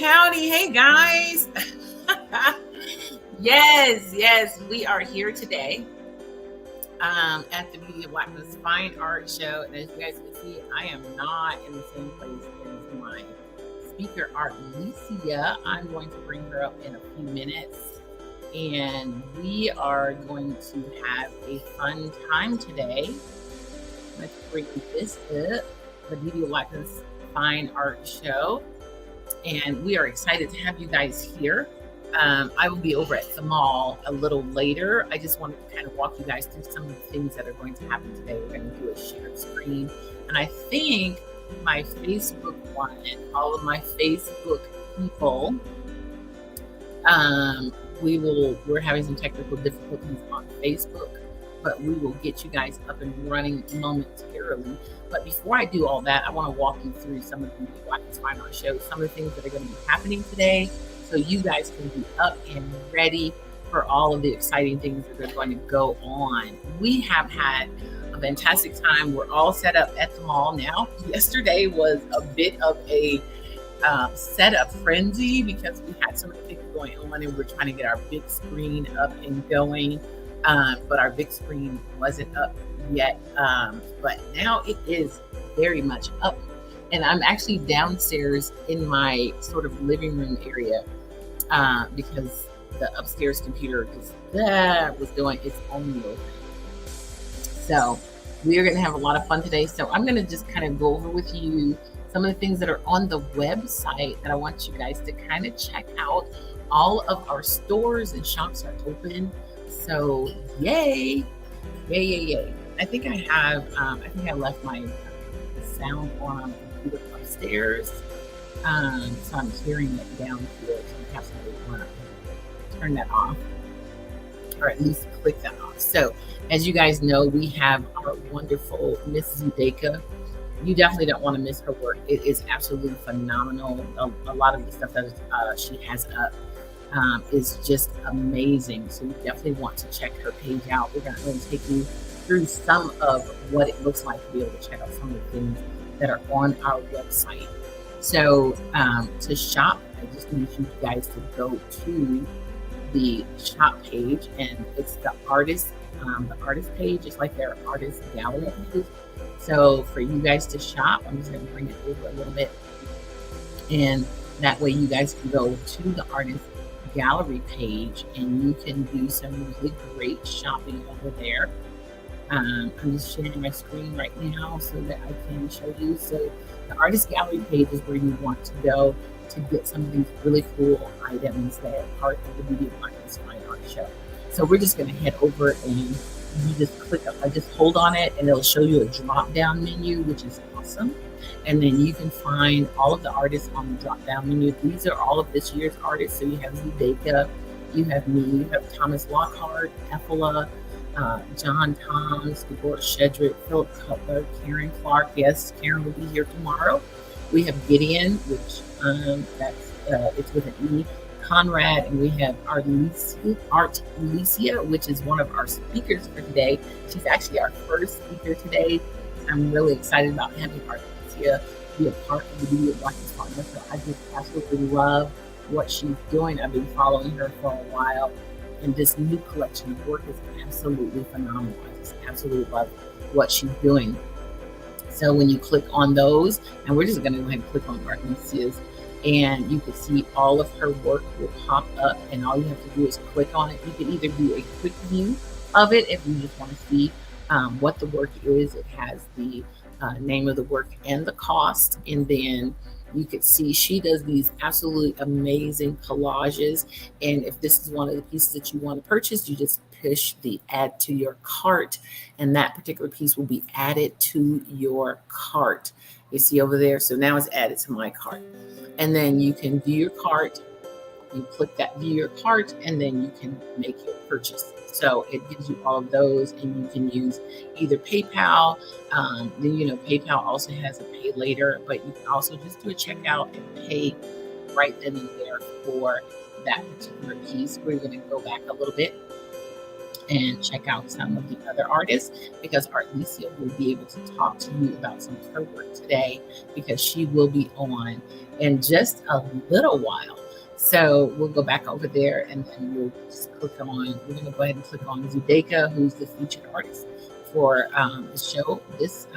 Howdy. Hey, guys. Yes, we are here today at the Beauty of Blackness Fine Art Show. And as you guys can see, I am not in the same place as my speaker, Art Alicia. I'm going to bring her up in a few minutes. And we are going to have a fun time today. Let's bring this up, the Beauty of Blackness Fine Art Show. And we are excited to have you guys here. I will be over at the mall a little later. I just wanted to kind of walk you guys through some of the things that are going to happen today. We're going to do a shared screen. And I think my Facebook one, all of my Facebook people, we're having some technical difficulties on Facebook, but we will get you guys up and running momentarily. But before I do all that, I want to walk you through some of the Blackness Fine Art Show, some of the things that are going to be happening today, so you guys can be up and ready for all of the exciting things that are going to go on. We have had a fantastic time. We're all set up at the mall now. Yesterday was a bit of a setup frenzy because we had so many things going on and we're trying to get our big screen up and going. But our big screen wasn't up yet. But now it is very much up. And I'm actually downstairs in my sort of living room area because the upstairs computer was doing its own little thing. So we are going to have a lot of fun today. So I'm going to just kind of go over with you some of the things that are on the website that I want you guys to kind of check out. All of our stores and shops are open. So yay. I think I left my sound on the computer upstairs. So I'm hearing it down here. So I have to turn that off, or at least click that off. So as you guys know, we have our wonderful Miss Zudeka. You definitely don't want to miss her work. It is absolutely phenomenal. A lot of the stuff that she has up is just amazing. So you definitely want to check her page out. We're going to take you through some of what it looks like to be able to check out some of the things that are on our website. So to shop, I just need you guys to go to the shop page, and it's the artist page, just like their artist gallery page. So for you guys to shop, I'm just going to bring it over a little bit, and that way you guys can go to the artist gallery page and you can do some really great shopping over there. I'm just sharing my screen right now so that I can show you. So the artist gallery page is where you want to go to get some of these really cool items that are part of the Beauty of Blackness Fine Art Show. So we're just going to head over and you just just hold on it and it'll show you a drop down menu, which is awesome. And then you can find all of the artists on the drop down menu. These are all of this year's artists. So you have Zudeka, you have me, you have Thomas Lockhart, Ethela, John Toms, Deborah Shedrick, Philip Cutler, Karen Clark. Yes, Karen will be here tomorrow. We have Gideon, which it's with an E, Conrad, and we have Art Alicia, which is one of our speakers for today. She's actually our first speaker today. I'm really excited about having Art Alicia be a part of the Beauty of Blackness Fine Art Show. I just absolutely love what she's doing. I've been following her for a while. And this new collection of work is absolutely phenomenal. I just absolutely love what she's doing. So when you click on those, and we're just going to go ahead and click on Art Alicia's, and you can see all of her work will pop up, and all you have to do is click on it. You can either do a quick view of it if you just want to see what the work is. It has the name of the work and the cost, and then you could see she does these absolutely amazing collages. And if this is one of the pieces that you want to purchase, you just push the add to your cart, and that particular piece will be added to your cart. You see over there? So now it's added to my cart. And then you can view your cart. You click that view your cart, and then you can make your purchase. So it gives you all of those, and you can use either PayPal. Then, PayPal also has a pay later, but you can also just do a checkout and pay right then and there for that particular piece. We're going to go back a little bit, and check out some of the other artists, because Artlesia will be able to talk to you about some of her work today, because she will be on in just a little while. So we'll go back over there and then we'll just click on, we're going to go ahead and click on Zudeka, who's the featured artist for the show this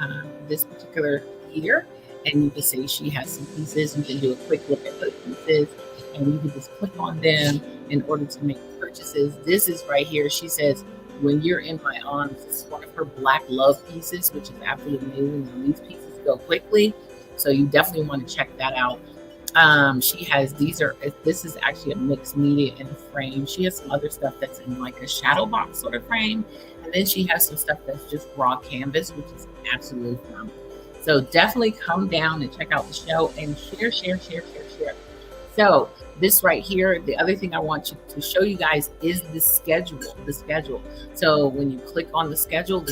particular year. And you can see she has some pieces. You can do a quick look at those pieces and you can just click on them in order to make purchases. This is right here. She says, "When you're in my arms," this is one of her Black Love pieces, which is absolutely amazing. And these pieces go quickly, so you definitely want to check that out. She has, this is actually a mixed media in a frame. She has some other stuff that's in like a shadow box sort of frame. And then she has some stuff that's just raw canvas, which is absolutely phenomenal. So definitely come down and check out the show and share. So this right here, the other thing I want to show you guys is the schedule. So when you click on the schedule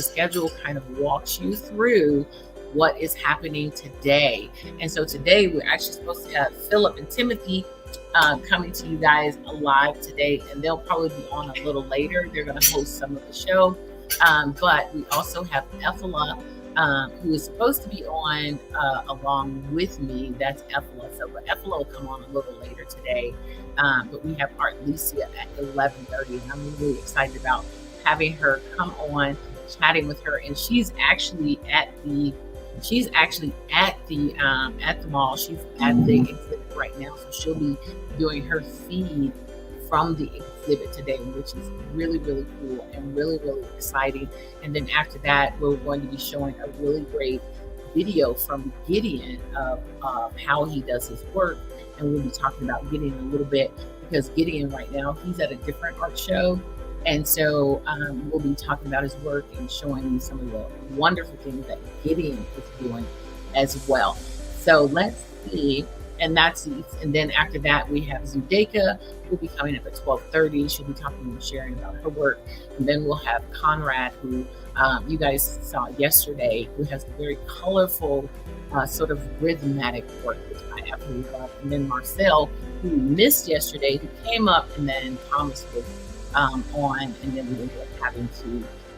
kind of walks you through what is happening today. And so today we're actually supposed to have Philip and Timothy coming to you guys live today, and they'll probably be on a little later. They're going to host some of the show. But we also have Ethela, who is supposed to be on along with me. That's Ethela. So Ethela will come on a little later today. But we have Artlesia at 11:30, and I'm really excited about having her come on, chatting with her. And she's actually at the mall. She's at the exhibit right now, so she'll be doing her feed from the exhibit today, which is really, really cool and really, really exciting. And then after that, we're going to be showing a really great video from Gideon of how he does his work. And we'll be talking about Gideon a little bit, because Gideon right now, he's at a different art show. And so we'll be talking about his work and showing you some of the wonderful things that Gideon is doing as well. So let's see. And then after that, we have Zudeka, who'll be coming up at 12:30. She'll be talking and sharing about her work. And then we'll have Conrad, who you guys saw yesterday, who has a very colorful, sort of rhythmatic work, which I absolutely love. And then Marcel, who we missed yesterday, who came up, and then Thomas was on, and then we ended up having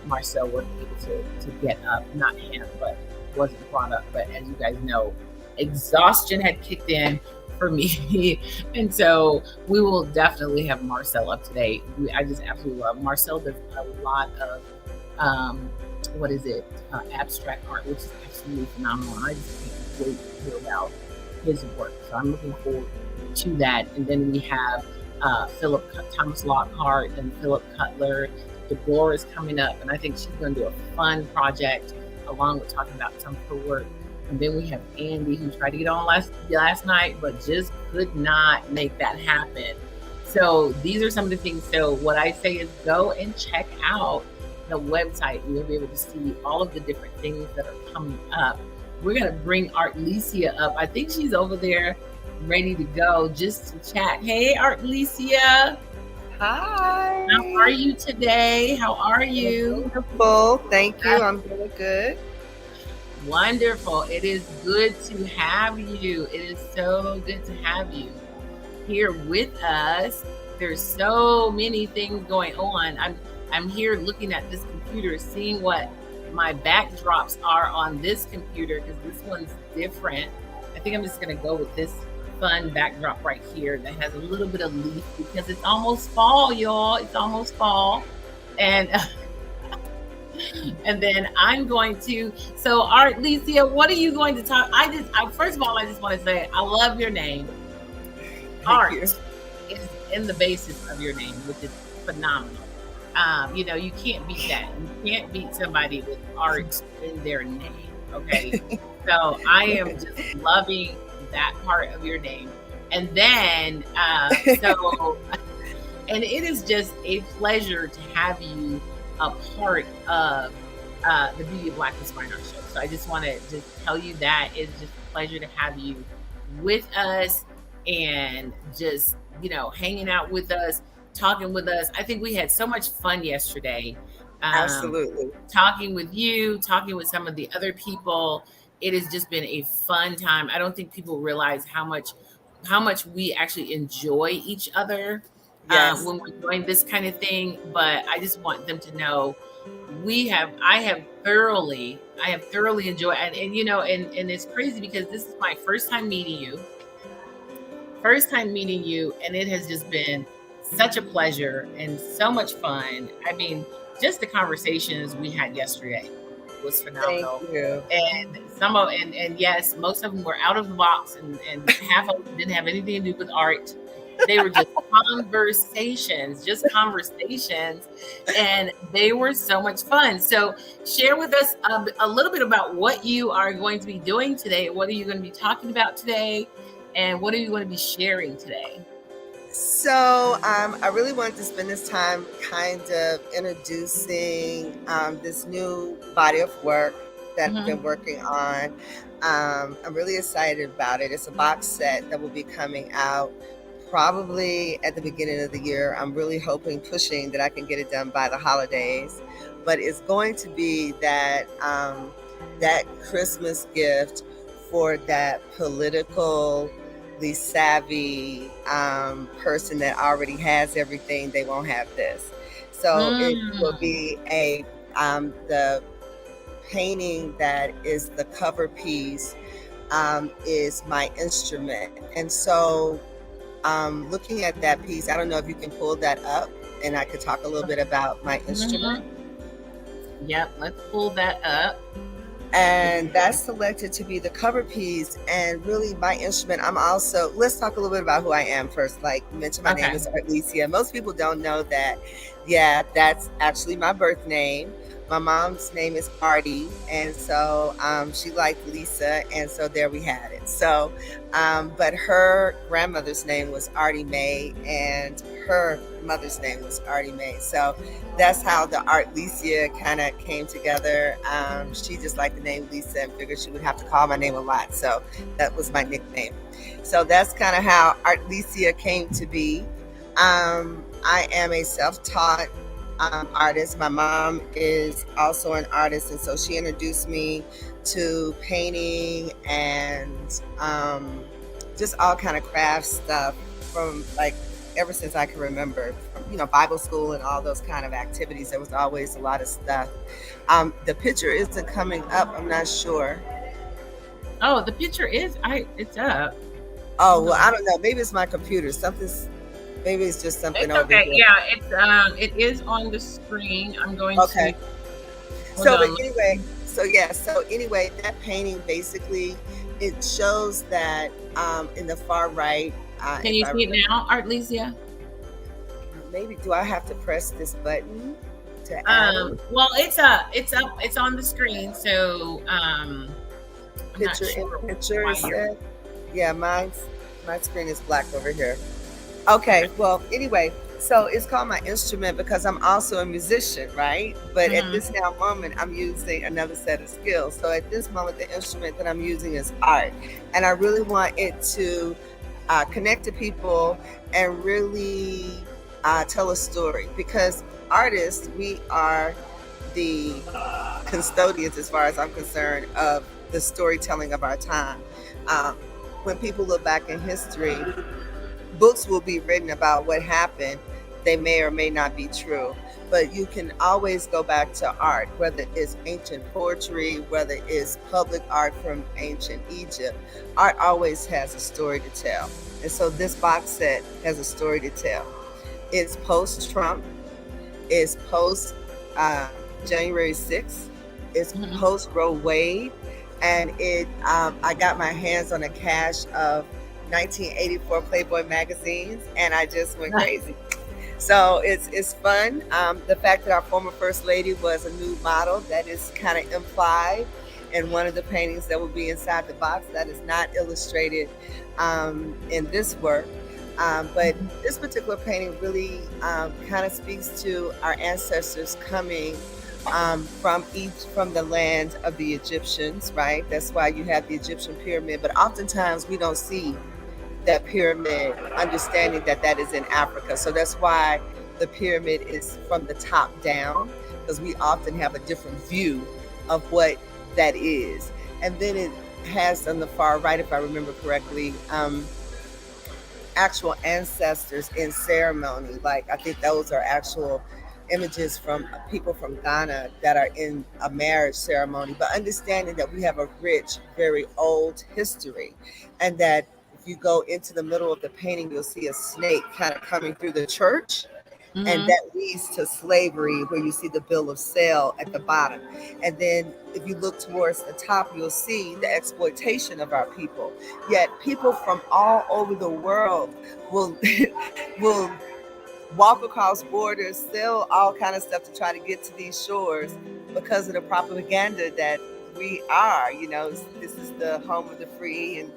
Marcel wasn't able to get up, not him, but wasn't brought up. But as you guys know, exhaustion had kicked in for me. And so we will definitely have Marcel up today. I just absolutely love Marcel. Does a lot of abstract art, which is absolutely phenomenal. I just can't wait to hear about his work. So I'm looking forward to that. And then we have Thomas Lockhart and Philip Cutler. Deborah is coming up, and I think she's going to do a fun project along with talking about some of her work. And then we have Andy, who tried to get on last night, but just could not make that happen. So these are some of the things. So what I say is go and check out the website. You'll be able to see all of the different things that are coming up. We're going to bring Artlesia up. I think she's over there ready to go just to chat. Hey, Artlesia. Hi. How are you today? How are you? Wonderful. Thank you. I'm doing good. Wonderful. It is good to have you. It is so good to have you here with us. There's so many things going on. I'm here looking at this computer, seeing what my backdrops are on this computer, because this one's different. I think I'm just going to go with this fun backdrop right here that has a little bit of leaf, because it's almost fall, y'all. It's almost fall. And and then I'm going to, so Artlesia, what are you going to talk? First of all, I just want to say, I love your name. Art is in the basis of your name, which is phenomenal. You can't beat that. You can't beat somebody with art in their name. Okay. So I am just loving that part of your name. And then, and it is just a pleasure to have you a part of the Beauty of Blackness Fine Art Show. So I just want to just tell you that it's just a pleasure to have you with us and just, hanging out with us, talking with us. I think we had so much fun yesterday. Absolutely. Talking with you, talking with some of the other people. It has just been a fun time. I don't think people realize how much we actually enjoy each other. Yes. when we're doing this kind of thing. But I just want them to know I have thoroughly enjoyed, and you know, and it's crazy because this is my first time meeting you, and it has just been such a pleasure and so much fun. I mean, just the conversations we had yesterday was Thank phenomenal. you. And and yes, most of them were out of the box, and half of them didn't have anything to do with art. They were just conversations, and they were so much fun. So share with us a little bit about what you are going to be doing today. What are you going to be talking about today? And what are you going to be sharing today? So I really wanted to spend this time kind of introducing this new body of work that I've been working on. I'm really excited about it. It's a box set that will be coming out probably at the beginning of the year. I'm really pushing that I can get it done by the holidays. But it's going to be that that Christmas gift for that politically savvy person that already has everything. They won't have this. So it will be the painting that is the cover piece is my instrument. And so looking at that piece, I don't know if you can pull that up and I could talk a little bit about my instrument. Yep, let's pull that up. And that's selected to be the cover piece. And really my instrument, let's talk a little bit about who I am first. Like you mentioned, my name is Artlesia. Most people don't know that. Yeah, that's actually my birth name. My mom's name is Artie, and so she liked Lisa, and so there we had it. So, but her grandmother's name was Artie Mae, and her mother's name was Artie Mae. So that's how the Artlesia kind of came together. She just liked the name Lisa and figured she would have to call my name a lot, so that was my nickname. So that's kind of how Artlesia came to be. I am a self-taught artist. My mom is also an artist, and so she introduced me to painting and just all kind of craft stuff from like ever since I can remember. You know, Bible school and all those kind of activities. There was always a lot of stuff. The picture isn't coming up. I'm not sure. Oh, the picture is it's up. Oh well, I don't know. Maybe it's my computer. Maybe it's just something it's over okay. here. Yeah, it is on the screen. I'm going to. So anyway, that painting basically it shows that in the far right. Can you see it now, Artlesia? Maybe do I have to press this button to add? Well, it's up. It's on the screen. So picture. Yeah, my screen is black over here. Okay, well, anyway, so it's called my instrument because I'm also a musician, right? But at this now moment, I'm using another set of skills. So at this moment, the instrument that I'm using is art. And I really want it to connect to people and really tell a story. Because artists, we are the custodians, as far as I'm concerned, of the storytelling of our time. When people look back in history, books will be written about what happened. They may or may not be true, but you can always go back to art, whether it's ancient poetry, whether it's public art from ancient Egypt. Art always has a story to tell. And so this box set has a story to tell. It's post-Trump. It's post January 6th. It's post Roe Wade. And I got my hands on a cache of 1984 Playboy magazines, and I just went crazy. So it's fun. The fact that our former First Lady was a nude model, that is kind of implied in one of the paintings that will be inside the box. That is not illustrated in this work. But this particular painting really kind of speaks to our ancestors coming from the land of the Egyptians, right? That's why you have the Egyptian pyramid, but oftentimes we don't see that pyramid, understanding that is in Africa. So that's why the pyramid is from the top down, because we often have a different view of what that is. And then it has on the far right, if I remember correctly, actual ancestors in ceremony. Like I think those are actual images from people from Ghana that are in a marriage ceremony, but understanding that we have a rich, very old history, and that if you go into the middle of the painting, you'll see a snake kind of coming through the church, and Mm-hmm. that leads to slavery, where you see the bill of sale at the bottom. And then if you look towards the top, you'll see the exploitation of our people. Yet people from all over the world will will walk across borders, sell all kind of stuff to try to get to these shores because of the propaganda that we are. This is the home of the free, and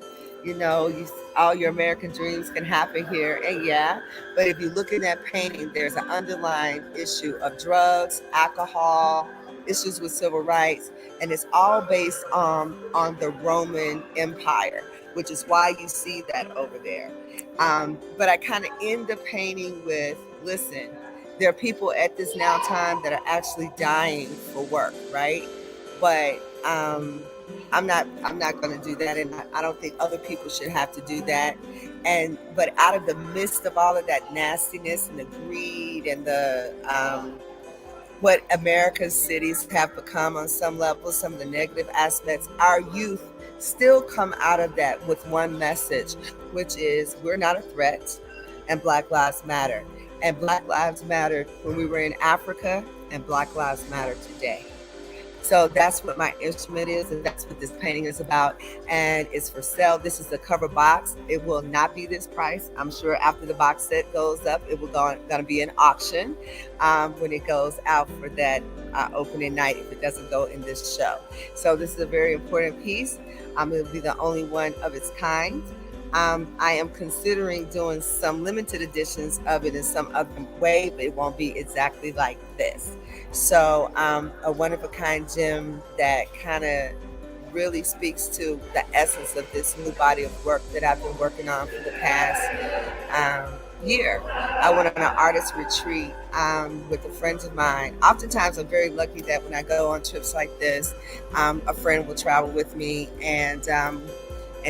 all your American dreams can happen here. And yeah, but if you look in that painting, there's an underlying issue of drugs, alcohol, issues with civil rights, and it's all based on the Roman Empire, which is why you see that over there. But I kind of end the painting with, listen, there are people at this now time that are actually dying for work, right? But I'm not going to do that, and I don't think other people should have to do that. But out of the midst of all of that nastiness and the greed and the what America's cities have become on some level, some of the negative aspects, our youth still come out of that with one message, which is we're not a threat, and Black Lives Matter. And Black Lives mattered when we were in Africa, and Black Lives Matter today. So that's what my instrument is, and that's what this painting is about. And it's for sale. This is the cover box. It will not be this price. I'm sure after the box set goes up, it will going to be an auction when it goes out for that opening night, if it doesn't go in this show. So this is a very important piece. It will be the only one of its kind. I am considering doing some limited editions of it in some other way, but it won't be exactly like this. So a one-of-a-kind gem that kind of really speaks to the essence of this new body of work that I've been working on for the past year. I went on an artist retreat with a friend of mine. Oftentimes I'm very lucky that when I go on trips like this, a friend will travel with me, and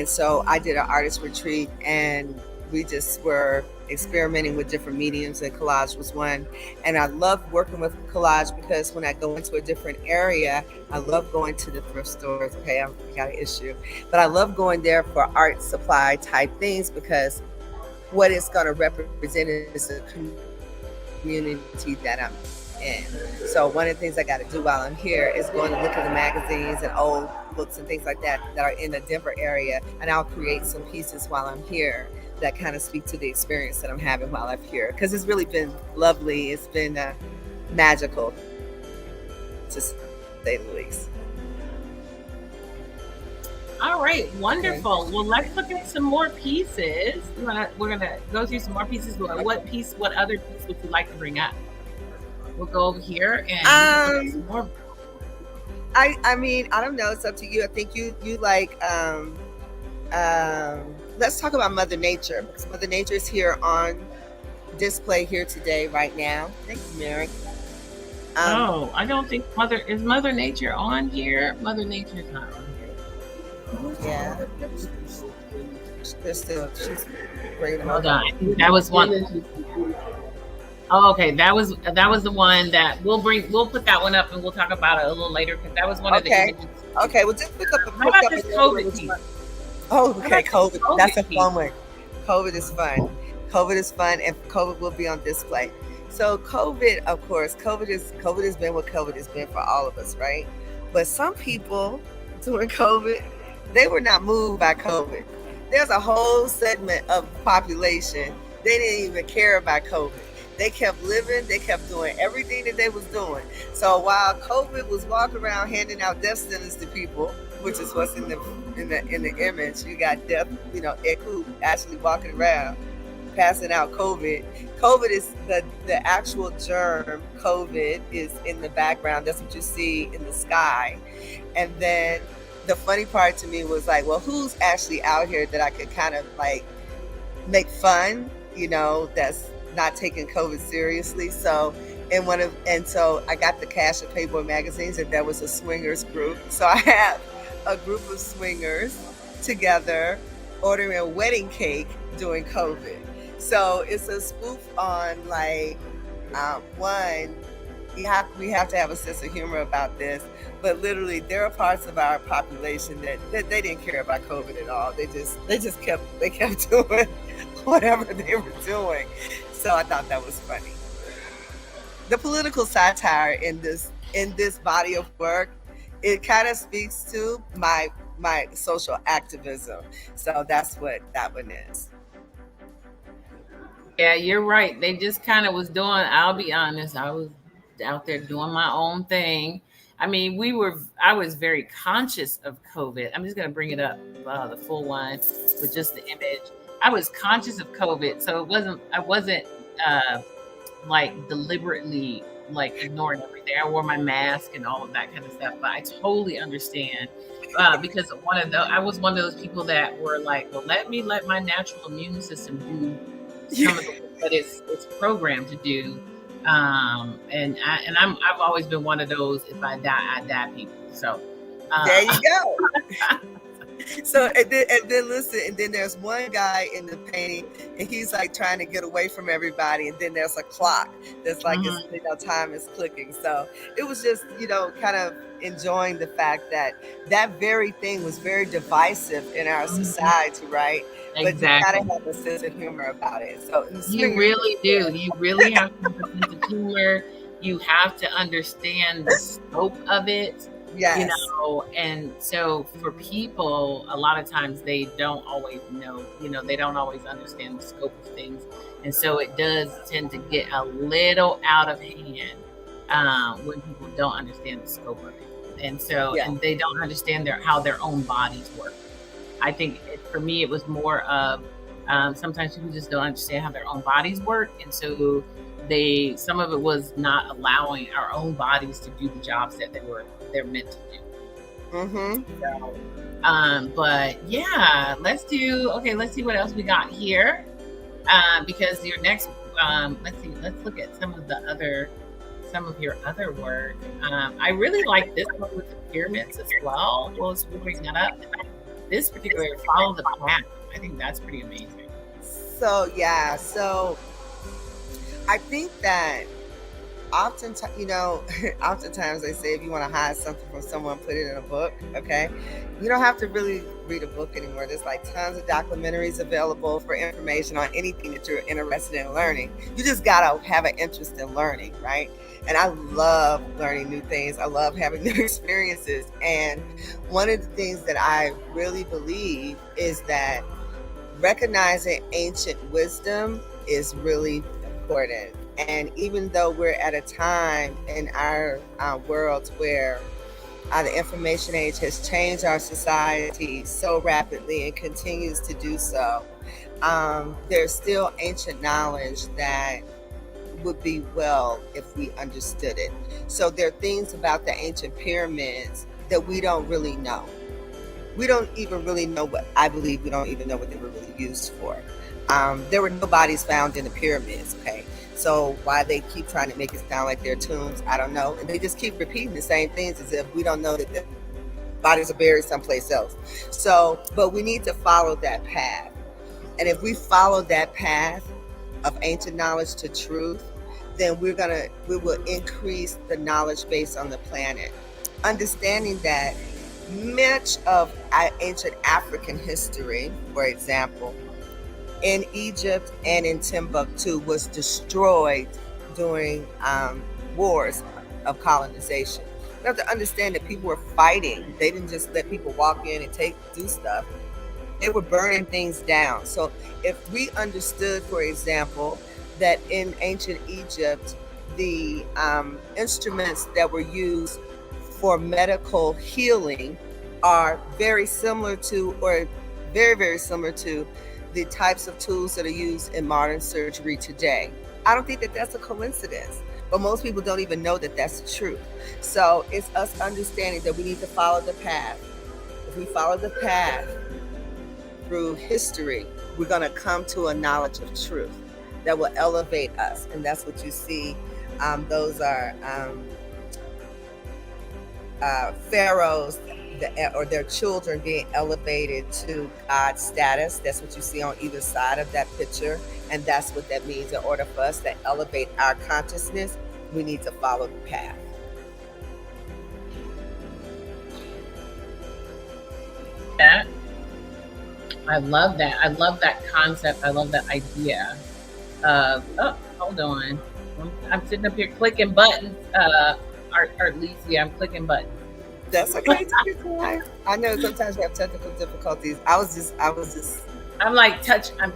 so I did an artist retreat, and we just were experimenting with different mediums, and collage was one. And I love working with collage because when I go into a different area, I love going to the thrift stores. Okay, I got an issue. But I love going there for art supply type things, because what it's going to represent is the community that I'm in. So one of the things I got to do while I'm here is going to look at the magazines and old books and things like that are in the Denver area, and I'll create some pieces while I'm here that kind of speak to the experience that I'm having while I'm here, because it's really been lovely. It's been magical, to say the least. All right, wonderful. Okay. Well, let's look at some more pieces. We're gonna go through some more pieces. What other piece would you like to bring up? We'll go over here and some more. I mean, I don't know. It's up to you. I think you like. Let's talk about Mother Nature, because Mother Nature is here on display here today, right now. Thank you, Mary. I don't think Mother Nature on here. Mother Nature is not on here. Yeah. She's bringing them. Hold on. I think that was one. Oh, okay. That was the one that we'll put that one up, and we'll talk about it a little later, because that was one of the images. Okay, well, just pick up a How about this COVID piece? Oh, okay, COVID. That's a fun one. COVID is fun. COVID is fun, and COVID will be on display. So COVID, of course, COVID has been what COVID has been for all of us, right? But some people during COVID, they were not moved by COVID. There's a whole segment of the population, they didn't even care about COVID. They kept living, they kept doing everything that they was doing. So while COVID was walking around handing out death sentences to people, which is what's in the image, you got death, Eku actually walking around passing out COVID. COVID is the actual germ. COVID is in the background. That's what you see in the sky. And then the funny part to me was like, well, who's actually out here that I could kind of like make fun, that's not taking COVID seriously. So so I got the Cash and Playboy magazines, and there was a swingers group. So I have a group of swingers together ordering a wedding cake during COVID. So it's a spoof on like one. We have to have a sense of humor about this, but literally there are parts of our population that they didn't care about COVID at all. They kept doing whatever they were doing. So I thought that was funny. The political satire in this body of work, it kind of speaks to my social activism. So that's what that one is. Yeah, you're right. They just kind of was doing, I'll be honest, I was out there doing my own thing. I mean, I was very conscious of COVID. I'm just going to bring it up, the full one with just the image. I was conscious of COVID. So I wasn't like deliberately like ignoring everything. I wore my mask and all of that kind of stuff, but I totally understand. Because I was one of those people that were like, well, let my natural immune system do some of the work that it's programmed to do. I've always been one of those, if I die people. So there you go. So and then listen, and then there's one guy in the painting, and he's like trying to get away from everybody, and then there's a clock that's like time is clicking. So it was just kind of enjoying the fact that very thing was very divisive in our society, right? Exactly. But you gotta have a sense of humor about it. So you really do. You really have to have a sense of humor. You have to understand the scope of it. Yes. And so for people, a lot of times they don't always know, they don't always understand the scope of things. And so it does tend to get a little out of hand when people don't understand the scope of it. And so, and they don't understand how their own bodies work. I think for me, it was more of sometimes people just don't understand how their own bodies work. And so some of it was not allowing our own bodies to do the jobs that they're meant to do. So, but yeah, let's see what else we got here. Because your next, let's look at some of your other work. I really like this one with the pyramids as well. We'll bring that up. This particular follow the path. I think that's pretty amazing. So I think that oftentimes they say if you want to hide something from someone, put it in a book. Okay, you don't have to really read a book anymore. There's like tons of documentaries available for information on anything that you're interested in learning. You just gotta have an interest in learning, right? And I love learning new things. I love having new experiences. And one of the things that I really believe is that recognizing ancient wisdom is really important. And even though we're at a time in our world where the information age has changed our society so rapidly and continues to do so, there's still ancient knowledge that would be well if we understood it. So there are things about the ancient pyramids that we don't really know. We don't even really know we don't even know what they were really used for. There were no bodies found in the pyramids, okay? So why they keep trying to make it sound like they're tombs, I don't know. And they just keep repeating the same things as if we don't know that the bodies are buried someplace else. So, but we need to follow that path. And if we follow that path of ancient knowledge to truth, then we will increase the knowledge base on the planet. Understanding that much of ancient African history, for example, in Egypt and in Timbuktu was destroyed during wars of colonization. You have to understand that people were fighting. They didn't just let people walk in and do stuff. They were burning things down. So if we understood, for example, that in ancient Egypt, the instruments that were used for medical healing are very similar to, or very, very similar to, the types of tools that are used in modern surgery today. I don't think that that's a coincidence, but most people don't even know that that's the truth. So it's us understanding that we need to follow the path. If we follow the path through history, we're going to come to a knowledge of truth that will elevate us. And that's what you see. Those are pharaohs or their children being elevated to God's status. That's what you see on either side of that picture. And that's what that means. In order for us to elevate our consciousness, we need to follow the path. That I love that. I love that concept. I love that idea. Oh, hold on. I'm sitting up here clicking buttons. Arlesia, I'm clicking buttons. That's okay. I know sometimes you have technical difficulties. I'm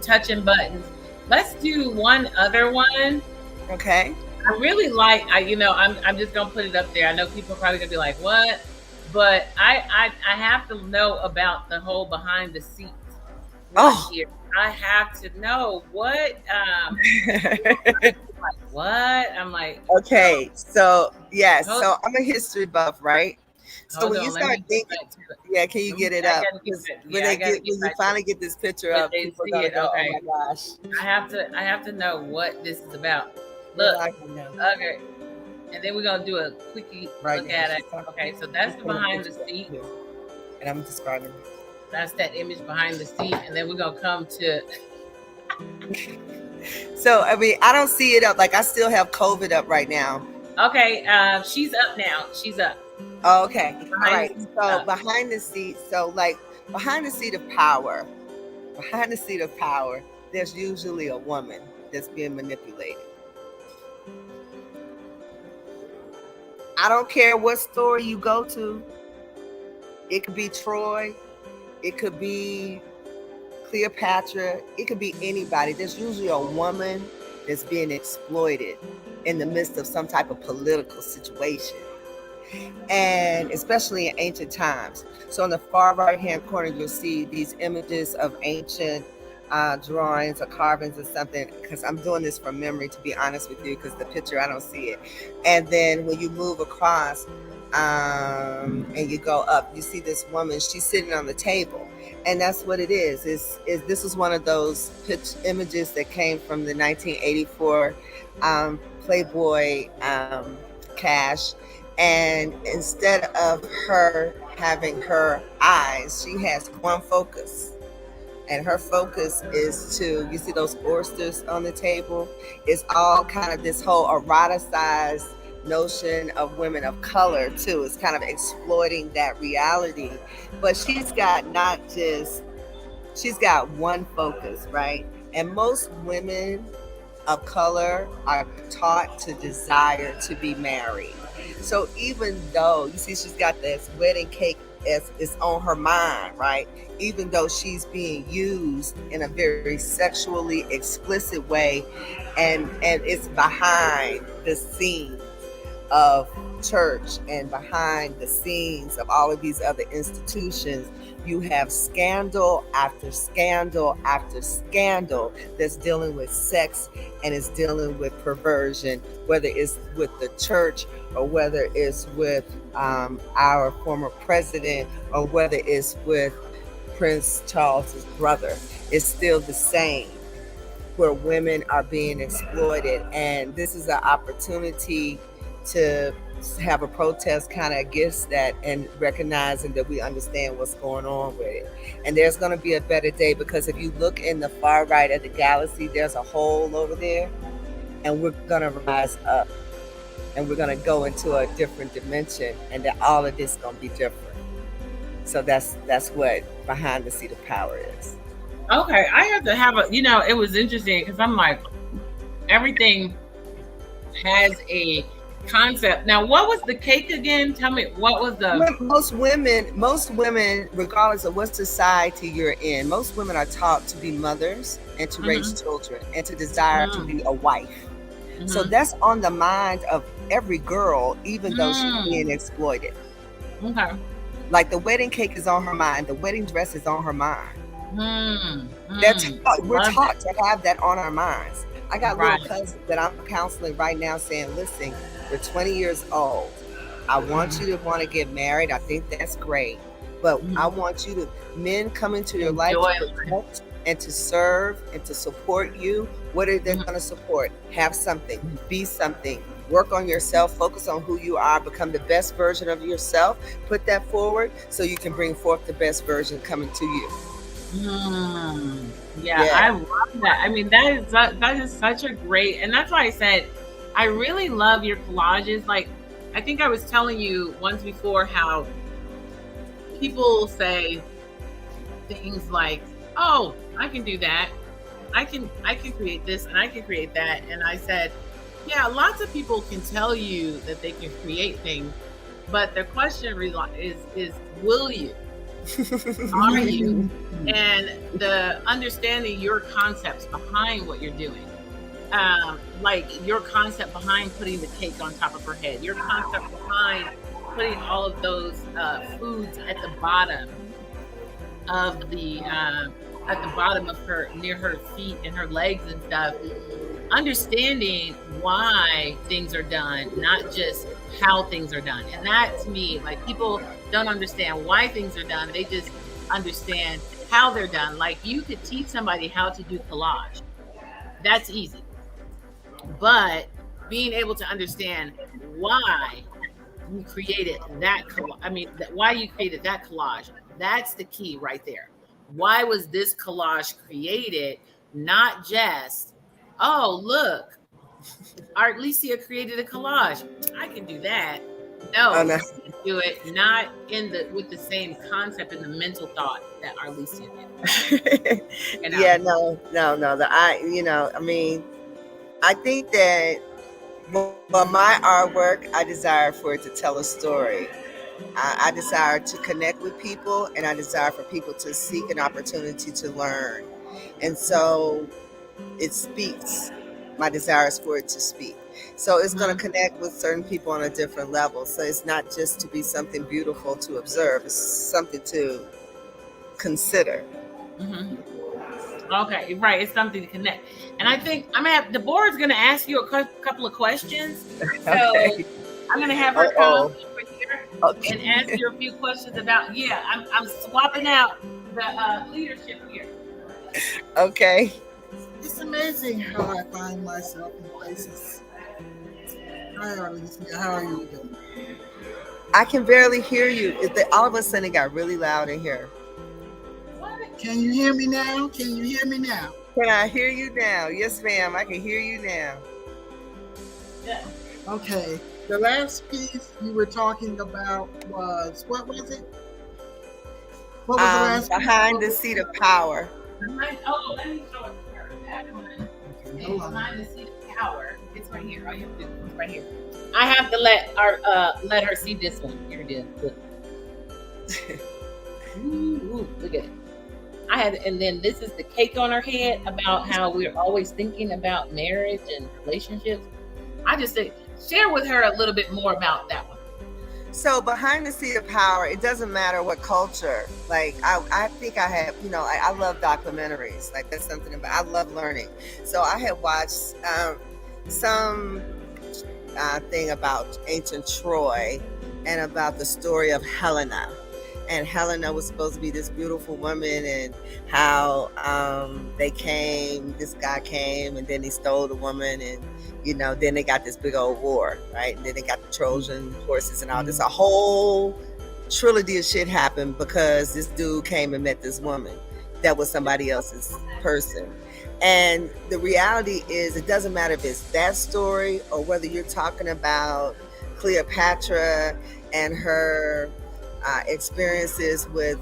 touching buttons. Let's do one other one. Okay. I really like. I'm just gonna put it up there. I know people are probably gonna be like, "What?" But I have to know about the whole behind the scenes. Here. I have to know what. Like, what? I'm like. Okay. So yes. So I'm a history buff, right? So when you start thinking, can you get it up? When you finally get this picture up, people are gonna go, "Oh my gosh!" I have to know what this is about. Look, okay, and then we're gonna do a quickie look at it. Okay, so that's the behind the seat, and I'm describing. That's that image behind the seat, and then we're gonna come to. So I mean, I don't see it up. Like I still have COVID up right now. Okay, she's up now. She's up. Oh, okay. All right. So behind the seat. So like behind the seat of power. Behind the seat of power, there's usually a woman that's being manipulated. I don't care what story you go to. It could be Troy. It could be Cleopatra. It could be anybody. There's usually a woman that's being exploited in the midst of some type of political situation. And especially in ancient times. So on the far right hand corner, you'll see these images of ancient drawings or carvings or something, because I'm doing this from memory, to be honest with you, because the picture, I don't see it. And then when you move across and you go up, you see this woman, she's sitting on the table. And that's what it is. This is one of those images that came from the 1984 Playboy cash. And instead of her having her eyes, she has one focus. And her focus is to, you see those oysters on the table? It's all kind of this whole eroticized notion of women of color too. It's kind of exploiting that reality. But she's got one focus, right? And most women of color are taught to desire to be married. So even though you see she's got this wedding cake as is on her mind, right? Even though she's being used in a very sexually explicit way, and it's behind the scenes of church and behind the scenes of all of these other institutions, you have scandal after scandal after scandal that's dealing with sex and is dealing with perversion, whether it's with the church or whether it's with our former president or whether it's with Prince Charles's brother. It's still the same, where women are being exploited. And this is an opportunity to have a protest kind of against that and recognizing that we understand what's going on with it. And there's going to be a better day, because if you look in the far right of the galaxy, there's a hole over there, and we're going to rise up and we're going to go into a different dimension, and that all of this is going to be different. So that's what behind the seat of power is. Okay, I have to have it was interesting because I'm like, everything has a concept. Now, what was the cake again? Tell me, what was the... Most women, regardless of what society you're in, most women are taught to be mothers and to raise children and to desire to be a wife. So that's on the mind of every girl, even though she's being exploited. Okay. Like the wedding cake is on her mind. The wedding dress is on her mind. We're taught to have that on our minds. I got little cousins that I'm counseling right now saying, listen, you're 20 years old. I want you to want to get married. I think that's great. But I want you to, men come into your life to protect and to serve and to support you. What are they going to support? Have something, be something, work on yourself, focus on who you are, become the best version of yourself, put that forward so you can bring forth the best version coming to you. Yeah, I love that. I mean, that is such a great, and that's why I said I really love your collages. Like, I think I was telling you once before how people say things like, "Oh, I can do that. I can create this and I can create that." And I said, "Yeah, lots of people can tell you that they can create things, but the question is will you? Are you? And the understanding your concepts behind what you're doing. Like your concept behind putting the cake on top of her head, your concept behind putting all of those foods at the bottom of the her, near her feet and her legs and stuff. Understanding why things are done, not just how things are done. And that to me, like, people don't understand why things are done. They just understand how they're done. Like, you could teach somebody how to do collage. That's easy. But being able to understand why you created that why you created that collage, that's the key right there. Why was this collage created? Not just, oh, look, Artlesia created a collage, I can do that. No, do it not with the same concept and the mental thought that Artlesia did. Yeah, no. I think that, well, my artwork, I desire for it to tell a story. I desire to connect with people, and I desire for people to seek an opportunity to learn. And so it speaks. My desire is for it to speak. So it's going to connect with certain people on a different level. So it's not just to be something beautiful to observe. It's something to consider. Okay, right. It's something to connect. And I think the board's going to ask you a couple of questions. So I'm going to have her come over here and ask you a few questions about, I'm swapping out the leadership here. Okay. It's amazing how I find myself in places. Hi, Arlene. How are you doing? I can barely hear you. All of a sudden it got really loud in here. Can you hear me now? Can you hear me now? Can I hear you now? Yes, ma'am. I can hear you now. Yeah. Okay. The last piece you were talking about was, what was it? What was the last piece? Behind the Seat of Power. Let me show it to her. That one. Behind the Seat of Power. It's right here. All you have to do is right here. I have to let her see this one. Here it is. Look. Ooh, look at it. And then this is the cake on her head about how we're always thinking about marriage and relationships. I just say, share with her a little bit more about that one. So behind the Seat of Power, it doesn't matter what culture. Like, I think I have, I love documentaries. Like, that's something I love learning. So I had watched some thing about ancient Troy and about the story of Helena. And Helena was supposed to be this beautiful woman, and how this guy came, and then he stole the woman, and then they got this big old war, right? And then they got the Trojan horses and all this. A whole trilogy of shit happened because this dude came and met this woman that was somebody else's person. And the reality is, it doesn't matter if it's that story or whether you're talking about Cleopatra and her experiences with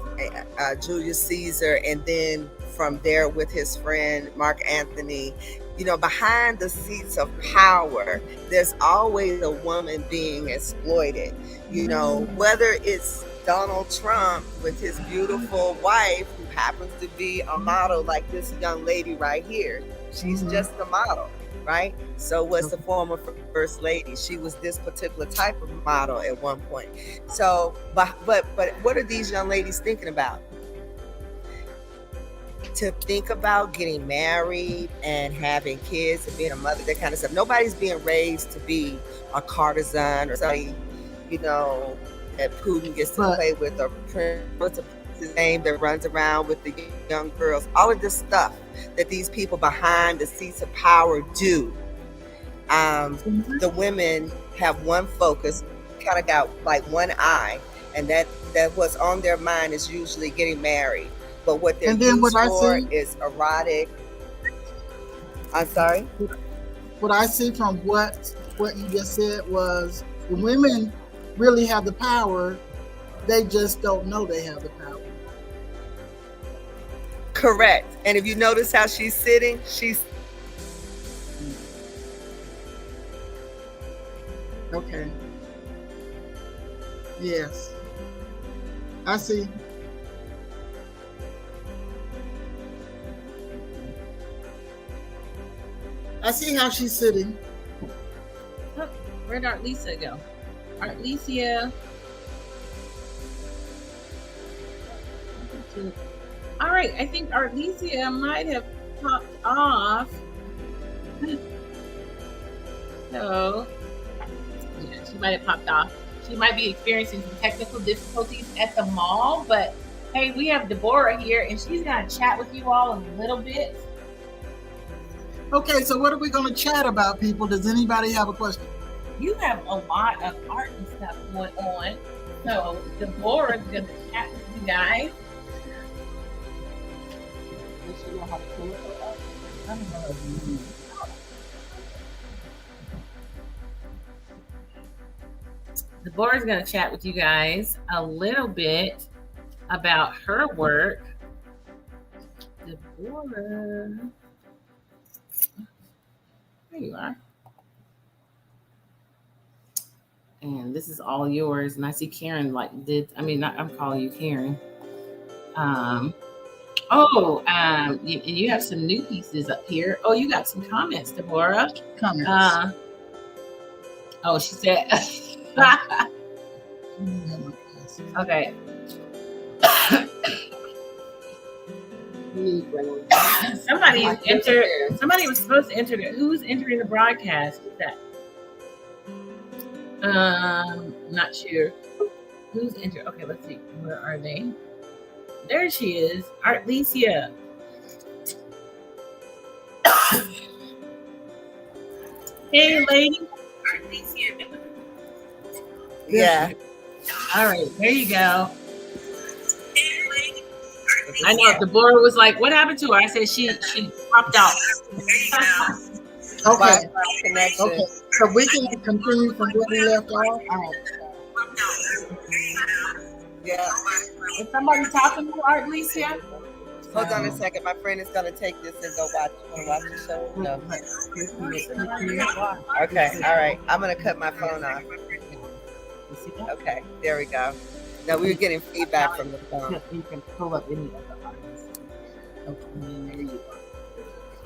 Julius Caesar, and then from there with his friend Mark Antony. Behind the seats of power, there's always a woman being exploited. Whether it's Donald Trump with his beautiful wife, who happens to be a model like this young lady right here. She's just a model, right? So was the former first lady. She was this particular type of model at one point. So, but what are these young ladies thinking about? To think about getting married and having kids and being a mother, that kind of stuff. Nobody's being raised to be a courtesan or somebody, that Putin gets to play with, or what's his name that runs around with the young girls. All of this stuff that these people behind the seats of power do the women have one focus, kind of got like one eye, and that what's on their mind is usually getting married. But what they're used for is erotic. I'm sorry? What I see from what you just said was the women really have the power. They just don't know they have the power. Correct. And if you notice how she's sitting, she's... Okay. Yes. I see. I see how she's sitting. Oh, where'd Artlesia go? Artlesia. All right, I think Artlesia might have popped off. So, yeah, she might have popped off. She might be experiencing some technical difficulties at the mall, but hey, we have Deborah here, and she's gonna chat with you all in a little bit. Okay, so what are we going to chat about, people? Does anybody have a question? You have a lot of art and stuff going on, so Deborah's gonna chat with you guys. Does she know how to pull it up? I don't know if you Deborah's going to chat with you guys a little bit about her work. Deborah. There you are. And this is all yours. And I see Karen I'm calling you Karen. And you have some new pieces up here. Oh, you got some comments, Deborah. Comments. She said... Okay. Somebody was supposed to enter. Who's entering the broadcast? Who's that? Not sure. Who's entered? Okay, let's see. Where are they? There she is, Artlesia. Hey, lady. Artlesia. Yeah. All right, there you go. I know Deborah was like, "What happened to her?" I said she popped out. Okay. Okay. So we can continue from where we left off. Yeah. Is somebody talking to Artlesia? Hold on a second. My friend is gonna take this and go watch. You wanna watch the show? No. Okay. All right. I'm gonna cut my phone off. Okay. There we go. No, we were getting feedback from the phone. You can pull up any of the artists. Okay, there you go.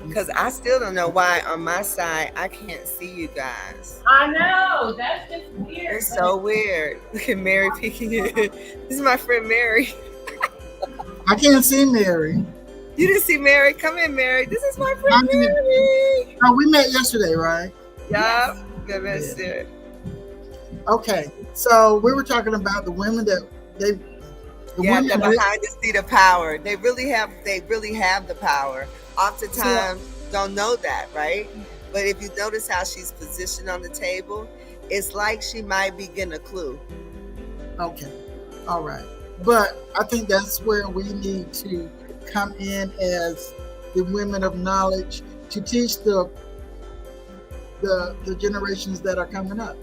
Because I still don't know why on my side I can't see you guys. I know, that's just weird. It's so weird. Look at Mary peeking in. This is my friend Mary. I can't see Mary. You didn't see Mary? Come in, Mary. This is my friend Mary. Oh, we met yesterday, right? Yeah. Good message. Okay, so we were talking about the women that they're behind the seat of power. They really have the power. Oftentimes don't know that, right? But if you notice how she's positioned on the table, it's like she might be getting a clue. Okay, all right. But I think that's where we need to come in as the women of knowledge to teach the generations that are coming up.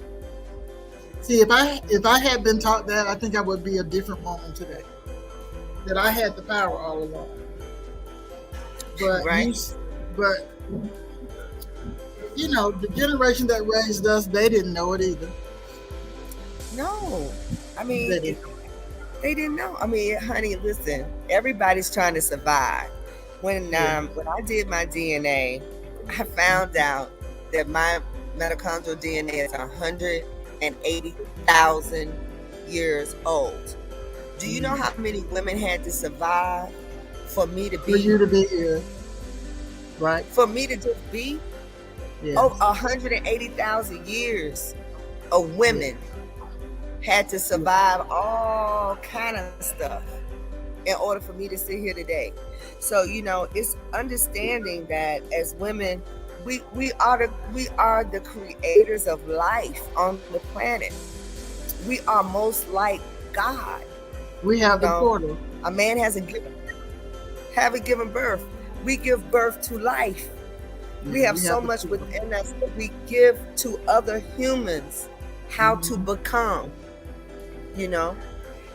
See, if I had been taught that, I think I would be a different woman today. That I had the power all along. But the generation that raised us, they didn't know it either. No, I mean they didn't know. I mean, honey, listen. Everybody's trying to survive. When I did my DNA, I found out that my mitochondrial DNA is 180,000 years old. Do you know how many women had to survive for me to be? For you to be here, right? For me to just be? Yes. Oh, 180,000 years of women had to survive all kind of stuff in order for me to sit here today. So, it's understanding that as women, we are the creators of life on the planet. We are most like God. We have the No, portal. a man haven't given birth. We give birth to life. We Yeah, have so the much portal. within us that we give to other humans how to become, you know.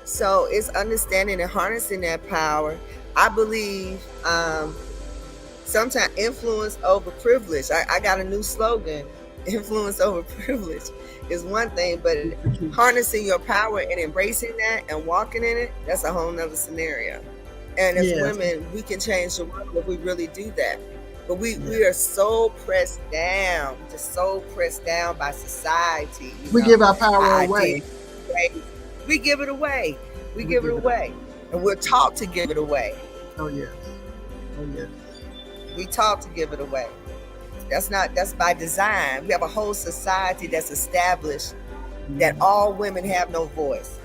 So it's understanding and harnessing that power. I believe sometimes influence over privilege. I got a new slogan. Influence over privilege is one thing, but harnessing your power and embracing that and walking in it, that's a whole nother scenario. And as Yes. women, we can change the world if we really do that. But we are so pressed down, just so pressed down by society. We give our power away. We give it away. We give it away. And we're taught to give it away. Oh, yes. Oh, yes. We taught to give it away. That's by design. We have a whole society that's established that all women have no voice.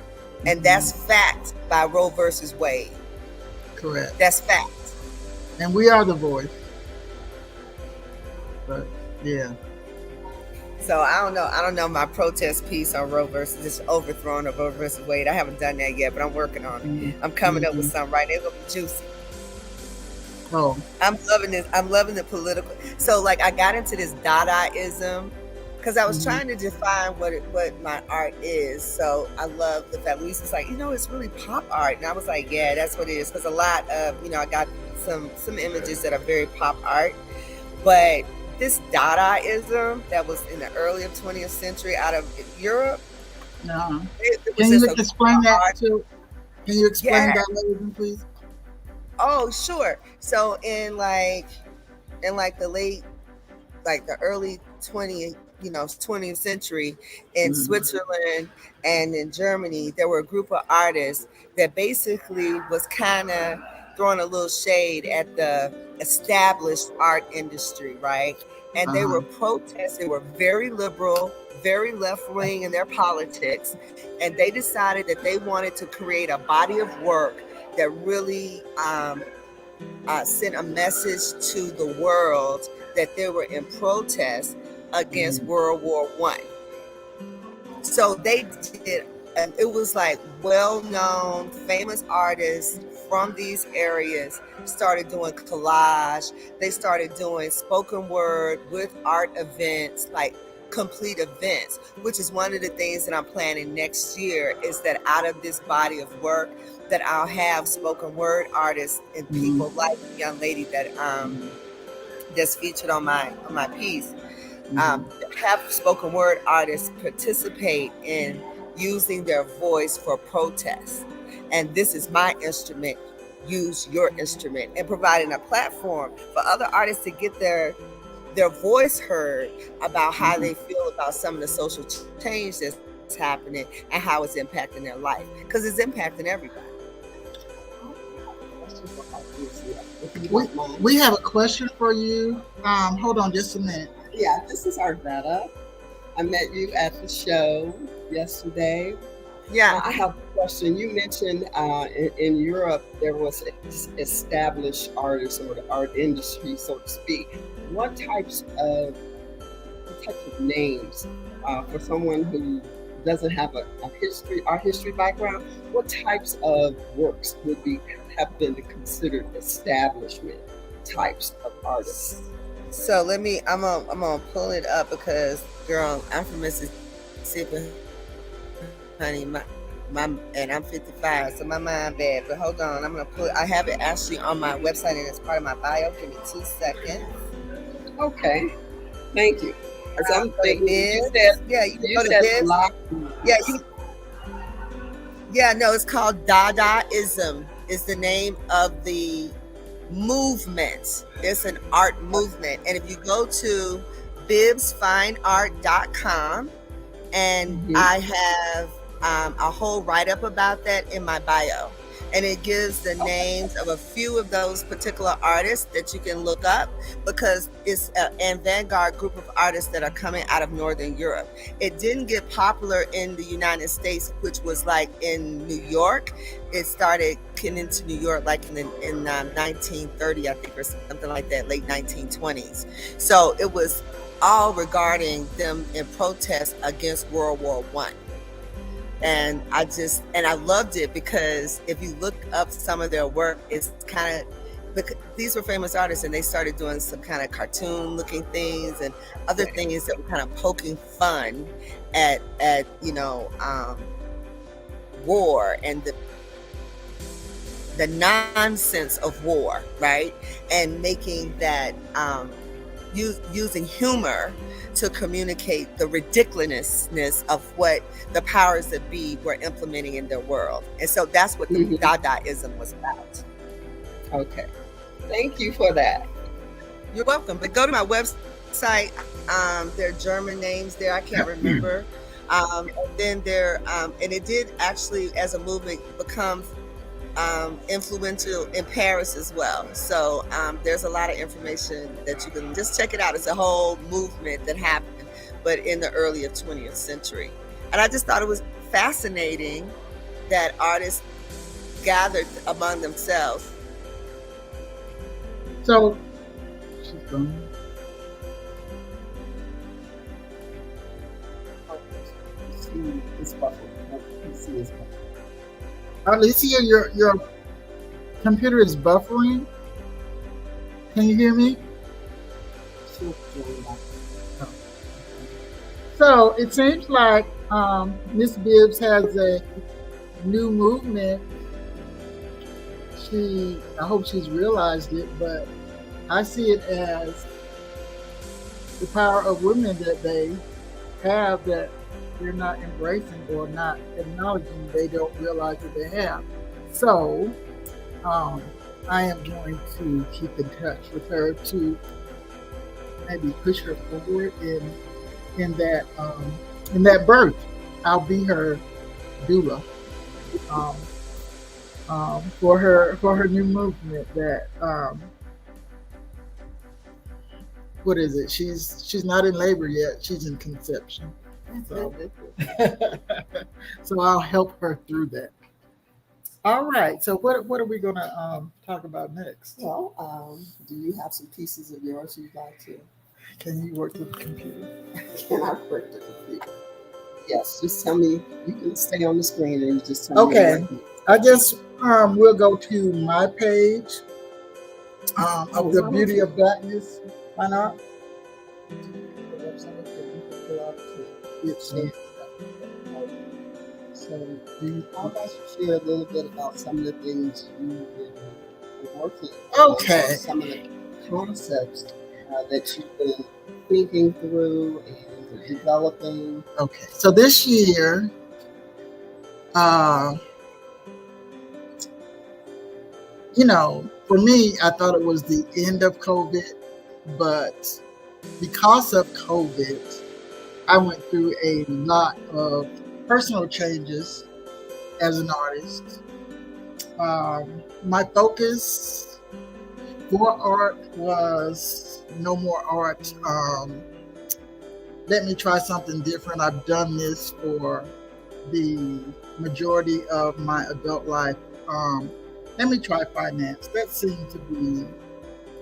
And that's fact by Roe versus Wade. Correct. That's fact. And we are the voice. But yeah. So I don't know my protest piece on Roe versus just overthrowing of Roe versus Wade. I haven't done that yet, but I'm working on it. I'm coming up with something right now. It's gonna be juicy. Oh. I'm loving this. I'm loving the political. So like I got into this Dadaism because I was trying to define what my art is. So I love the fact Lisa's like, it's really pop art. And I was like, yeah, that's what it is. Because a lot of, I got some images that are very pop art. But this Dadaism that was in the early 20th century out of Europe. No. Can you explain that too? Can you explain that later, please? Oh, sure. So in the late, the early 20th century in Switzerland and in Germany, there were a group of artists that basically was kind of throwing a little shade at the established art industry, right? And they were protesting. They were very liberal, very left-wing in their politics. And they decided that they wanted to create a body of work that really sent a message to the world that they were in protest against World War I. So they did, and it was like well-known, famous artists from these areas started doing collage. They started doing spoken word with art events, like complete events, which is one of the things that I'm planning next year, is that out of this body of work that I'll have spoken word artists and people like the young lady that that's featured on my piece, have spoken word artists participate in using their voice for protest. And this is my instrument. Use your instrument, and providing a platform for other artists to get their voice heard about how they feel about some of the social change that's happening and how it's impacting their life, because it's impacting everybody. We have a question for you. Hold on just a minute. Yeah, this is Arvetta. I met you at the show yesterday. Yeah. I have a question. You mentioned in Europe there was established artists, or the art industry, so to speak. What types of names for someone who doesn't have a art history background? What types of works would have been considered establishment types of artists? So I'm gonna pull it up because, girl, I'm from Mississippi, honey. And I'm 55, so my mind bad. But hold on, I have it actually on my website, and it's part of my bio. Give me 2 seconds. Okay, thank you. I'm thinking, you said no, it's called Dadaism. Is the name of the movement. It's an art movement, and if you go to bibsfineart.com, and I have a whole write-up about that in my bio. and it gives the names of a few of those particular artists that you can look up, because it's an vanguard group of artists that are coming out of Northern Europe. It didn't get popular in the United States, which was like in New York. It started getting into New York like in 1930, I think, or something like that, late 1920s. So it was all regarding them in protest against World War I. And I loved it, because if you look up some of their work, it's kind of, these were famous artists, and they started doing some kind of cartoon looking things and other things that were kind of poking fun at war and the nonsense of war, right? And making that using humor to communicate the ridiculousness of what the powers that be were implementing in their world. And so that's what the Dadaism was about. Okay. Thank you for that. You're welcome. But go to my website. There are German names there. I can't remember. And then and it did actually, as a movement, become influential in Paris as well. So there's a lot of information that you can just check it out. It's a whole movement that happened, but in the earlier 20th century. And I just thought it was fascinating that artists gathered among themselves. So she's gone. It's buffering. PC is buffering. Alicia, your computer is buffering. Can you hear me? So it seems like Miss Bibbs has a new movement. I hope she's realized it, but I see it as the power of women that they have that they're not embracing or not acknowledging. They don't realize that they have. So I am going to keep in touch with her to maybe push her forward in that birth. I'll be her doula for her new movement. That what is it? She's not in labor yet. She's in conception. So I'll help her through that. All right. So what are we going to talk about next? Well, do you have some pieces of yours you'd like to? Can you work the computer? Can I work the computer? Yes. Just tell me. You can stay on the screen and just tell me. Okay. I guess we'll go to my page of the Beauty of Blackness. Why not? So, how about you share a little bit about some of the things you've been working on? Okay. Some of the concepts that you've been thinking through and developing. Okay. So this year, for me, I thought it was the end of COVID, but because of COVID, I went through a lot of personal changes as an artist. My focus for art was no more art. Let me try something different. I've done this for the majority of my adult life. Let me try finance. That seemed to be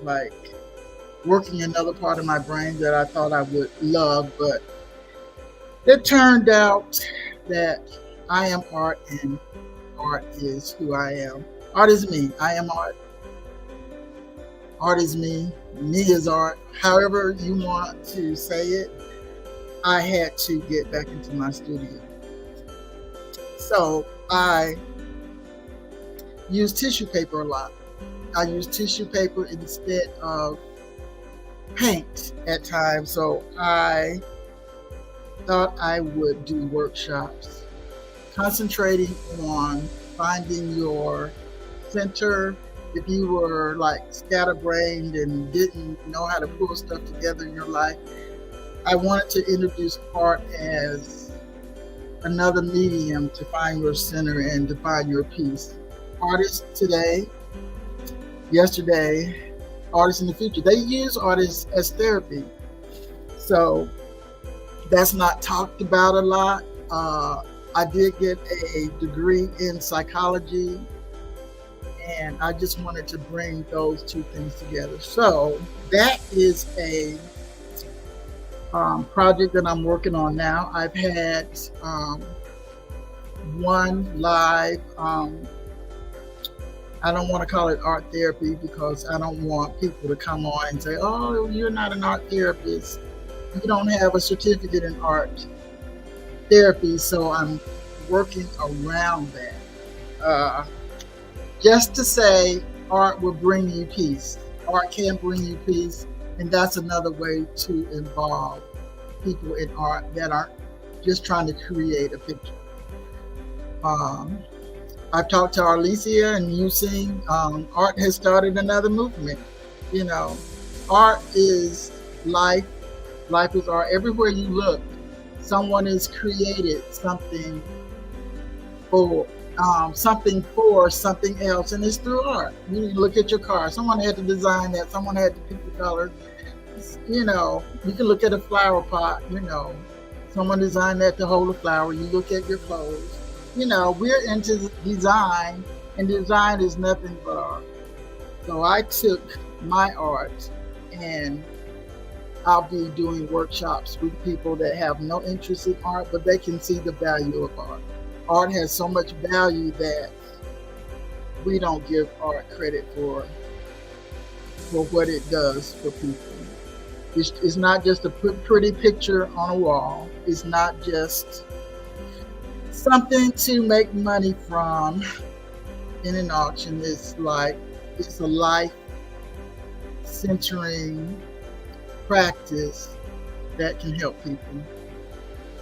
like working another part of my brain that I thought I would love, but it turned out that I am art and art is who I am. Art is me. I am art. Art is me. Me is art. However you want to say it, I had to get back into my studio. So I use tissue paper a lot. I use tissue paper instead of paint at times. So I thought I would do workshops concentrating on finding your center. If you were like scatterbrained and didn't know how to pull stuff together in your life, I wanted to introduce art as another medium to find your center and to find your peace. artists today, yesterday, artists in the future. They use artists as therapy. So that's not talked about a lot. I did get a degree in psychology, and I just wanted to bring those two things together. So that is a project that I'm working on now. I've had one live, I don't want to call it art therapy because I don't want people to come on and say, oh, you're not an art therapist. You don't have a certificate in art therapy. So I'm working around that. Just to say art will bring you peace. Art can bring you peace. And that's another way to involve people in art that aren't just trying to create a picture. I've talked to Arlesia and Using. Art has started another movement. You know, art is life. Life is art. Everywhere you look, someone has created something for something else, and it's through art. You look at your car. Someone had to design that. Someone had to pick the color. You know, you can look at a flower pot. You know, someone designed that to hold a flower. You look at your clothes. You know, we're into design, and design is nothing but art. So I took my art, and I'll be doing workshops with people that have no interest in art, but they can see the value of art. Art has so much value that we don't give art credit for what it does for people. It's not just a pretty picture on a wall. It's not just something to make money from in an auction. It's a life centering practice that can help people.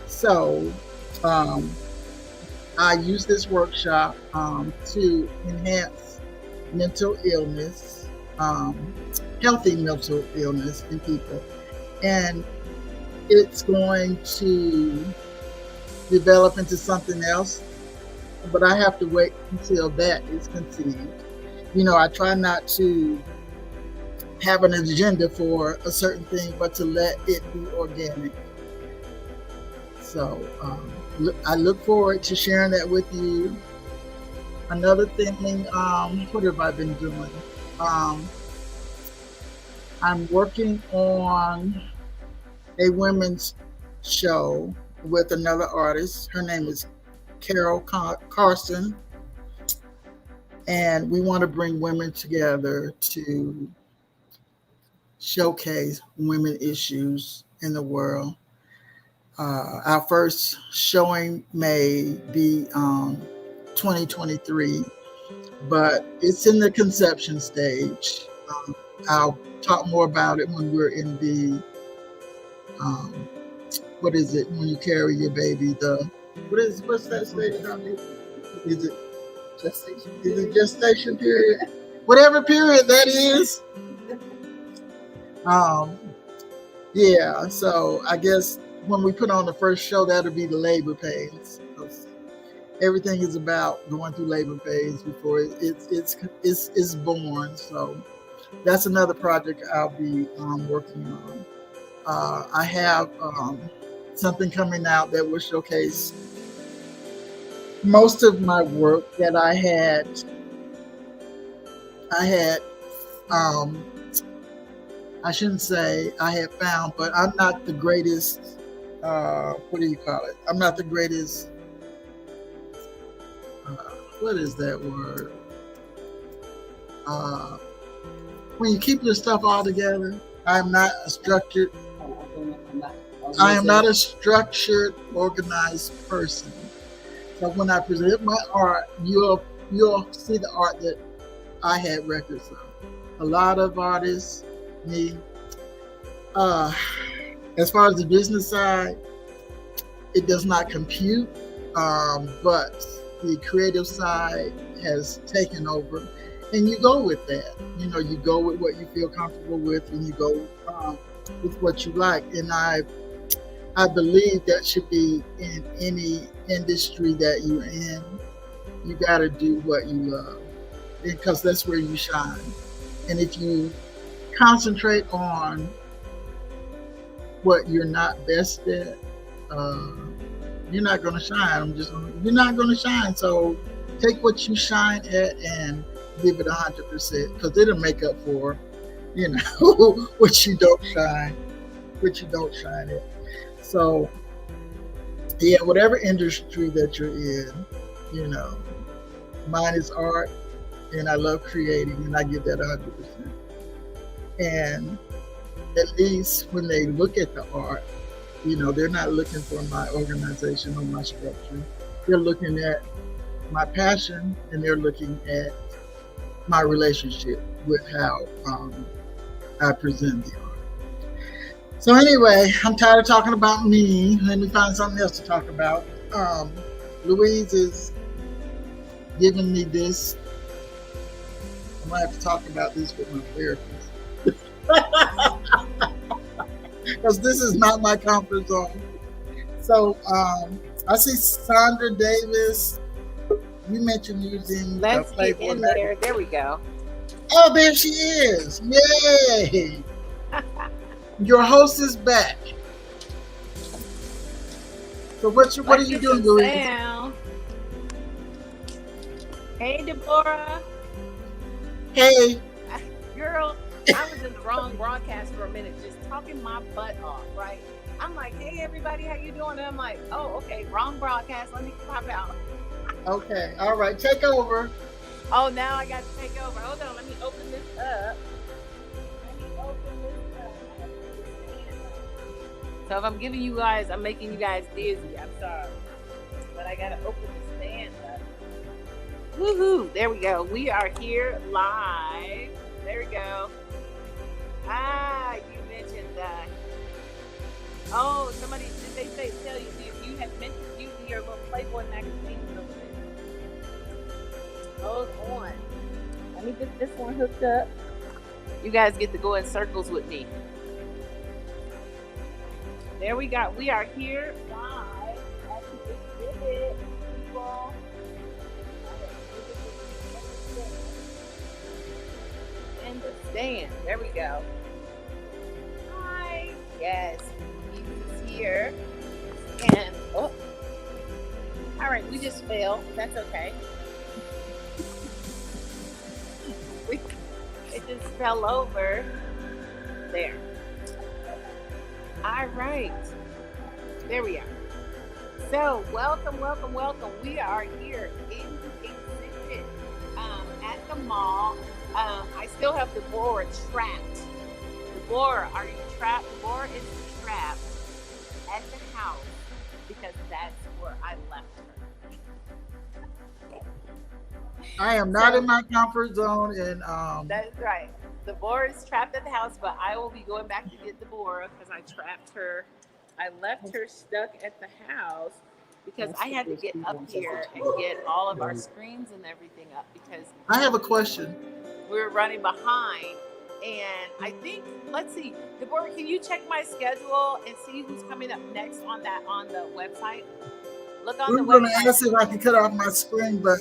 So I use this workshop to enhance mental illness, healthy mental illness in people, and it's going to develop into something else, but I have to wait until that is conceived. You know, I try not to have an agenda for a certain thing, but to let it be organic. So I look forward to sharing that with you. Another thing, what have I been doing? I'm working on a women's show with another artist. Her name is Carol Carson. And we want to bring women together to showcase women issues in the world. Our first showing may be 2023, but it's in the conception stage. I'll talk more about it when we're in the, what is it, when you carry your baby, what's that stage? Is it gestation? Is it gestation period? Whatever period that is. Yeah, so I guess when we put on the first show, that'll be the labor pains. Everything is about going through labor pains before it's born. So that's another project I'll be working on. I have something coming out that will showcase most of my work that I had I shouldn't say I had found, but I'm not the greatest, what do you call it? I'm not the greatest, what is that word? When you keep your stuff all together, I am not a structured, organized person. So when I present my art, you'll see the art that I had records of. A lot of artists, me. As far as the business side, it does not compute, but the creative side has taken over, and you go with that. You know, you go with what you feel comfortable with, and you go with what you like. And I believe that should be in any industry that you're in. You got to do what you love. because that's where you shine. And if you concentrate on what you're not best at, you're not going to shine. You're not going to shine. So take what you shine at and give it 100%, because it'll make up for, what you don't shine at. So yeah, whatever industry that you're in, mine is art, and I love creating, and I give that 100%. And at least when they look at the art, they're not looking for my organization or my structure. They're looking at my passion, and they're looking at my relationship with how I present the art. So anyway, I'm tired of talking about me. Let me find something else to talk about. Louise is giving me this. I'm going to have to talk about this with my therapist. Because this is not my comfort zone. So I see Sandra Davis. You mentioned using Let's get in there. There we go. Oh, there she is. Yay. Your host is back. So what are you doing, Louise? Hey, Deborah. Hey. Girl, I was in the wrong broadcast for a minute, just talking my butt off, right? I'm like, hey, everybody, how you doing? And I'm like, oh, okay, wrong broadcast. Let me pop out. Okay, all right, take over. Oh, now I got to take over. Hold on, let me open this up. So if I'm making you guys dizzy, I'm sorry. But I gotta open the stand up. Woohoo! There we go. We are here live. There we go. You mentioned that. Oh, somebody, did they tell you you had mentioned using your little Playboy magazine? Hold on. Let me get this one hooked up. You guys get to go in circles with me. There we go. We are here live at the exhibit, people. And the stand. There we go. Hi. Yes. He's here. And, all right. We just failed. That's okay. It just fell over. There. All right. There we are. So, welcome. We are here in the exhibit at the mall. I still have Deborah trapped. Deborah, are you trapped? Deborah is trapped at the house because that's where I left her. I am not in my comfort zone, and that's right. Deborah is trapped at the house, but I will be going back to get Deborah because I trapped her. I left her stuck at the house because I had to get up here and get all of our screens and everything up because I have a question. We were running behind, and I think, let's see, Deborah, can you check my schedule and see who's coming up next on the website? Look on the website. We're going to ask if I can cut off my screen, but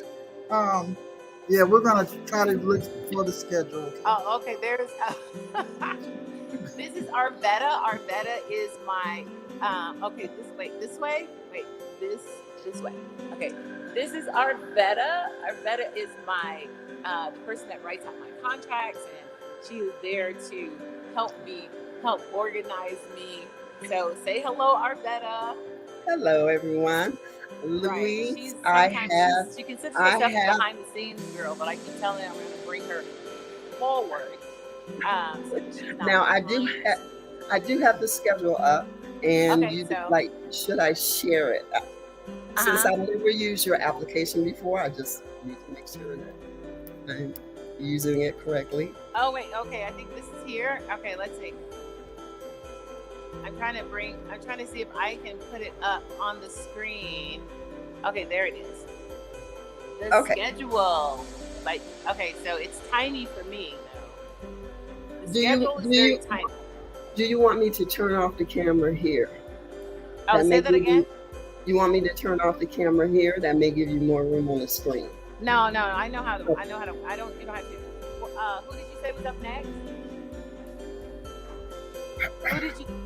yeah, we're going to try to look for the schedule. Oh, okay. There's this is Arvetta. Arvetta is my okay, this way. Wait, this way. Okay. This is Arvetta. Arvetta is my the person that writes out my contracts, and she is there to help organize me. So say hello, Arvetta. Hello, everyone. Louise, right. She considers herself behind the scenes girl, but I keep telling her I'm going to bring her forward. Now I do have the schedule up, and should I share it? Since I never used your application before, I just need to make sure that I'm using it correctly. Oh wait, okay. I think this is here. Okay, let's see. I'm trying to see if I can put it up on the screen. Okay, there it is. The schedule. Okay, so it's tiny for me though. The schedule is very tiny. Do you want me to turn off the camera here? Oh, say that again. You want me to turn off the camera here? That may give you more room on the screen. No, no, I know how to. I know how to. I don't. You don't have to. Who did you say was up next?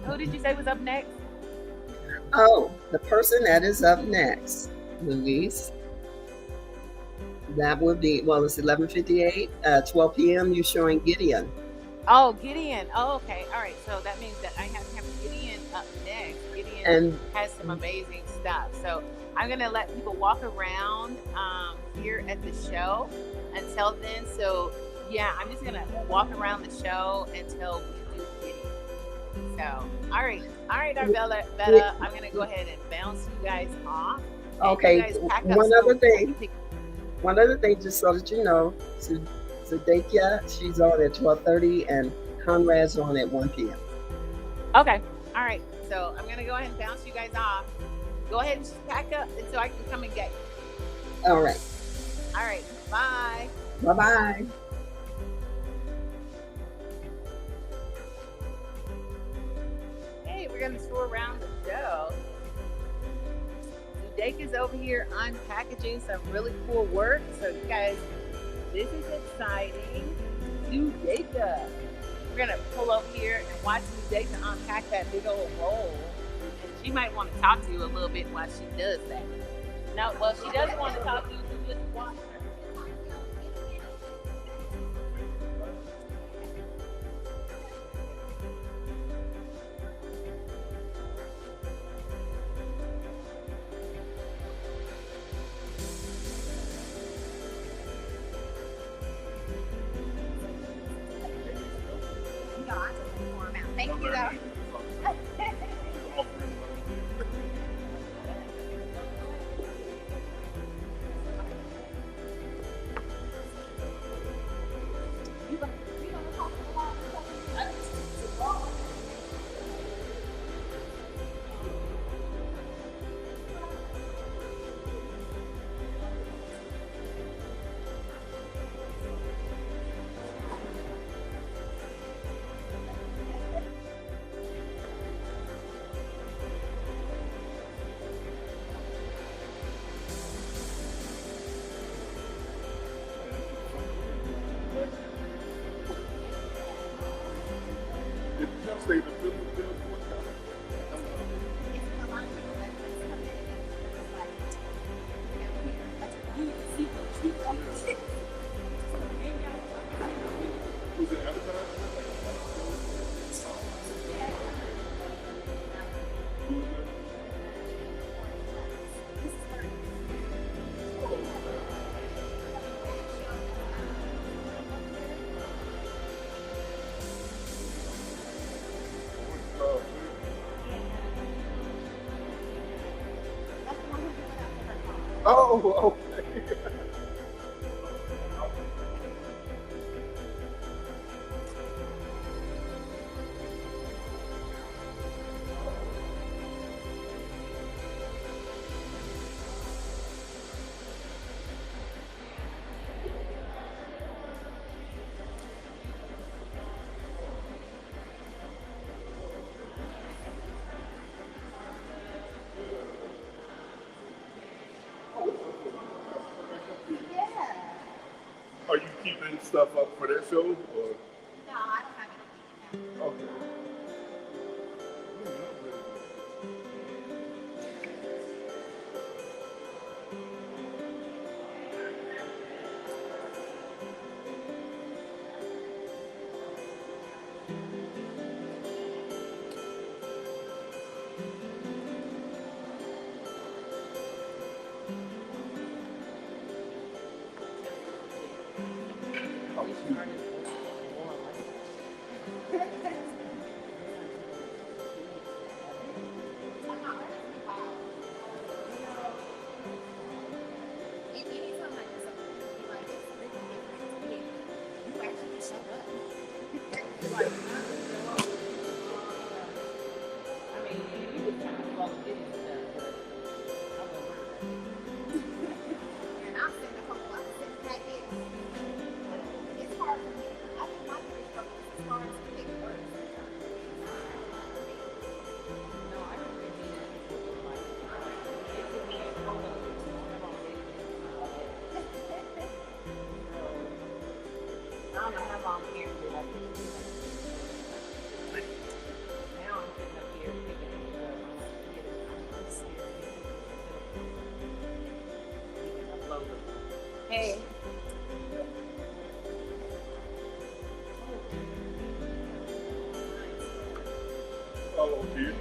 Who did you say was up next? Oh, the person that is up next, Louise. That would be, well, it's 11:58, 12 p.m. You're showing Gideon. Oh, Gideon. Oh, okay. All right. So that means that I have Gideon up next. Gideon And has some amazing stuff. So I'm gonna let people walk around here at the show until then. So yeah, I'm just gonna walk around the show until we do Gideon. So all right, Arbella, I'm gonna go ahead and bounce you guys off. okay, You guys pack up one so other I thing. can take- One other thing, just so that you know, Zadekia, she's on at 12:30, and Conrad's on at 1 p.m. Okay. All right. So I'm gonna go ahead and bounce you guys off. Go ahead and just pack up until I can come and get you. All right. All right. Bye. Bye-bye. Hey, we're gonna tour around the show. Jake is over here unpackaging some really cool work. So you guys, this is exciting. Judeka. We're gonna pull over here and watch Judeka unpack that big old roll. And she might want to talk to you a little bit while she does that. No, well, she doesn't want to talk to you, so just watch her. Thank you, though. Oh, okay. Are you keeping stuff up for that show? Or? No, I don't have anything. Okay. Oh, okay.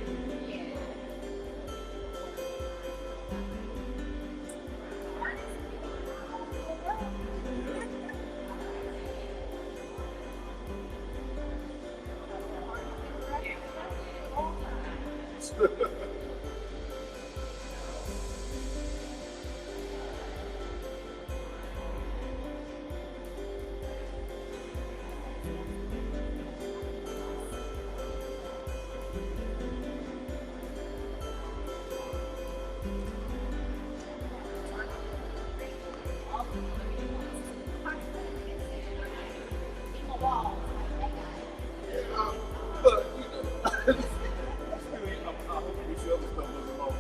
But, you know, I hope we see other stuff as well.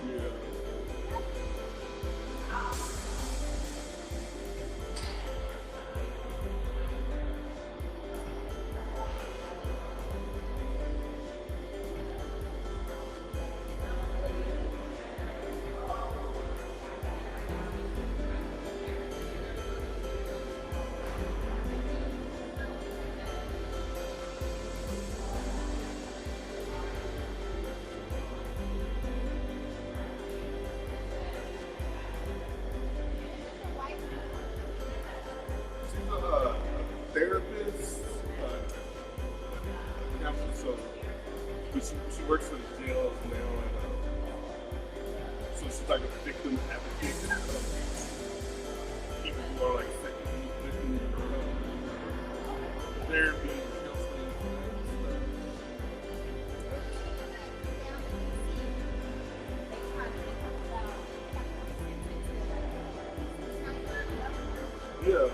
Yeah. She's a therapist. Yeah, so she works for the jails now, and so she's like a victim advocate of people who are like sexually victims of therapy, counseling, and stuff. Yeah.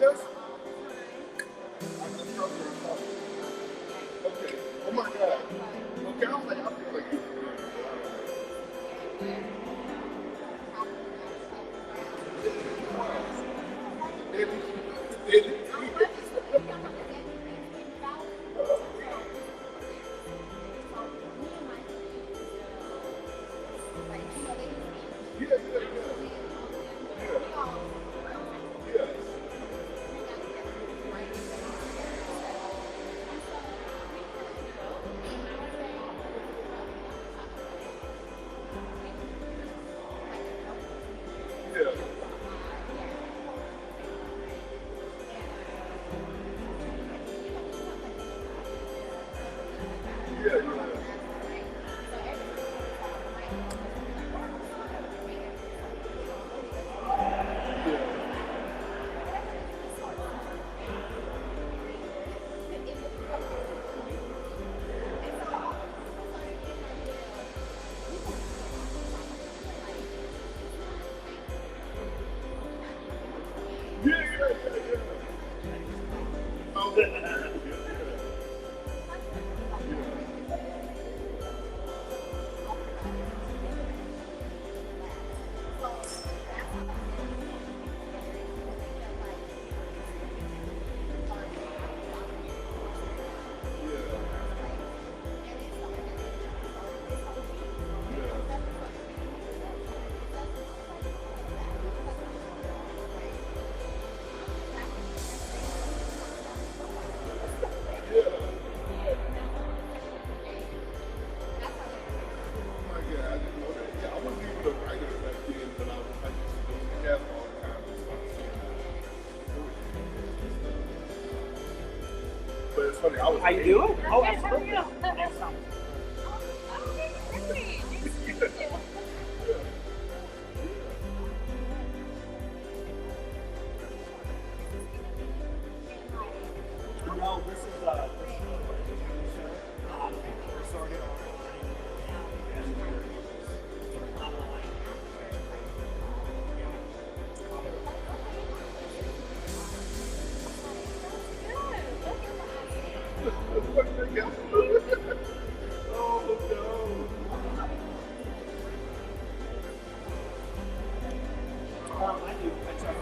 Yes. Okay. Oh my God. Okay, I was like, I feel like How you doing? Oh, absolutely. Thanks, Tom. No, this is sorted I do. I try.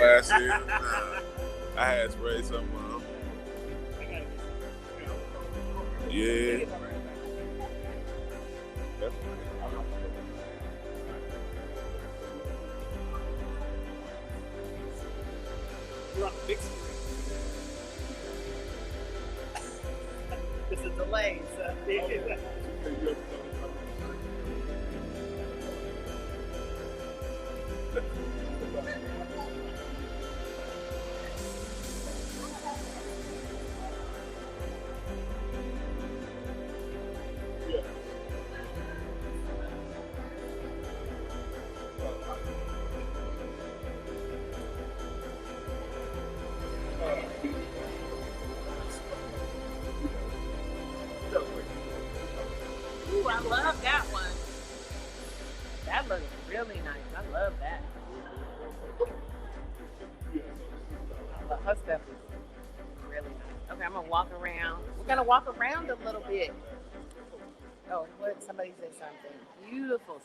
Last year, I had sprayed some. Yeah. You're on the big screen. It's a delay, so. Ooh, I love that one. That looks really nice. I love that. Her stuff is really nice. Okay, I'm gonna walk around. We're gonna walk around a little bit. Oh, what? Somebody said something beautiful.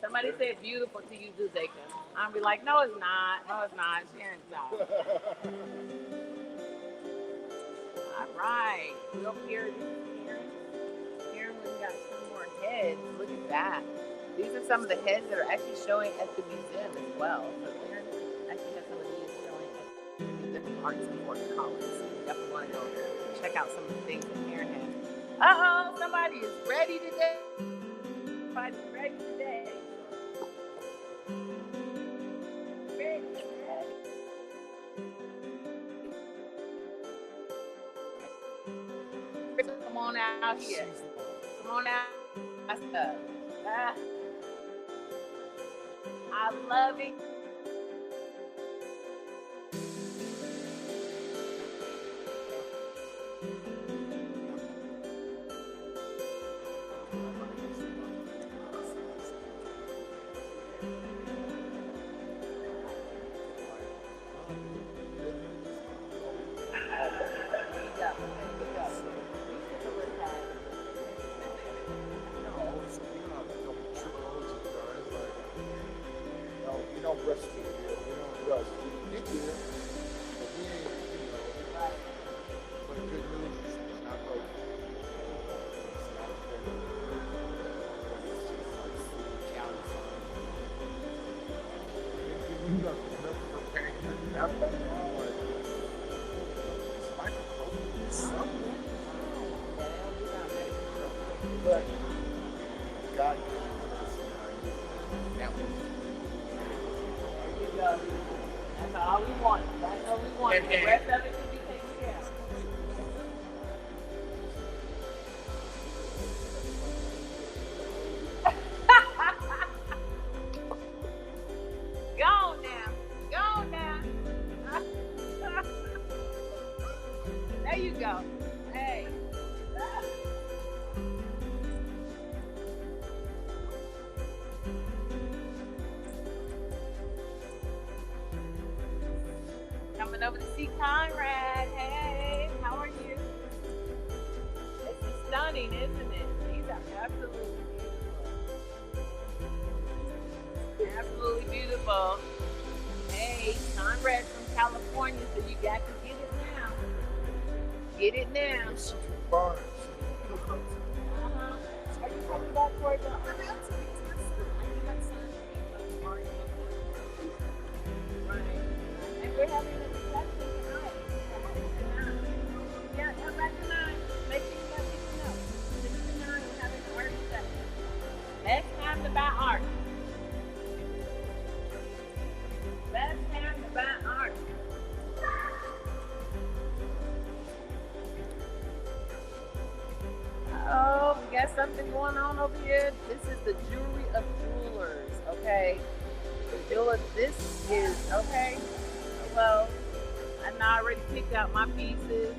Somebody said beautiful to you, Duzeka. I'll be like, no, it's not. No, it's not. Sharon's not. All right. We over here. Here we got some more heads. Look at that. These are some of the heads that are actually showing at the museum as well. So Karen actually has some of these showing at the Museum of Arts and Fort Collins. So you definitely want to go check out some of the things that Karen has. Uh-oh, somebody is ready today. Somebody's ready today. Come on out here. Come on out. My stuff. I love it. There you go. That's all we want. That's all we want. And- The rest of it can be taken care of. Go now. Go now. There you go. Hey. Coming over to see Conrad. Hey, how are you? It's stunning, isn't it? These are absolutely beautiful. Absolutely beautiful. Hey, Conrad's from California, so you got to get it now. Get it now. Barnes. Are you coming back for it? Right. And we're having a reception tonight. Yeah, back tonight. Make sure you let people know. 6 to 9, we're having an art reception. Best time to buy art. Best time to buy art. Oh, we got something going on over here. This is the jewelry of jewelers, okay? The jeweler, this is, okay? Well, I already picked out my pieces.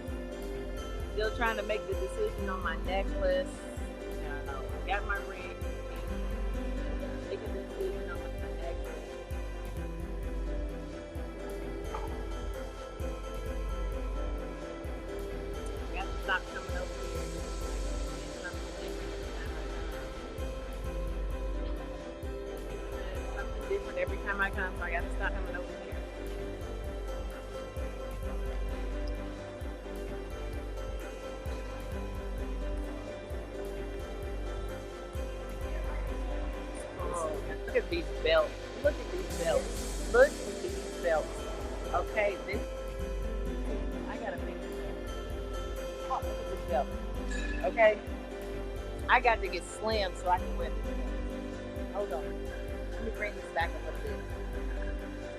Still trying to make the decision on my necklace. I got my ring. Making the decision on my necklace. I got to stop coming over here. Something different every time I come, so I got to stop coming over here. Oh, look at these belts. Look at these belts. Look at these belts. Okay, this. I gotta make this. Oh, look at this belt. Okay, I got to get slim so I can wear this belt. Hold on. Let me bring this back a little bit.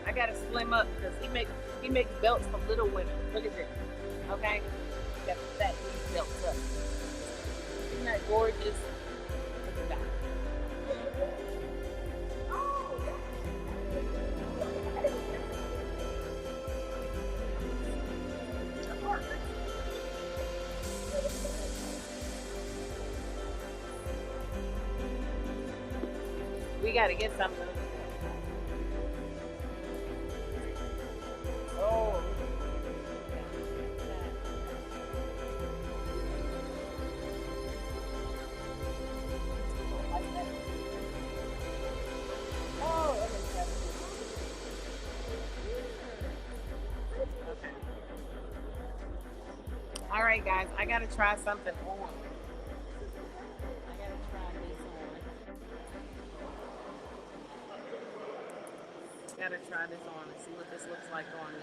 I gotta slim up because he makes belts for little women. Look at this. Okay, got to set these belts up. Isn't that gorgeous? Look at that. We gotta get something. Oh. Oh, okay. All right, guys, I gotta try something on. Gotta try this on and see what this looks like on me.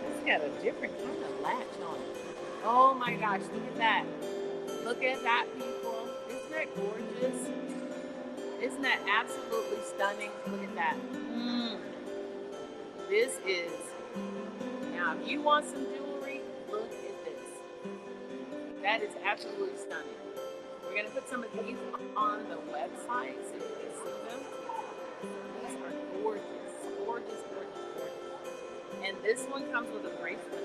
It's got a different kind of latch on it. Oh my gosh, look at that. Look at that, people. Isn't that gorgeous? Isn't that absolutely stunning? Look at that. This is, now if you want some jewelry, look at this. That is absolutely stunning. We're going to put some of these on the website so you can see them. These are gorgeous, gorgeous, gorgeous, gorgeous. And this one comes with a bracelet.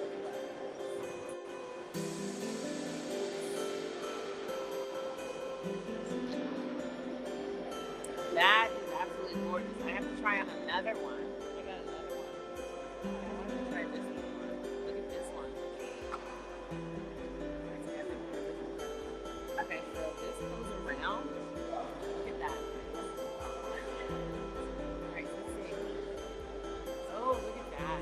That is absolutely gorgeous. I have to try on another one. I got another one. I want to try this one. Look at this one. Okay, so this comes around. Look at that. Alright, let's see. Oh, look at that.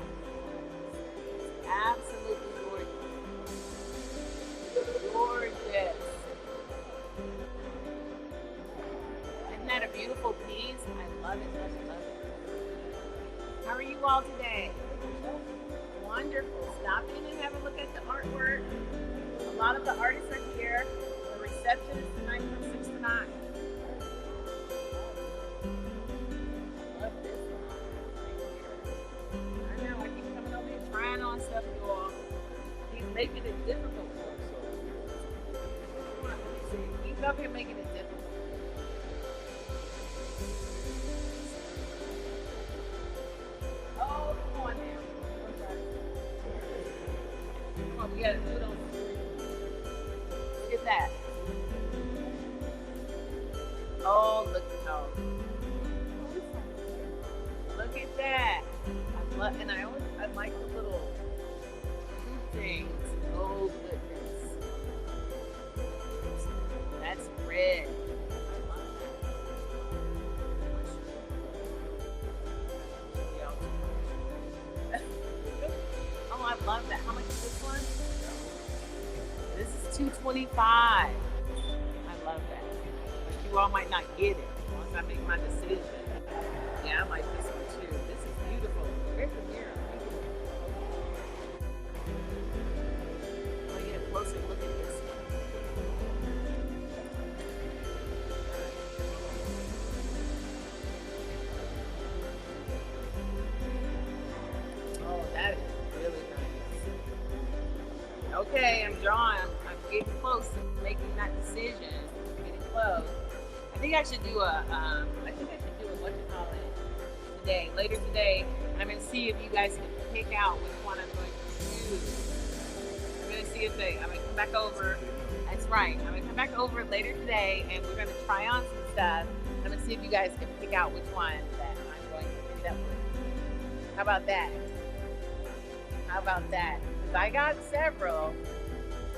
Absolutely gorgeous. Gorgeous. Isn't that a beautiful beautiful piece. I love it. Love it. Love it. How are you all today? Wonderful. Stop in and have a look at the artwork. A lot of the artists are here. The reception is tonight from 6 to 9. I love this one. I know. I keep coming over here trying on stuff, you all. He's making it difficult for us. He's up here making it difficult. Oh, come on now. Come on, we gotta do it on the screen. Look at that. Oh, look at how. Look at that. I love, and I like the little things. Oh goodness. That's red. Oh, I love that. How much is this one? This is $225. I love that. But you all might not get it once I make my decision. Yeah, I like this one too. This is beautiful. Where's the mirror? I'll get a closer look at this one. Oh, that is really nice. Okay, I'm drawing. I'm getting close to making that decision. I'm getting close. I think I should do a what you call it today, later today. I'm gonna see if you guys can pick out which one I'm going to choose. I'm gonna see if I'm gonna come back over. That's right. I'm gonna come back over later today, and we're gonna try on some stuff. I'm gonna see if you guys can pick out which one that I'm going to end up with. How about that? How about that? Because I got several.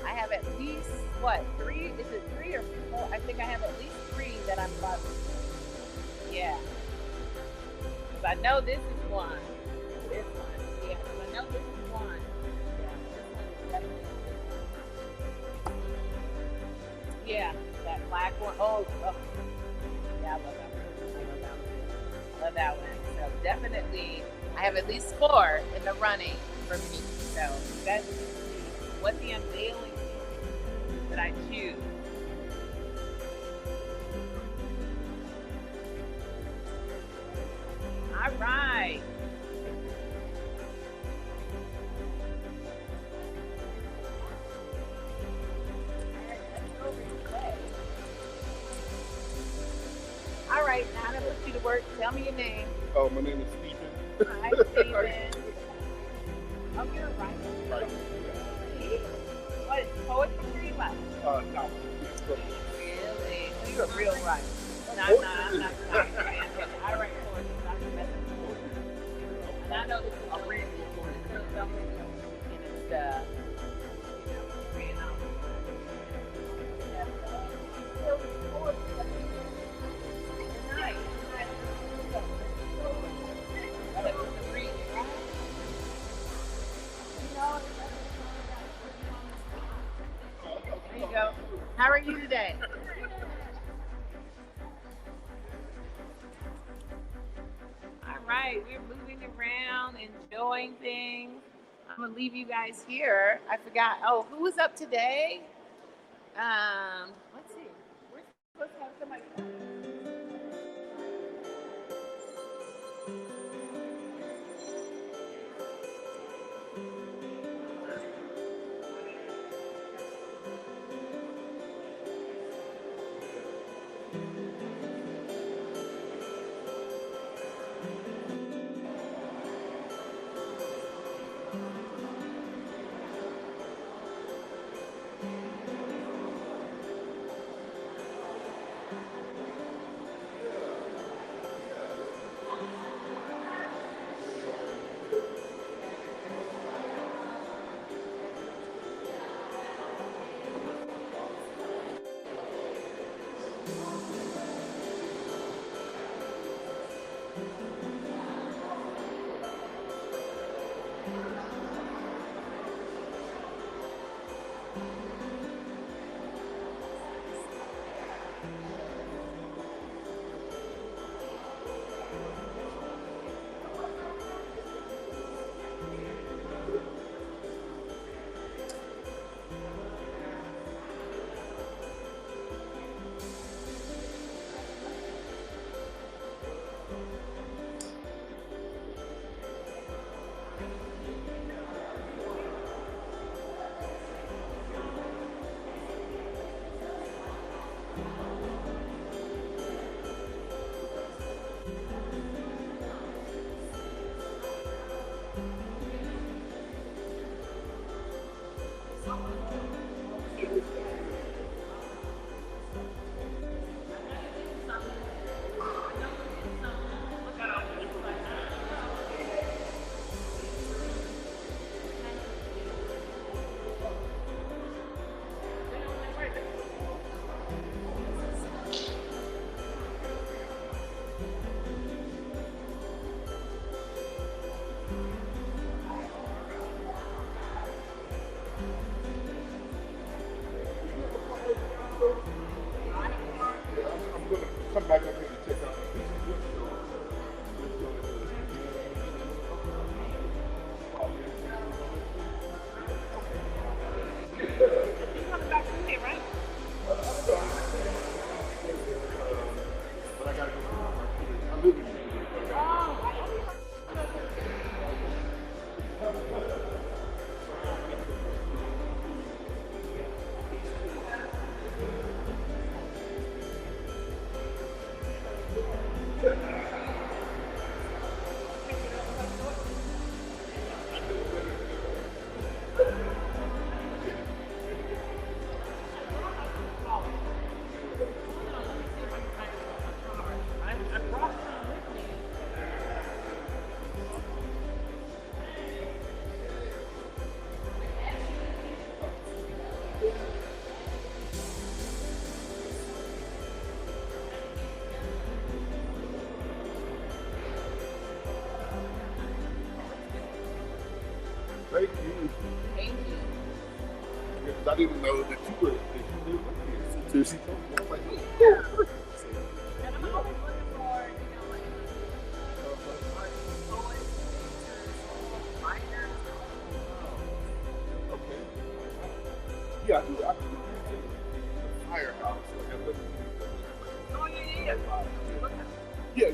I have at least, what, 3? Is it 3 or 4? I think I have at least 3 that I'm loving. Yeah. Because I know this is one. This one. Yeah, because I know this is one. Yeah, this one is definitely. Yeah, that black one. Oh. Yeah, I love that one. I love that one. So definitely, I have at least 4 in the running for me. So you guys will see what the unveiling is that I choose. All right. All right, now I'm going to put you to work. Tell me your name. Oh, my name is Stephen. Hi, Stephen. Oh, you're a writer. Right. What is poetry? What? No. Really? So you're a real writer. No, I'm not. I write poetry. I'm not messing with poetry. And I know this is a real poetry. And it's, There you go. How are you today? All right, we're moving around, enjoying things. I'm gonna leave you guys here. I forgot. Oh, who was up today? Let's see. We're supposed to have somebody. didn't know that you lived here until she told me. I was like, oh, Yeah. cool. And I'm always looking for, like, artists, poets, painters, writers. Okay. Yeah, I do the firehouse. Like, I live Oh, yeah. Look at yeah.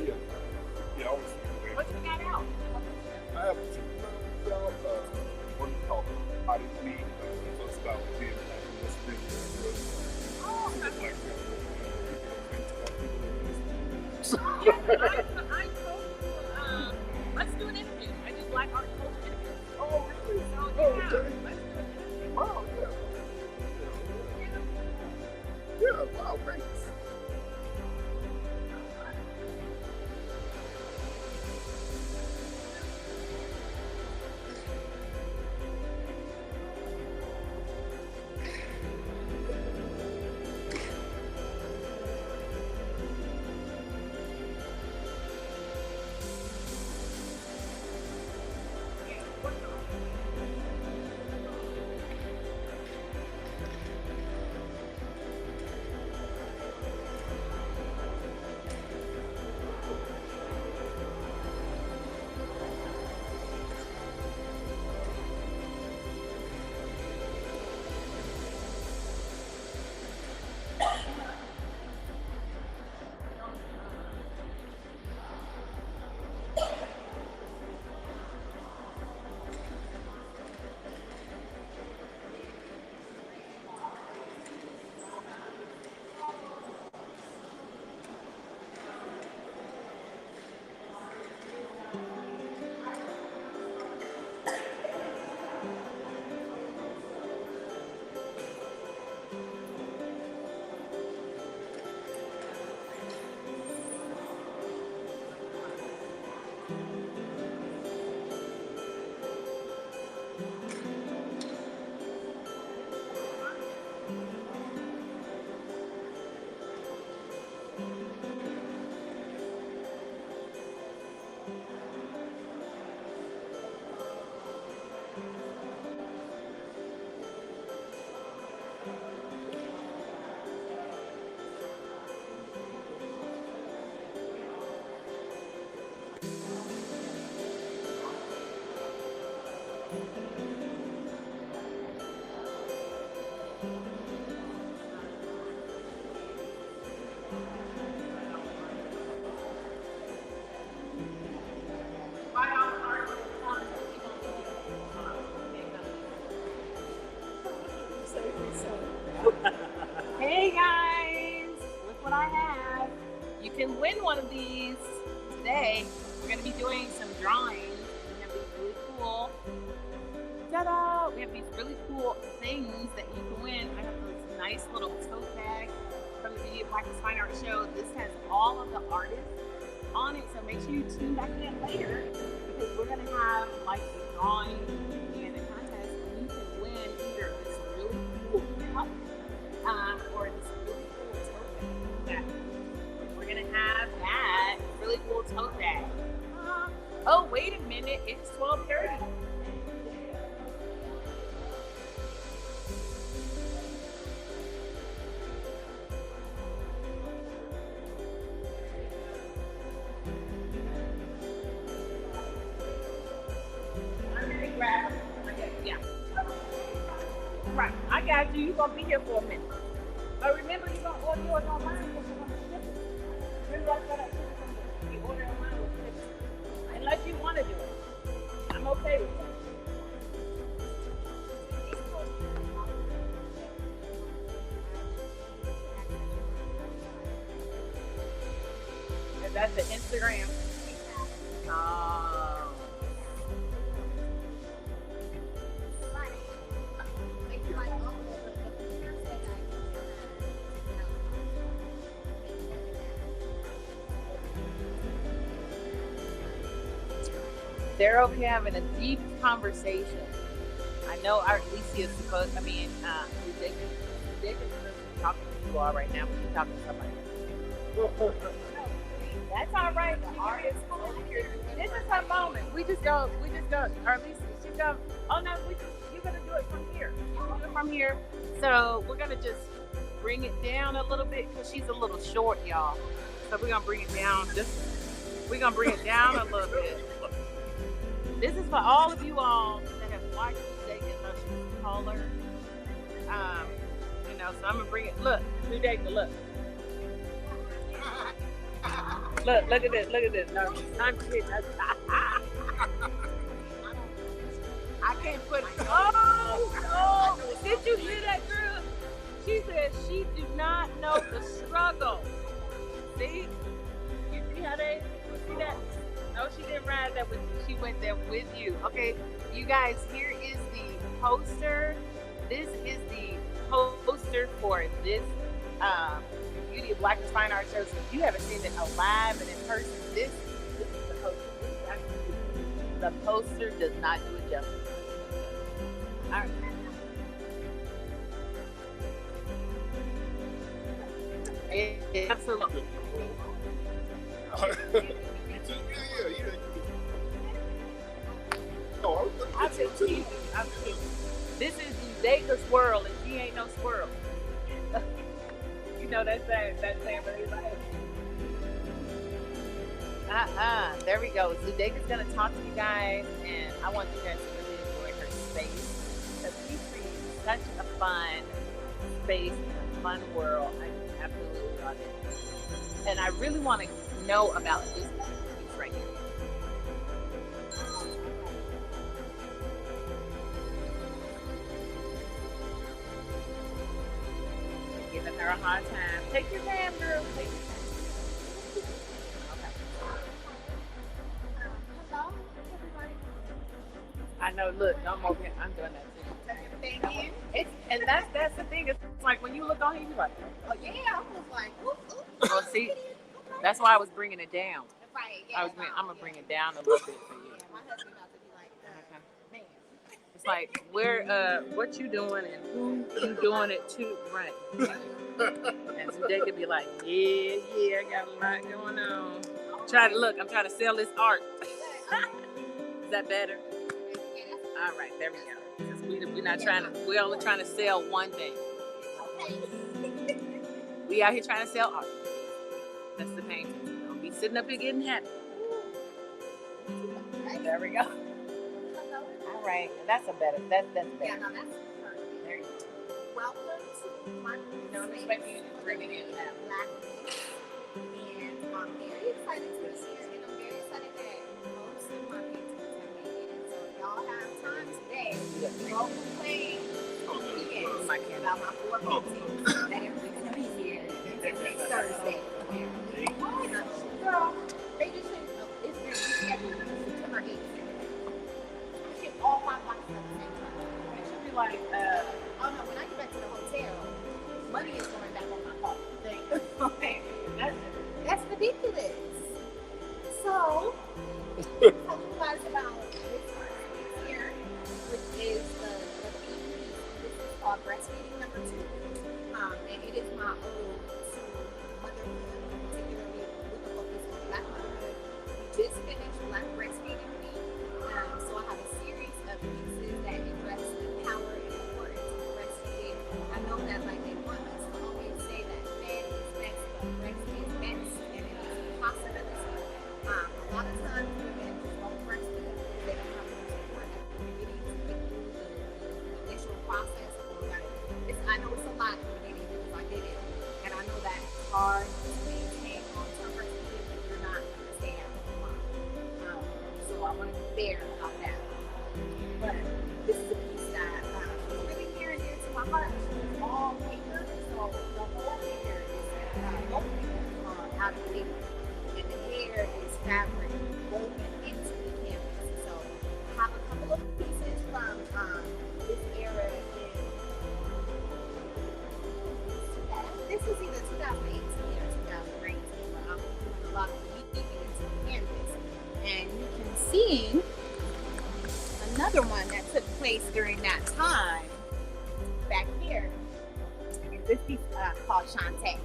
Yeah, I always think what you got out. I have two films out. One called Body Me. So it's about being like Muslim. Oh, okay. Like, I told you, let's do an interview. I do Black art culture interviews. oh, really? So, Oh, yeah, okay. let's do an interview. Wow, yeah, wow, thanks. Hey guys, look what I have. You can win one of these today. We're going to be doing some drawings. We have these really cool, ta-da! We have these really cool things that you can win. I have this nice little tote bag from the Video Blackness Fine Art Show. This has all of the artists on it, so make sure you tune back in later because we're going to have like the drawing and a contest, and you can win either this really cool cup or this really cool tote bag. We're gonna have that really cool tote bag. Oh, wait a minute, it's 12:30. I'm gonna grab it. Yeah. Right, I got you. You're gonna be here for a minute. But remember, you're gonna order yours online because you're gonna ship it. Remember, I said I ship it. You order online with shipping. Unless you want to do it. I'm okay with that. Is that the Instagram? Oh. They're over here having a deep conversation. I know our Alicia is supposed, ridiculous talking to you all right now, but you're talking to somebody. That's all right. The artist over here. This is her moment. We just go, or Alicia, she's go, oh no, you gonna do it from here. We'll do it from here. So we're gonna just bring it down a little bit because she's a little short, y'all. So we're gonna bring it down. We're gonna bring it down a little bit. This is for all of you all that have watched New Day and know she's taller. You know, so I'm gonna bring it. Look, New Day, look. Look at this. Look at this. No, I'm kidding. I can't put it. Oh, did you hear that, girl? She said she do not know the struggle. See? You see how they see that? No, she didn't ride that with you. She went there with you. Okay, you guys, here is the poster. This is the poster for this Beauty of Blackness Fine Art show. So if you haven't seen it alive and in person, this is the poster. The poster does not do it justice. All right. Absolutely. I'll tell you. This is Udeika's world, and she ain't no squirrel. You know that saying really like. There we go. Zudeika's gonna talk to you guys, and I want you guys to really enjoy her space because she creates such a fun space and a fun world. I absolutely love it, and I really want to know about this piece right here. Giving her a hard time. Take your time, girl. Take your time. I know. Look, I'm over here. I'm doing that too. Thank you. And that's the thing. It's like when you look on here, you're like, oh yeah. I was like, ooh. Well, see, that's why I was bringing it down. Right. Yeah, I'm gonna bring it down a little bit for you. Yeah, my husband about to be like, man. It's like what you doing and who you doing it to, right? And so they could be like, yeah, I got a lot going on. I'm trying to sell this art. Is that better? All right, there we go. Because we're only trying to sell one thing. We out here trying to sell art. That's the painting. Don't be sitting up here getting happy. There we go. All right, that's better. Yeah, no, that's perfect. There you go. Welcome to my I'm expecting you to bring it in now. Blackness. And I'm very excited to be here, and I'm very excited that most of my paintings are made. So if y'all have time today, go play about my 4 paintings that are going to be here next Thursday. Girl, they just said it's been scheduled September 8th. I get all my boxes at the same time. It should be like, oh no, when I get back to the hotel, money is going back on my card. Okay, that's ridiculous. So, tell you guys about this part here, which is the this is called breastfeeding number 2. And it is my ode to motherhood, particularly with a focus on Black motherhood. We just finished Black Breastfeeding Week, so I have a series of pieces that address the power and importance of breastfeeding. I know that like they want us to always say that fed is best, but breast is best, and it is a possibility. A lot of times women just don't breastfeed because they don't have enough support at the beginning to get through the initial process. I know it's a lot in the beginning because I did it, and I know that it's hard to maintain long-term breastfeeding if you're not staying at home mom. So I want to be fair about that. But this is a piece that is really near and dear to my heart. It's all paper, so the whole hair is woven out of paper, and the hair is fabric woven into the canvas. So I have a couple of pieces from this era. This is either 2018 or 2019, but I'm doing a lot of weaving into canvas. And you can see another one that took place during that time back here. And this piece called Shantae.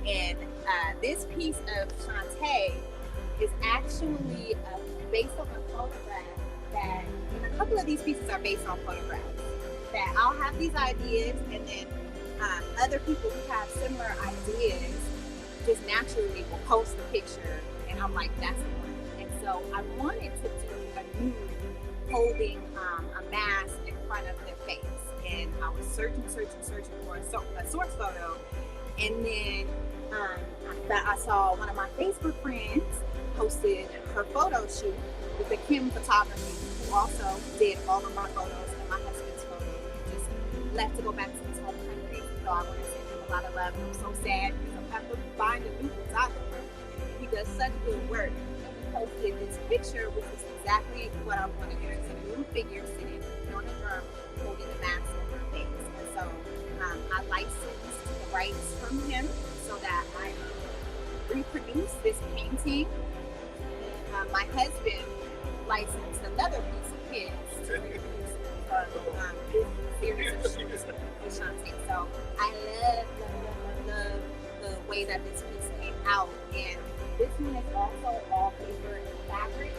And this piece of Shantae is actually based on a photograph and a couple of these pieces are based on photographs. that I'll have these ideas, and then other people who have similar ideas just naturally will post a picture, and I'm like, that's the one. And so I wanted to do a nude holding a mask in front of their face, and I was searching for a source photo, and then I saw one of my Facebook friends posted her photo shoot with the Kim photography, who also did all of my photos and my husband's photos. He just left to go back to his home country, so I want to send him a lot of love. I'm so sad because I'm having to find a new photographer. He does such good work. And he posted this picture, which is exactly what I wanted. It's a new figure sitting on a drum holding a mask on her face. And so I licensed the rights from him so that I reproduce this painting. And my husband licensed another piece of his to reproduce this series of shoes with Shantae. So I love the way that this piece came out. And this one is also all paper and fabric.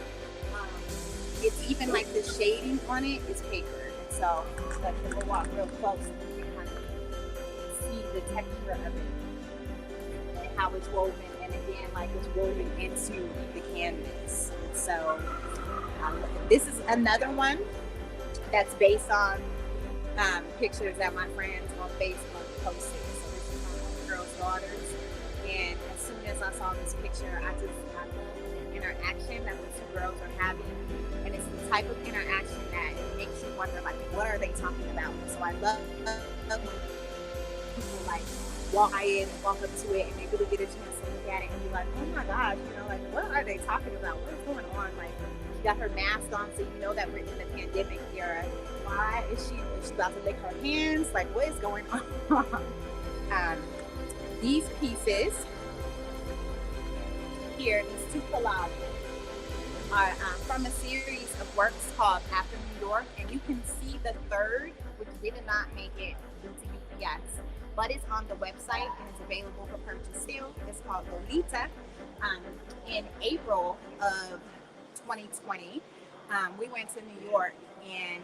It's even like the shading on it is paper. And so like, we'll walk real close and you can kind of see the texture of it and how it's woven. And again, like it's woven into the canvas. So this is another one that's based on pictures that my friends on Facebook posted. So this is one of my girls' daughters. And as soon as I saw this picture, I love the interaction that the two girls are having. And it's the type of interaction that makes you wonder, like, what are they talking about? So I love when people like walk in and walk up to it and they really get a chance to look at it and be like, oh my gosh, you know, like, what are they talking about? What is going on? Like, she got her mask on, so you know that we're in the pandemic era. Why is she about to lick her hands? Like, what is going on? These pieces here, these two collages, are from a series of works called After New York, and you can see the third, which did not make it into UPS, but it's on the website and it's available for purchase still. It's called Lolita. In April of 2020, we went to New York, and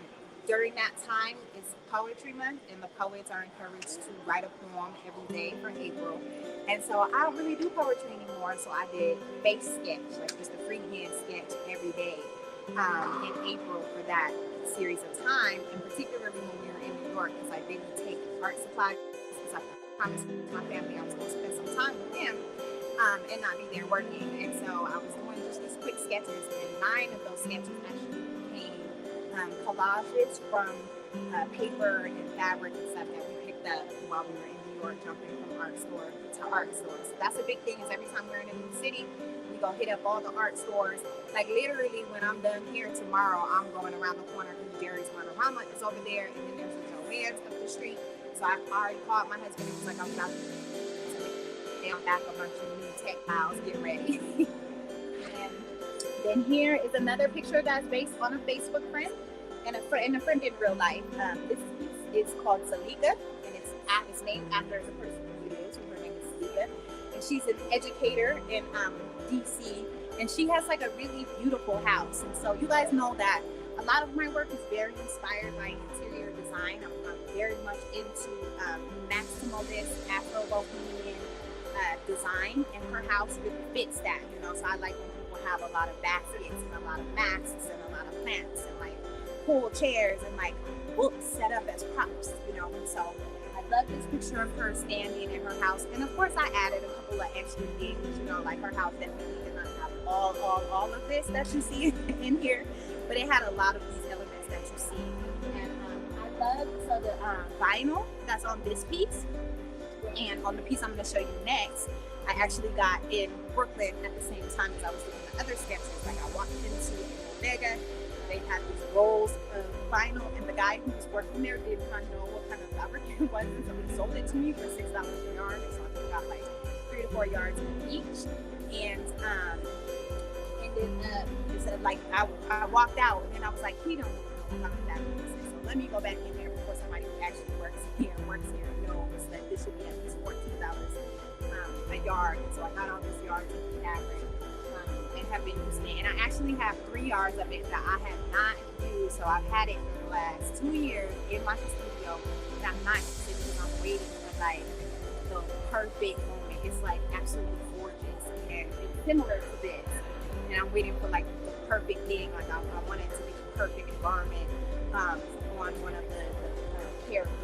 during that time it's Poetry Month, and the poets are encouraged to write a poem every day for April. And so I don't really do poetry anymore, so I did face sketch, like just a freehand sketch every day in April for that series of time, and particularly when we were in New York, because I didn't take art supplies, because I promised my family I was going to spend some time with them and not be there working. And so I was doing just these quick sketches, and 9 of those sketches actually became collages from paper and fabric and stuff that we picked up while we were in New York, jumping from art store to art store. So that's a big thing, is every time we're in a new city, we go hit up all the art stores. Like literally when I'm done here tomorrow, I'm going around the corner because Jerry's Marnorama is over there, and then there's a Joann's up the street. So I already called my husband and was like, I'm about to down back a bunch of new textiles, get ready. And then here is another picture that's based on a Facebook friend and a friend in real life. This piece is called Salika, and it's named after the person who it is. Her name is Salika, and she's an educator in DC, and she has like a really beautiful house. And so you guys know that a lot of my work is very inspired by interior design. I'm very much into maximalist Afro-Bohemian design, and her house really fits that, you know. So I like when people have a lot of baskets and a lot of masks and a lot of plants and like pool chairs and like books set up as props, you know. And so I love this picture of her standing in her house, and of course I added a couple of extra things, you know, like her house definitely did not have all of this that you see in here, but it had a lot of these elements that you see. And I love the vinyl that's on this piece, and on the piece I'm going to show you next, I actually got in Brooklyn at the same time as I was doing the other sketches. Like I walked into a bodega, they had these rolls of vinyl, and the guy who was working there did not know what kind of fabric it was, and so he sold it to me for $6 a yard. And so I got like 3 to 4 yards in each. And then it said, like I walked out, and then I was like, he don't know what kind of fabric this is. So let me go back in there before somebody who actually works here knows that this should be at least $14 a yard. And so I got all these yards of fabric and have been using it. And I actually have 3 yards of it that I have not used. So I've had it for last 2 years in my studio, and I'm not interested because I'm waiting for like the perfect moment. It's like absolutely gorgeous, and it's similar to this. And I'm waiting for like the perfect thing. Like I want it to be the perfect environment on one of the characters.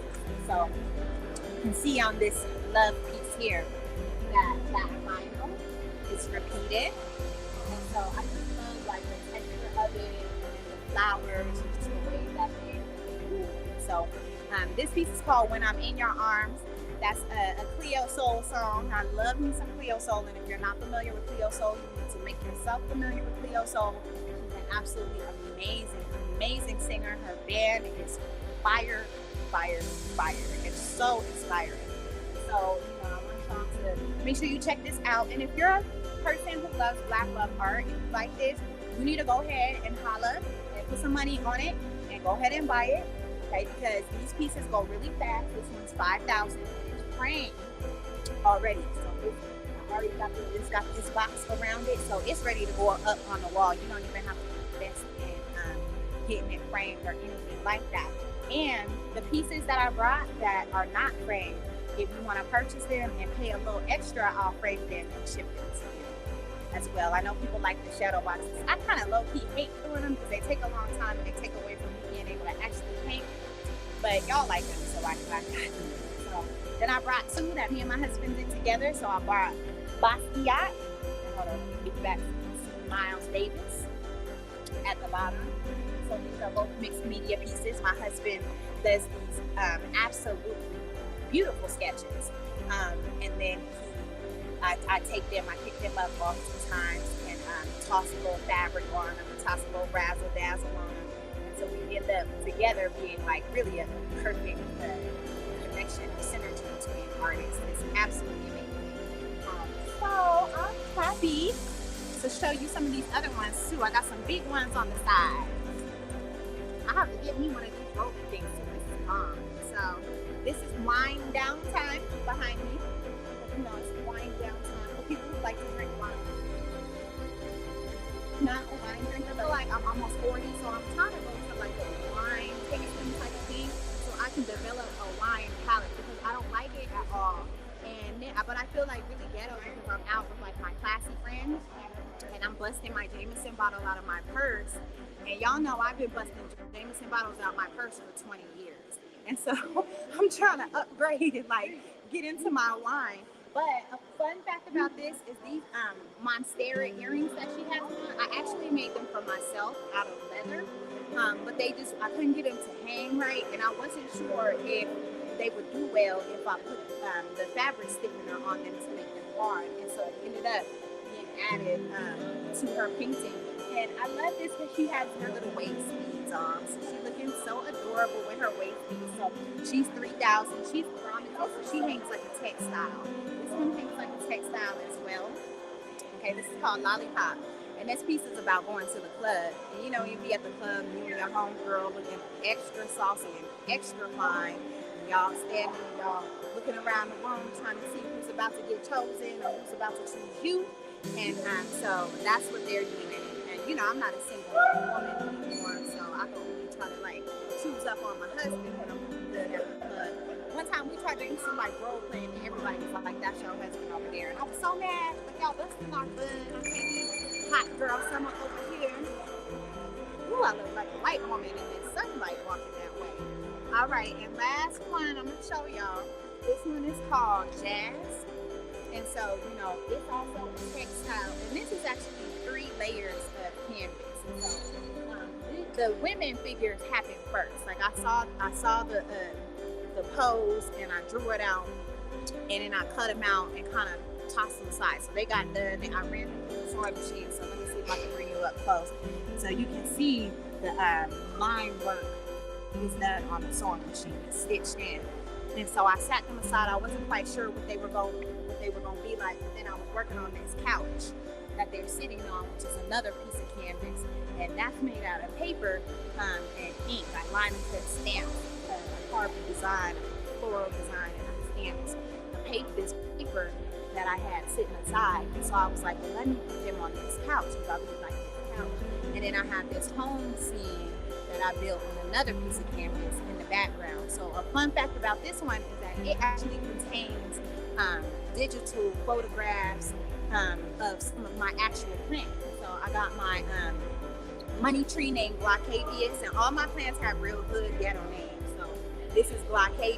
So you can see on this love piece here that vinyl is repeated. And so I just love like the texture of it and the flowers and just the way that they move. So this piece is called When I'm in Your Arms. That's a Cleo Soul song. I love me some Cleo Soul, and if you're not familiar with Cleo Soul, you need to make yourself familiar with Cleo Soul. She's an absolutely amazing singer. Her band is fire. It's so inspiring. So, I want y'all to make sure you check this out. And if you're a person who loves Black love art and you like this, you need to go ahead and holla and put some money on it and go ahead and buy it. Okay, because these pieces go really fast. This one's 5,000. It's framed already. So I already got this box around it, so it's ready to go up on the wall. You don't even have to invest in getting it framed or anything like that. And the pieces that I brought that are not framed, if you want to purchase them and pay a little extra, I'll frame them and ship them to you as well. I know people like the shadow boxes. I kind of low-key hate doing them because they take a long time and they take away from me being able to actually paint. But y'all like them, so I got them. So then I brought two that me and my husband did together. So I brought Basquiat. Hold on, let me get back to Miles Davis at the bottom. So these are both mixed media pieces. My husband does these absolutely beautiful sketches. And then I take them, I pick them up oftentimes and toss a little fabric on them, toss a little razzle dazzle on them. And so we end up together being like really a perfect connection or synergy between artists. It's absolutely amazing. So I'm happy to show you some of these other ones too. I got some big ones on the side. I have to get me one of these rolling things so this is on. So this is wine down time behind me. It's wine down time for people who like to drink wine. Not a wine drinker, but like I'm almost 40, so I'm trying to go to like a wine tasting type of thing so I can develop a wine palate because I don't like it at all. And then, but I feel like really ghetto because I'm out with like my classy friends and I'm busting my Jameson bottle out of my purse. And y'all know I've been busting Jameson bottles out my purse for 20 years. And so I'm trying to upgrade and like get into my wine. But a fun fact about this is these Monstera earrings that she has on, I actually made them for myself out of leather. But I couldn't get them to hang right. And I wasn't sure if they would do well if I put the fabric stiffener on them to make them hard. And so it ended up being added to her painting. And I love this because she has her little waist beads on. So she's looking so adorable with her waist beads. So she's 3,000. She's prominent, so she hangs like a textile. This one hangs like a textile as well. Okay, this is called Lollipop. And this piece is about going to the club. And you know, you be at the club, you and your homegirl looking extra saucy and extra fine. And y'all standing, y'all looking around the room trying to see who's about to get chosen or who's about to choose you. And so that's what they're doing. And I'm not a single woman anymore, so I can only try to like choose up on my husband when I'm good at the club. One time we tried to do some like role playing and everybody was like, that's your husband over there. And I was so mad, like y'all busting our bud. I'm thinking, hot girl summer over here. Ooh, I look like a white woman in this sunlight walking that way. All right, and last one I'm gonna show y'all. This one is called Jazz. And so, it's also a textile. And this is actually 3 layers of canvas. And so, the women figures happen first. Like I saw the pose and I drew it out, and then I cut them out and kind of tossed them aside. So they got done. And I ran them through the sewing machine. So let me see if I can bring you up close. So you can see the line work is done on the sewing machine. It's stitched in. And so I sat them aside. I wasn't quite sure what they were going to be like, but then I was working on this couch that they're sitting on, which is another piece of canvas, and that's made out of paper and ink. I lined and cut stamps, a carbon design, a floral design, and I stamped this paper that I had sitting aside. And so I was like, well, let me put them on this couch because I really like this couch. And then I have this home scene that I built on another piece of canvas in the background. So a fun fact about this one is that it actually contains digital photographs of some of my actual plants. So I got my money tree named Blackness, and all my plants have real good ghetto names. So this is Blackness,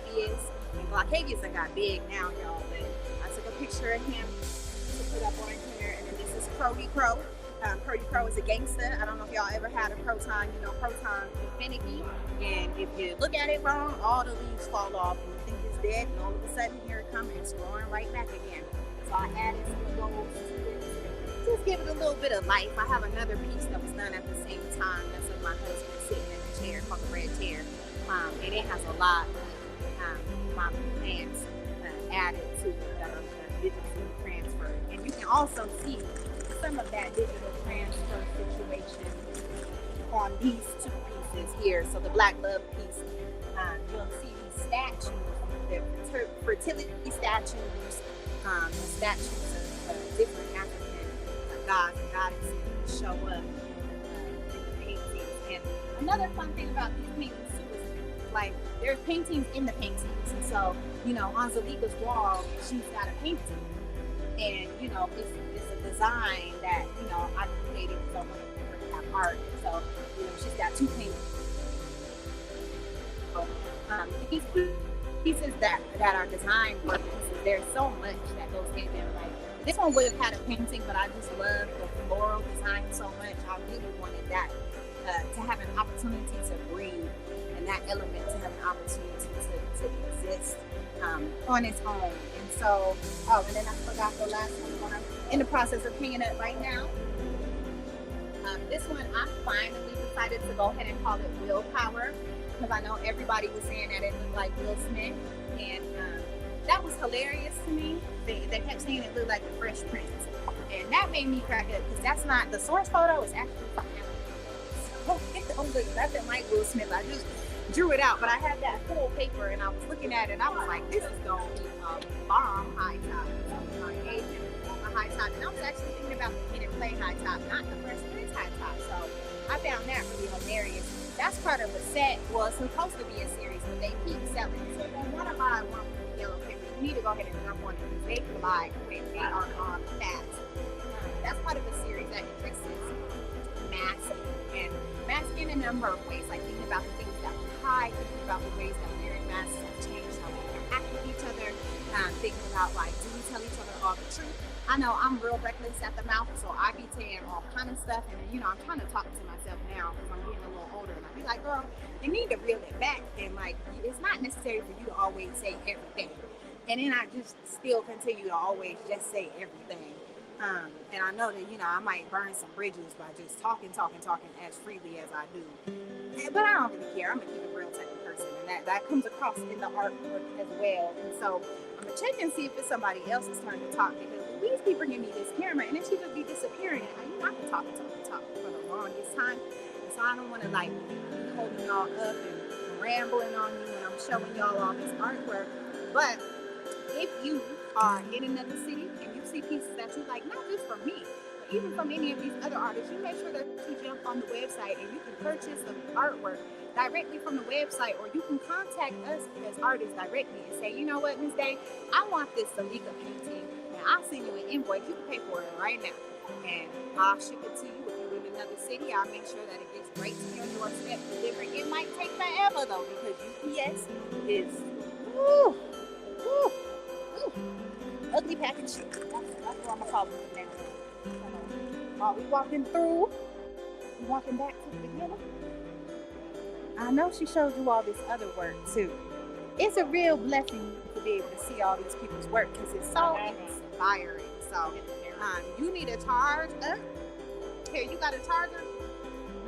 and Blackness got big now, y'all. But I took a picture of him to put up on here, and then this is Pkwy. Pkwy is a gangster. I don't know if y'all ever had a proton. You know, proton is finicky, and if you look at it wrong, all the leaves fall off, and you think it's dead, and all of a sudden here it comes, and it's growing right back again. So I added some of those to this, just give it a little bit of life. I have another piece that was done at the same time. That's of my husband sitting in the chair called the red chair, and it has a lot of my plants added to it that are digitally transferred, and you can also see some of that digital transfer situation on these two pieces here. So the Black Love piece, you'll see these statues, the fertility statues, the statues of different African gods and goddesses show up in the paintings. And another fun thing about these paintings too is like there's paintings in the paintings, and so you know on Zalika's wall she's got a painting, and you know it's a design that you know I created because I wanted her to have art. So you know she's got two paintings. So, these pieces that are design work pieces, there's so much that goes in there. Like this one would have had a painting, but I just love the floral design so much. I really wanted that to have an opportunity to breathe, and that element to have an opportunity to exist on its own. And so, and then I forgot the last one. I'm in the process of hanging it right now. This one, I finally decided to go ahead and call it Willpower, because I know everybody was saying that it looked like Will Smith, and that was hilarious to me. They kept saying it looked like the Fresh Prince, and that made me crack up because that's not the source photo. Is actually from so it don't look nothing like Will Smith. I just drew it out, but I had that full paper and I was looking at it and I was like, this is gonna be a bomb high top. So I gave him a high top, and I was actually thinking about the Kid and Play high top, not the Fresh Prince high top. So I found that really hilarious. That's part of a set. Well, it's supposed to be a series, but they keep selling. So if you want to buy one with the yellow paper, you need to go ahead and jump on it because they fly quick. They are on fast. That's part of a series that addresses masking, and masking in a number of ways, like thinking about the things that we hide, thinking about the ways that wearing masks have changed how we interact with each other, thinking about like, do we tell each other all the truth? I know I'm real reckless at the mouth, so I be saying all kind of stuff, and you know, I'm trying to talk to myself now because I'm getting a little older, and I be like, girl, you need to reel it back, and like, it's not necessary for you to always say everything. And then I just still continue to always just say everything. And I know that, you know, I might burn some bridges by just talking as freely as I do. But I don't really care. I'm going to keep a real type of person. And that comes across in the artwork as well. And so I'm going to check and see if it's somebody else's turn to talk, because Louise be bringing me this camera and then she would be disappearing. And I can talk for the longest time. And so I don't want to like be holding y'all up and rambling on you when I'm showing y'all all this artwork. But if you are in another city and you see pieces that you like, not just from me, but even from any of these other artists, you make sure that you jump on the website and you can purchase the artwork directly from the website, or you can contact us as artists directly and say, you know what, Ms. Day, I want this Salika painting, and I'll send you an invoice. You can pay for it right now, and I'll ship it to you. If you're in another city, I'll make sure that it gets right to your doorstep delivered. It might take forever though, because UPS is ugly package. That's what I'm gonna call it now. While we walking through, walking back to the beginning, I know she showed you all this other work too. It's a real blessing to be able to see all these people's work because it's so inspiring. So you need a charge up. Here, you got a charger?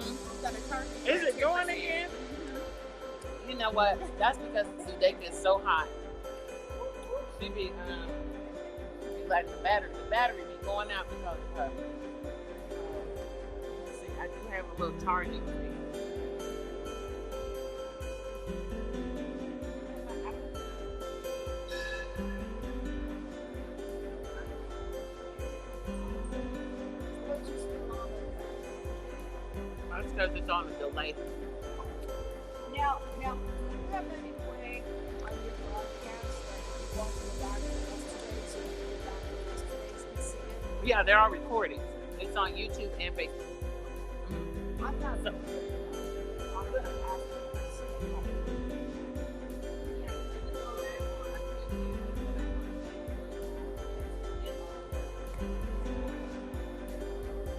You got a charger? Is it going again? You know what? That's because Zudeka is so hot. She be like the battery be going out because of her. See, I do have a little charging thing. That's because it's on a delay. Now, do you have any way on your broadcast that you want to go back to yesterday's or go back to yesterday's and see it? Yeah, they're all recordings. It's on YouTube and Facebook. I'm not. I'm gonna ask you to see it.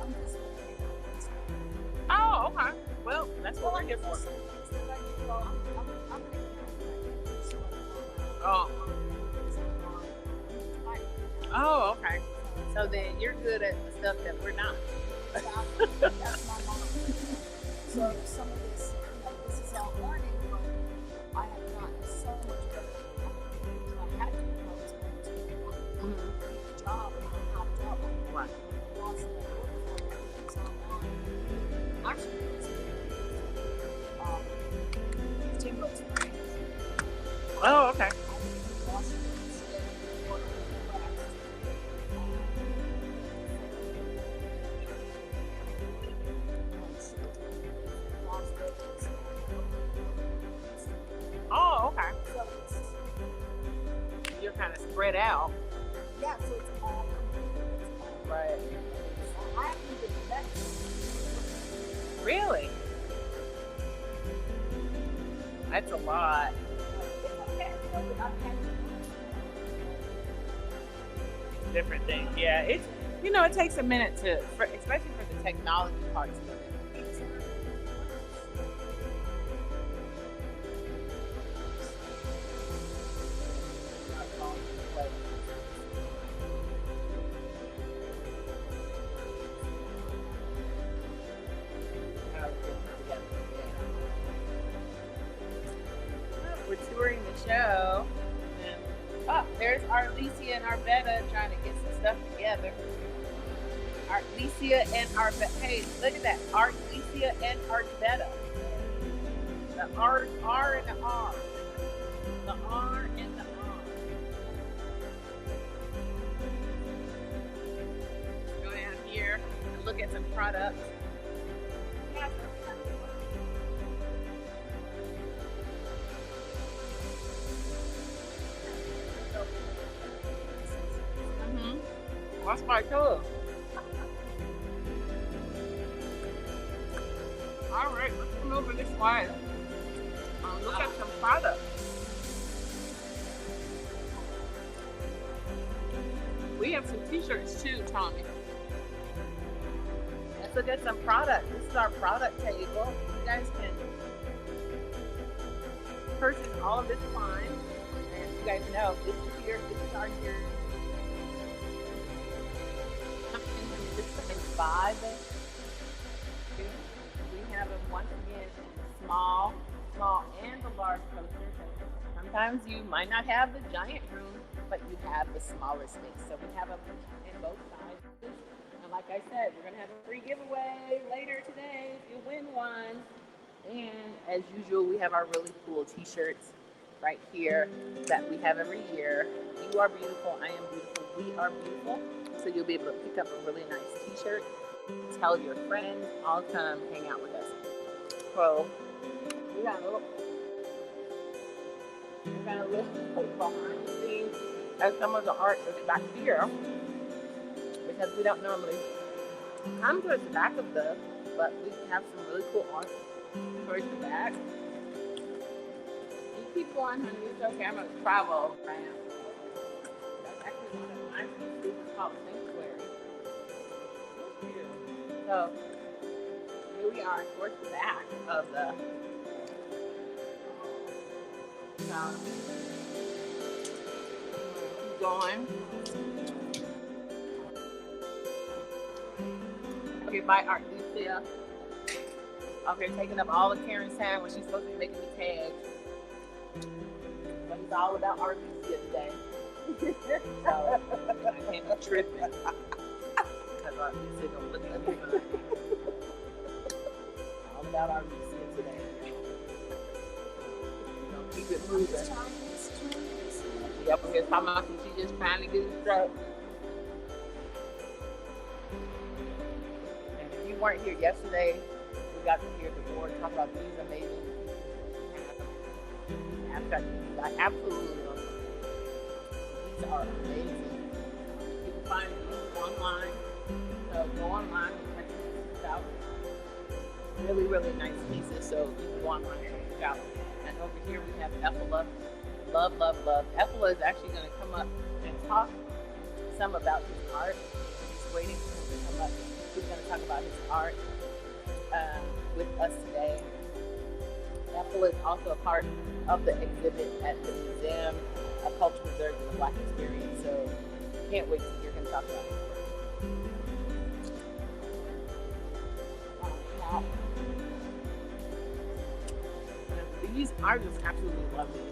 I'm just looking. Oh, okay. Well, that's what we're here for. Oh. Oh, okay. So then you're good at the stuff that we're not. That's my mom. So some of this, this is all learning, but I have gotten so much better. I had to when I was going to a job and I hopped up. Right. Lost my work for everything's online. Actually, it's Steamboat Springs. Oh, okay. Oh, okay. So it's, You're kind of spread out. yeah, so it's all Right. I haven't even met Really? That's a lot. Different things. Yeah, it's, it takes a minute especially for the technology parts of it. We're touring the show. And, there's Arlesia and Arvetta trying to get some stuff together. Arlesia and Arvetta. Hey, look at that. Arlesia and Arvetta. The R and the R. The R and the R. Go down here and look at some products. That's quite cool. All right, let's come over this way. Look at some products. We have some t-shirts too, Tommy. Let's look at some product. This is our product table. You guys can purchase all of this line. And you guys know, this is our here. Five. We have them once again in small, and the large coasters. Sometimes you might not have the giant room, but you have the smaller space. So we have them in both sizes. And like I said, we're gonna have a free giveaway later today if you win one. And as usual, we have our really cool t-shirts right here that we have every year. You are beautiful, I am beautiful, we are beautiful. So you'll be able to pick up a really nice t-shirt, tell your friends, all come hang out with us. So we got a little behind the scenes of some of the art that's back here, because we don't normally come towards the back of the, but we have some really cool art towards the back. You keep going, honey, it's okay, I'm gonna travel around. That's actually one of my pieces, it's called Sanctuary. So here we are towards the back of the keep going. Okay, by Arlesia. Okay, taking up all of Karen's time when she's supposed to be making the tags. But it's all about Arlesia today. So I can't be tripping. Because Arlesia don't look at me funny. All about Arlesia today. Keep it moving. Yep, we're here talking about she just trying to get a stroke. And if you weren't here yesterday, we got to hear the board talk about these amazing abstract pieces. I absolutely love them. These are amazing. You can find these online. So go online and check these out. Really, really nice pieces. So you can go online and check it out. And over here we have Ephala. Love, love, love. Ephala is actually going to come up and talk some about his art. Just waiting for him to come up. He's going to talk about his art with us today. Ephala is also a part of the exhibit at the Museum of Cultural Reserve in the Black Experience. So can't wait to hear him talk about it. These are just absolutely lovely.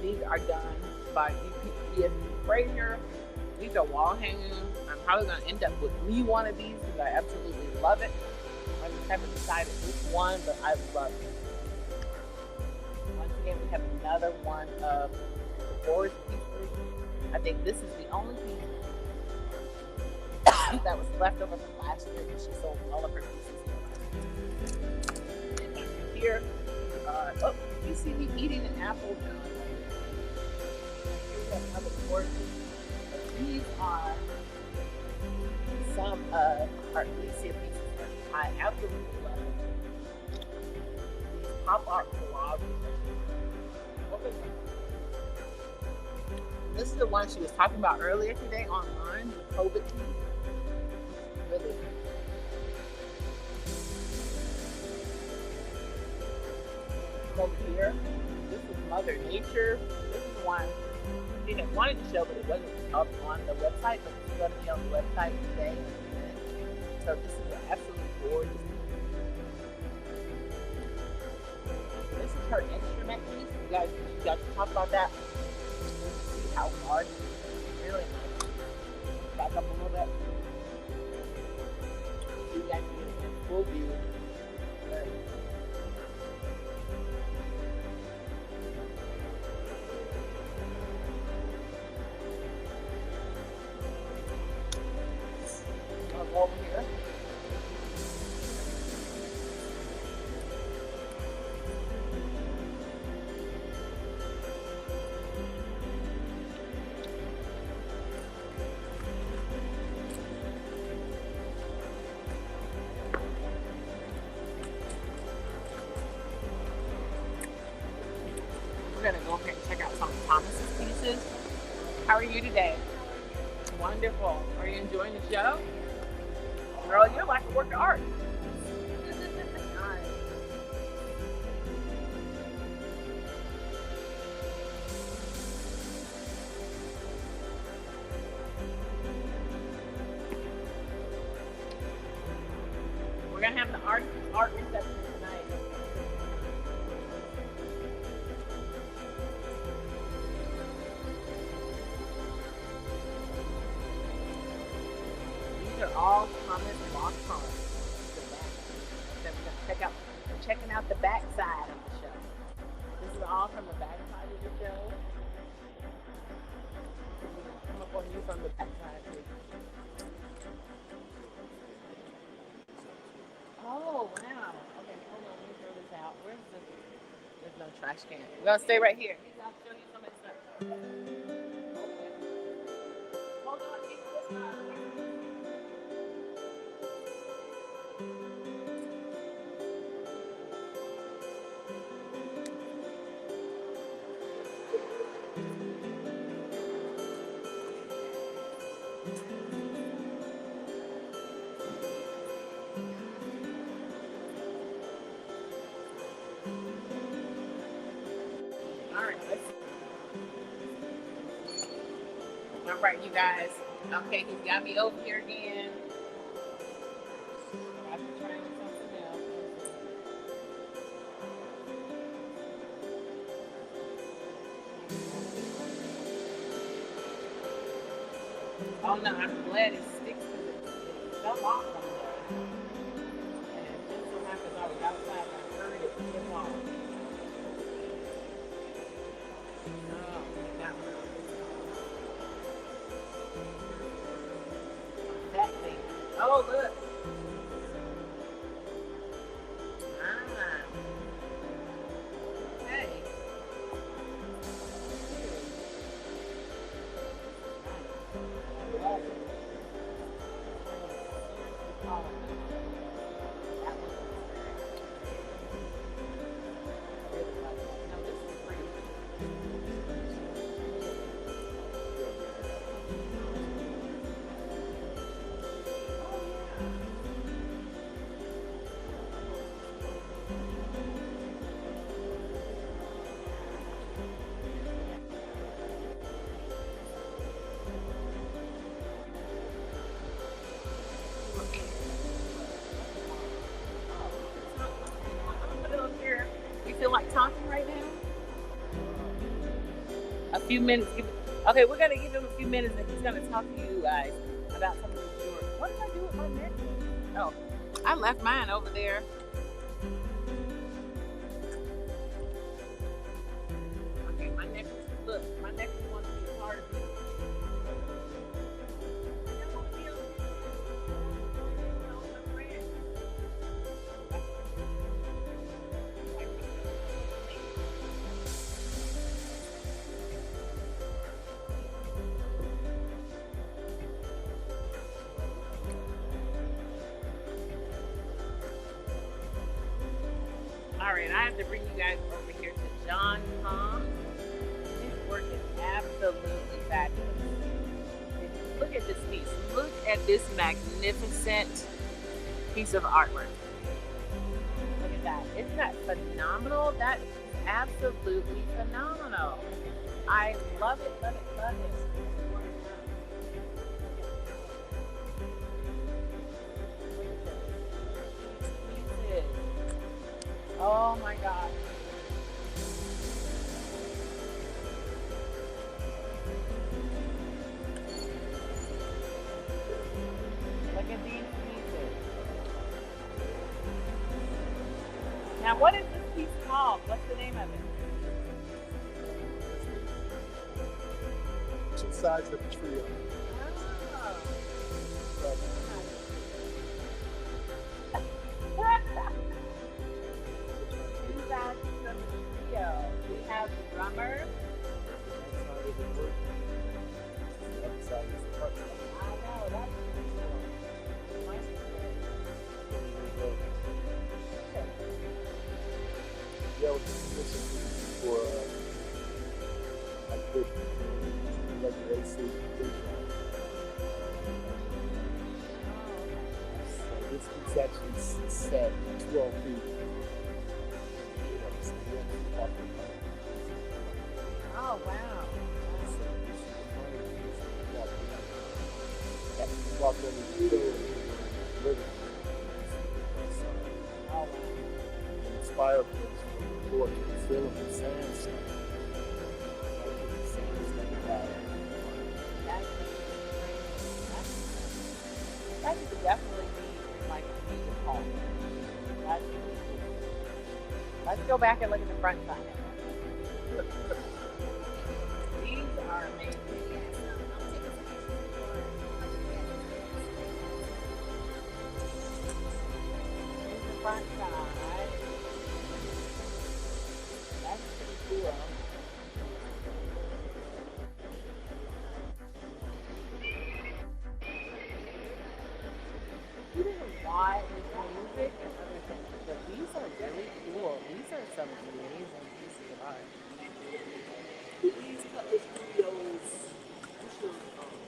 These are done by E.P. Frazier. These are wall hanging. I'm probably going to end up with me one of these because I absolutely love it. I just haven't decided which one, but I love it. Once again, we have another one of the forest pieces. I think this is the only piece that was left over from last year because she sold all of her pieces. And here, oh, you see me eating an apple. Here's another board. These are some of Arlesia pieces that I absolutely love. These pop art collages. This is the one she was talking about earlier today online, the COVID piece. Really. Over here, this is Mother Nature. This is the one we had wanted to show, but it wasn't up on the website, but it's going to be on the website today. So this is an absolutely gorgeous piece. This is her instrument piece. You guys got to talk about that. See how large it is. Really nice. Back up a little bit. So you guys can get a full view. Over here. We're going to go over here and check out some of Thomas's pieces. How are you today? Wonderful. Are you enjoying the show? Girl, you're like a work of art. We're gonna have the art reception tonight. These are all Thomas Moss cards. We're checking out the back side of the show. This is all from the back side of the show. We're gonna come up on you from the back side too. Oh wow. Okay, hold on, let me throw this out. There's no trash can. We're gonna stay right here. I'll show you some of this stuff. Okay. Hold on, keep this side. All right, you guys. Okay, he's got me over here again. I'm trying something else. Oh no, I'm glad it sticks because it fell off from there. And it just so happens I was outside and I heard it come off. That thing. Oh, look. Ah. You feel like talking right now? A few minutes. Okay, we're gonna give him a few minutes, and he's gonna talk to you guys about some of the stories. What did I do with my necklace? Oh, I left mine over there. Okay, my necklace. Look, my necklace wants to be part of it. I don't want to be over here. No, my friend. All right, I have to bring you guys over here to John Tom. His work is absolutely fabulous. Look at this piece. Look at this magnificent piece of artwork. Look at that. Isn't that phenomenal? That is absolutely phenomenal. I love it, love it, love it. Oh my God. Look at these pieces. Now, what is this piece called? What's the name of it? Two sides of the trio. We have the drummer. I know, that's Yeah, with the commission for like big regular AC. So this is actually set 12 feet. Oh, wow. Walk over the field, Oh, wow. inspired from the floor to the ceiling with sandstone. That could definitely be like a music hall. That's really cool. Let's go back and look at the front side. These are amazing. Here's the front side. That's pretty cool. You don't know why with music and other things, but these are really cool. These are some amazing pieces of art.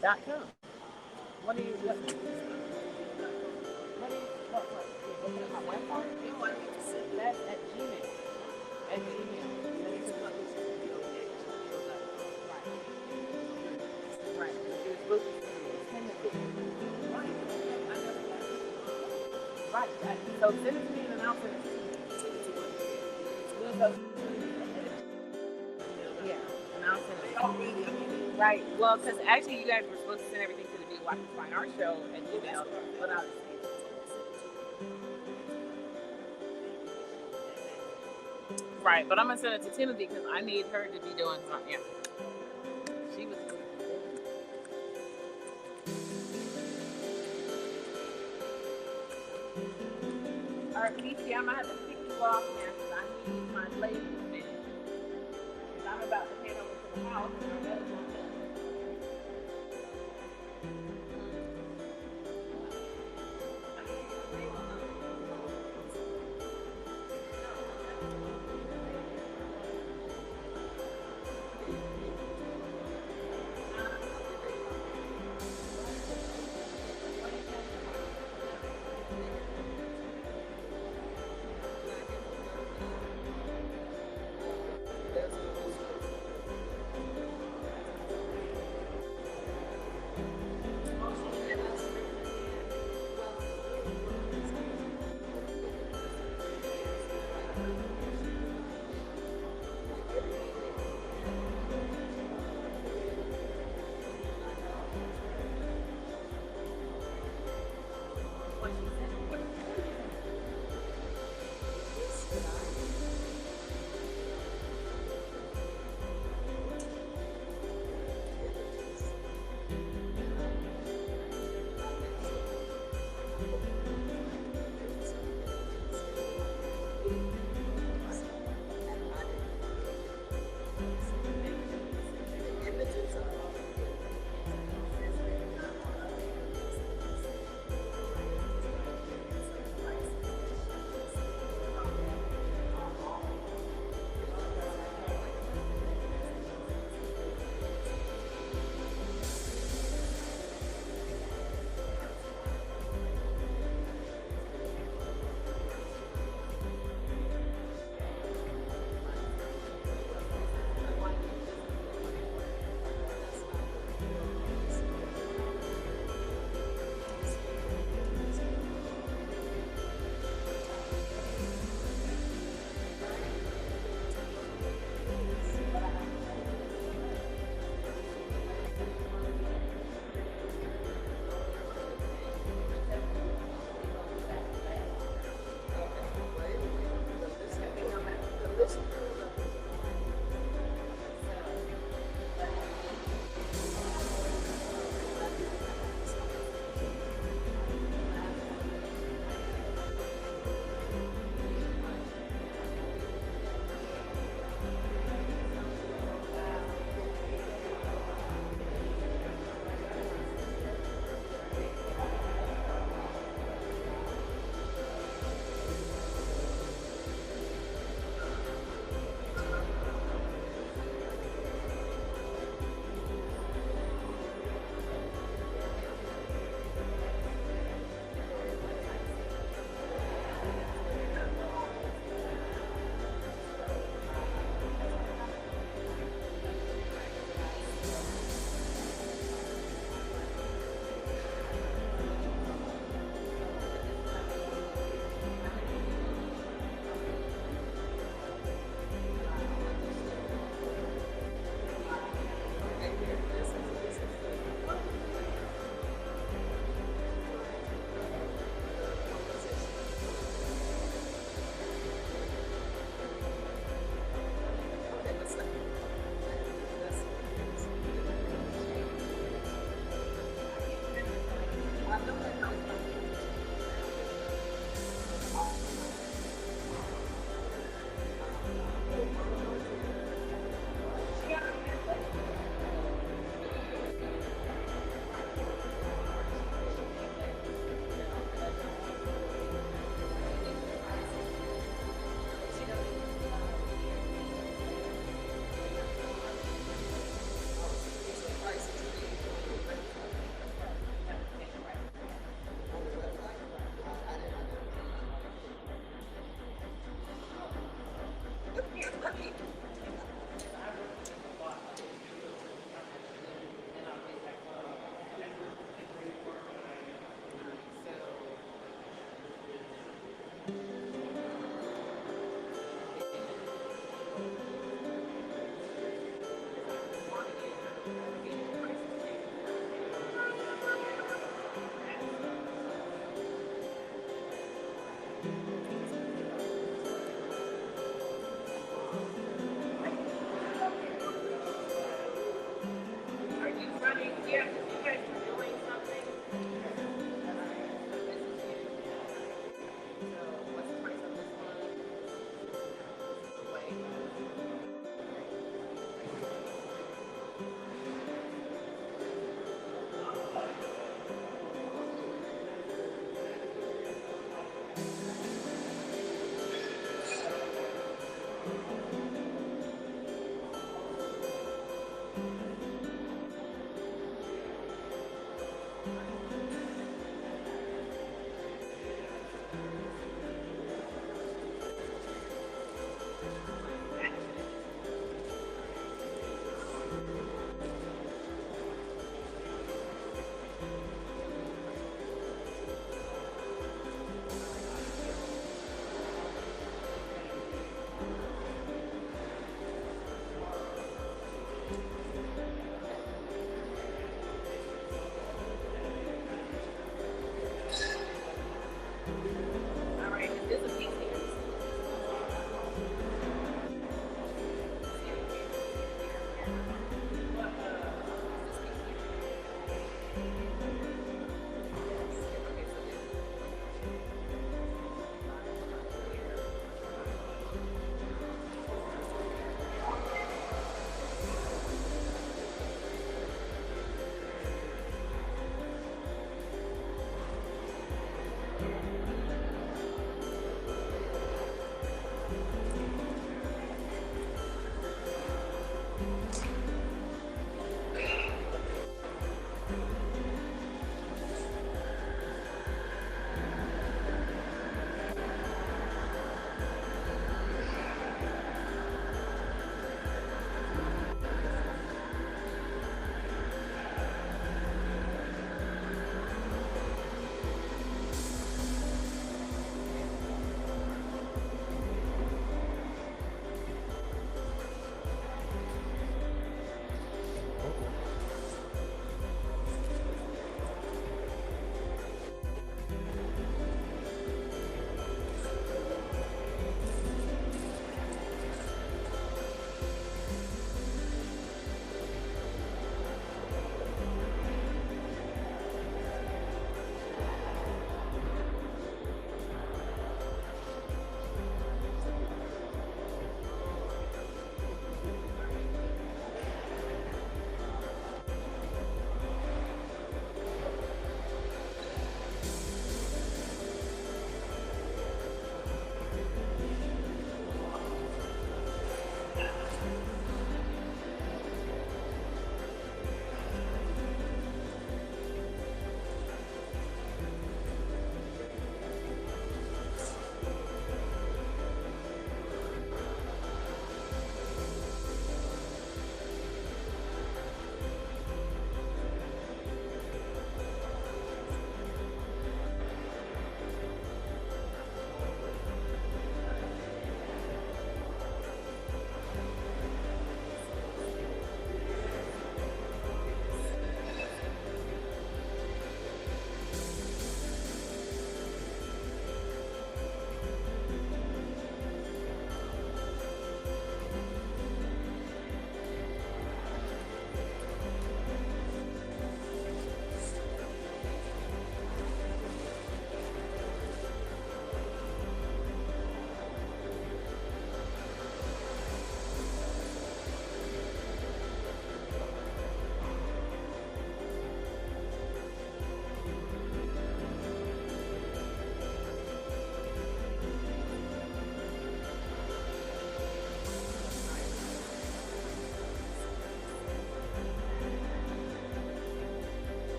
.com. What do you what? What do you what? Looking at my website? No, I need to send that at Gmail. At Gmail. Right. You're supposed to send it to me. Right. So send it to me and then I'll send it to you. Yeah, and I'll send it to you. Right. Well, because actually you guys were supposed to send everything to the Be Watch and Fine Art Show at Gmail, but I'll right. But I'm gonna send it to Timothy because I need her to be doing something. Yeah. She was. All right, Lisa, I'm gonna have to pick you off now because I need my label finished. Because I'm about to head over to the house and I better go.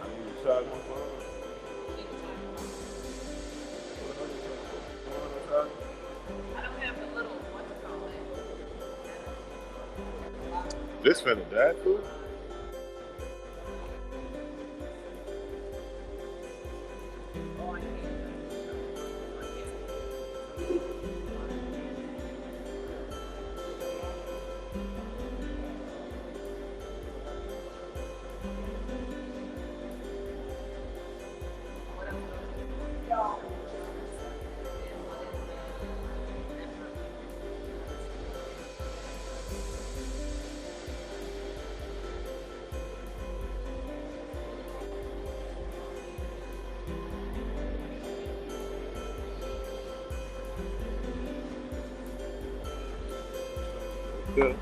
I need to charge my phone. This finna die, fool. Yeah.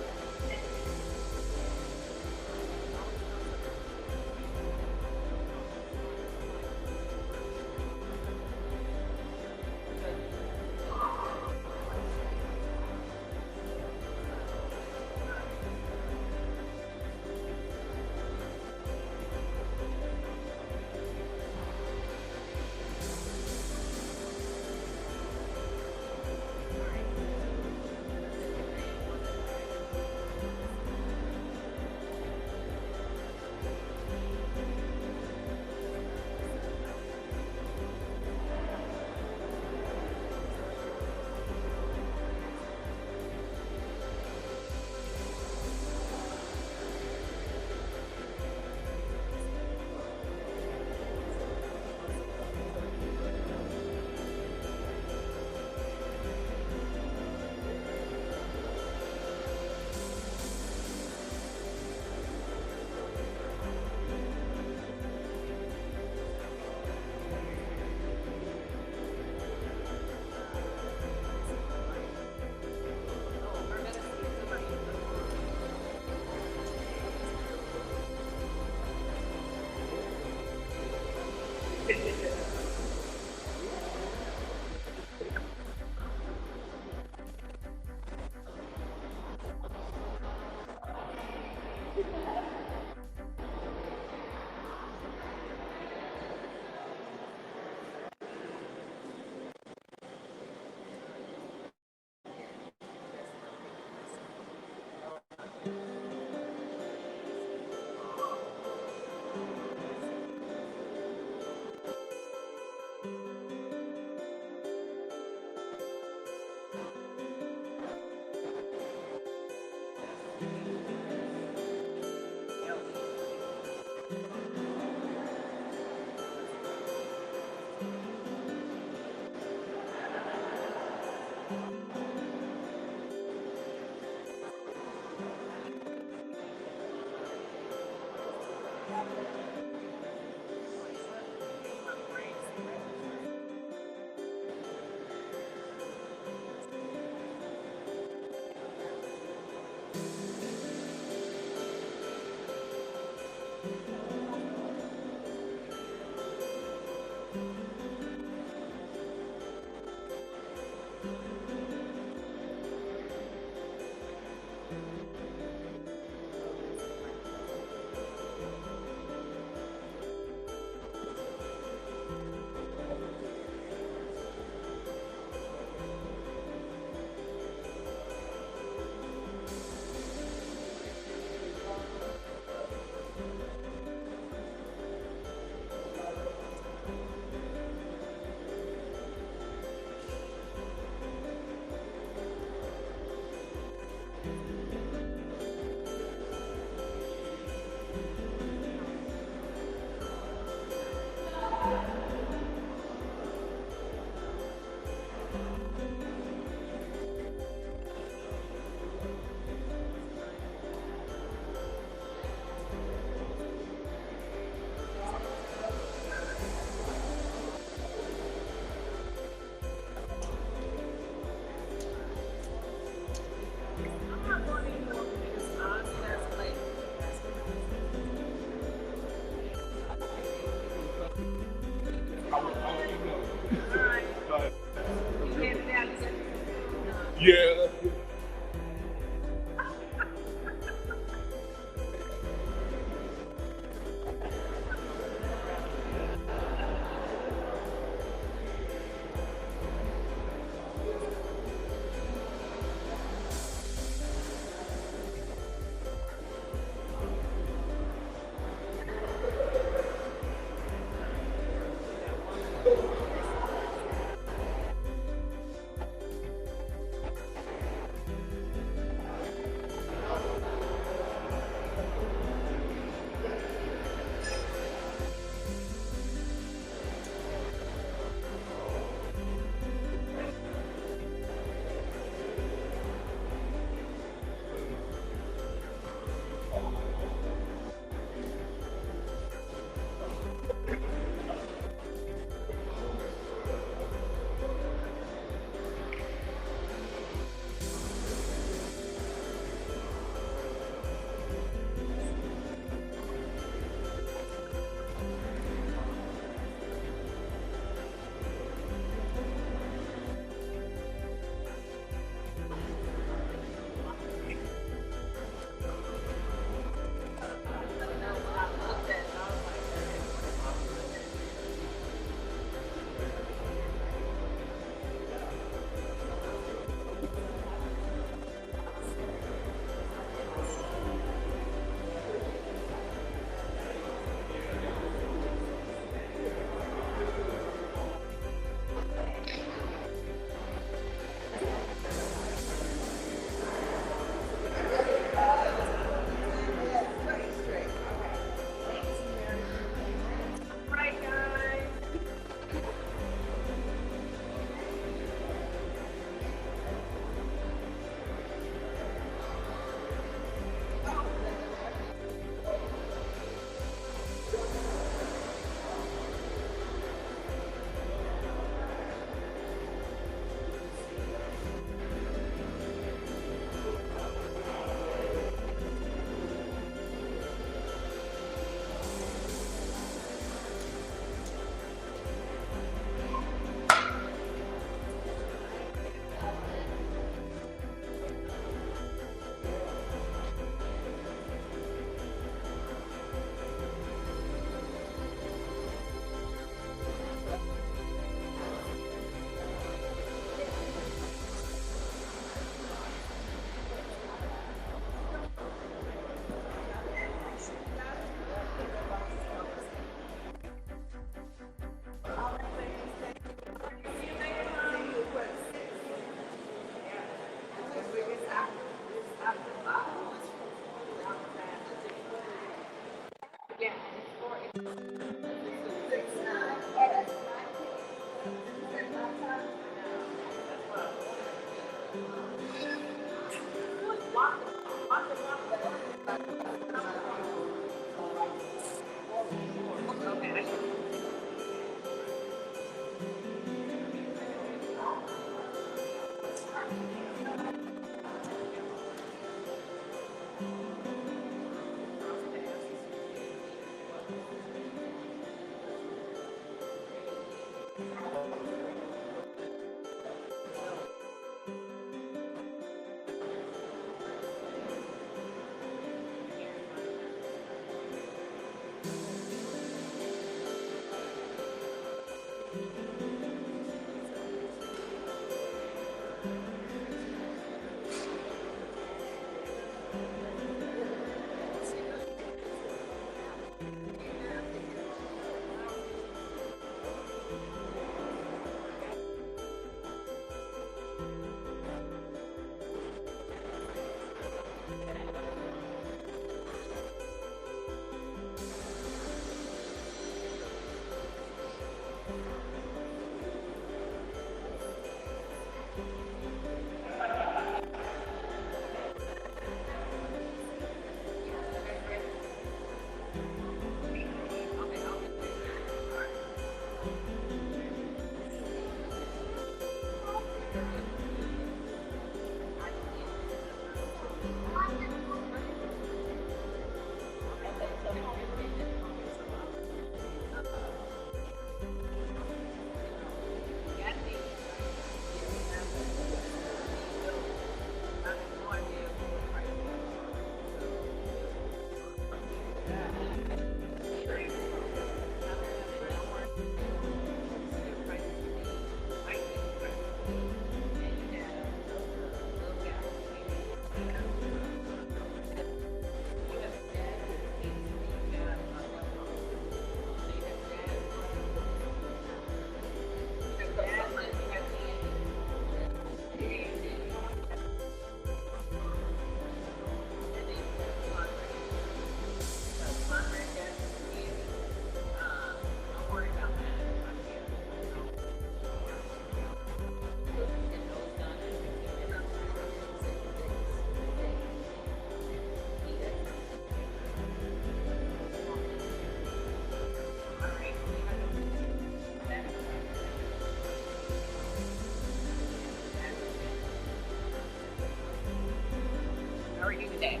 today.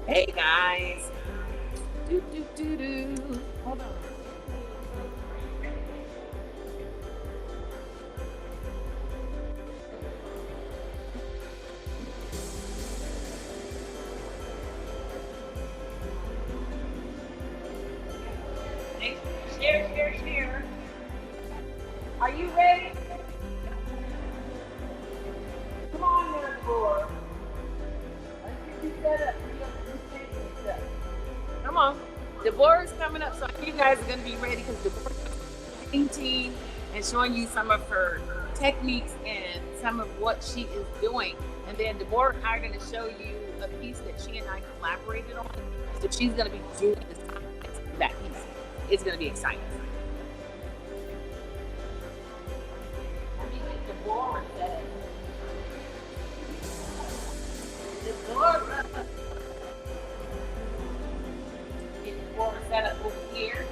Hey guys. Hold on. Share. Are you ready? Come on there, Deborah. Let's get you set up. Come on. Deborah's coming up, so you guys are going to be ready because Deborah's painting and showing you some of her techniques and some of what she is doing. And then Deborah and I are going to show you a piece that she and I collaborated on. So she's going to be doing that piece. It's going to be exciting. Let me get Deborah set up. Deborah. Get Deborah set up over here.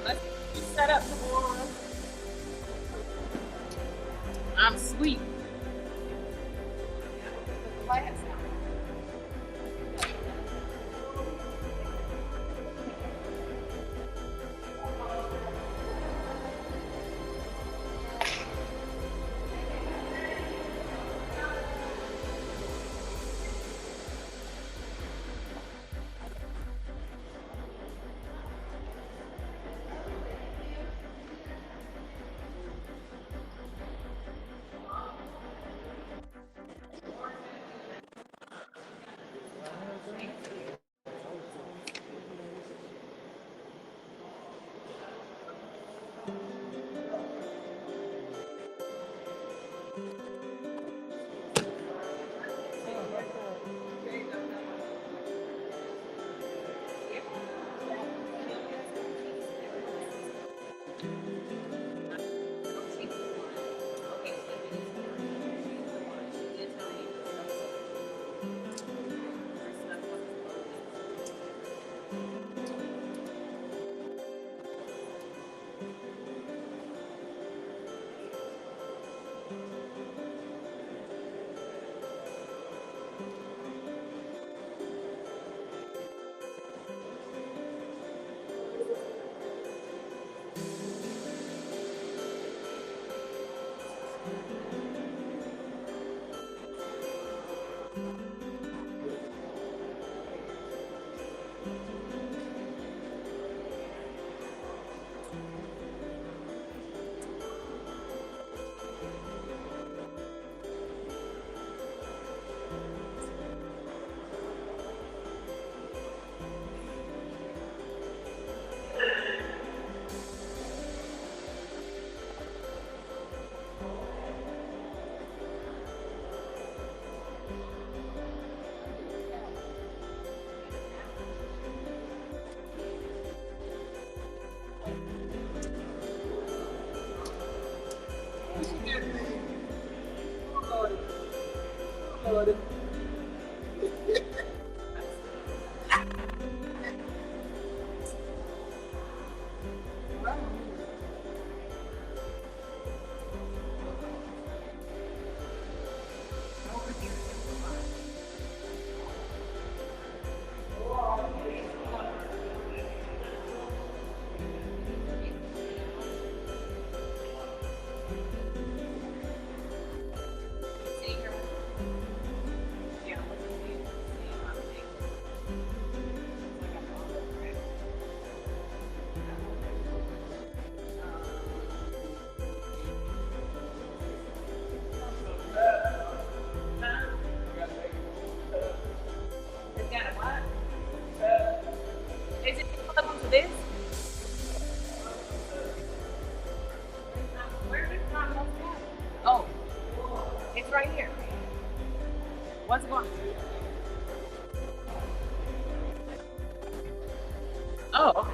Let's get set up tomorrow. I'm sweet. going? Oh, okay.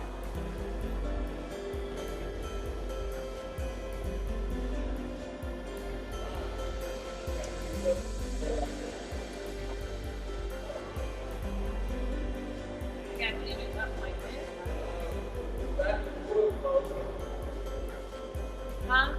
You gotta leave it up like this. Huh?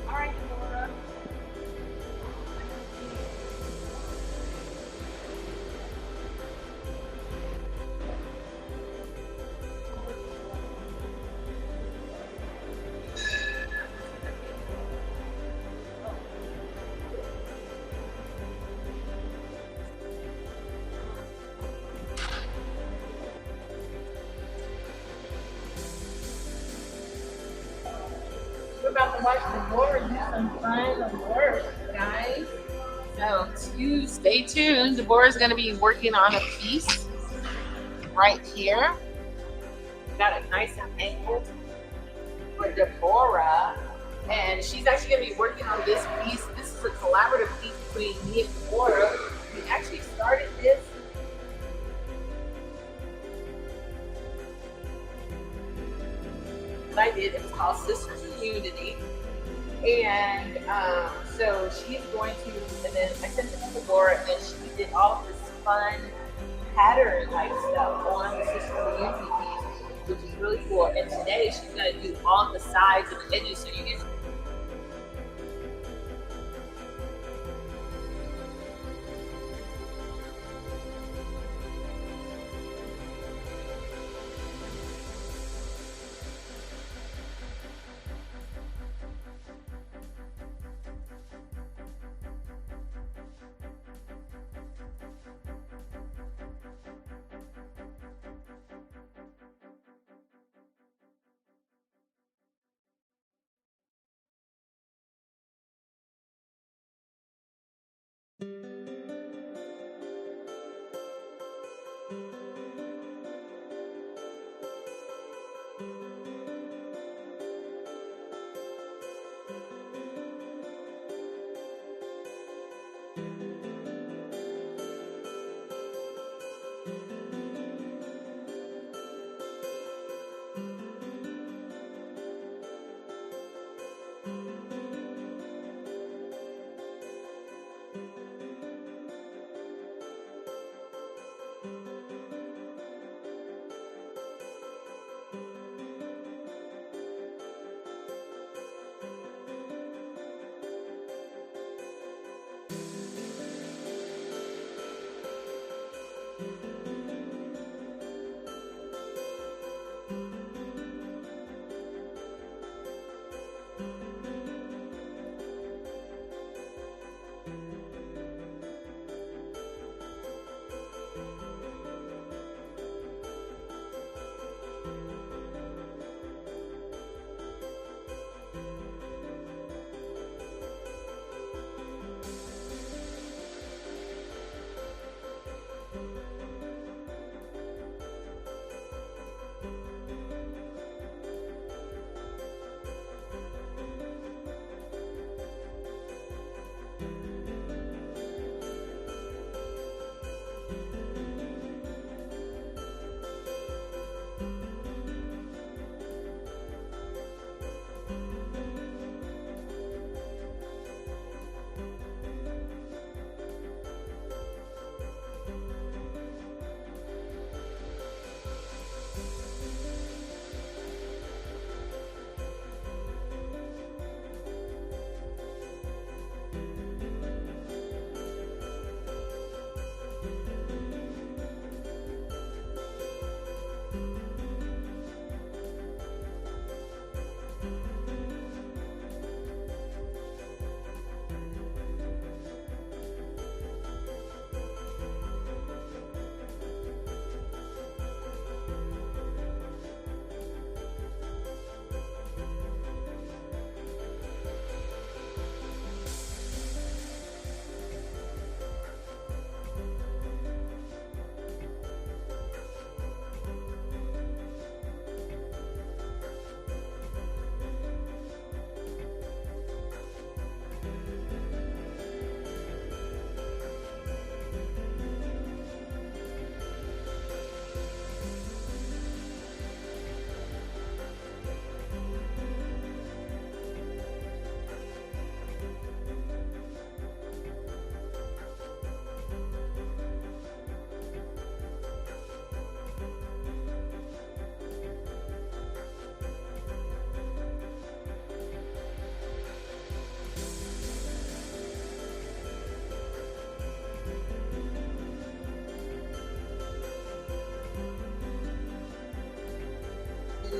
All right, Laura. We're about to watch the board do some fun work, guys. So stay tuned. Deborah's going to be working on a piece right here. Got it nice and angled for Deborah. And she's actually going to be working on this piece. This is a collaborative piece between me and Deborah. We actually started this. I did. It was called Sisters in Unity. And so she's going to, and then I sent it to Deborah, and then she did all of this fun pattern type stuff on the Sisters in Unity piece, which is really cool. And today she's going to do all the sides and the edges, so you get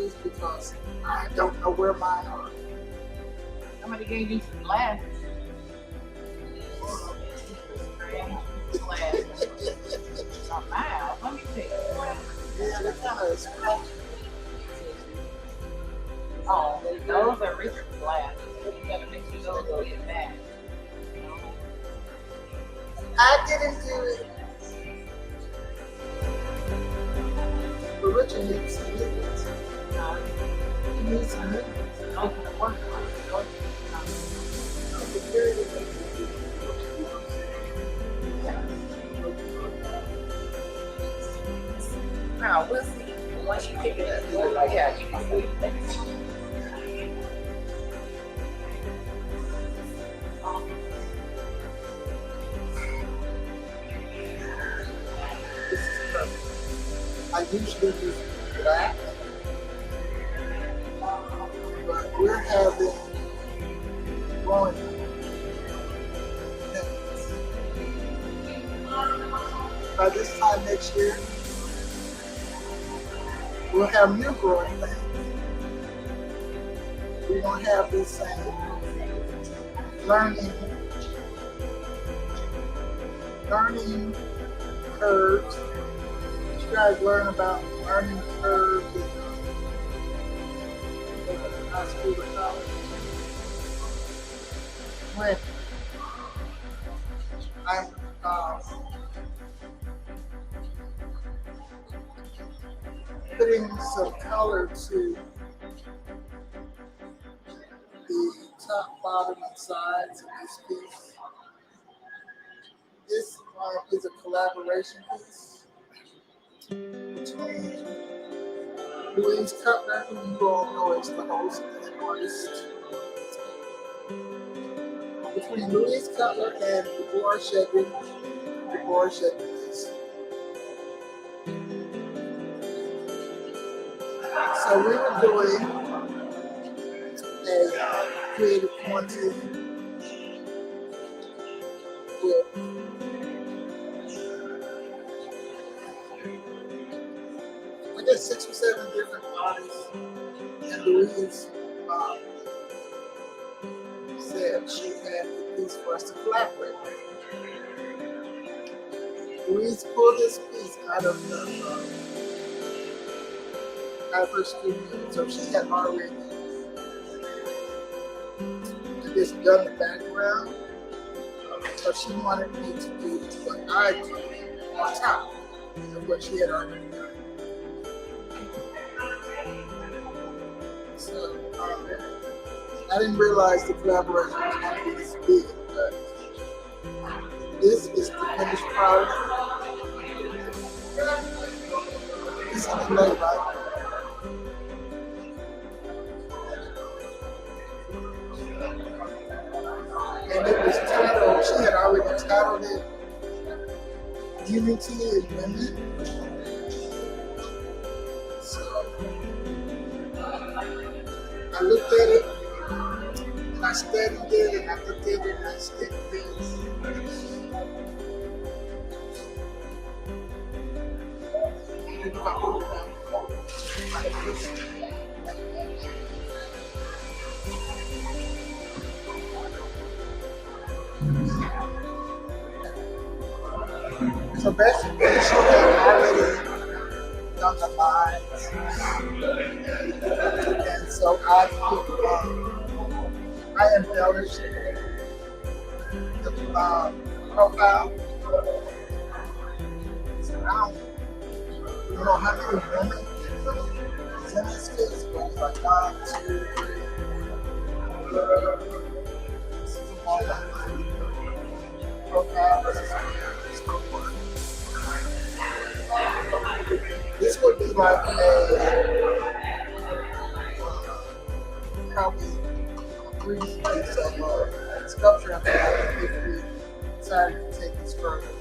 shoes because I don't know where mine are. Somebody gave you some glasses. Glasses. Wow, let me see. Yeah, they're kind of scratchy. Oh, those are Richard glasses. You gotta make sure those go get back. I didn't do it. But Richard needs some movements. He needs some movements. Those are the worst ones. Those I'm prepared to make it. Now, we'll see. Once you pick it up, yeah, you can see it. This is perfect. I usually use black, but we're having growing pains. By this time next year, we'll have new growing pains. We don't have this same learning curves. You guys learn about learning curves in high school or college. When I'm putting some color to the top, bottom, and sides of this piece. This is a collaboration piece between Louise Cutler, who you all know as the host and artist, between Louise Cutler and Deborah Shedrick. Deborah Shedrick is. So we were doing a creative quarantine with I guess 6 or 7 different artists, and Louise said she had a piece for us to collaborate with. Louise pulled this piece out of her studio, so she had already just done the background, so she wanted me to do what I did on top of what she had already done. So I didn't realize the collaboration was going to be this big, but this is the finished product. This is the play, right? And it was titled, she had already titled it Unity in Women. So I looked at it, and I studied it, and I looked at it, and I studied it. So basically, she had already done the lines, and so I embellished the profile. So I don't know how many women in this case, but it's like 1, 2, 3. This is a woman profile. This would be like probably a 3D piece of sculpture if we decided to take this further.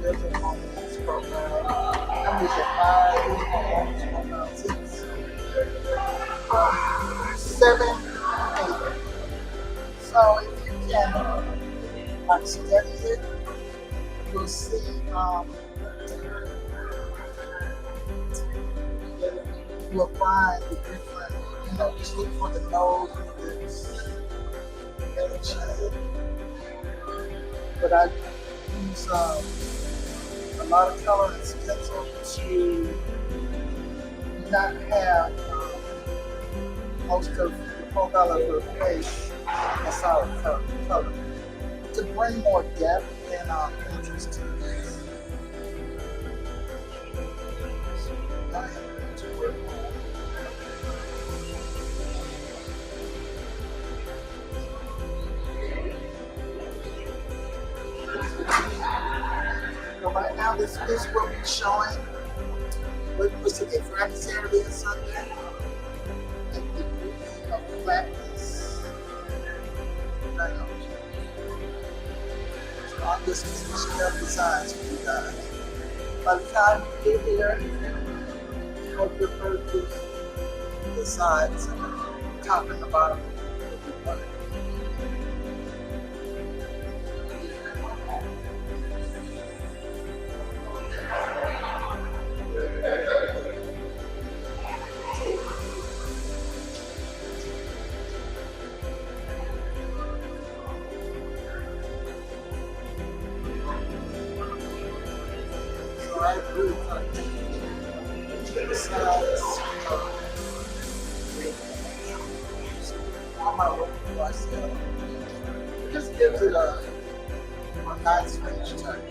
There's a woman's profile. How many is it? 5, 6, 7, 8. So if you can study it, you'll see will find the different, just look for the nose of this shade. But I use a lot of color and stencil to not have most of the profile of her face a solid color to bring more depth and interest to this. I am going to work on. So right now this piece will be showing what's the day, Friday, Saturday, and Sunday. And the movie of Blackness. So I'm just finishing up the signs for you guys. By the time you get here, you hope your purchase the sides, top and the bottom will be done. I really cut the sides on my work for myself. It just gives it a nice finish touch.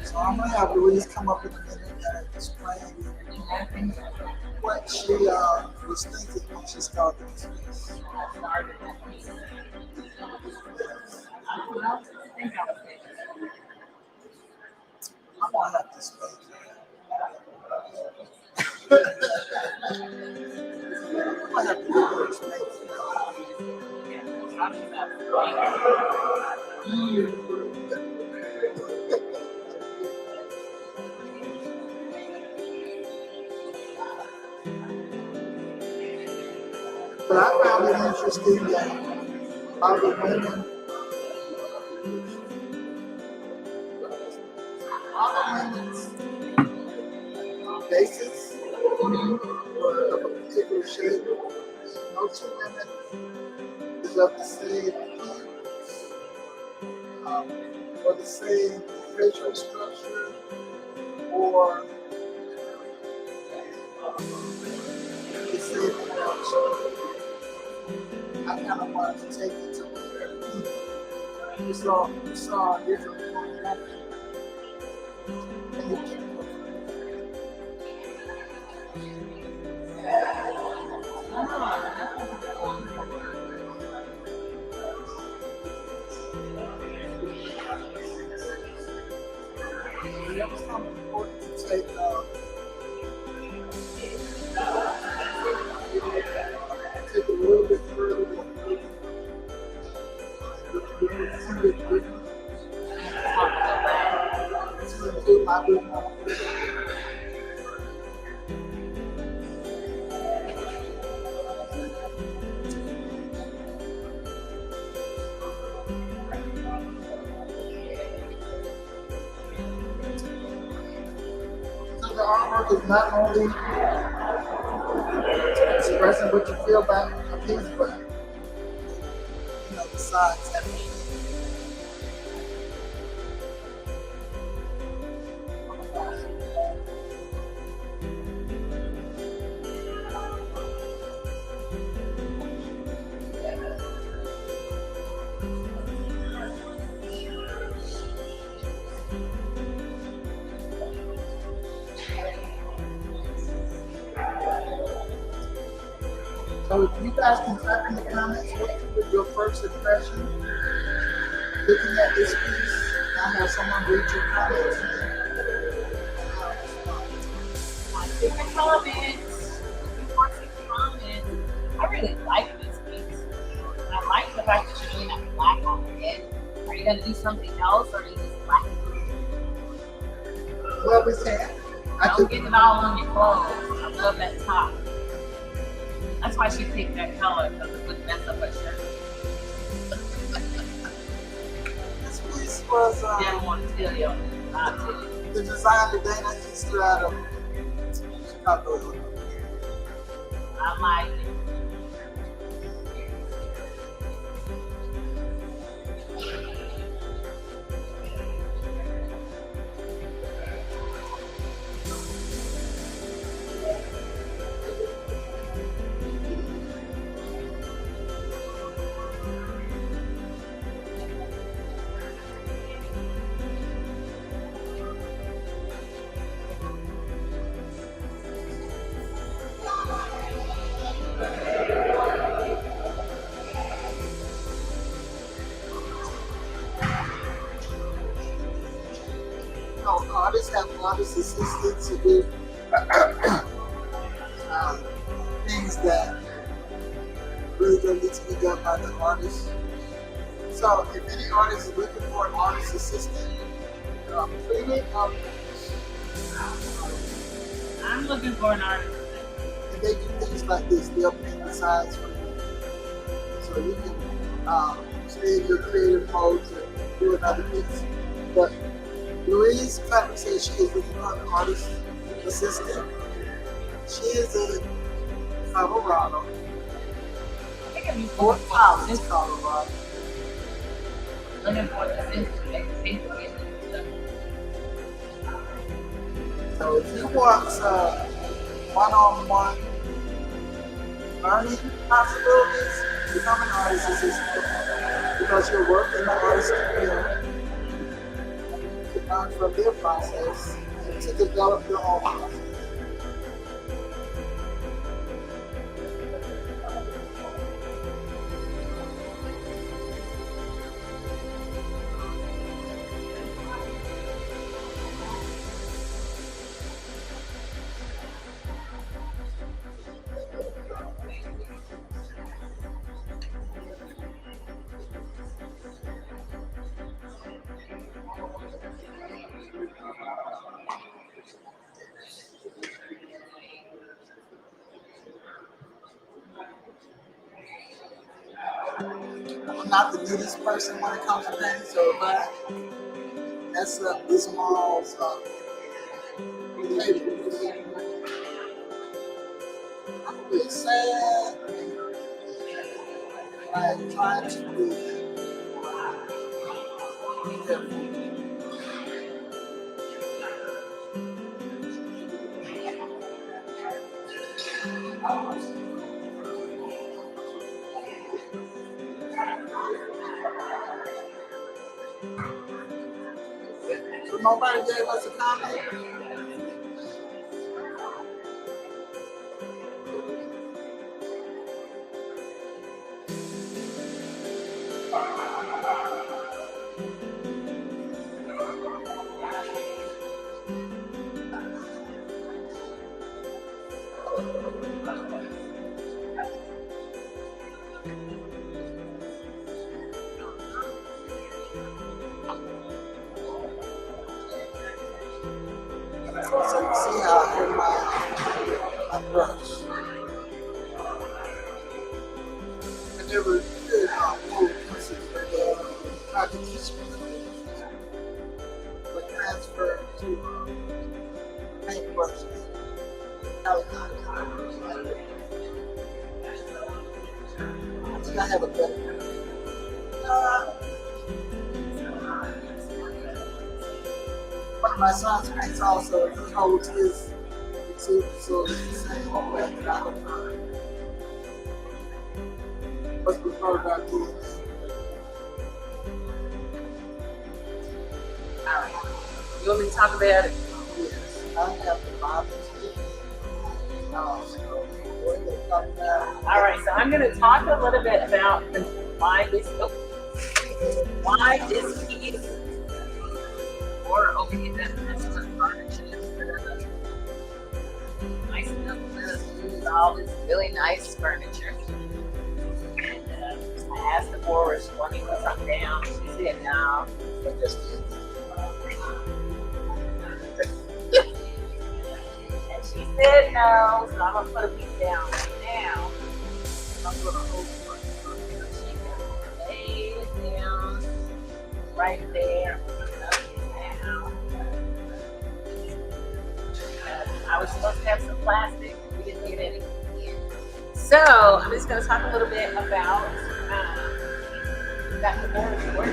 So I'm going to have Louise come up in a minute and explain what she was thinking when she started this piece. I'm going to have to speak. I'm going to have to do her explain. But I found it interesting that all the women's faces were of a particular shape. No two women is of the same appearance, or the same facial structure, or the same approach. I kind of wanted to take it to where you saw a different woman and you keep It was kind of important to take a little bit further to include my movement. So the artwork is not only expressing what you feel about a piece, but the sides have So if you guys can type in the comments what was your first impression looking at this piece, I'll have someone read your comments. Leave your comments. I really like this piece. And I like the fact that you're doing that black on the head. Are you going to do something else, or are you just black? Well, we can. Don't get it all on your clothes. I love that top. That's why she picked that color, because it would mess up her shirt. This piece was Didn't want to tell you. I'll tell you. the designer Dana Easter out of Chicago. I like it. Artists have artist assistants to do things that really don't need to be done by the artist. So if any artist is looking for an artist assistant, freely, I'm looking for an artist. and they do things like this. They'll paint the sides for you, so you can stay in your creative mode to do another piece. But Louise Clapper says she is looking for an artist assistant. She is in Colorado, I think I'm Fort Collins, Colorado. looking for the assistant. So if you want one-on-one learning possibilities, become an artist assistant because you're working in the artist community. To learn from their process and to develop your own process. I'm not the neatest person when it comes to things, so if I mess up this mall's tables, I'm a bit sad. I'm trying to be careful. So nobody gave us a comment. So you see how I hold my brush. I never did hold pencils, but tried to teach me but transfer to paint brushes. I think I have a better one of my sons paints also. He holds his too, so it's the same way that I would what's preferred about doing this. Alright. You want me to talk about it? Yes, I have the bottles here. So we're going to talk about. Alright, so I'm going to talk a little bit about why this piece, or over here, that's what furniture is. Nice enough with all this really nice furniture. And I asked the florist when he put something down. She said no. piano, so I'm gonna put a piece down right now. I'm gonna hold it. She can lay it down right there. Down. I was supposed to have some plastic. We didn't get any. So I'm just gonna talk a little bit about that performance work.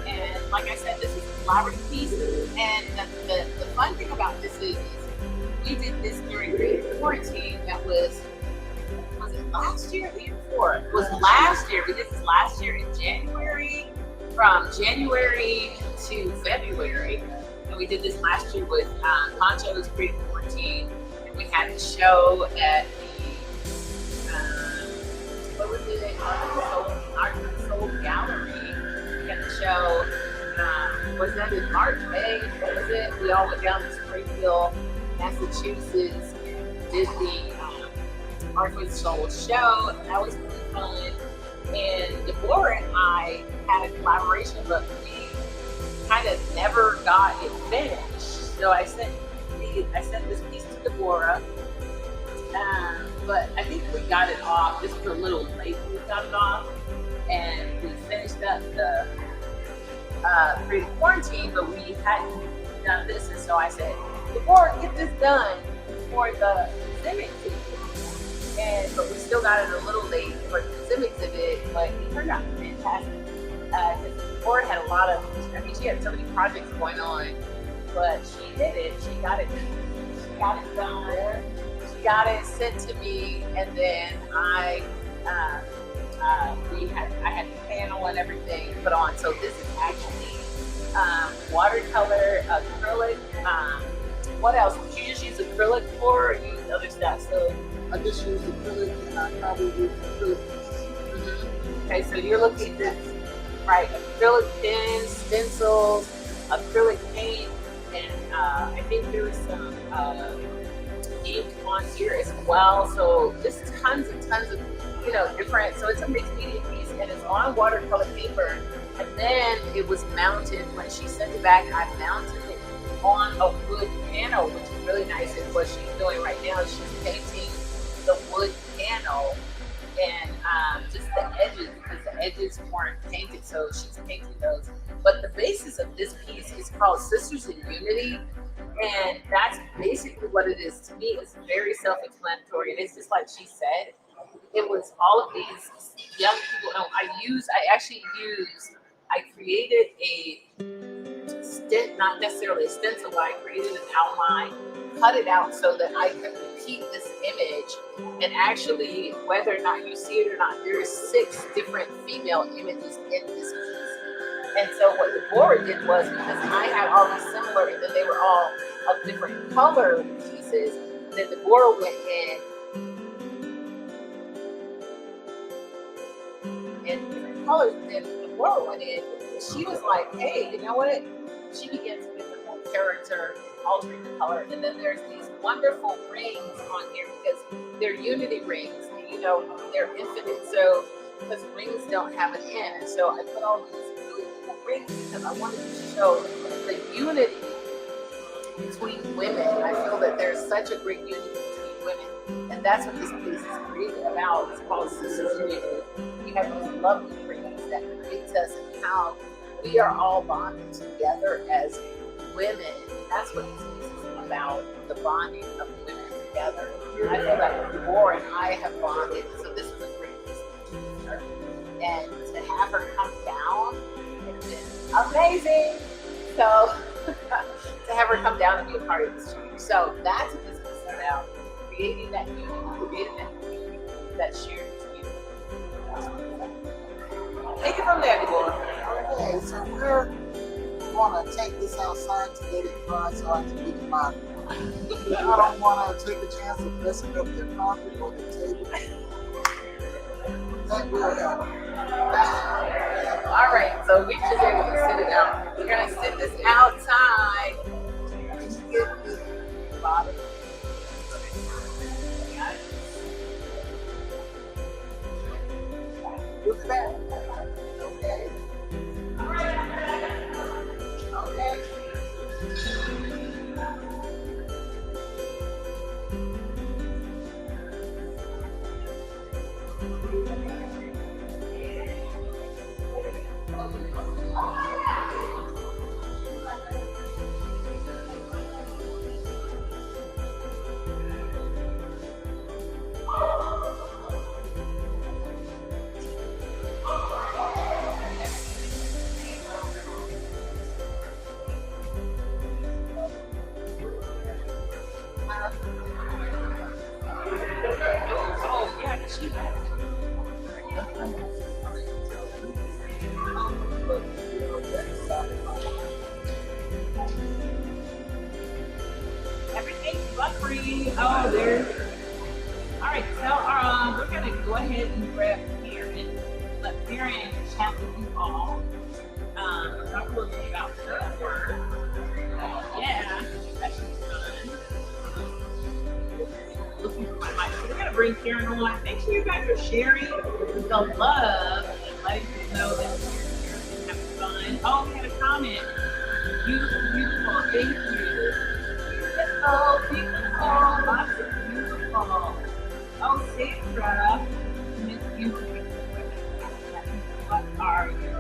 And like I said, this is a collaborative piece. And the fun thing about this is we did this during the quarantine. That was it last year or the year before? It was last year. We did this last year in January, from January to February. And we did this last year with Concho's pre-quarantine. And we had a show at the, what was it? Art and Soul Gallery. We had the show, was that in March, May? What was it? We all went down to Springfield, Massachusetts, and did the Art with Soul show. And that was really fun. And Deborah and I had a collaboration, but we kind of never got it finished. So I sent this piece to Deborah, but I think we got it off. This was a little late when we got it off, and we finished up the creative quarantine, but we hadn't done this, and so I said, Deborah, get this done for the Zim exhibit. But we still got it a little late for the Zim exhibit, but it turned out fantastic. Because Deborah had a lot of, she had so many projects going on, but she did it. She got it done. She got it sent to me, and then I had the panel and everything put on. So this is actually watercolor, acrylic. What else? Did you just use acrylic for, or use other stuff? So I just use acrylic, and I probably use acrylic. Mm-hmm. Okay, so you're looking at this, right? Acrylic pens, stencils, acrylic paint, and I think there was some ink on here as well. So just tons and tons of, different. So it's a mixed media piece, and it's on watercolor paper. And then it was mounted when she sent it back. I mounted it on a wood panel, which is really nice. And what she's doing right now is she's painting the wood panel and just the edges, because the edges weren't painted, so she's painting those. But the basis of this piece is called Sisters in Unity, and that's basically what it is. To me, it's very self-explanatory, and it's just like she said. It was all of these young people. I created a stint, not necessarily a stencil, but I created an outline, cut it out so that I could repeat this image. And actually, whether or not you see it or not, there are 6 different female images in this piece. And so what Deborah did was, because I had all these similar, and then they were all of different color pieces, then Deborah went in different colors, and then Deborah went in, and she was like, hey, you know what? She began to give the whole character, altering the color. And then there's these wonderful rings on here, because they're unity rings, and, they're infinite, so because rings don't have an end. And so I put all these really cool rings because I wanted to show the unity between women. I feel that there's such a great unity between women, and that's what this piece is created about. It's called Sisters in Unity. We have these lovely rings that connect us, and how we are all bonded together as women. That's what this piece is about, the bonding of women together. I feel like Deborah and I have bonded, so this is a great piece of her. And to have her come down has been amazing. So to have her come down and be a part of this change. So that's what this piece is about. Creating that unity, that shared community. Take it from there, Deborah. Okay, so we're going to take this outside to let it dry so I can get it mine. I don't want to take a chance of messing up their carpet or the table. That will help. All right, so we should be able to sit it out. We're going to sit this outside. Get this bottom. Look at that. Okay. All right. Okay. Everything's buffering. Oh, there's. All right, so we're gonna go ahead and grab Karen. Let Karen chat with you all. Talk a little bit about her work. Yeah, that's fun. Looking for my mic. So we're gonna bring Karen on. Make sure you guys are sharing the love and letting people know that you're here and having fun. Oh, we had a comment. Beautiful, beautiful. Thank you. Beautiful, beautiful. Lots of beautiful. Oh, Sandra. Miss Beautiful. What are you?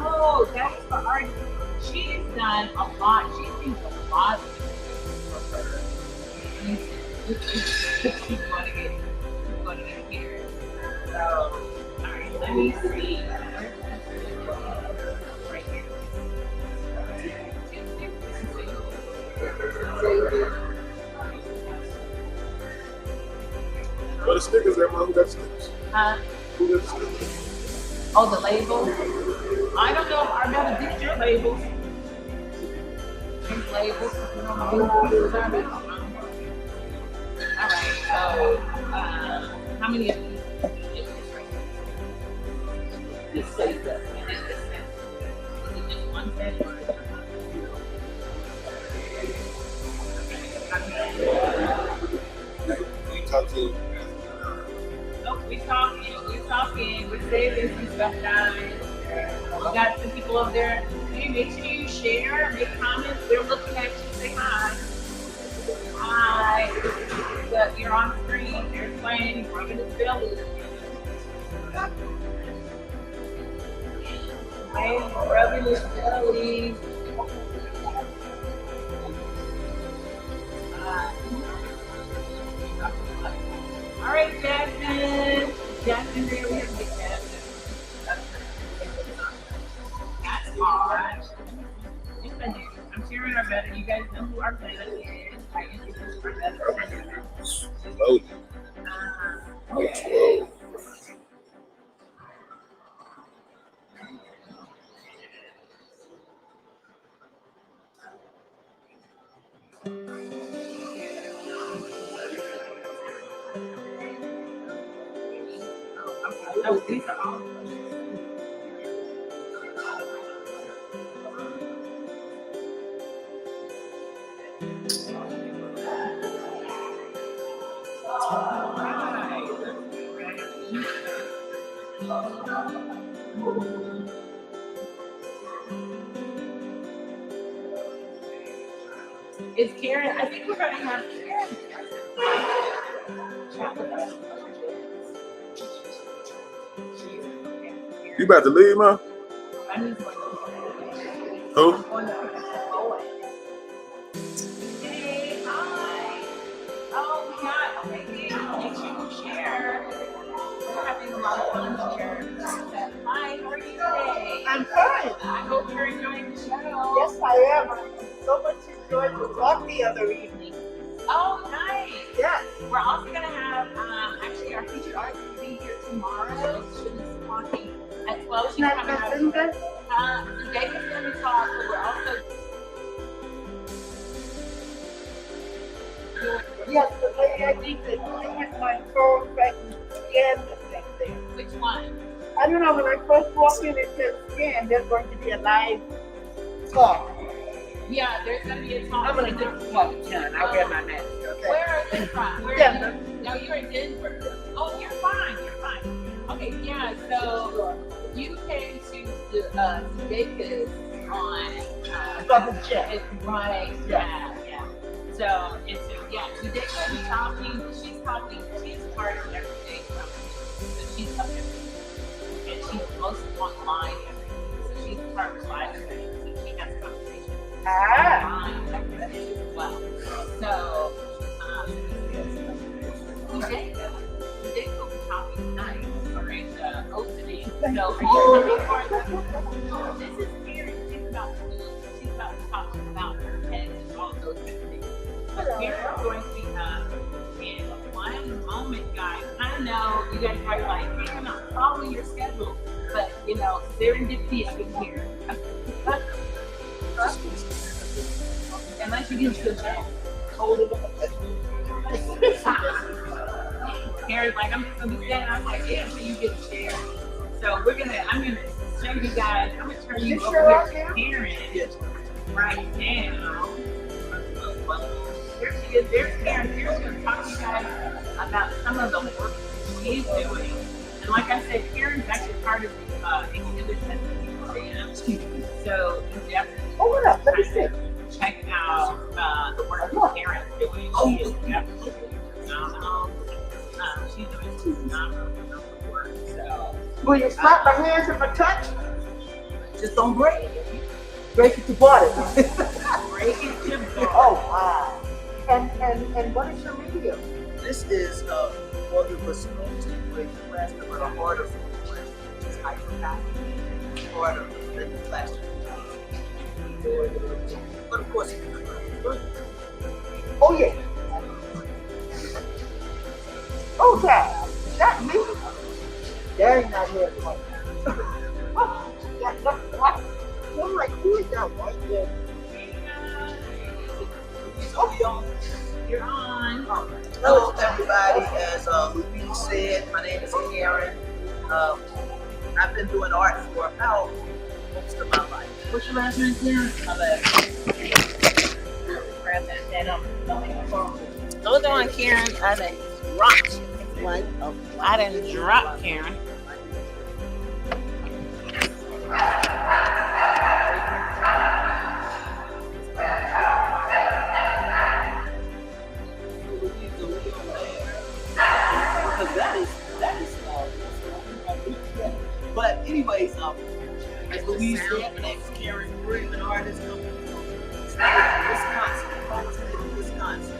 Oh, that's for art. She's done a lot. She thinks a lot of things for her. She's going to get here. So, alright, let me see. Right here. What are stickers there, Mom? Who got stickers? Who got stickers? Oh, the labels? I don't know if I gotta get your labels. These labels. You don't know who's are they? Alright, so how many of these did you get this right here? This set. And then this set. Is it just one set or You talk to oh, we're talking, we're saving some stuff, guys. We got some people over there. Hey, make sure you share, make comments. They're looking at you. Say hi. Hi. But you're on screen. They're playing. He's rubbing his belly. Hey, rubbing his belly. All right, Jasmine. Jasmine, there we have to get Jasmine. That's hard. Yes, I do. I'm sharing our better. You guys know who our better is. I introduced our better. loaded. Okay. Oh, these are all. Is Karen? I think we're going to have Karen chat with us. You about to leave, Ma? I'm just going Who? Hey, hi. Oh, we got, okay, make sure you share. We're having a lot of fun here. Hi, how are you today? I'm fine. I hope you're enjoying the show. Yes, I am. I so much enjoyed the talk the other evening. Oh, nice. Yes. We're also going to have, actually, our featured artist will be here tomorrow. She's talking at 12. She's coming out. Today is going to be talk, but we're also Yes, the lady I think that she with my phone back and scan the thing there. which one? I don't know, when I first walked in, it said scan. There's going to be a live talk. Yeah, there's going to be a talk. I'm going to do the talk, John. I'll wear my mask, okay? Where are you from? Where Denver. are you? No, you're in Denver. Oh, you're fine. You're fine. Okay, yeah, so you came to the Vegas on Double check. it's right. Yeah. So it's today we'll be talking. She's part of everything. So she's up everything. And she's mostly online everything. So she's part of live stream. So she has conversations online everything as well. So today we'll be talking tonight. All right, opening. So are you coming for this is Karen. She's about to talk about her head and all those kind of things. But Karen's going to be in one moment, guys. know you guys are like, I'm not following your schedule, but you know, serendipity up in here. Unless you get to the hold it up. Karen's like, I'm just gonna be standing. I'm like, yeah, so you get to share. So I'm gonna show you guys. I'm gonna turn you over here to Karen right now. There she is. There's Karen. Karen's gonna talk to you guys about some of the work she's doing. And like I said, Karen's actually part of the exhibit at the museum. So you definitely check out the work that Karen's doing. She is absolutely phenomenal. She's doing phenomenal work. So Will you slap my hands if I touch? just don't break it. Break it to butter. Break it to Oh, wow. And what is your medium? This is well, it was sculpted with plastic with a harder form, which is hyperpathic, harder than the plastic. But of course, Oh, yeah. Oh, Dad. Is that me? Daddy's not here anymore. I'm like, who is that white man? You're on. hello everybody. As Louise said, my name is Karen. I've been doing art for about most of my life. What's your last name, Karen? My last Grab that. Hold on, Karen. I done dropped. I done dropped, Karen. But anyways, as Louise said, my name is Karen. I'm an artist coming from Wisconsin,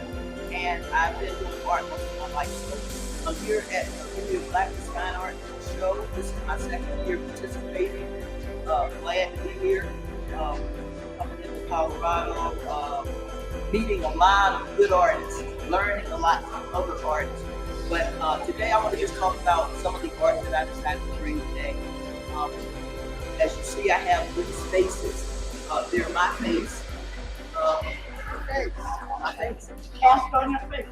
and I've been doing art most of my life. So I'm here at the Blackness Fine Art Show. This is my second year participating. Glad to be here. Coming into Colorado, meeting a lot of good artists, learning a lot from other artists. But today I want to just talk about some of the art that I decided to bring today. As you see, I have these faces. They're my face. My face. Cast on your face.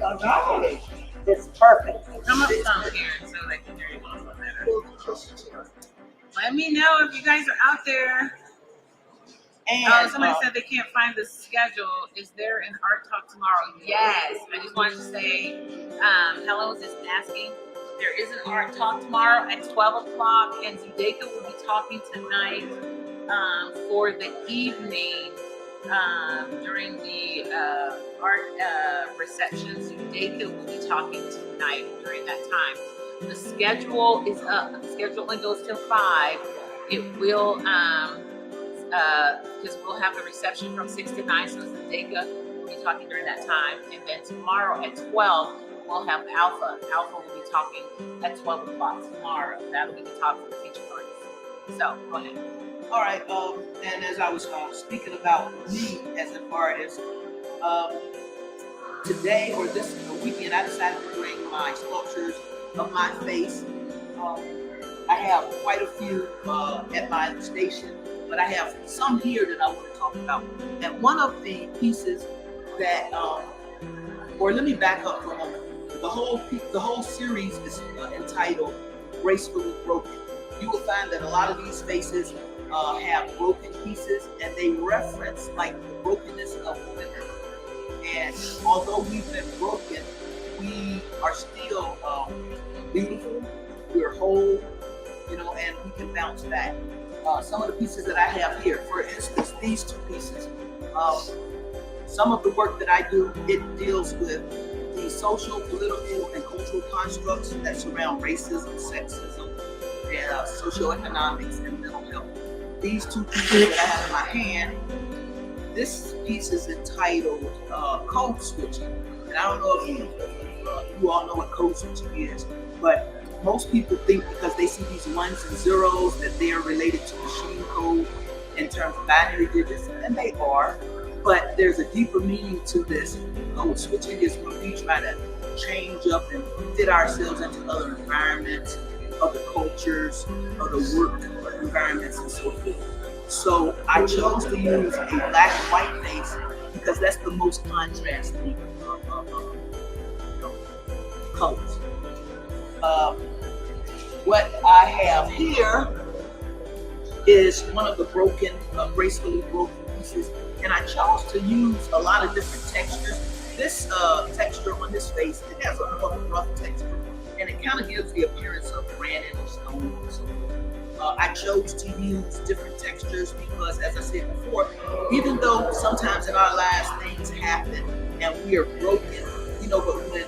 Nice. It's perfect. Come up some, Karen, so they can hear you a little better. Let me know if you guys are out there. And Somebody said they can't find the schedule. Is there an art talk tomorrow? Yes. I just wanted to say, hello is just asking. There is an art talk tomorrow at 12 o'clock, and Zudeka will be talking tonight for the evening during the art reception. Zudeka will be talking tonight during that time. The schedule is up. The schedule only goes till 5. It will, because we'll have the reception from 6 to 9, so Zudeka will be talking during that time. And then tomorrow at 12, we'll have Alpha. Alpha will be talking at 12 o'clock tomorrow. That'll be the talk for the featured artists. So, go ahead. all right, and as I was speaking about me as an artist, today or this weekend, I decided to bring my sculptures of my face. I have quite a few at my station, but I have some here that I want to talk about. And one of the pieces that, or let me back up for a moment. The whole series is entitled Gracefully Broken. You will find that a lot of these faces have broken pieces, and they reference like the brokenness of women. And although we've been broken, we are still beautiful. We're whole, and we can bounce back. Some of the pieces that I have here, for instance, these two pieces. Some of the work that I do, it deals with the social, political, and cultural constructs that surround racism, sexism, and socioeconomics and mental health. These two pieces that I have in my hand, this piece is entitled Code Switching. And I don't know if you all know what code switching is, but most people think because they see these ones and zeros that they are related to machine code in terms of binary digits, and they are. But there's a deeper meaning to this. Code switching is when we try to change up and fit ourselves into other environments, other cultures, other work environments, and so forth. So I chose to use a black and white face because that's the most contrasting colors. What I have here is one of the broken, gracefully broken pieces, and I chose to use a lot of different textures. This texture on this face, it has a more rough texture, and it kind of gives the appearance of granite or stone or so forth. I chose to use different textures because, as I said before, even though sometimes in our lives things happen and we are broken, but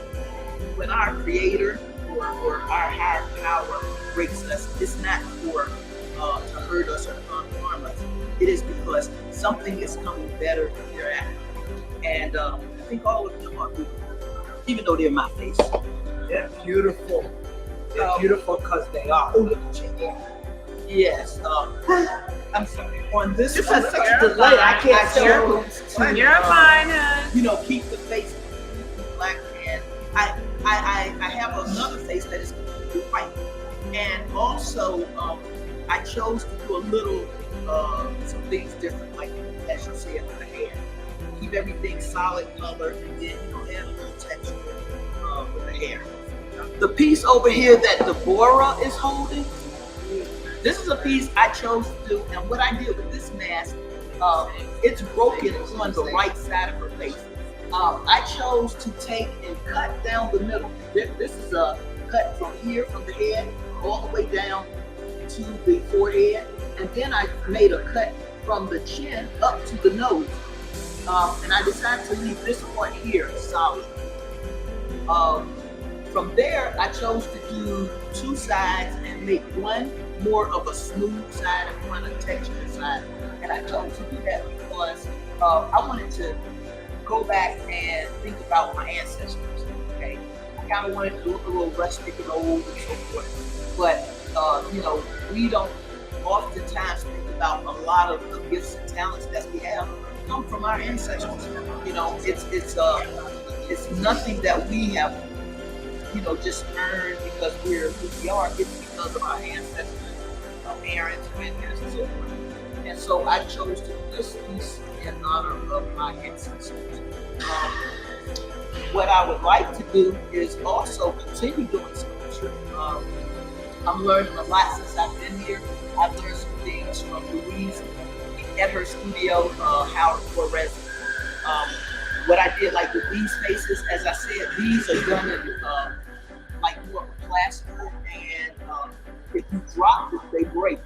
when our Creator or our higher power breaks us, it's not for to hurt us or harm us. It is because something is coming better thereafter. And I think all of them are beautiful, even though they're my face. They're beautiful. They're beautiful because they are. Oh, look at you. Yes. I'm sorry. On this This one, is such a delay. I can't tell. You're fine, hun. keep the face completely black, and I have another face that is completely white, and also I chose to do a little some things different, like as you said, with the hair. Keep everything solid color, and then add a little texture with the hair. The piece over here that Deborah is holding, this is a piece I chose to do, and what I did with this mask, it's broken on the right side of her face. I chose to take and cut down the middle. This is a cut from here, from the head, all the way down to the forehead, and then I made a cut from the chin up to the nose. And I decided to leave this part here solid. From there, I chose to do two sides and make one more of a smooth side and one a textured side. And I chose to do that because I wanted to go back and think about my ancestors. Okay, I kind of wanted to look a little rustic and old and so forth. But we don't oftentimes think about a lot of the gifts and talents that we have come from our ancestors. It's nothing that we have just earned because we're who we are. It's because of our ancestors, our parents, grandparents, and so forth. And so I chose to do this piece in honor of my ancestors. What I would like to do is also continue doing sculpture. I'm learning a lot since I've been here. I've learned some things from Louise at her studio, Howard for resin. What I did, like with these faces, as I said, these are done in like more of a plaster, and if you drop them, they break.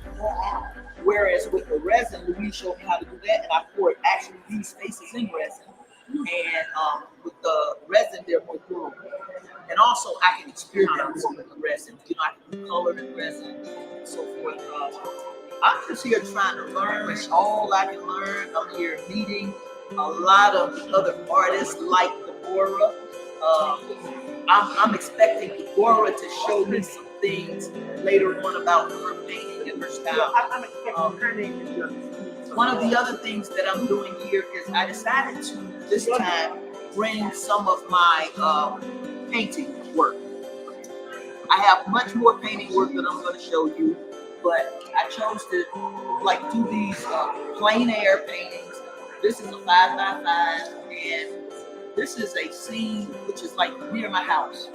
Whereas with the resin, Louise showed me how to do that, and I poured actually these faces in resin. And with the resin, they're more durable. And also, I can experiment more with the resin. I can do color in resin and so forth. I'm just here trying to learn all I can learn. I'm here meeting a lot of other artists like Deborah. I'm expecting Deborah to show me some things later on about her painting and her style. I'm expecting her name to be on the screen. One of the other things that I'm doing here is I decided to this time bring some of my painting work. I have much more painting work that I'm going to show you, but I chose to do these plein air paintings. This is a 5x5, and this is a scene which is like near my house.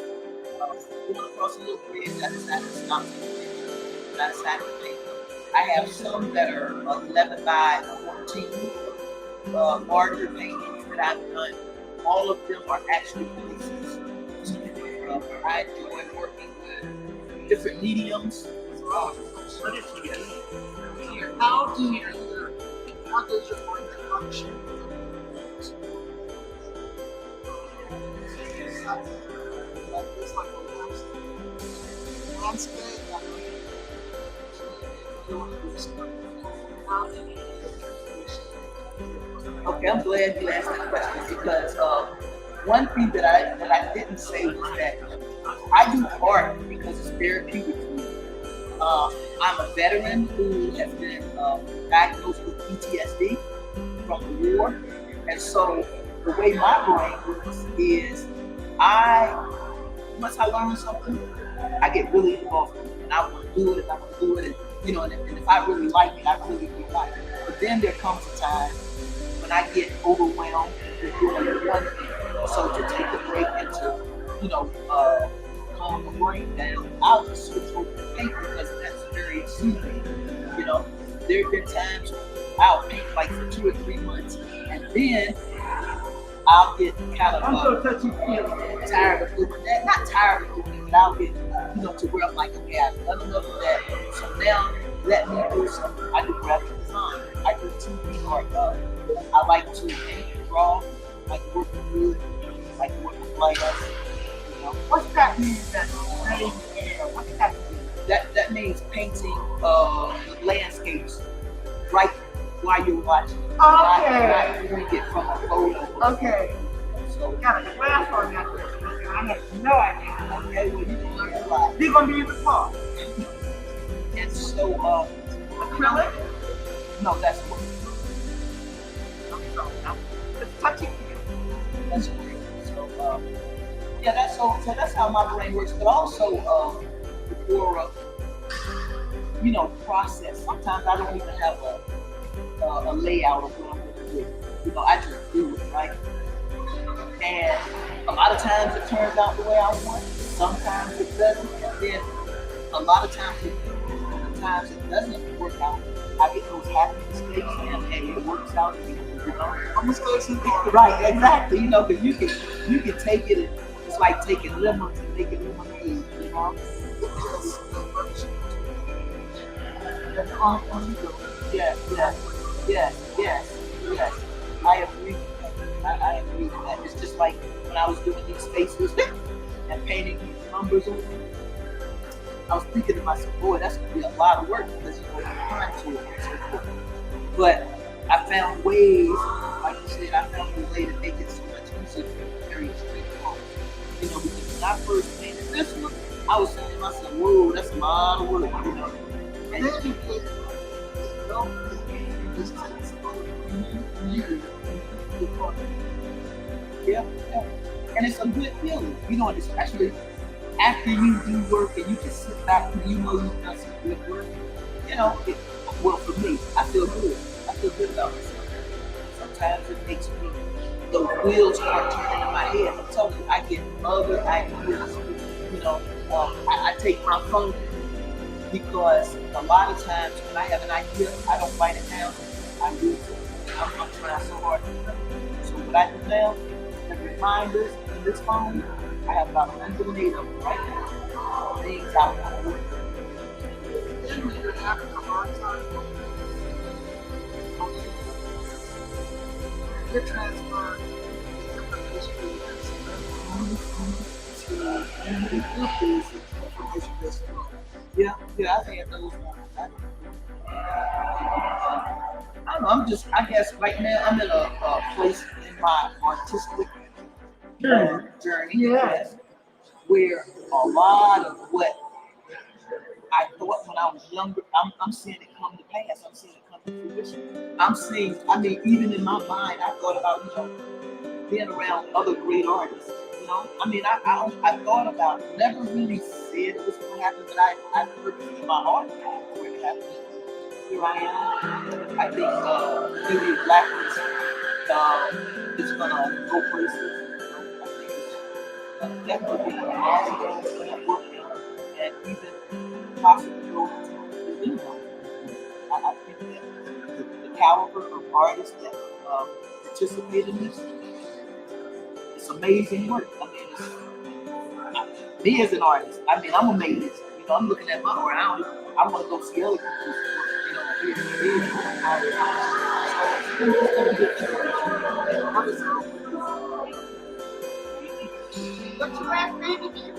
Going across a little bridge, I decided to stop the bridge. I decided to paint them. I have some that are 11 by 14 larger paintings that I've done. All of them are actually pieces. I enjoy working with different mediums. What is here? How does your brain function? It's like a landscape. Okay, I'm glad you asked that question because one thing that I didn't say was that I do art because it's therapeutic for me. I'm a veteran who has been diagnosed with PTSD from the war, and so the way my brain works is I once I learn something, I get really involved in it, and I want to do it, and I want to do it, and you know, and if I really like it, I really do like it. But then there comes a time when I get overwhelmed with doing one thing. So to take a break and to, you know, calm the brain down, I'll just switch over to paint because that's very soothing. You know, there have been times I'll paint like for 2 or 3 months, and then I'll get kind of tired of doing that. Not tired of doing it, but I'll get, you know, to where I'm like, okay, I've done enough of that. So now let me do something. I do graphic design. I do 2D art. I like to paint and draw. I like to work with wood. I like to work with glass. You know. What's that mean? What's that mean? That means painting landscapes right while you're watching. Okay. Not doing it from a photo. Okay. So Got a class on that. I had no idea. okay, well you can learn a lot. You're gonna be in the park. And so Acrylic? no, that's what. It's touching. That's great. So yeah, that's how my brain works. But also for you know, process. Sometimes I don't even have a layout of what I'm going to do. You know, I just do it, right? And a lot of times it turns out the way I want. Sometimes it doesn't. And then a lot of times it doesn't work out. I get those happy mistakes, and it works out. You know, I'm mistakes right? Exactly. You know, because you can take it. And it's like taking lemons and making lemonade. You know. Yes. I agree with that. I agree with that. It's just like when I was doing these faces and painting these numbers on them. I was thinking to myself, boy, that's going to be a lot of work because you know you're trying to it and so forth. But I found ways, like you said, I found a way to make it so much easier and very straightforward. You know, because when I first painted this one, I was saying to myself, whoa, that's a lot of work, you know. And then you put yeah. And it's a good feeling, you know, and especially after you do work and you can sit back and you know you've done some good work, you know, well, for me, I feel good. I feel good about myself. Sometimes it makes me, the wheels start turning in my head. I'm telling you, I get other ideas. You know, I take my phone because a lot of times when I have an idea, I don't write it down. I lose it. I'm trying so hard to remember. So what I do now, the reminders in this phone, I have about 108 of them right now. Things I want to work with. Then when you're having a hard time, you're transferring the information to yeah, I've had those moments. I don't know, I guess right now I'm in a place in my artistic journey yes, where a lot of what I thought when I was younger, I'm seeing it come to pass. I'm seeing it come to fruition. Even in my mind, I thought about, you know, being around other great artists. You know, I thought about it, never really said it was going to happen, but I heard it in my heart for it to happen. Here I am. I think maybe Blackness is going to go places. I think it's definitely being magical, it's going to work, and even possibly go to the video. I think that the caliber of artists that participate in this, it's amazing work. Me as an artist, I'm amazed. You know, I'm looking at my art. I want to go see other people's work. You know, What's your last name again?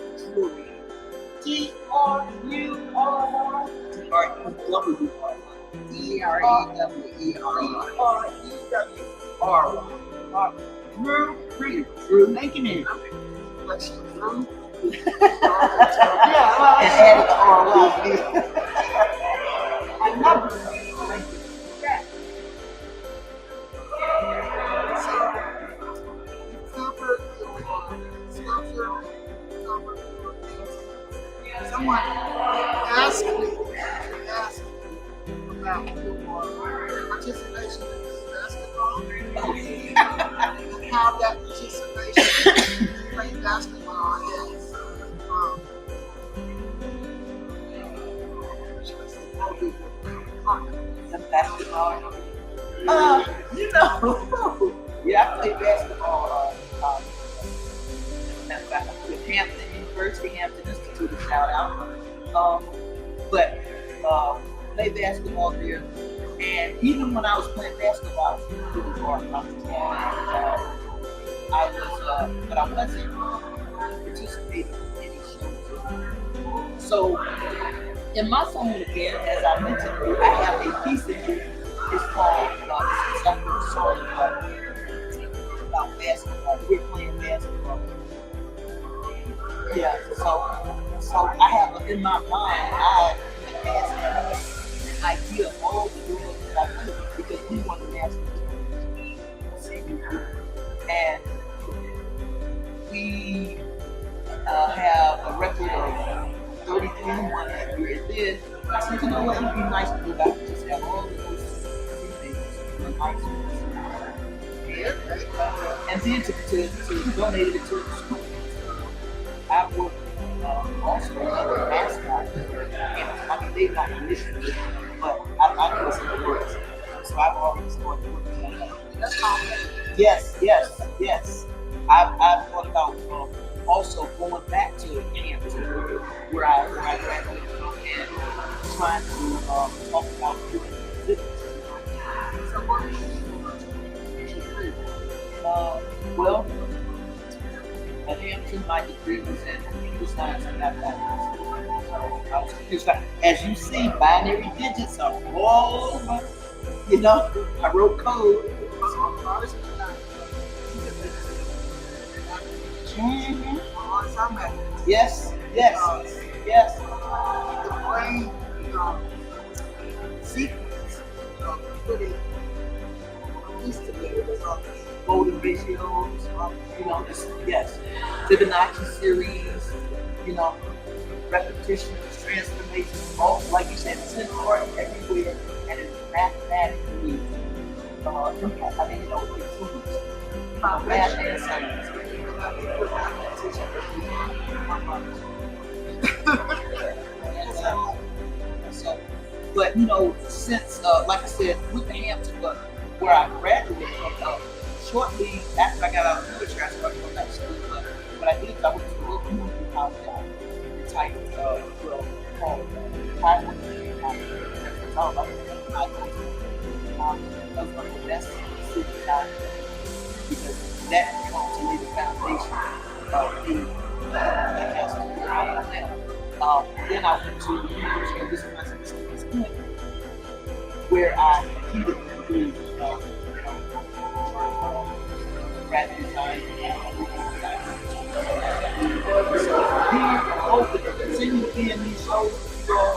T-R-U-R-Y. T-R-U-W-R-Y. D-R-E-W-E-R-E-R-E-W-R-Y. Drew. Thank you, man. Drew. Yeah, well, and added the R-Y. I love it. Cover your someone asked me about your participation in basketball and how that participation in playing basketball is basketball. Yeah, I played basketball. With Hampton University, Hampton Institute, a shout out. But played basketball there, and even when I was playing basketball, I was really hard. But I wasn't participating in any shows. So, in my phone again, as I mentioned, I have a piece in here. It's called Sept song about basketball. We're playing basketball. Yeah, so I have in my mind, I have an idea of all the girls that I play with because we won the national championship. And we have a record of 33-1 that year. And then I said, you know what, it would be nice to go back and just have all of those females in high school. And then to donate it to the school. I work also as a mascot. I mean, they've not commissioned it, but I know some words. So I've already started working on that. Yes. I've thought about also going back to Hampton, where I graduated from, and trying to talk about doing exhibits. So what is well, at Hampton, my degree was in computer science and mathematics. So I was computer science. As you see, binary digits are all over. I wrote code. Mm-hmm. Yes. The brain sequence of putting these together. Golden ratios, yes, Fibonacci series, repetitions, transformations, all like you said, it's in art everywhere, and it's mathematically impact. I mean, it includes math and science. So, but since like I said, with the Hampton, where I graduated from. Shortly after I got out of the military, I started going back to school. But what I did is I went to a local community college. The type called Pkwy. That's all about it. That was one of the best decisions I made because that helped to lay the foundation of the master's degree. Then I went to the University of Wisconsin, where I competed through graphic design and so here, I'm hoping to continue being these shows with you all,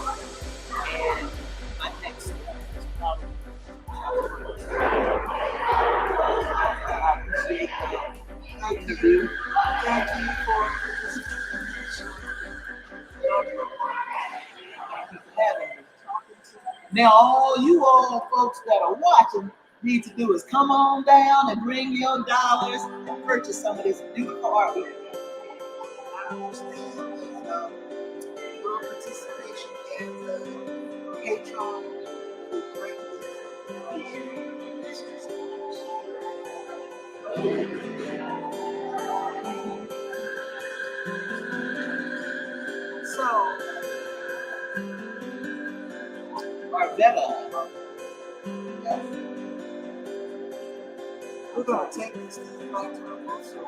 and my next step is probably I appreciate the interview. Thank you for having me. Now, all you all folks that are watching need to do is come on down and bring your dollars and purchase some of this beautiful artwork. Your participation as a patron will greatly So, Arvetta. yes. We're going to take this to the back to the also.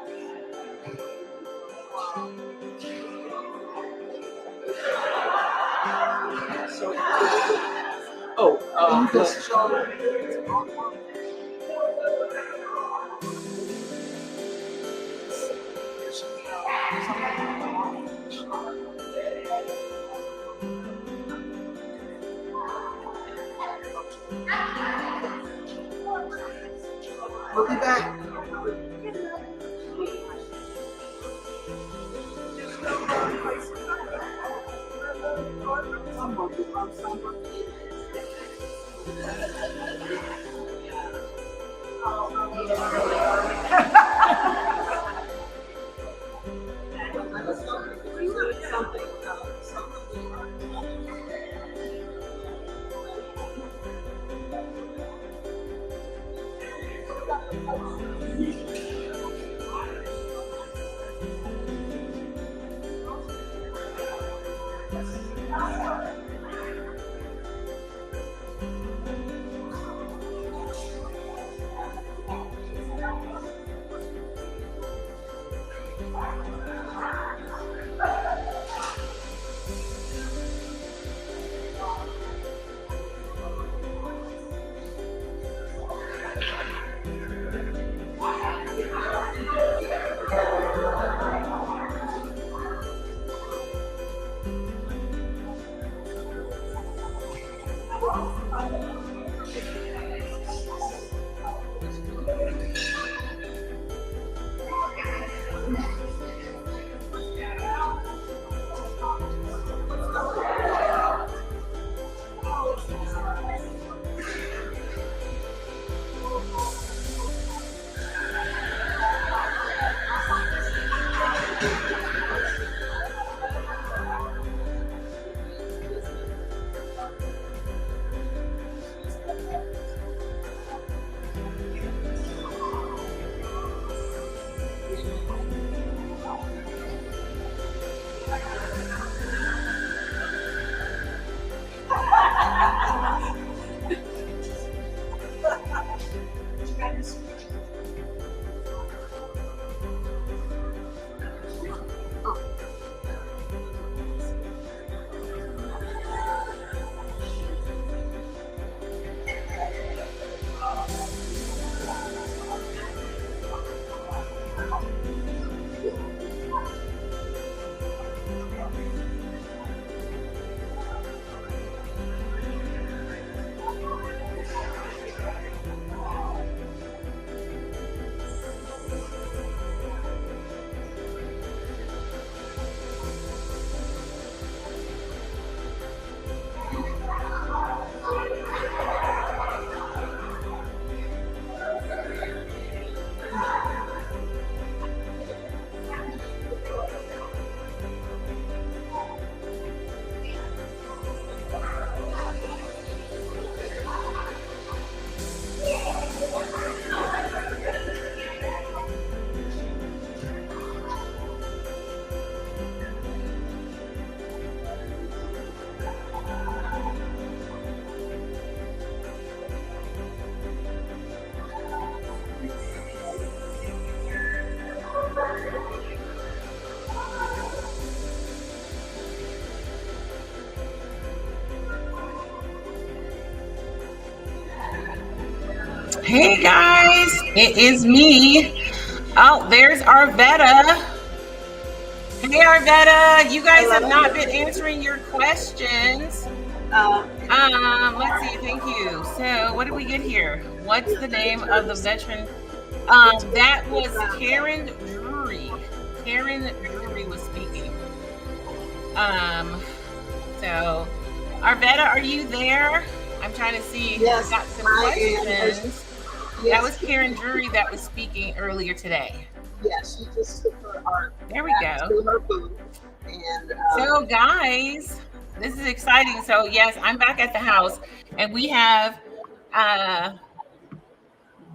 So, just show we'll be back. Hey guys, it is me. Oh, there's Arvetta. Hey Arvetta, you guys have not been answering your questions. Let's see, thank you. So what did we get here? What's the name of the veteran? That was Karen Drury. Karen Drury was speaking. So Arvetta, are you there? I'm trying to see. Yes, got some I questions. am. That was Karen Drury that was speaking earlier today. Yes, she just took her art. There we go. To her booth. And so guys, this is exciting. So yes, I'm back at the house, and we have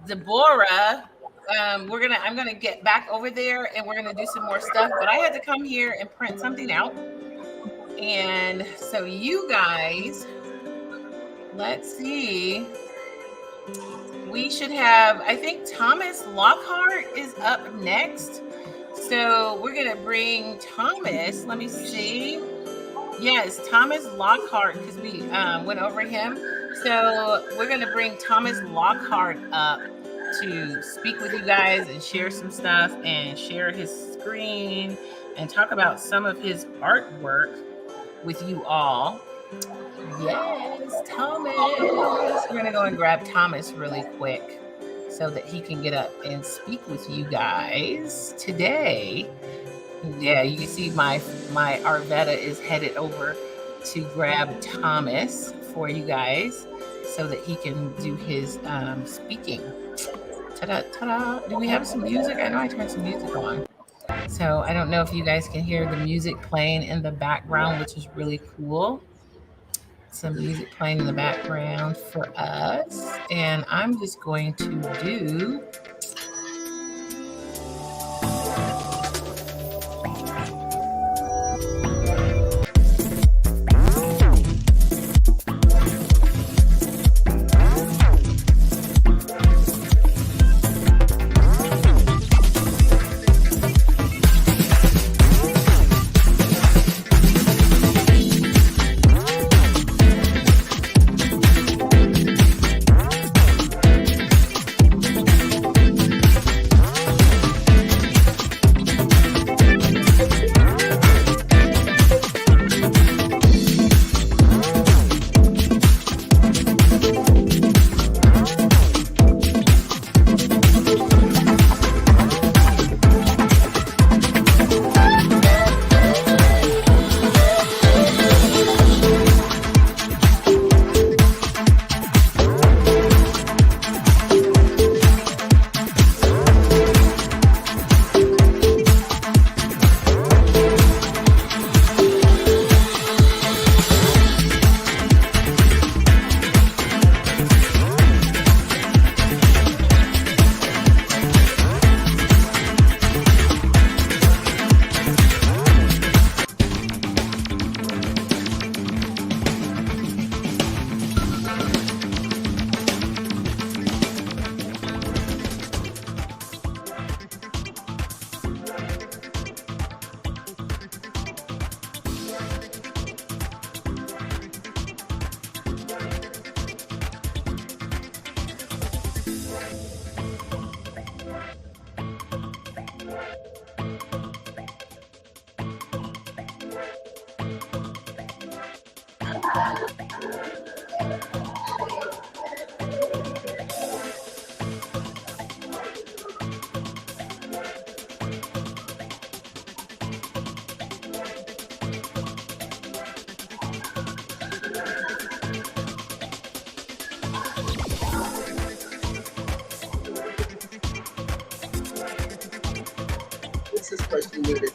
Deborah. I'm gonna get back over there, and we're gonna do some more stuff. But I had to come here and print something out, and so you guys, let's see. We should have, I think Thomas Lockhart is up next. So we're going to bring Thomas. Let me see. Yes, Thomas Lockhart, because we went over him. So we're going to bring Thomas Lockhart up to speak with you guys and share some stuff and share his screen and talk about some of his artwork with you all. Yes, Thomas. We're going to go and grab Thomas really quick so that he can get up and speak with you guys today. Yeah, you can see my Arvetta is headed over to grab Thomas for you guys so that he can do his speaking. Ta-da, ta-da. Do we have some music? I know I turned some music on. So I don't know if you guys can hear the music playing in the background, which is really cool. Some music playing in the background for us. And I'm just going to do... This is question muted.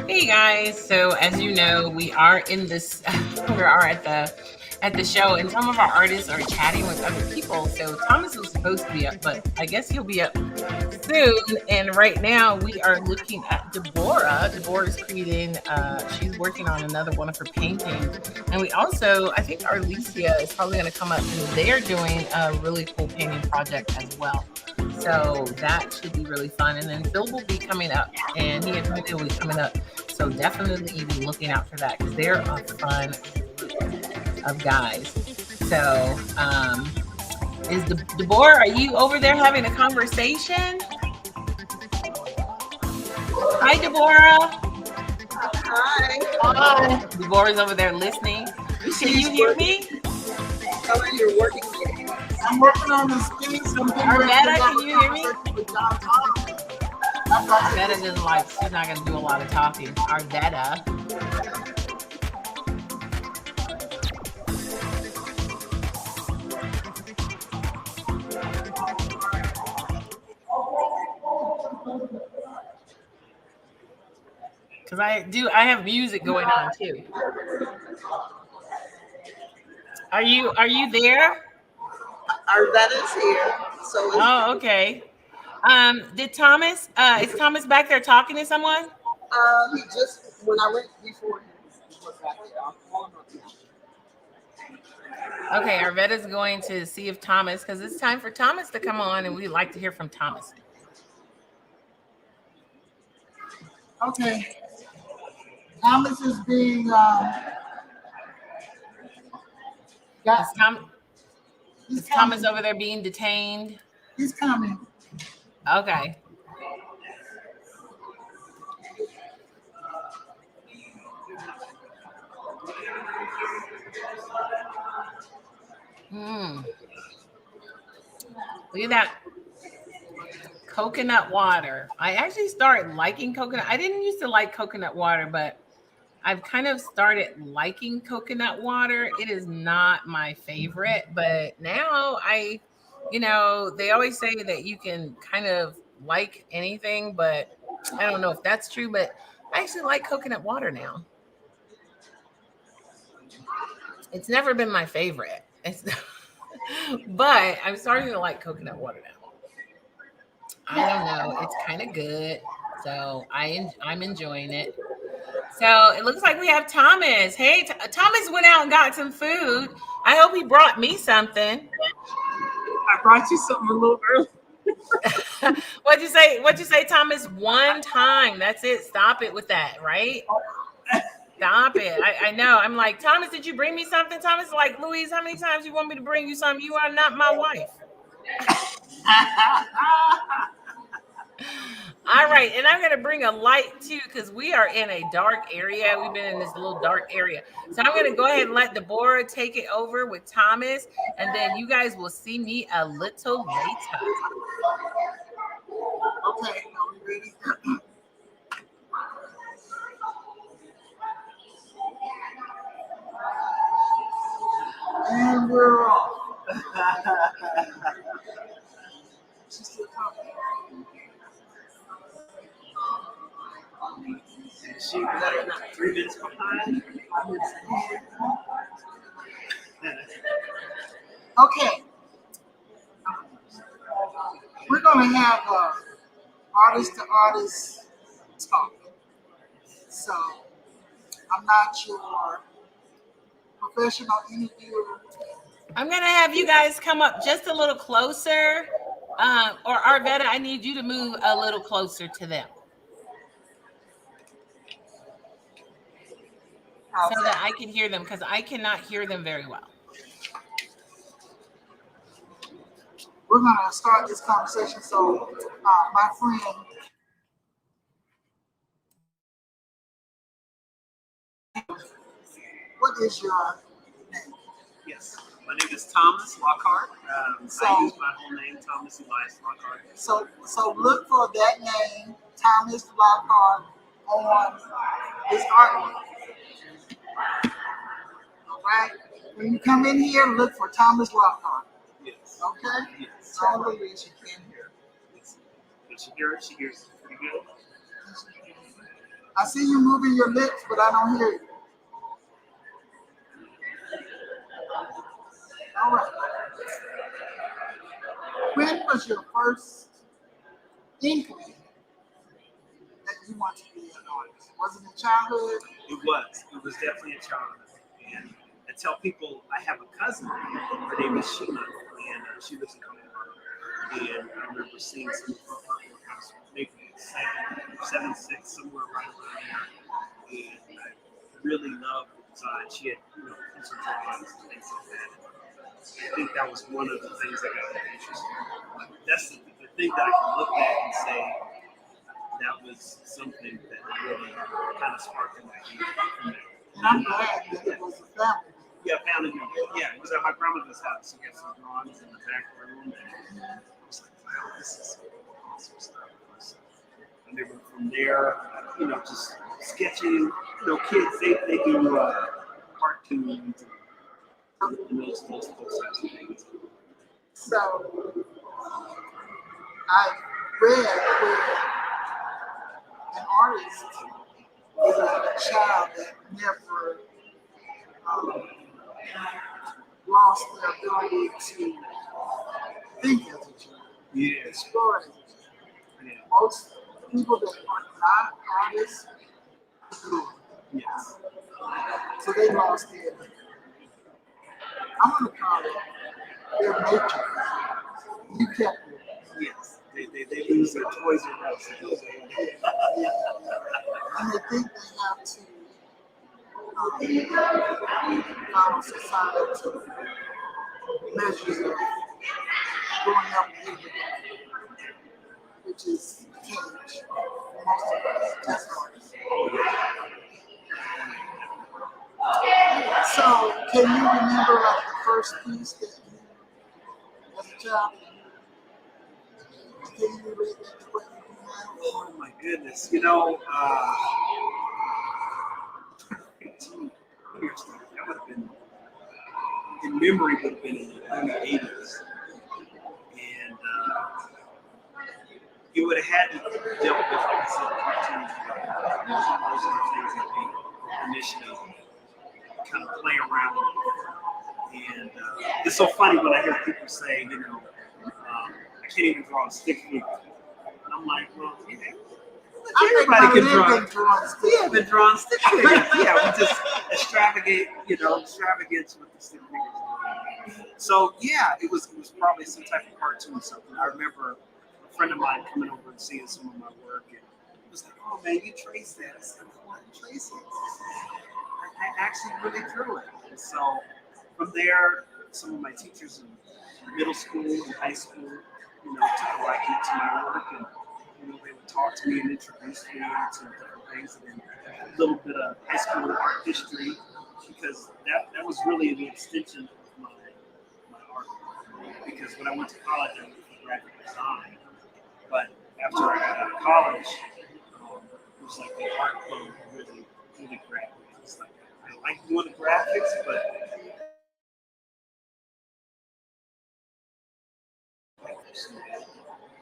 Hey guys, so as you know, we are in this, we are at the at the show, and some of our artists are chatting with other people. So Thomas was supposed to be up, but I guess he'll be up soon. And right now we are looking at Deborah. Deborah's creating, she's working on another one of her paintings. And we also, I think Arlesia is probably going to come up, and they're doing a really cool painting project as well. So that should be really fun. And then Phil will be coming up, and he and Tony will be coming up. So definitely be looking out for that, because they're a fun group of guys. So is Deborah, are you over there having a conversation? Hi, Deborah. Hi. Hi. Deborah's over there listening. Can you hear me? How are you working? I'm working on this thing. Arvetta, can you hear me? Arvetta doesn't like, she's not going to do a lot of talking. Arvetta. Because I have music going on too. Are you there? Arvetta's here. So Oh, okay. Did Thomas, is Thomas back there talking to someone? he just, when I went before him, he was back there. I'll call him up now. Okay, Arvetta's going to see if Thomas, because it's time for Thomas to come on, and we'd like to hear from Thomas. Okay. Thomas is being Is Thomas over there being detained? He's coming. Okay. Look at that coconut water. I actually started liking coconut. I didn't used to like coconut water, but I've kind of started liking coconut water. It is not my favorite, but now they always say that you can kind of like anything, but I don't know if that's true, but I actually like coconut water now. It's never been my favorite. But I'm starting to like coconut water now. I don't know. It's kind of good. So I'm enjoying it. So it looks like we have Thomas. Hey, Thomas went out and got some food. I hope he brought me something. I brought you something a little early. What'd you say, Thomas? One time. That's it. Stop it with that, right? Stop it. I know. I'm like, Thomas, did you bring me something? Thomas is like, Louise, how many times you want me to bring you something? You are not my wife. All right, and I'm going to bring a light too, because we are in a dark area. We've been in this little dark area. So I'm going to go ahead and let Deborah take it over with Thomas, and then you guys will see me a little later. Okay, are we ready? And we're off. She's still coming. She better not 3 minutes behind. Okay. We're going to have artist to artist talk. So I'm not your professional interviewer. I'm going to have you guys come up just a little closer. Or Arvetta, I need you to move a little closer to them. So that I can hear them, because I cannot hear them very well. We're going to start this conversation. So my friend, what is your name? Yes, my name is Thomas Lockhart. I use my whole name, Thomas Elias Lockhart. So look for that name, Thomas Lockhart, on his artwork. All right? When you come in here, look for Thomas Lockhart. Yes. Okay? Yes. Tell Louise she can hear. Yes. Can she hear it? She hears it pretty good. I see you moving your lips, but I don't hear you. All right. When was your first inkling that you want to be an artist? Was it in childhood? It was definitely a childhood. And I tell people I have a cousin. Her name is Sheila, and she lives in Colorado. And I remember seeing some of her artwork. I was maybe 7, 6, somewhere right around there. And I really loved the design. She had, pencil drawings and things like that. I think that was one of the things that got me interested. That's the thing that I can look back and say that was something that really kind of sparked in my head. And I'm glad that it was a family. Yeah, family member. Yeah, it was at my grandmother's house. We got some drawings in the back room, and I was like, wow, this is awesome stuff. So I remember from there, just sketching. Kids they do cartoons and those types of things. So I read where an artist is a child that never lost their ability to think as a child, explore as a child. Yeah. Most people that are not artists do. Yes. So they lost their, I'm going to call it their nature. You kept it. Yes. They lose their toys or else. And they think they have to follow societal measures of growing up with it, which is a cage for most of us as artists. So, can you remember like the first piece that you, as a child, can you relate that to what you do now? Oh my goodness. 15 years ago, that would have been, in memory, would have been in the early 80s. And you would have had to deal with, like I said, cartoons. Those are the things that we initially kind of play around with. And it's so funny when I hear people say, I can't even draw a stick figure. And I'm like, well, everybody can draw. Yeah, been drawing stick figures. Yeah, we just extravagance with the stick figures. So yeah, it was probably some type of cartoon or something. I remember a friend of mine coming over and seeing some of my work, and he was like, "Oh man, you traced that." I said, "No, I didn't trace it. I actually really drew it." And so from there, some of my teachers in middle school and high school, took a liking to my work, and they would talk to me and introduce me to different things, and then a little bit of high school art history, because that was really the extension of my art. Because when I went to college, I went for graphic design, but after I got out of college, it was like the art club really grabbed me. It's like I like doing the graphics, but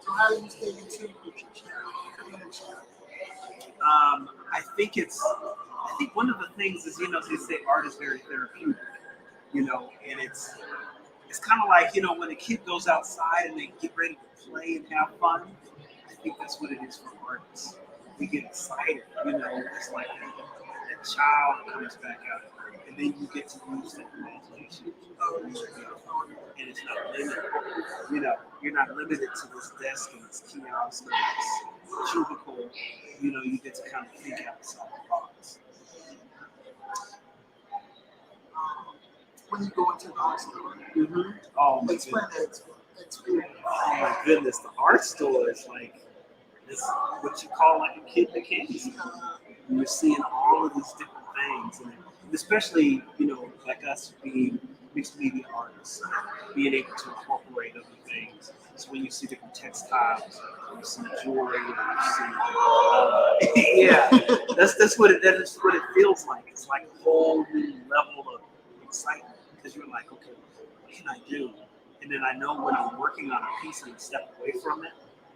So how do you stay in tune with your child? I think one of the things is, they say art is very therapeutic, and it's kind of like, when a kid goes outside and they get ready to play and have fun. I think that's what it is for artists. We get excited, it's like that child comes back out, and then you get to use that imagination. And it's not limited. You're not limited to this desk and this kiosk and this cubicle. You get to kind of think outside the box. When you go into the art store, Oh my explain goodness. that experience. Oh my goodness, the art store is like this, what you call like a kid in a candy store. And you're seeing all of these different things, and especially like us being mixed media artists, being able to incorporate other things. So when you see different textiles, you see jewelry, you see, that's what it feels like. It's like a whole new level of excitement, because you're like, okay, what can I do? And then I know when I'm working on a piece and I step away from it,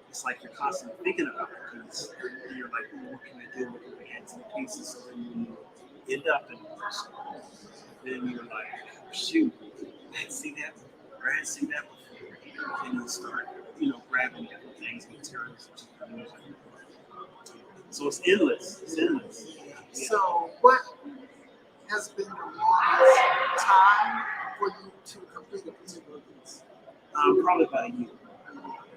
it's like you're constantly thinking about the piece. And you're like, what can I do? What can I add to the pieces? So then you end up in the person. Then you're like, shoot, I didn't see that before. Or I didn't see that before. And you start, grabbing different things, materials. So it's endless. It's endless. Yeah. So, what has been the longest time for you to complete a particular piece? Probably about a year.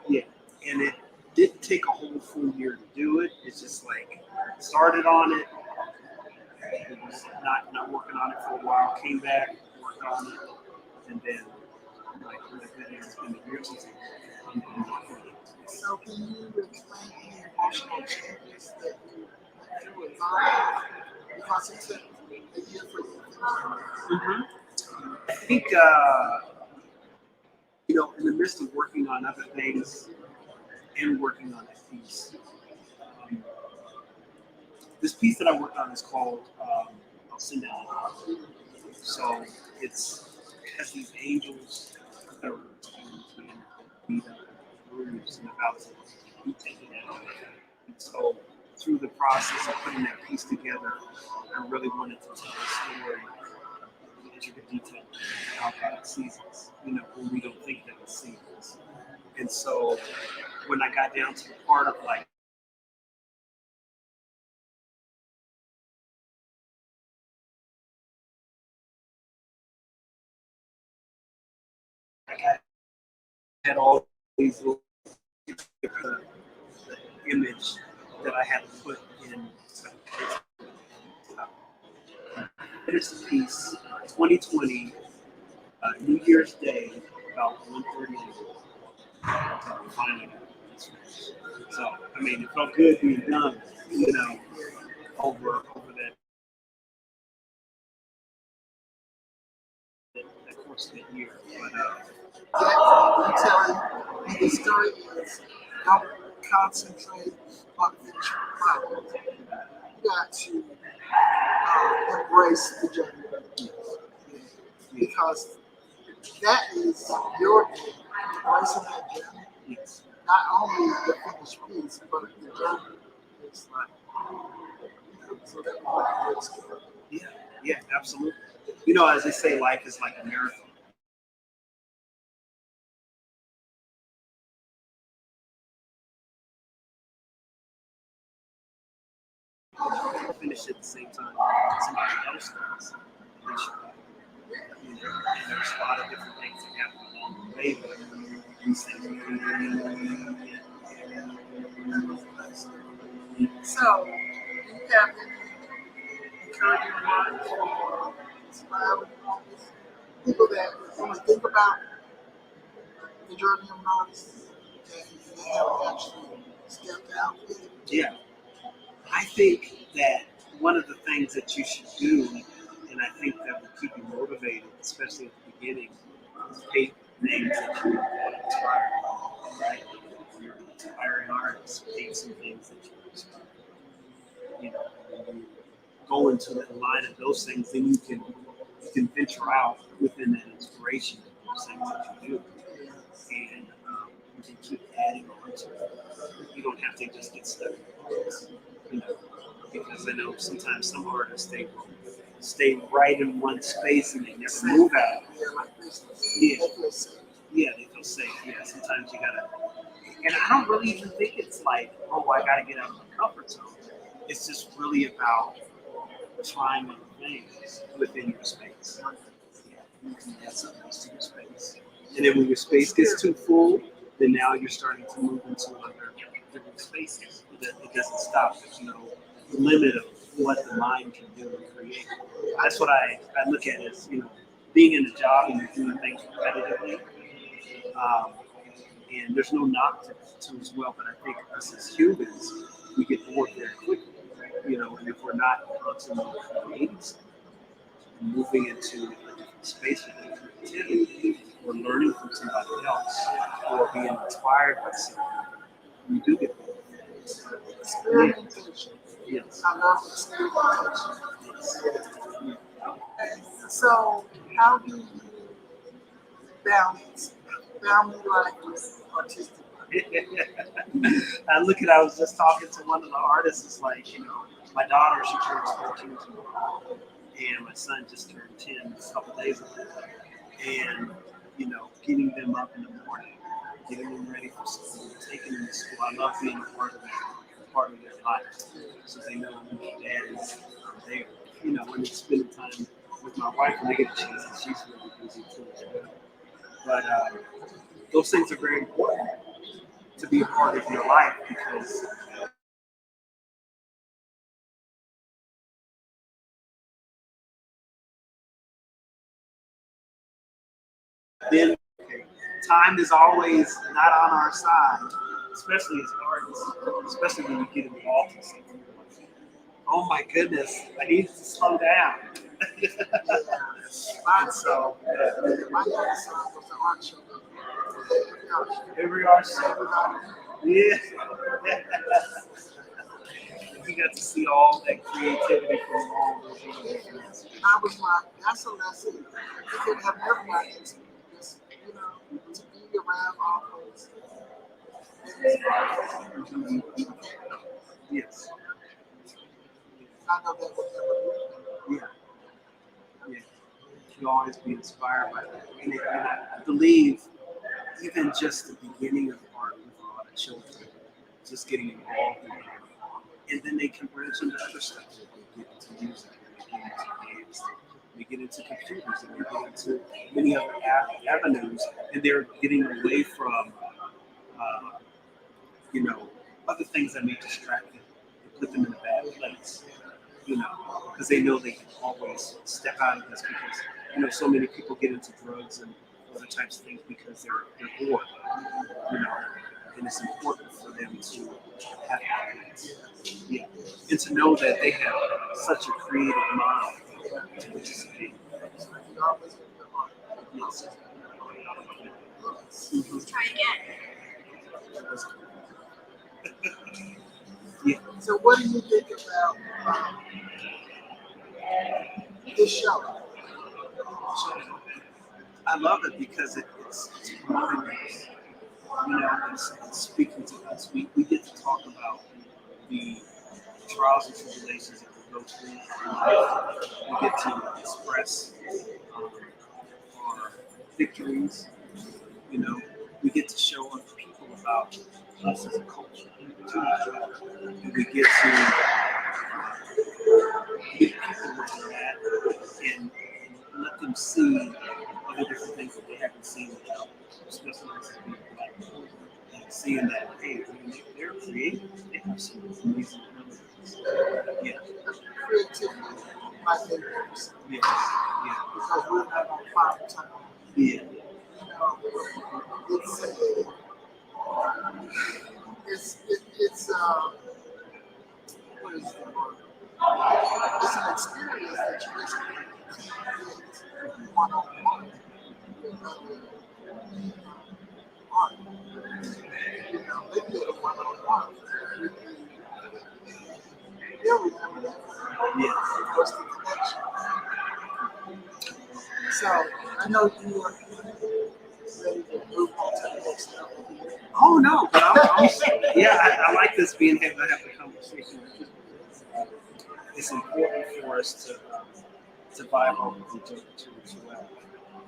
Yeah, and it didn't take a whole full year to do it. It's just like started on it, it was not working on it for a while. Came back, worked on it, and then it's been a year since I've been working on it. So, can you explain any emotional changes that you went through in life? Because it took a year for you to finish. I think, in the midst of working on other things and working on that piece, this piece that I worked on is called I'll Send Down. So it has these angels that are being bruised and about to be taken out. And so through the process of putting that piece together, I really wanted to tell a story in intricate detail how God sees us, when we don't think that He sees us. And so when I got down to the part of like, I had all these little the image that I had to put in. Finished the piece, 2020, New Year's Day, about 1:30 finally. So, I mean, it felt good being done, over that course of the year. But I'm telling you, the story is don't concentrate on the product. You got to embrace the journey because that is your journey. Embracing that journey. yes. Not only the finished piece, but the journey is like so that was good. Yeah, absolutely. As they say, life is like a marathon. Finish it at the same time somebody else does. And there's a lot of different things that happen along the way, but these things So, do you have any encouraging words for inspiring people that want to think about the journey of an artist and they have actually stepped out with it? Yeah. I think that one of the things that you should do, and I think that will keep you motivated, especially at the beginning, is paint names that you inspire, right? If you're an inspiring artist, paint some things that you inspire. When you go into the line of those things, then you can venture out within that inspiration of those things that you do, and you can keep adding on to it. You don't have to just get stuck. Because I know sometimes some artists they will stay right in one space and they never move out. Yeah, they feel safe. Yeah, sometimes you gotta. And I don't really even think it's like, I gotta get out of my comfort zone. It's just really about trying other things within your space. You can add something else to your space. And then when your space gets too full, then now you're starting to move into other different spaces. It doesn't stop. There's no limit of what the mind can do and create. That's what I look at as, being in a job and you're doing things repetitively. And there's no knock to as well, but I think us as humans, we get bored very quickly. And if we're not constantly creating something, moving into a different space with creativity, or learning from somebody else, or being inspired by something, we do get bored. Experimentation. Yes. I love experimentation. Okay. So, how do you balance family life with artistic life? I was just talking to one of the artists, it's like, my daughter, she turns 14 tomorrow, and my son just turned 10 a couple days ago. and getting them up in the morning, getting them ready for school, taking them to school. I love being a part of that, part of their life, so they know who their dad is. There, when it's spending time with my wife, and they get a chance, and she's really busy too as well. But those things are very important to be a part of your life because then time is always not on our side, especially as artists, especially when you get involved in something. Oh my goodness, I need to slow down. And so, My youngest son was an art show. every art show, yeah. You got to see all that creativity from all those individuals. That's a lesson you could have never gotten into. Just, to be around all those things. Yes. I know that would never be. Yeah. Yeah. You always be inspired by that. And I believe even just the beginning of art with a lot of children, just getting involved in it. And then they can branch into other stuff. They get into music, they get into games, they get into computers, and they get into many other avenues. And they're getting away from, other things that may distract them and put them in a bad place. Because they know they can always step out of this because, so many people get into drugs and other types of things because they're bored, and it's important for them to have happiness. Yeah. And to know that they have such a creative mind to participate. Yes. Try again. Yeah. So what do you think about this show? I love it because it's promoting us. It's speaking to us. We get to talk about the trials and tribulations that we go through in life. We get to express our victories. We get to show other people about us as a culture. And we get to meet people where they're at and let them see other different things that they haven't seen without, especially as being black. And seeing that, hey, they're creative. They have some amazing abilities. Yeah. Creativity, my favorite. Yeah. Yeah. Because we're not on fire time. Yeah. It's what is the word? It's an experience that you just get one on one with other art. They did a one on one with the remember that. Yes. What's the connection? So I know you are ready to move on to the next level. Oh no, but I like this being able to have the conversation. It's important for us to vibe off with each other too as well.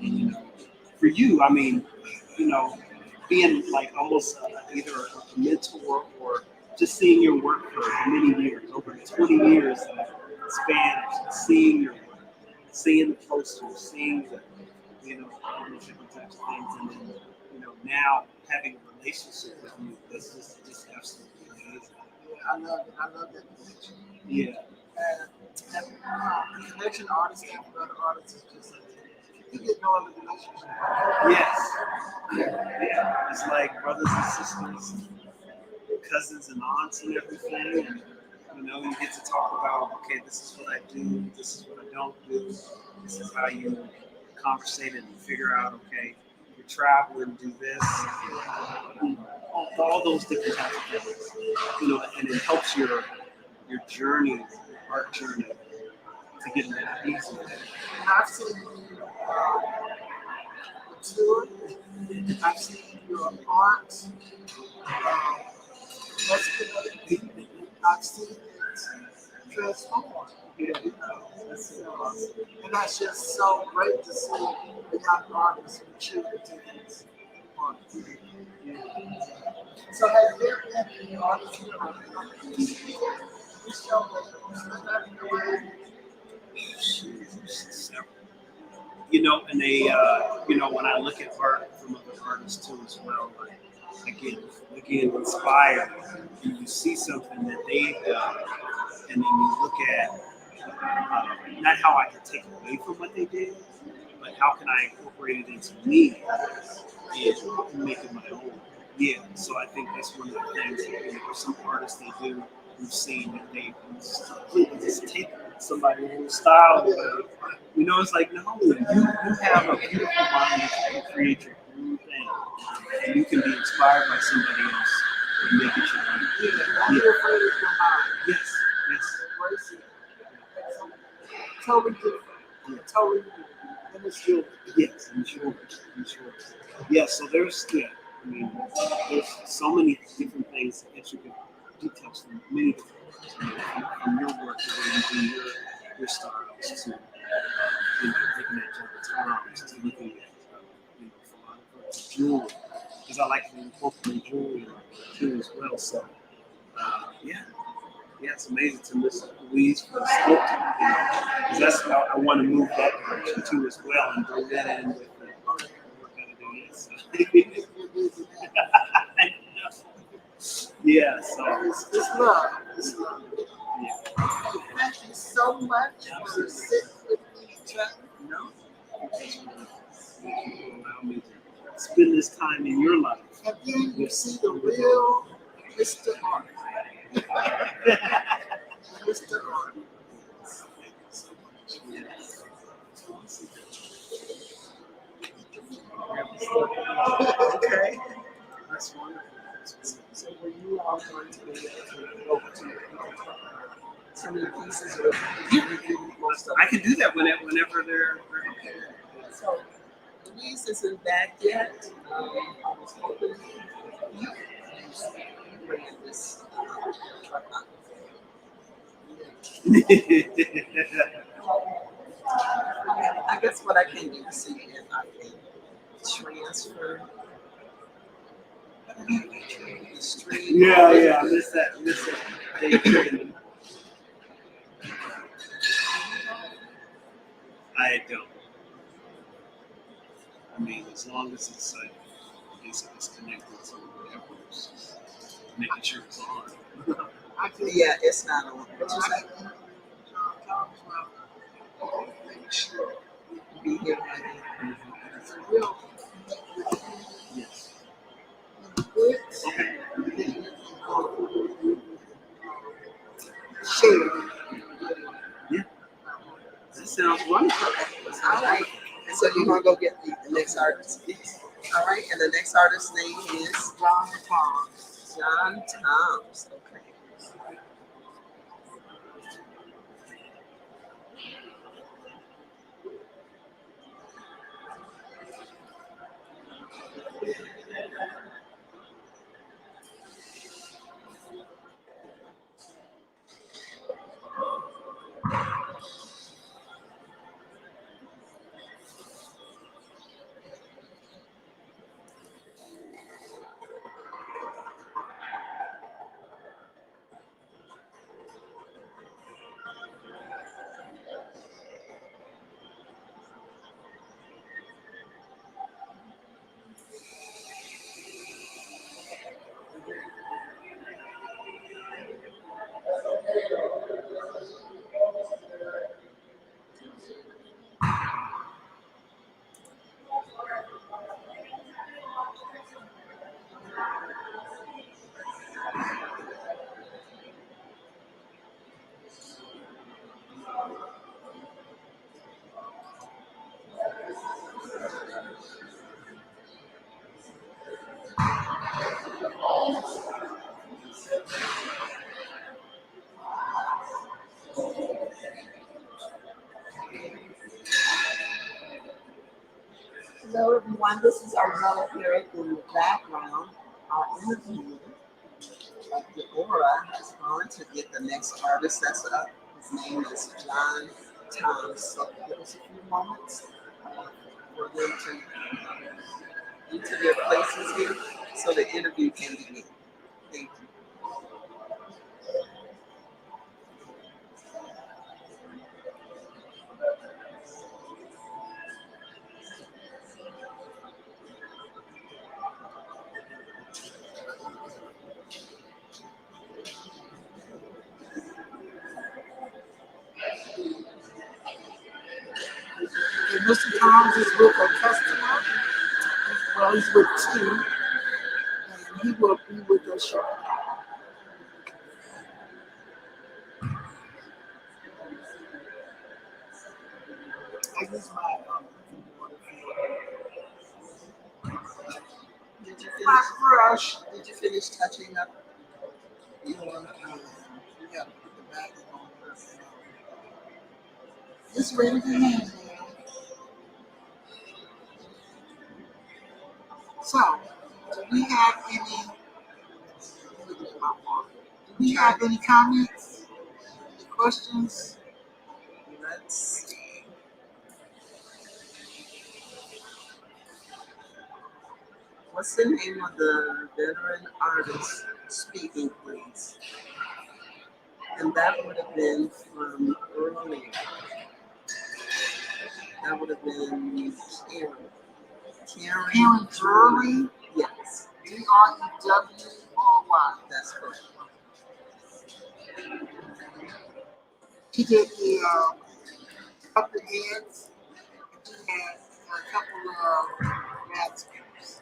And for you, I mean, being like almost either a mentor or just seeing your work for many years, over 20 years span, seeing your work, seeing the posters, seeing the all those different types of things, and then now having a relationship with you that's just absolutely amazing. I love that connection. Yeah. And the connection artists have with other artists is just you get no other relationship. Yes. Yeah. It's like brothers and sisters, cousins and aunts and everything. And, you get to talk about, okay, this is what I do, this is what I don't do, this is how you conversate and figure out, okay, you're traveling, do this, all those different types of things, and it helps your journey, your art journey, to get a little easier. And I've seen you mature. I've seen your art escalate. I've seen it transform. And that's just so great to see. the young artists who choose to do these artists. So has there been any artists who are you know, and they, you know, when I look at art from other artists too as well, like again, inspired, and you see something that they've done, and then you look at not how I can take away from what they did, but how can I incorporate it into me and make it my own. Yeah, so I think that's one of the things that, you know, some artists they do. We've seen that they completely just take somebody else's style away. You know, it's like, no, you have a beautiful mind that you can create your own thing. And you can be inspired by somebody else and make it your own. Don't be afraid of your mind. Yes, yes. Embrace it. Totally different. Totally different. And it's yours. Yes, I'm sure. Yeah, so there's, I mean, there's so many different things that you can details from many different ways. I mean, from your work to where you do your styles to, you know, looking at different times to looking at, you know, for jewelry. Because I like to incorporate jewelry too as well. So, yeah, it's amazing to Miss Louise for the script. Because that's how I want to move that direction too as well and bring that in with the art we're going to do. Yes. Yeah, so It's love. It's love. yeah. Thank you so much for sitting with me, Chuck. No, thank you for allowing me to spend this time in your life. And then you see the real Mr. Art. Mr. Art. Okay. That's wonderful. So were you all going to be able to go to some of the pieces or most of I can do that whenever they're okay. So Louise isn't back yet. I was hoping you bring this truck up. I guess what I can do is see if I can transfer the stream. Yeah, I miss that. I don't. I mean, as long as it's like it's connected to whatever, it's just making sure it's on. Yeah, it's not on. What you say? Be here ready. Yes. Okay. Share. Yeah. That sounds wonderful. All right. And so you're gonna go get the next artist. All right. And the next artist's name is John Toms. John Toms. Okay. Hello, everyone. This is our Arnella Parrott in the background. Our interviewer, Deborah, has gone to get the next artist that's up. His name is John Toms. So give us a few moments for them to into their places here so the interview can begin. Thank you. And Mr. Thomas is with a customer. Well, he's with two, and he will be with us shortly. I use my Did you my finish? brush. Did you finish touching up? You know, we got to put the back on this. It's ready to hand now. So, do we have any? Look at my mark. Do we have any comments? Any questions? Let's see. What's the name of the veteran artist speaking, please? And that would have been from earlier. That would have been Karen. Karen Drury, Yes, Drury. that's correct. She did the up the heads. She had a couple of masters.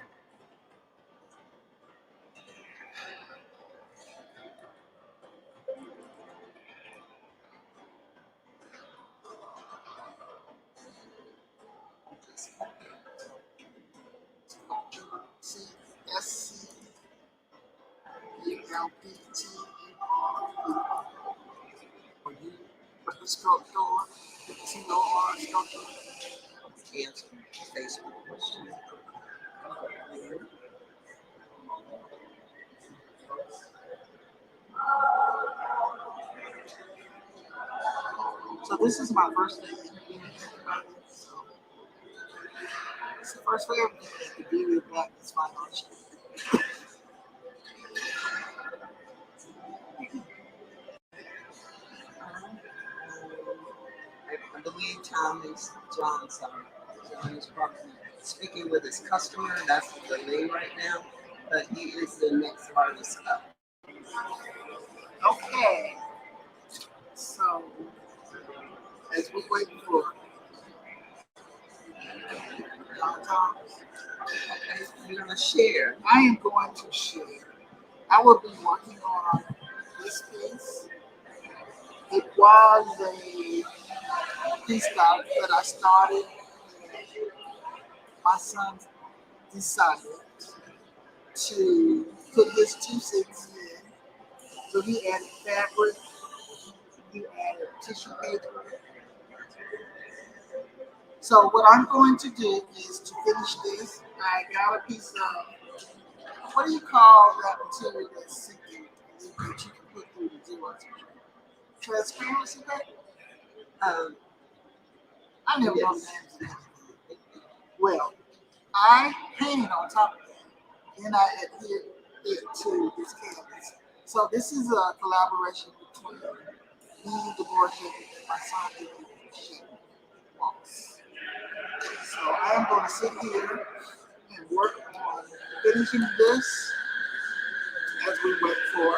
SCELPTER. For you, for the sculptor, COR sculptor. Answer Facebook question. So this is my first day interviewing everybody. So it's the first for everything at the beauty of Blackness Financial. I believe John is probably speaking with his customer. That's the delay right now, but he is the next artist up. Okay. So as we wait for John Thomas, Okay, you're gonna share. I am going to share. I will be working on this piece. It was a piece that I started. My son decided to put his 2 cents in. So he added fabric, he added tissue paper. So what I'm going to do is to finish this, I got a piece of, what do you call that material that's sinking that you can put through the zero? Transparency paper? I never know the names of that. Well, I painted on top of that, and I adhered it to this canvas. So this is a collaboration between me, Deborah Shepard, and my son, Walks. So I am going to sit here and work on finishing this as we wait for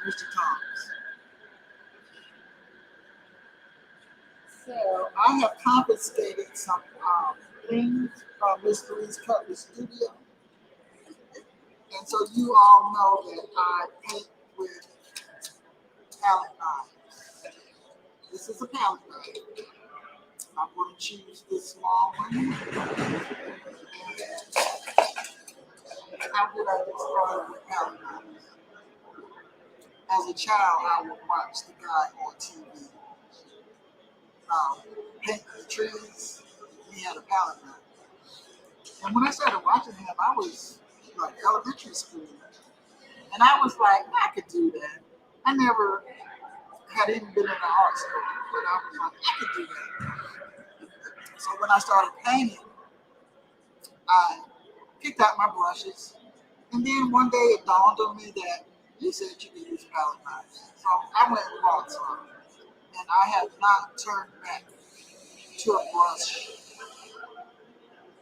Mr. Thomas. So I have confiscated some things from Mr. Lee's Cutler Studio. And so you all know that I paint with palette knives. This is a palette knife. I'm going to choose this small one. And how did I get started with palette knives? As a child, I would watch the guy on TV paint the trees. He had a palette knife. And when I started watching him, I was like elementary school. And I was like, I could do that. I never had even been in an art school, but I was like, I could do that. So when I started painting, I picked out my brushes, and then one day it dawned on me that you said you could use palette knives. So I went and bought some, and I have not turned back to a brush,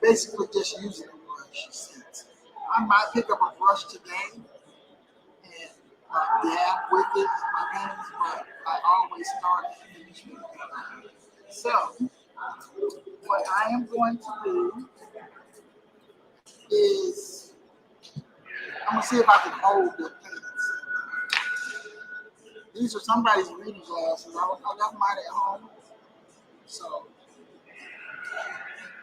basically just using a brush since. I might pick up a brush today and dab with it in my paintings, but I always start and finish with it. So what I am going to do is I'm gonna see if I can hold the paintings. These are somebody's reading glasses. I left mine at home, so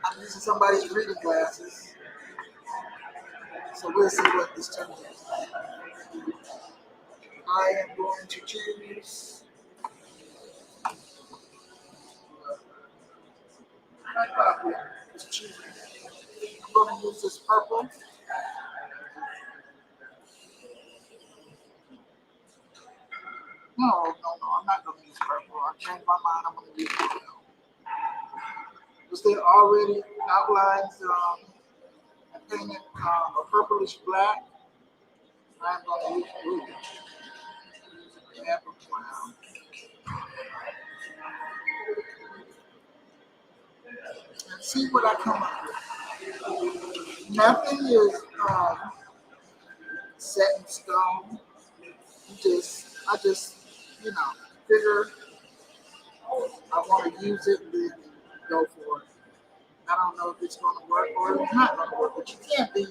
I'm using somebody's reading glasses. So we'll see what this turns out. I am going to choose. Just choose. I'm going to use this purple. No, I'm not going to use purple. I changed my mind. I'm going to use yellow. Because there already outlines. I painted a purplish black. I'm going to use blue. Apple brown. And see what I come up with. Nothing is set in stone. I just, figure I want to use it, then go for it. I don't know if it's going to work or if it's not going to work, but you can't be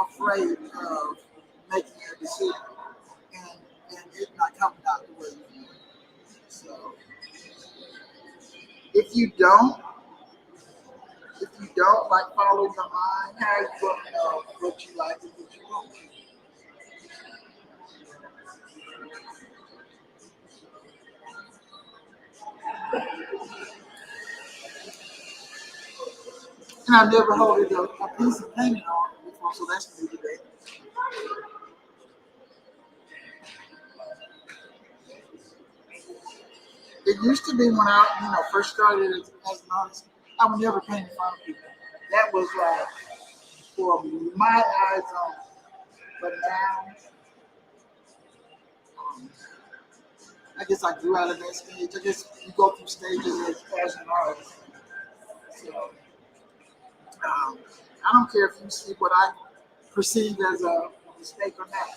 afraid of making a decision and it not coming out the way you want. So if you don't like follow your mind, how are you going to know what you like and what you don't? And I've never held a piece of painting on before, so that's new today. It used to be when I, first started as an artist, I would never paint in front of people. That was like for my eyes only. But now, I guess I grew out of that stage. I guess you go through stages as an artist. So I don't care if you see what I perceive as a mistake or not.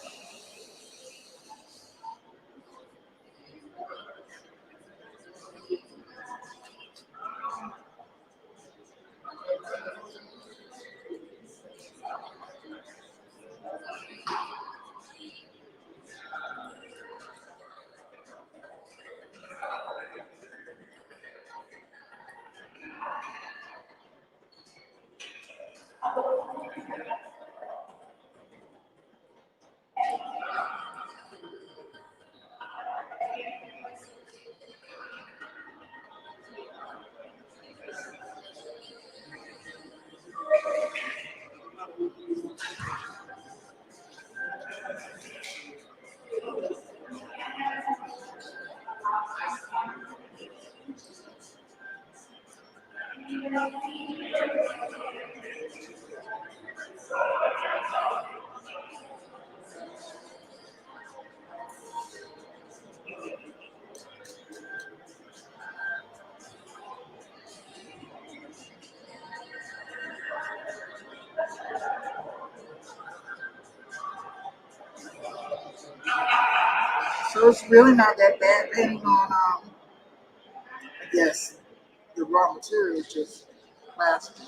So it's really not that bad painting on, I guess, the raw material is just plastic.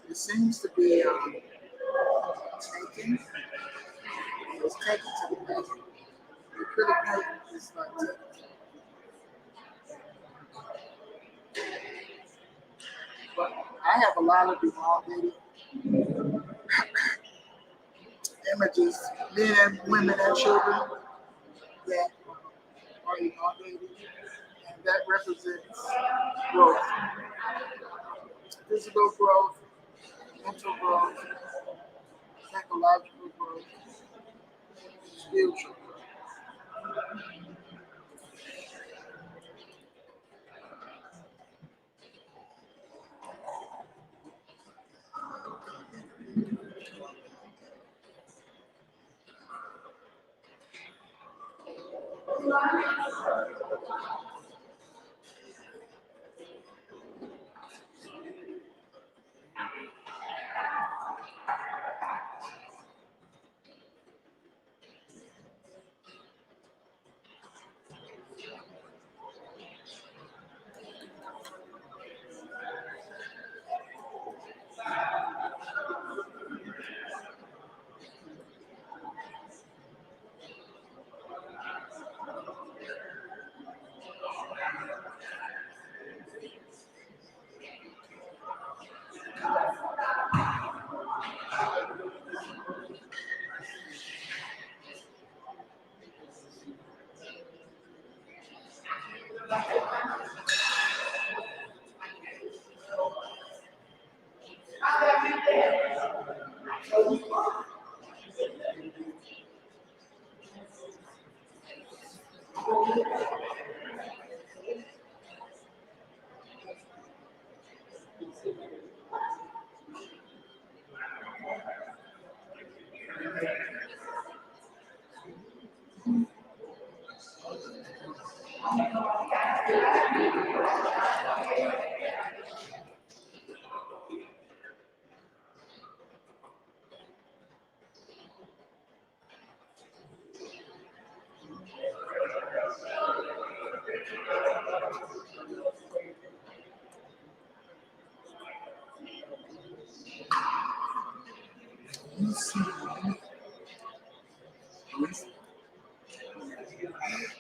It seems to be taken. It's taken to the paint. The acrylic paint is like taken. But I have a lot of elongated images, men, women, and children that are elongated, and that represents growth, physical growth, mental growth, psychological growth, spiritual growth.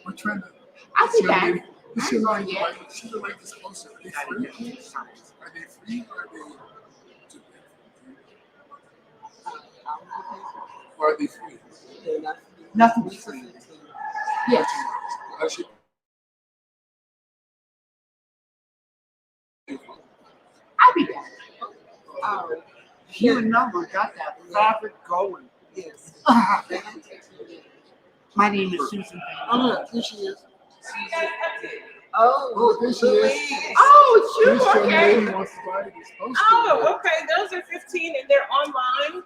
We're trying to. I'll be back. This young I'm lady, going like, she look like this closer. Are they free? Are they free or are they? Or are they free? Nothing's free. Yes. I should. I'll be back. You number got that fabric going. Yes. My name is Susan. Oh, yeah, here she is. Oh, there she is. Louise. Oh, This shoot. young Okay. lady wants to buy these posters. Oh, okay. Those are 15 and they're online.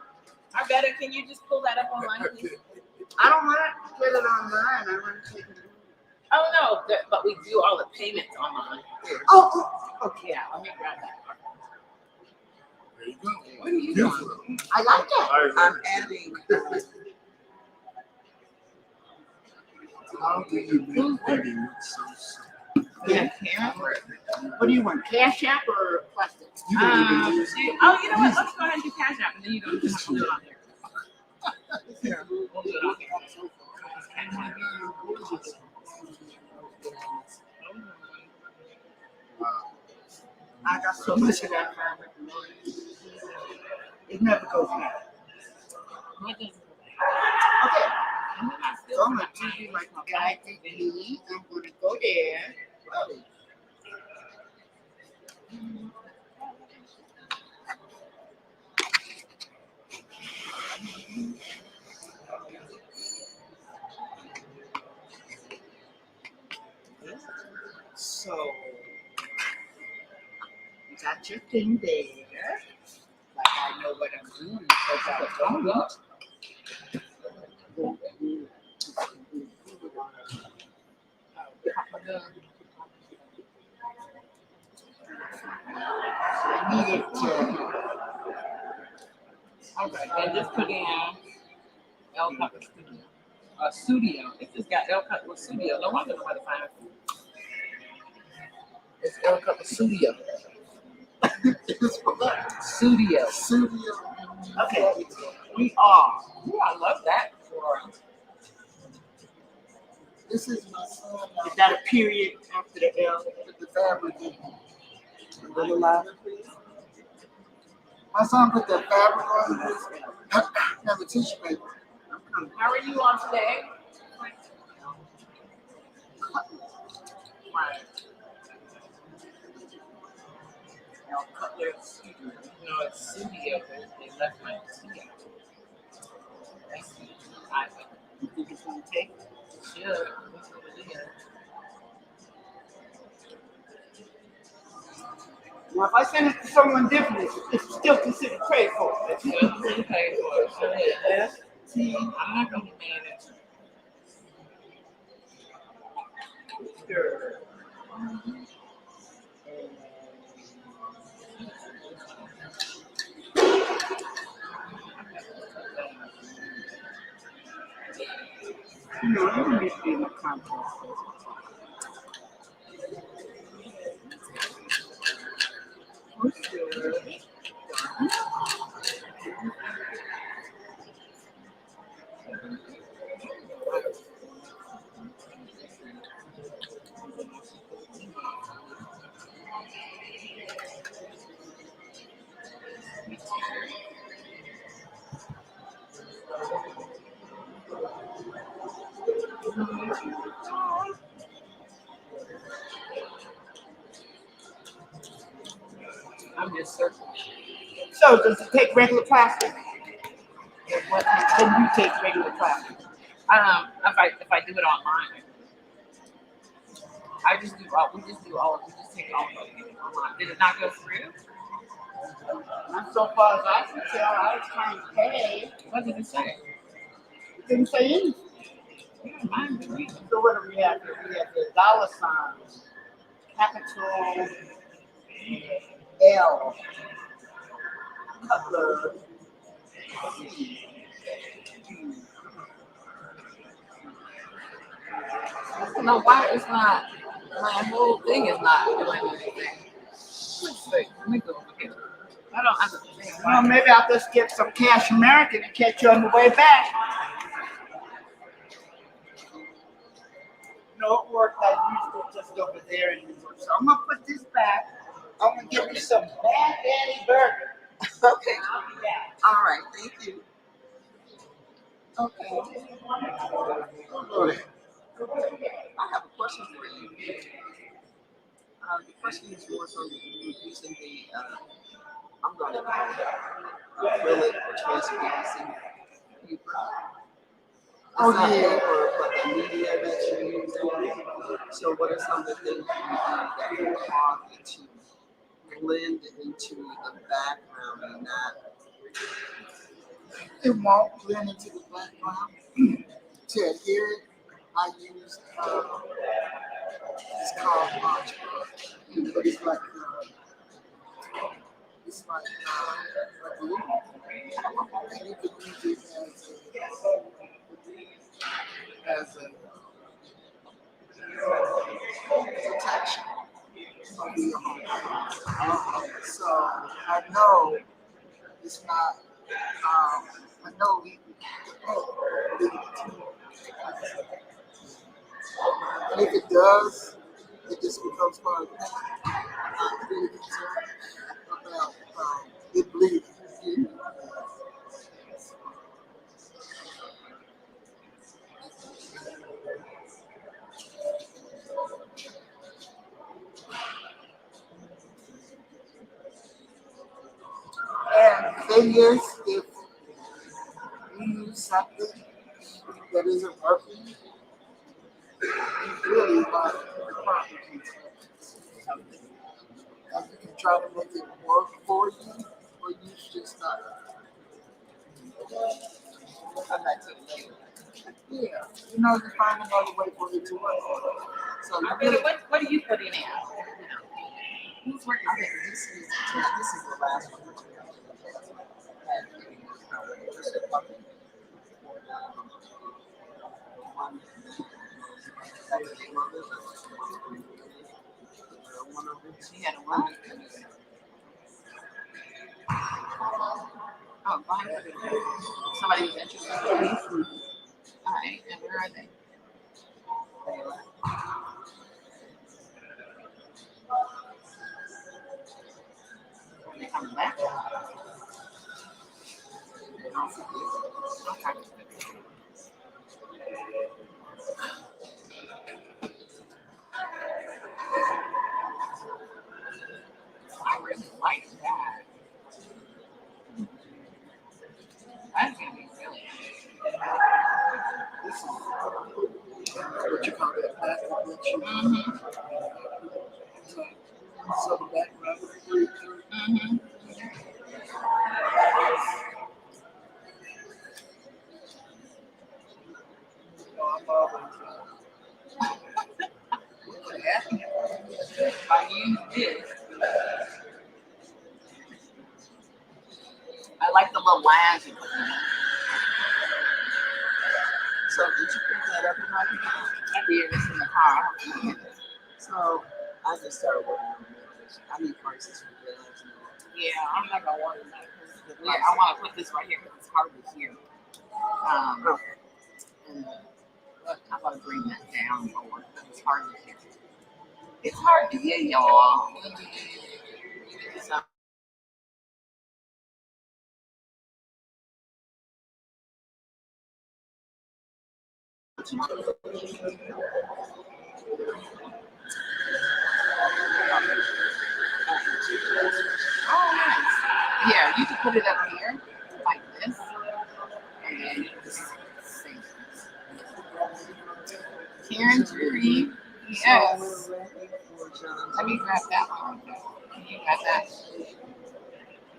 I better, can you just pull that up online, please? I don't want to get it online. I want to take it. Oh, no, but we do all the payments online. Okay. Yeah, let me grab that. There you go. What are you Beautiful. doing? I like that. I'm adding. How do you make wedding look so simple? Yeah. What do you want? Cash app or plastic? You don't even use Oh, you know what? Let's go ahead and do Cash App and then you don't just have to do it on there. Here. We'll do it on there. I got so much of that fabric. It never goes bad. What does- Okay. So I'm gonna treat you like my guy did me. I'm gonna go there. So you got your thing there. Like I know what I'm doing. I need it to. Okay, and just put in El Cutler Studio. Studio. It just got El Cutler Studio. No wonder nobody find it. It's El Cutler Studio. Studio. Okay, we are. Ooh, I love that. This is my son. Is that a period after the L? Put the fabric in. A little louder, please. My son put that fabric on this. Have a tissue paper. How are you on today? Right. El Cutler Studio. No, it's Studio. They left my T out. That's the You think it's gonna take? should. That's what it is. Now, if I send it to someone different, it's still considered paid for. It's good to pay for it. Sure is. See, I'm not gonna be mad at you. Sure. No, you don't need to be in the conference. I'm just searching. So does it take regular plastic? What can you take regular plastic? If I do it online, I just do all. We just do all. We just take all of it online. Did it not go through? Not so far as I can tell. I was trying to pay. What did it say? It didn't say anything. Yeah, mine did. So what do we have here? We have the dollar sign, capital L, couple of I don't know why it's not. My whole thing is not doing anything. Let's see. Let me go over here. I don't understand. well, maybe I'll just get some Cash American and catch you on the way back. No, it worked. I used it just over there and it worked. So I'm gonna put this back. I'm gonna give you some Bad Daddy burger. Okay. And I'll be back. All right. Thank you. Okay. I have a question for you. The question is more so using the, I'm going to call it acrylic or transparency paper. It's not paper, but the media that you're using. So what are some of the things you do that will cause it to blend into the background and not? It won't blend into the background. To adhere it, I use it's called Mod Podge. But it's like glue. And you can use it as a protection of your home. So I know it's not. I know we. And if it does, it just becomes part of the pain. I'm not really concerned about it bleeding. And the thing is, if you use something that isn't working, you really want to propagate something. And you can try to make it work for you, or you should just not. I'm not taking you. Yeah, you know, you find another way for it to work. So you really, What do you put in it? Who's working? Okay, this is the last one. She had a what? Oh, fine. Somebody was interested. All right, and where are they? Are they coming back? Okay. I really like that. That's gonna be really this is what you call that background. So the background is breathe through. use this. I like the little lines you put in it. So did you pick that up in my car? I did. It's in the car. So I just started working on it. I need prices for gloves. Yeah, I'm not gonna order that. Yeah, I want to put this right here because it's hard to hear. And I'm gonna bring that down lower because it's hard to hear. It's hard to hear, y'all. So, oh, nice. Yeah, you can put it up here like this, and then you just sing this. Karen Jury, yes. Let me grab that one. Can you grab that?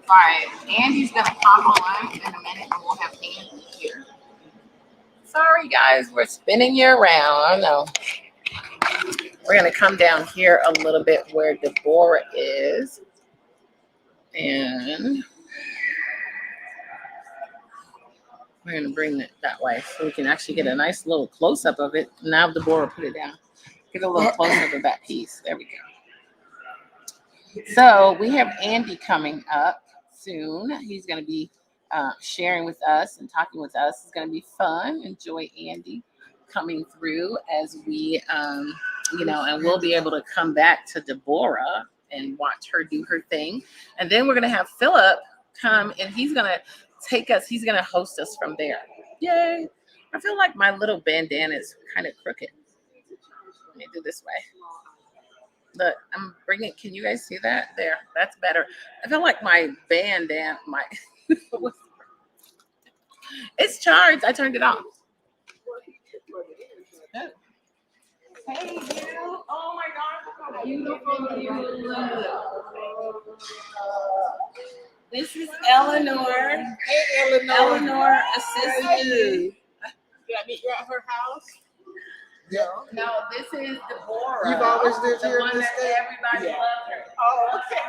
All right, Andy's gonna come on in a minute, and we'll have Andy here. Sorry, guys, we're spinning you around. I know. We're gonna come down here a little bit where Deborah is, and we're gonna bring it that way so we can actually get a nice little close up of it. Now Deborah put it down. Get a little close up of that piece. There we go. So we have Andy coming up soon. He's going to be sharing with us and talking with us. It's going to be fun. Enjoy Andy coming through as we, and we'll be able to come back to Deborah and watch her do her thing. And then we're going to have Philip come and he's going to take us, he's going to host us from there. Yay. I feel like my little bandana is kind of crooked. Let me do this way. Look, I'm bringing. Can you guys see that? There, that's better. I feel like my bandana, it's charged. I turned it off. Hey, you! Oh my God, how beautiful you look! This is Eleanor. Hey, Eleanor. Eleanor assisted you. Did I meet you at her house? Yeah. No, this is Deborah. You've always lived the here in one this that state? everybody Yeah. loved her. Oh, okay.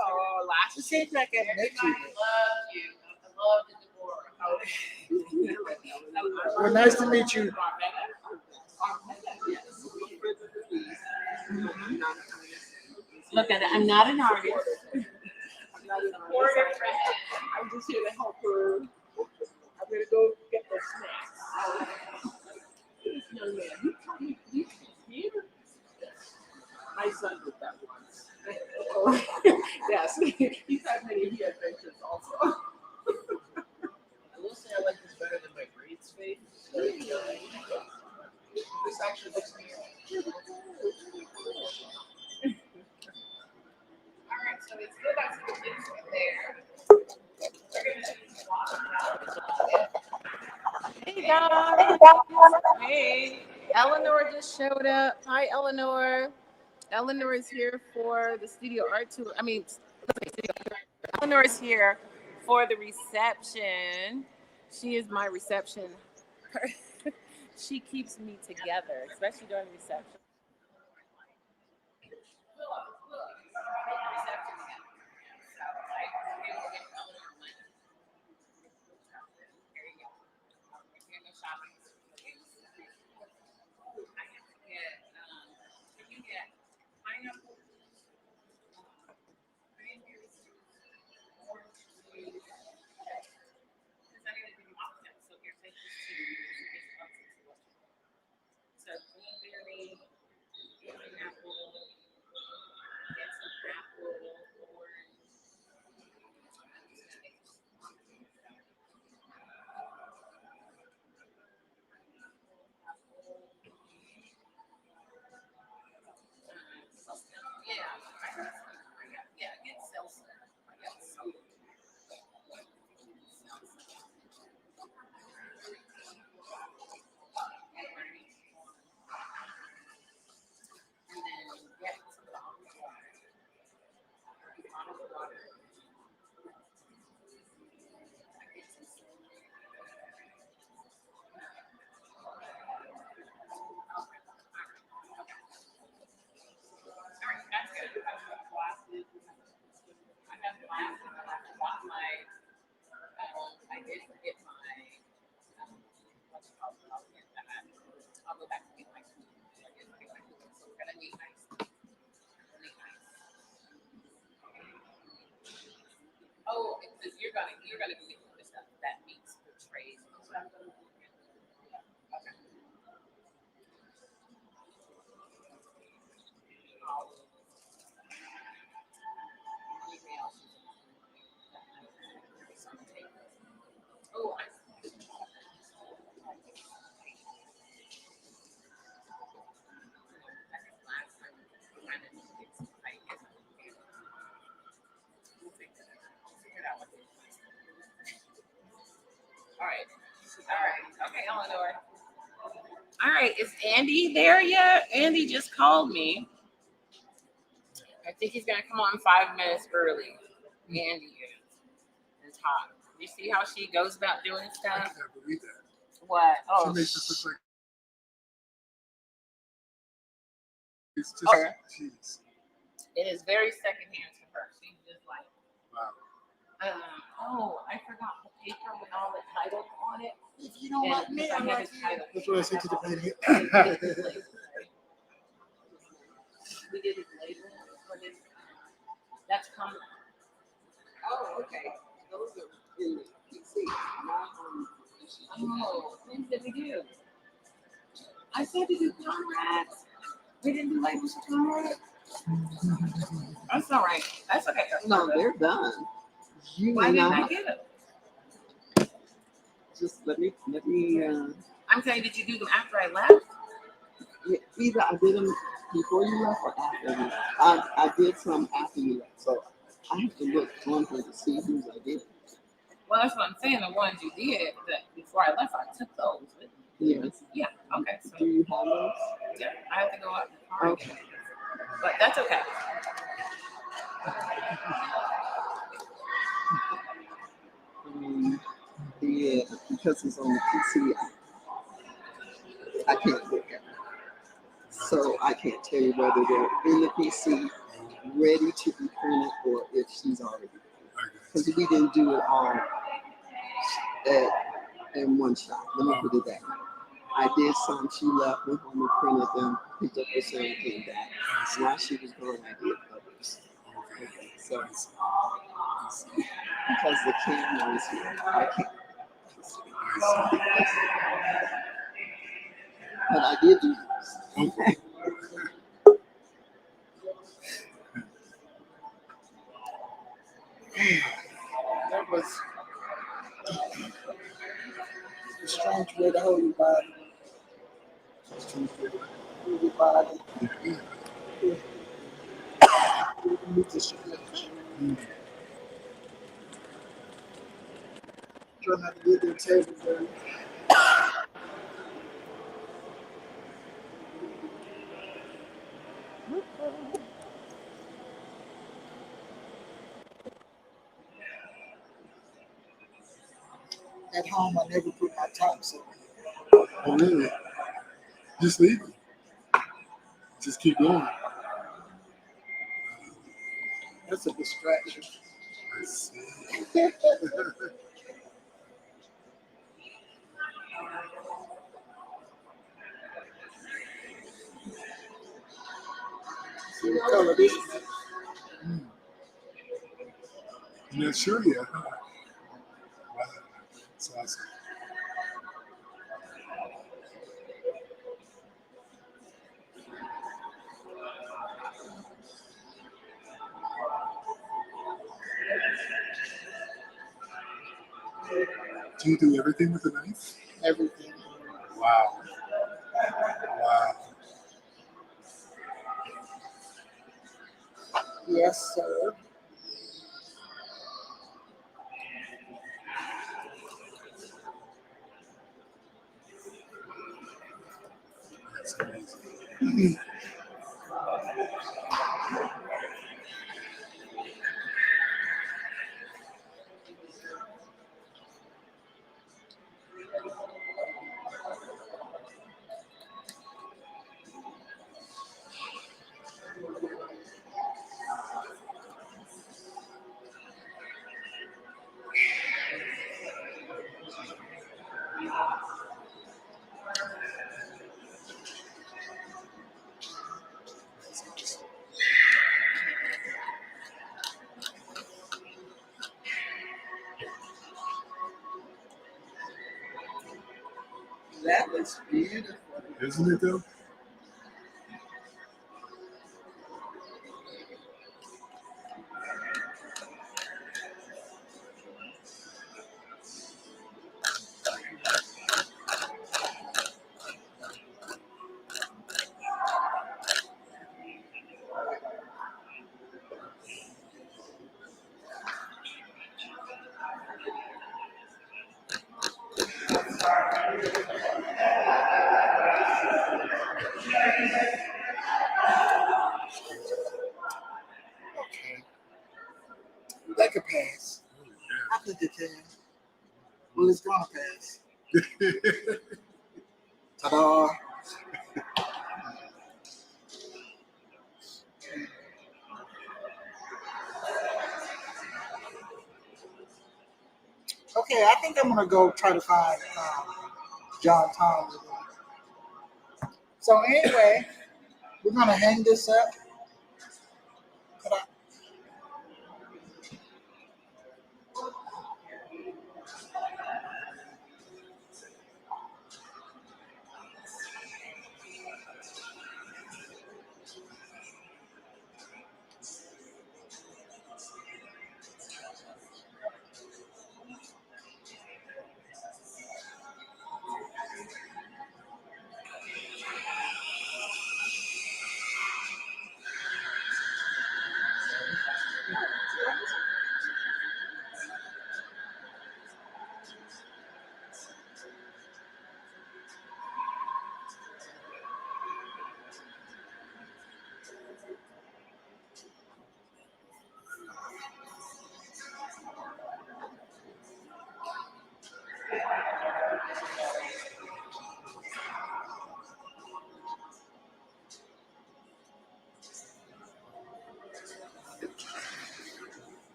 Oh, lots of seems like I met Everybody you. loved you. I loved Deborah. Well, nice to meet you. Look at it. I'm not an artist. I'm just here to help her. I'm gonna go get the snacks. This young man, he's here. My son did that once. Yes, he's had many adventures also. I will say I like this better than my green space. This actually looks nice. All right, so it's good. I see the kids right there. Hey guys. Hey. Eleanor just showed up. Hi, Eleanor. Eleanor is here for the studio art tour. Eleanor is here for the reception. She is my reception. She keeps me together, especially during the reception. So blueberry you're gonna go get the stuff that meets the trays and stuff. Okay. Anything else? Oh, I all right. All right. Okay, Eleanor. All right. Is Andy there yet? Andy just called me. I think he's gonna come on 5 minutes early. Andy is and talk. You see how she goes about doing I stuff? can't believe that. What? She Oh, makes us look like it's just, Okay. jeez. it is very secondhand to her. She's just like, Wow. oh, I forgot the paper with all the titles on it. If you don't And like me, because I I have like his you. title. That's what I say to the baby. We did his label for his. That's coming. Oh, okay. Those are in the PC, not on Oh, things that we do. I said to do Conrads. We didn't do labels for Conrad. That's all right. That's okay. No, they're done. You Why and didn't I I get it? just let me I'm saying, did you do them after I left? either I did them before you left or after you left. I did some after you left, so I have to look on here to see whose I did. Well, that's what I'm saying. The ones you did that before I left, I took those with me. Yes. Yeah. Okay. So Do you have those? yeah, I have to go out in the car. and Okay. get it. But that's okay. Yeah, because it's on the PC, I can't look at it. So I can't tell you whether they're in the PC, ready to be printed, or if she's already printed. Because we didn't do it all in one shot. Let me put it that way. I did some, she left, went home and printed them, picked up the same, came back. While she was gone, I did others. So, because the camera is here, I can't. But I did do this. Okay. That was a strange way to hold your body. Hold your body. You need to stretch. Try not to get their table dirty. At home, I never put my tops up. Oh, really? Just leave it. Just keep going. That's a distraction. I see. See what color this is? You're not sure yet, huh? Wow. That's awesome. Do you do everything with a knife? Everything. Wow. Wow. Yes, sir. That's amazing. It's beautiful. Isn't it though? Okay. That could pass. I think it can. Well, it's gonna pass. Ta-da. Okay, I think I'm gonna go try to find John Thomas. So anyway, we're gonna hang this up. Ta-da.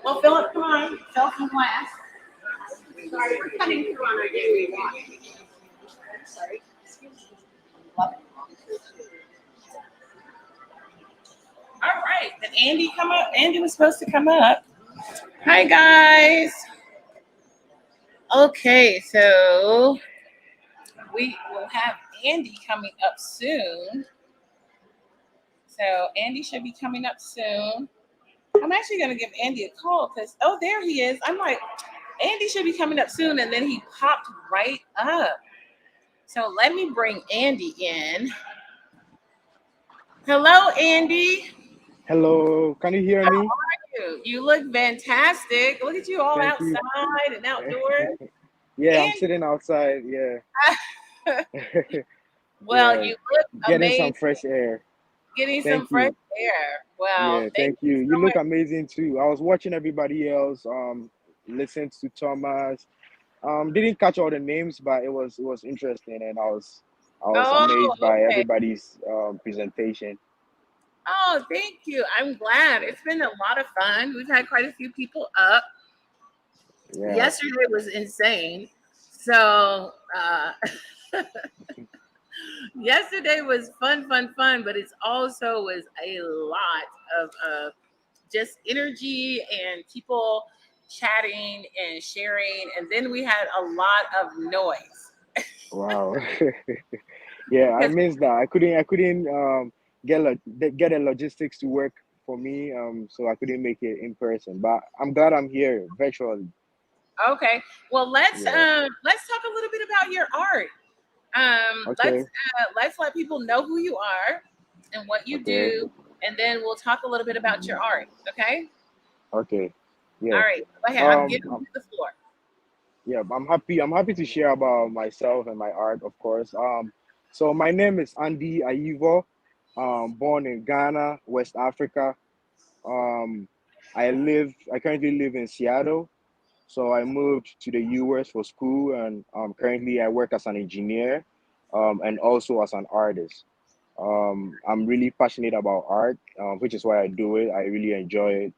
Well, Philip, come on, fill some glass. Sorry, we're cutting through on our daily walk. Sorry. All right, did Andy come up? Andy was supposed to come up. Hi, guys. Okay, so we will have Andy coming up soon. So Andy should be coming up soon. I'm actually going to give Andy a call because, oh, there he is. I'm like, Andy should be coming up soon. And then he popped right up. So let me bring Andy in. Hello, Andy. Hello, can you hear How me? are you? You look fantastic. Look at you all Thank you. outside and outdoors. Yeah, I'm Andy. sitting outside. Yeah. Well, Yeah, you look getting some amazing. fresh air. Getting some Thank fresh you. air. Well, Yeah, thank thank you you. You so look much. amazing too. I was watching everybody else, listened to Thomas. Didn't catch all the names, but it was interesting, and I was Oh, amazed by okay. everybody's presentation. Oh, thank you. I'm glad. It's been a lot of fun. We've had quite a few people up. Yeah. Yesterday was insane. So, yesterday was fun, fun, fun, but it's also was a lot of just energy and people chatting and sharing. And then we had a lot of noise Wow. Yeah, I because, missed that. I couldn't get the logistics to work for me, so I couldn't make it in person. But I'm glad I'm here virtually. okay, well, Yeah. let's talk a little bit about your art. Okay. Let's let people know who you are and what you Okay. do, and then we'll talk a little bit about your art. Okay. Okay. All Yeah. right. Go ahead. I'm Um. giving um, you the floor. Yeah. I'm happy. I'm happy to share about myself and my art, of course. So my name is Andy Aivo. Born in Ghana, West Africa. Um. I currently live in Seattle. So I moved to the US for school, and currently I work as an engineer, and also as an artist. I'm really passionate about art, which is why I do it. I really enjoy it.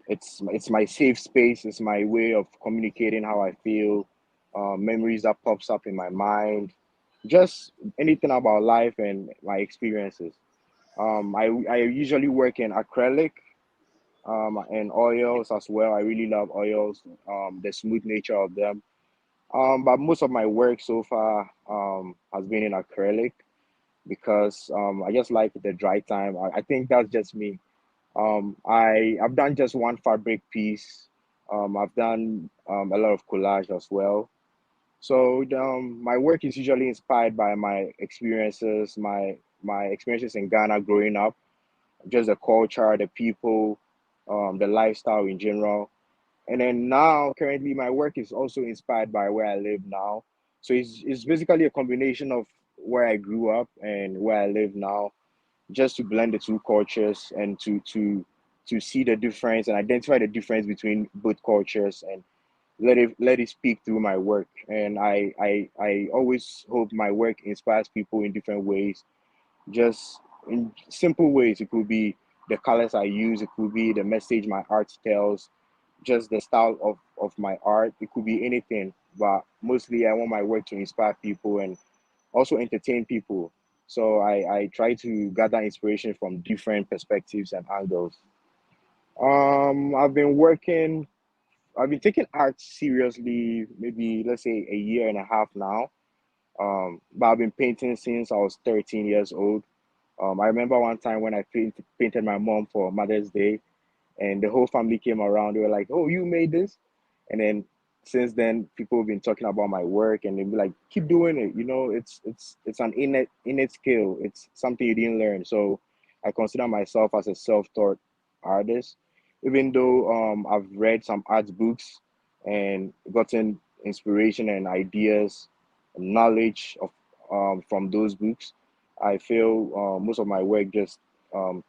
It's my safe space. It's my way of communicating how I feel, memories that pops up in my mind, just anything about life and my experiences. I usually work in acrylic, and oils as well. I really love oils, the smooth nature of them. But most of my work so far has been in acrylic because I just like the dry time. I think that's just me. I've done just one fabric piece. I've done a lot of collage as well. So my work is usually inspired by my experiences in Ghana growing up, just the culture, the people, the lifestyle in general. And then now, currently, my work is also inspired by where I live now. So it's basically a combination of where I grew up and where I live now, just to blend the two cultures and to see the difference and identify the difference between both cultures and let it speak through my work. And I always hope my work inspires people in different ways, just in simple ways. It could be the colors I use, it could be the message my art tells, just the style of my art. It could be anything, but mostly I want my work to inspire people and also entertain people. So I try to gather inspiration from different perspectives and angles. I've been taking art seriously, maybe let's say a year and a half now. But I've been painting since I was 13 years old. I remember one time when I painted my mom for Mother's Day, and the whole family came around. They were like, "Oh, you made this?" And then since then, people have been talking about my work, and they'll be like, "Keep doing it. It's an innate skill. It's something you didn't learn." So I consider myself as a self-taught artist, even though I've read some art books and gotten inspiration and ideas, and knowledge of from those books. I feel most of my work just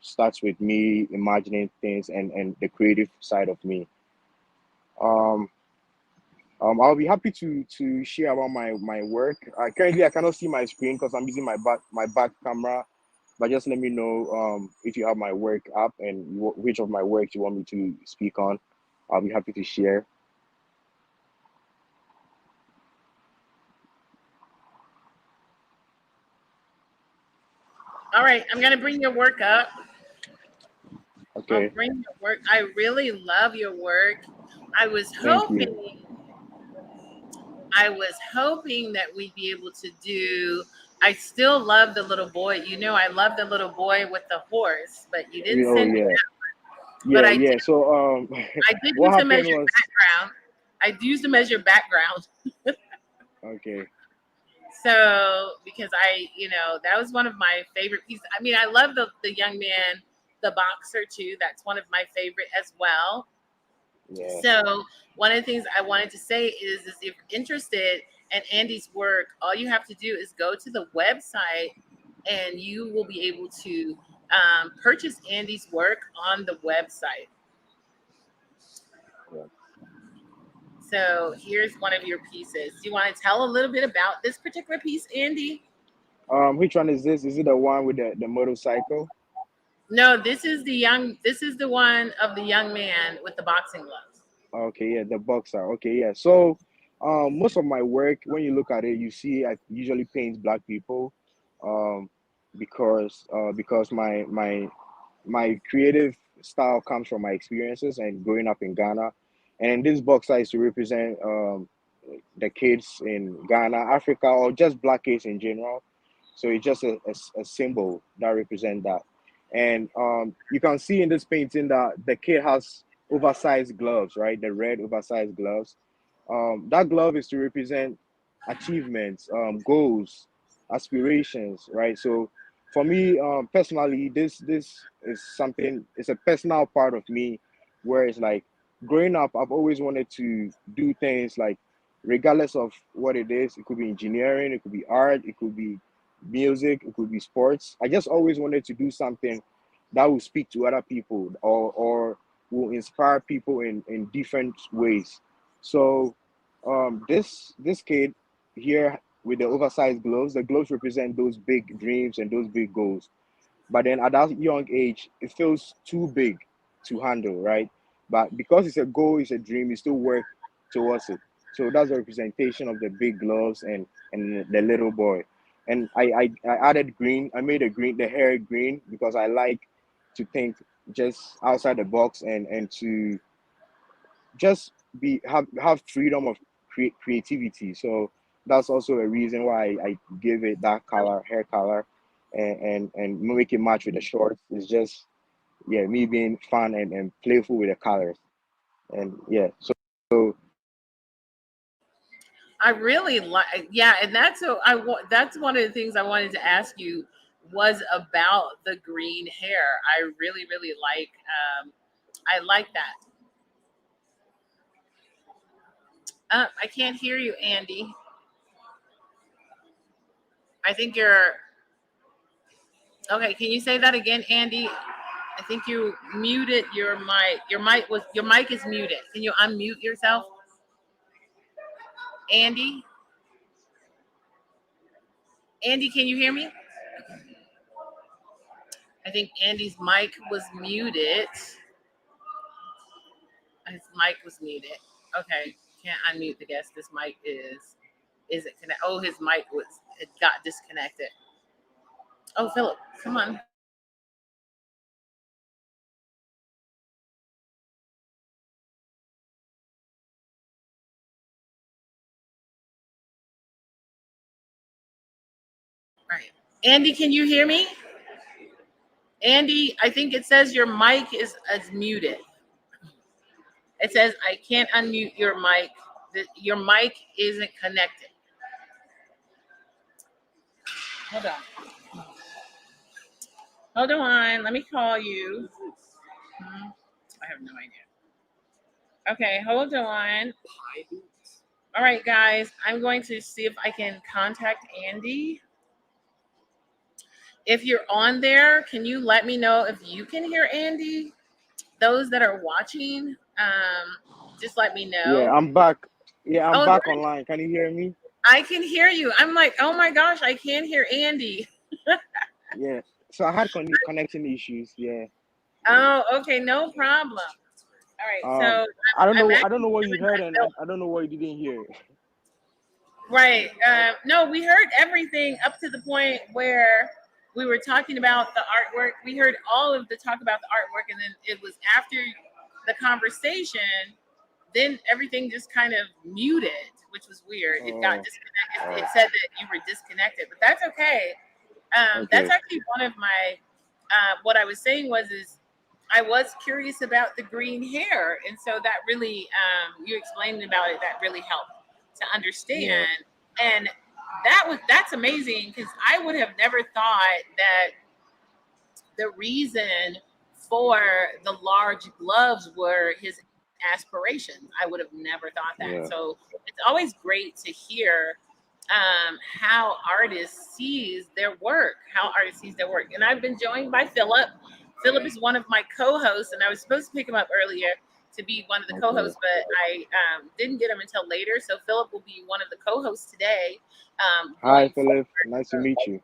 starts with me imagining things and the creative side of me. Um, I'll be happy to share about my work. Currently, I cannot see my screen because I'm using my back camera. But just let me know if you have my work up and which of my work you want me to speak on. I'll be happy to share. All right, I'm gonna bring your work up. I'll Okay, bring your work. I really love your work. I was thank you. hoping, I was hoping that we'd be able to do. I still love the little boy. You know, I love the little boy with the horse, but you didn't Oh send me yeah, that. But yeah, yeah. So I did what use to happened measure was background. I used to measure background. okay. So because that was one of my favorite pieces. I mean, I love the young man, the boxer too. That's one of my favorite as well. Yeah, So one of the things I wanted to say is if you're interested in Andy's work, all you have to do is go to the website, and you will be able to purchase Andy's work on the website. yeah. So here's one of your pieces. Do you want to tell a little bit about this particular piece, Andy? Which one is this? Is it the one with the motorcycle? No, this is the young. This is the one of the young man with the boxing gloves. Okay, yeah, the boxer. Okay, yeah. So, most of my work, when you look at it, you see I usually paint black people, um, because my creative style comes from my experiences and growing up in Ghana, and this boxer is to represent the kids in Ghana, Africa, or just black kids in general. So it's just a symbol that represents that. And you can see in this painting that the kid has oversized gloves, right? The red oversized gloves. That glove is to represent achievements, goals, aspirations, right? So for me, personally, this is something. It's a personal part of me, where it's like growing up, I've always wanted to do things like, regardless of what it is. It could be engineering, it could be art, it could be music, it could be sports. I just always wanted to do something that will speak to other people, or will inspire people in different ways. So this kid here with the oversized gloves, the gloves represent those big dreams and those big goals. But then at that young age, it feels too big to handle, right? But because it's a goal, it's a dream, you still work towards it. So that's a representation of the big gloves and the little boy. And I added green. I made the hair green because I like to think just outside the box, and to just have freedom of creativity. So that's also a reason why I give it that color, hair color, and make it match with the shorts. It's just, yeah, me being fun and playful with the colors. And yeah, so I really like, yeah, and that's one of the things I wanted to ask you was about the green hair. I really, really like. I like that. I can't hear you, Andy. I think you're okay. Can you say that again, Andy? I think you muted your mic. Your mic is muted. Can you unmute yourself, Andy? Andy, can you hear me? I think Andy's mic was muted. His mic was muted. Okay, can't unmute the guest. This mic is it connect? Oh, his mic it got disconnected. Oh, Philip, come on. All right, Andy, can you hear me? Andy, I think it says your mic is muted. It says I can't unmute your mic. Your mic isn't connected. Hold on. Hold on. Let me call you. I have no idea. Okay, hold on. All right, guys. I'm going to see if I can contact Andy. If you're on there, can you let me know if you can hear Andy? Those that are watching, just let me yeah, know. I'm back. Yeah, I'm Oh, back online. Can you hear me? I can hear you. I'm like, oh my gosh, I can't hear Andy. Yeah. So I had connection issues. Yeah. Oh, okay, no problem. All right, so Um, I'm I don't actually know what you doing heard, and my I don't know what you didn't hear. right. No, we heard everything up to the point where we were talking about the artwork. We heard all of the talk about the artwork, and then it was after the conversation, then everything just kind of muted, which was weird. It got Oh, disconnected. It oh, said that you were disconnected, but that's okay. That's okay. actually one of my. What I was saying is I was curious about the green hair, and so that really you explained about it. That really helped to Yeah, understand, and that's amazing because I would have never thought that the reason for the large gloves were his aspirations. I would have never thought that. yeah, So it's always great to hear how artists sees their work, And I've been joined by Philip. Philip is one of my co-hosts, and I was supposed to pick him up earlier to be one of the okay. co-hosts, but I didn't get him until later. So Philip will be one of the co-hosts today, Hi, going Philip. Nice to meet you.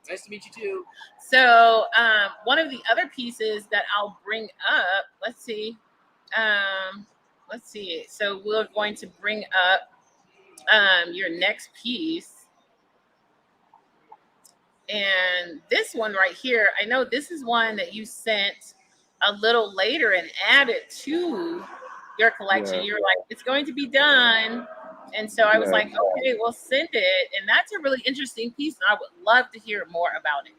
Nice to meet you too. So one of the other pieces that I'll bring up, um, let's see. So we're going to bring up your next piece, and this one right here. I know this is one that you sent a little later and added to your collection. Yeah, You were like, it's going to be done. And so I was yeah, like, okay, we'll send it. And that's a really interesting piece. And I would love to hear more about it.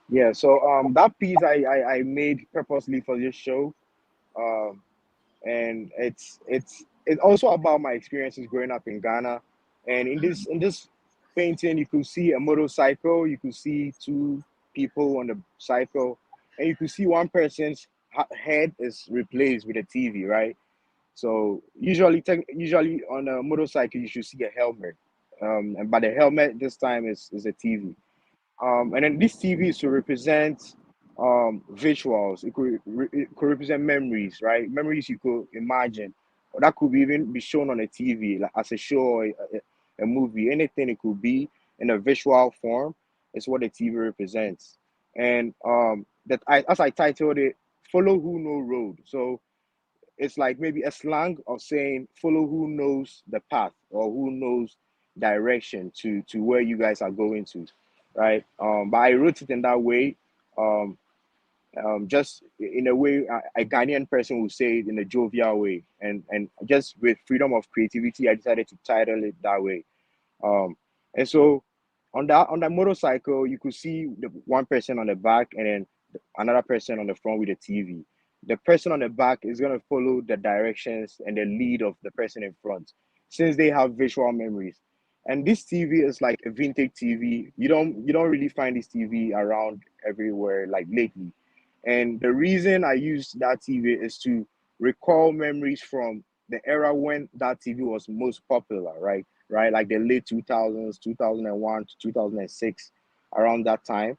yeah. So that piece I made purposely for this show. Um, and it's also about my experiences growing up in Ghana. And in this painting, you could see a motorcycle, you could see two people on the cycle, and you could see one person's head is replaced with a TV, right? So usually on a motorcycle, you should see a helmet, and but the helmet this time is a TV. And then this TV is to represent visuals. It could represent memories, right? Memories you could imagine, or that could even be shown on a TV, like as a show or a movie. Anything it could be in a visual form is what the TV represents. And as I titled it, "Follow Who Know Road." So it's like maybe a slang of saying follow who knows the path or who knows direction to where you guys are going to, right? But I wrote it in that way, um, just in a way a Ghanaian person would say it in a jovial way, and just with freedom of creativity, I decided to title it that way. Um, and so on that motorcycle, you could see the one person on the back and then another person on the front with a TV. The person on the back is gonna follow the directions and the lead of the person in front, since they have visual memories. And this TV is like a vintage TV. You don't really find this TV around everywhere like lately. And the reason I use that TV is to recall memories from the era when that TV was most popular, right? Right, like the late 2000s, 2001 to 2006, around that time.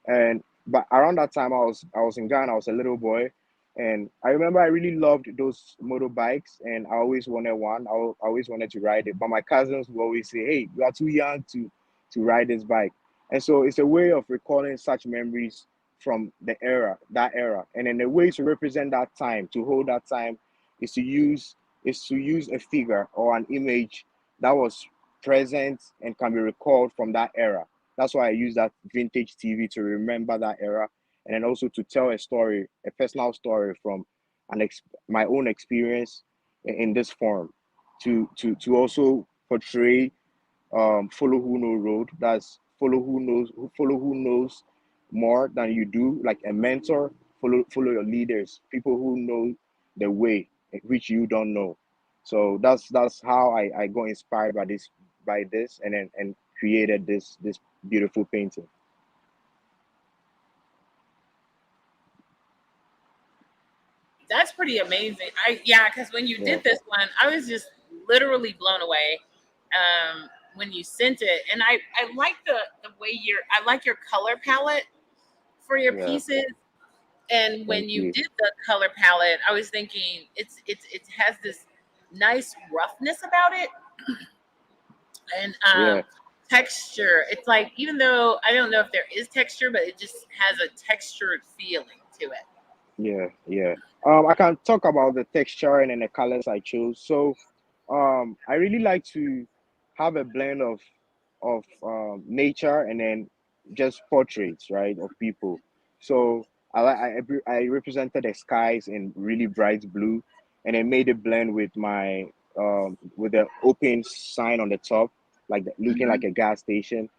And but around that time, I was in Ghana. I was a little boy, and I remember I really loved those motorbikes, and I always wanted one. I always wanted to ride it, but my cousins would always say, "Hey, you are too young to ride this bike." And so it's a way of recalling such memories from that era, and then the way to represent that time, to hold that time, is to use a figure or an image that was present and can be recalled from that era. That's why I use that vintage TV to remember that era, and then also to tell a story, a personal story from my own experience in this form, to also portray follow who know road. That's follow who knows more than you do, like a mentor. Follow your leaders, people who know the way which you don't know. So that's how I got inspired by this and then and created this beautiful painting. That's pretty amazing. Yeah, because when you Yeah, did this one, I was just literally blown away when you sent it, and I like the way I like your color palette for your yeah. pieces. And when Thank you you. did the color palette, I was thinking it has this nice roughness about it, and Yeah, texture. It's like, even though I don't know if there is texture, but it just has a textured feeling to it. yeah, yeah. I can talk about the texture and then the colors I chose. So, I really like to have a blend of nature and then just portraits, right, of people. So I represented the skies in really bright blue, and then made it blend with the open sign on the top, like looking Hmm. like a gas station.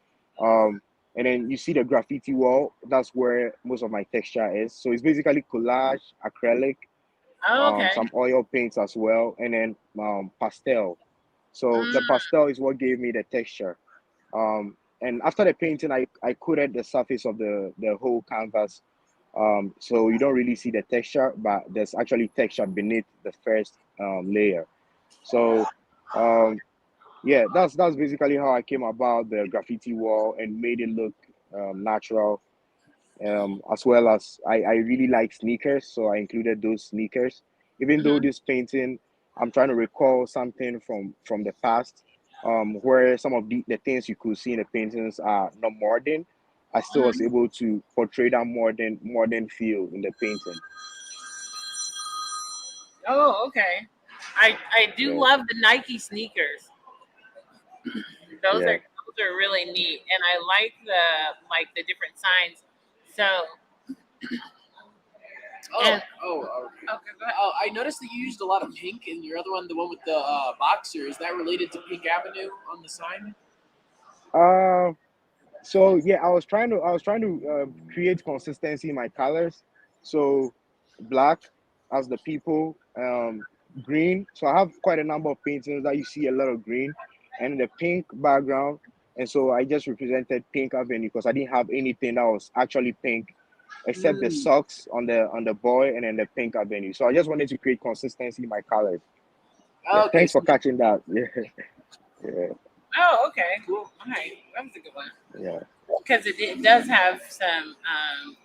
Um, and then you see the graffiti wall. That's where most of my texture is. So it's basically collage, acrylic, Oh, okay. some oil paints as well, and then pastel. So the Mm, pastel is what gave me the texture. And after the painting, I coated the surface of the whole canvas. So you don't really see the texture, but there's actually texture beneath the first layer. So um, yeah, that's basically how I came about the graffiti wall and made it look natural. As well as I really like sneakers, so I included those sneakers. Even though mhm, this painting, I'm trying to recall something from the past, where some of the things you could see in the paintings are not modern. I still was mhm. able to portray that modern feel in the painting. Oh, okay. I do Yeah, love the Nike sneakers. yeah. Those are really neat, and I like the different signs. So, Oh, and okay. okay, go ahead. Oh, I noticed that you used a lot of pink in your other one, the one with the boxer. Is that related to Pink Avenue on the sign? Uh, so yeah, I was trying to create consistency in my colors. So black as the people, green. So I have quite a number of paintings that you see a lot of green, and the pink background. And so I just represented Pink Avenue because I didn't have anything that was actually pink, except the Mm. socks on the boy and then the Pink Avenue. So I just wanted to create consistency in my colors. Yeah, Okay, thanks for so catching that. Yeah, yeah, Oh, okay. Cool. All right, that was a good one. yeah, Because it does have some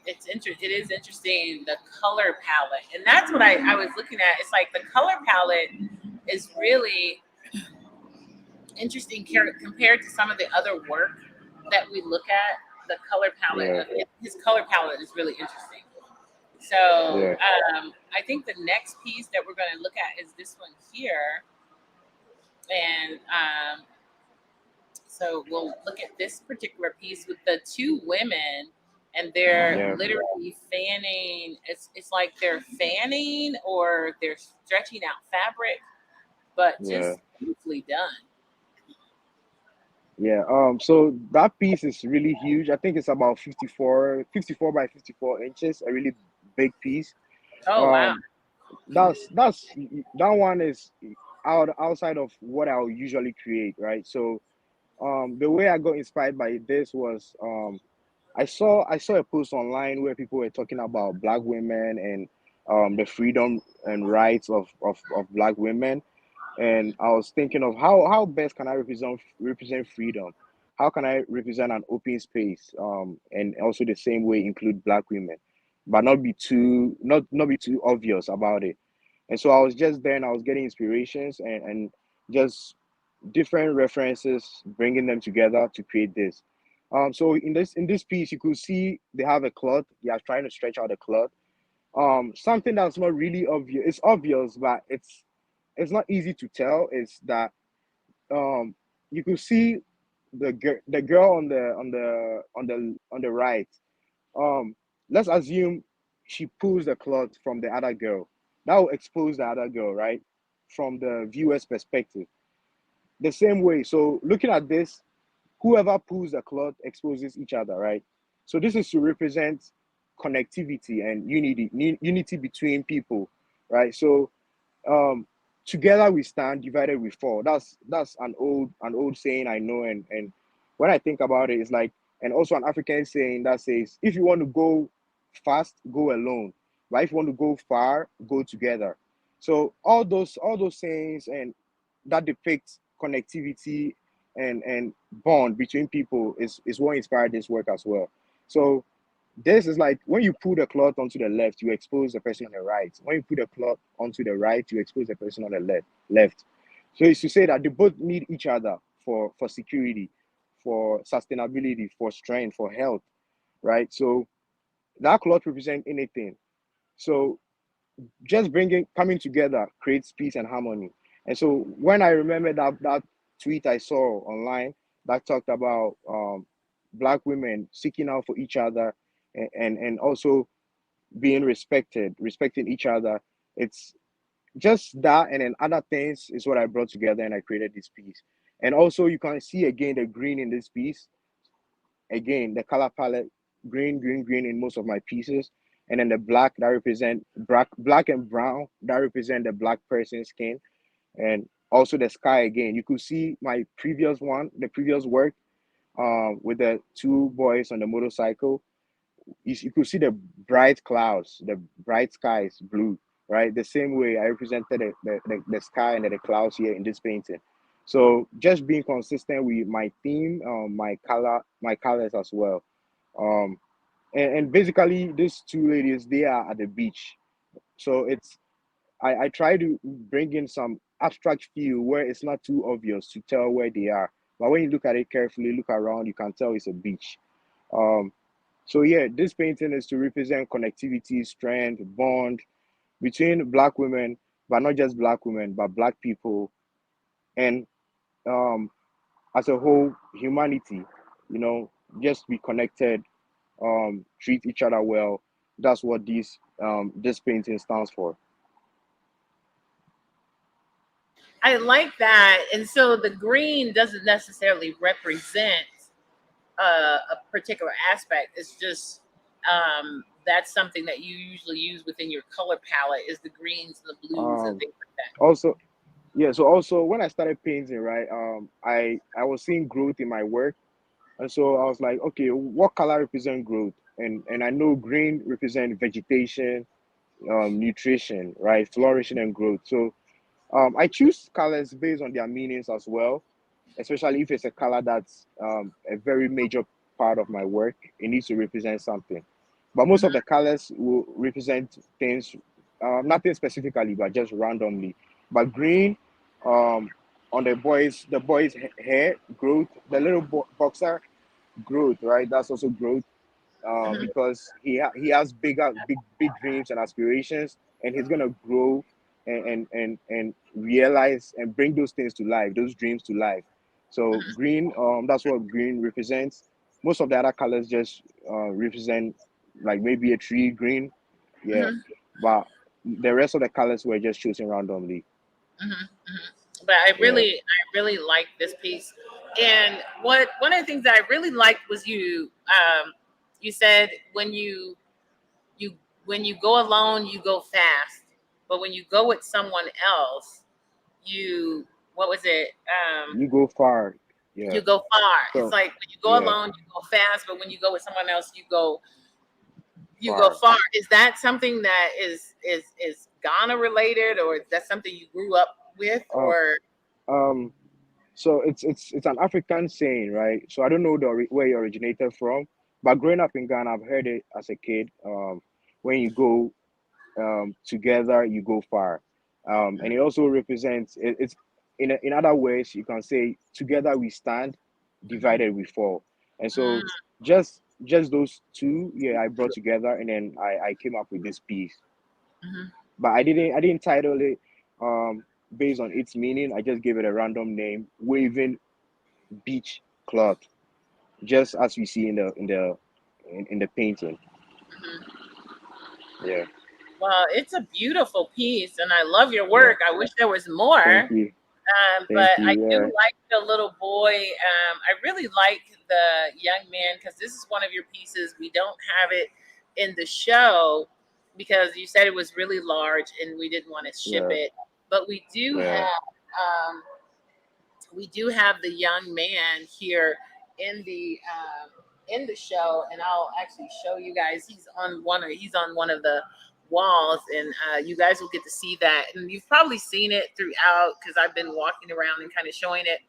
it is interesting, the color palette, and that's what I was looking at. It's like the color palette is really interesting compared to some of the other work that we look at. The color palette yeah, of his color palette is really interesting. So yeah, I think the next piece that we're going to look at is this one here, and so we'll look at this particular piece with the two women, and they're yeah, literally fanning. It's like they're fanning or they're stretching out fabric, but yeah. just beautifully done. Yeah, so that piece is really huge. I think it's about 54 by 54 inches, a really big piece. Oh wow. Um, that's that one is outside of what I'll usually create, right? So, the way I got inspired by this was, I saw a post online where people were talking about black women and the freedom and rights of black women, and I was thinking of how best can I represent freedom? How can I represent an open space? And also the same way include black women, but not be too obvious about it. And so I was just then I was getting inspirations and just different references, bringing them together to create this. So in this piece, you could see they have a cloth. They are trying to stretch out the cloth. Something that's not really obvious. It's obvious, but it's not easy to tell is that um you could see the girl on the right. um let's assume she pulls the cloth from the other girl. That will expose the other girl, right, from the viewer's perspective. The same way, so looking at this, whoever pulls the cloth exposes each other, right? So this is to represent connectivity and unity between people, right? So um together we stand, divided we fall. That's an old saying I know, and when I think about it, it's like, and also an African saying that says, if you want to go fast, go alone, but if you want to go far, go together. So all those sayings and that depicts connectivity and bond between people is what inspired this work as well. So This is like when you put a cloth onto the left, you expose the person on the right. When you put a cloth onto the right, you expose the person on the left. So it's to say that they both need each other for security, for sustainability, for strength, for health, right? So that cloth represents anything. So just bringing coming together creates peace and harmony. And so when I remember that tweet I saw online that talked about black women seeking out for each other, and also being respecting each other, it's just that, and then other things is what I brought together and I created this piece. And also you can see again the green in this piece, again the color palette, green in most of my pieces, and then the black that represent black and brown that represent the black person's skin. And also the sky, again you could see my previous work, with the two boys on the motorcycle. You could see the bright clouds, the bright skies, blue, right? The same way I represented the sky and the clouds here in this painting. So just being consistent with my theme, my colors as well. Um, and basically these two ladies, they are at the beach. So I try to bring in some abstract feel where it's not too obvious to tell where they are. But when you look at it carefully, look around, you can tell it's a beach. Um, so yeah, this painting is to represent connectivity, strength, bond between black women, but not just black women, but black people, and um, as a whole, humanity. You know, just be connected, treat each other well. That's what this painting stands for. I like that. And so the green doesn't necessarily represent a particular aspect. It's just that's something that you usually use within your color palette is the greens and the blues and Um, things like that. Also, yeah. So also, when I started painting, right, I was seeing growth in my work. And so I was like, okay, what color represent growth? And I know green represent vegetation, nutrition, right, flourishing and growth. So I choose colors based on their meanings as well, especially if it's a color that's a very major part of my work. It needs to represent something. But most of the colors will represent things, nothing specifically, but just randomly. But green, um, on hair growth, the little boxer growth, right? That's also growth, because he has big dreams and aspirations, and he's gonna grow and realize and bring those things to life, those dreams to life. So green, that's what green represents. Most of the other colors just represent like maybe a tree green, yeah. Mhm, But the rest of the colors were just chosen randomly, mhm, mhm. But yeah. I really like this piece. And what one of the things that I really liked was you said you when you go alone you go fast, but when you go with someone else you what was it? You go far, yeah. You go far. It's So like when you go yeah, alone you go fast, but when you go with someone else you go far. far. Is that something that is Ghana related, or is that something you grew up with, Um, or um, So it's an African saying, right? So I don't know where it originated from, but growing up in Ghana, I've heard it as a kid. When you go together, you go far, and it also represents it's in other ways you can say together we stand, divided we fall. And so mm, just those two, yeah, I brought together, and then I came up with this piece. mhm. But I didn't title it based on its meaning. I just gave it a random name, waving beach cloth, just as we see in the painting. Yeah. Well, it's a beautiful piece, and I love your Yeah. work. I wish there was more. Thank you. But Thank I you. do Yeah. like the little boy. I really like the young man because this is one of your pieces. We don't have it in the show because you said it was really large and we didn't want to ship Yeah. it. But Yeah. um, we do have the young man here in the show, and I'll actually show you guys. He's on one of the walls, and you guys will get to see that. And you've probably seen it throughout because I've been walking around and kind of showing it.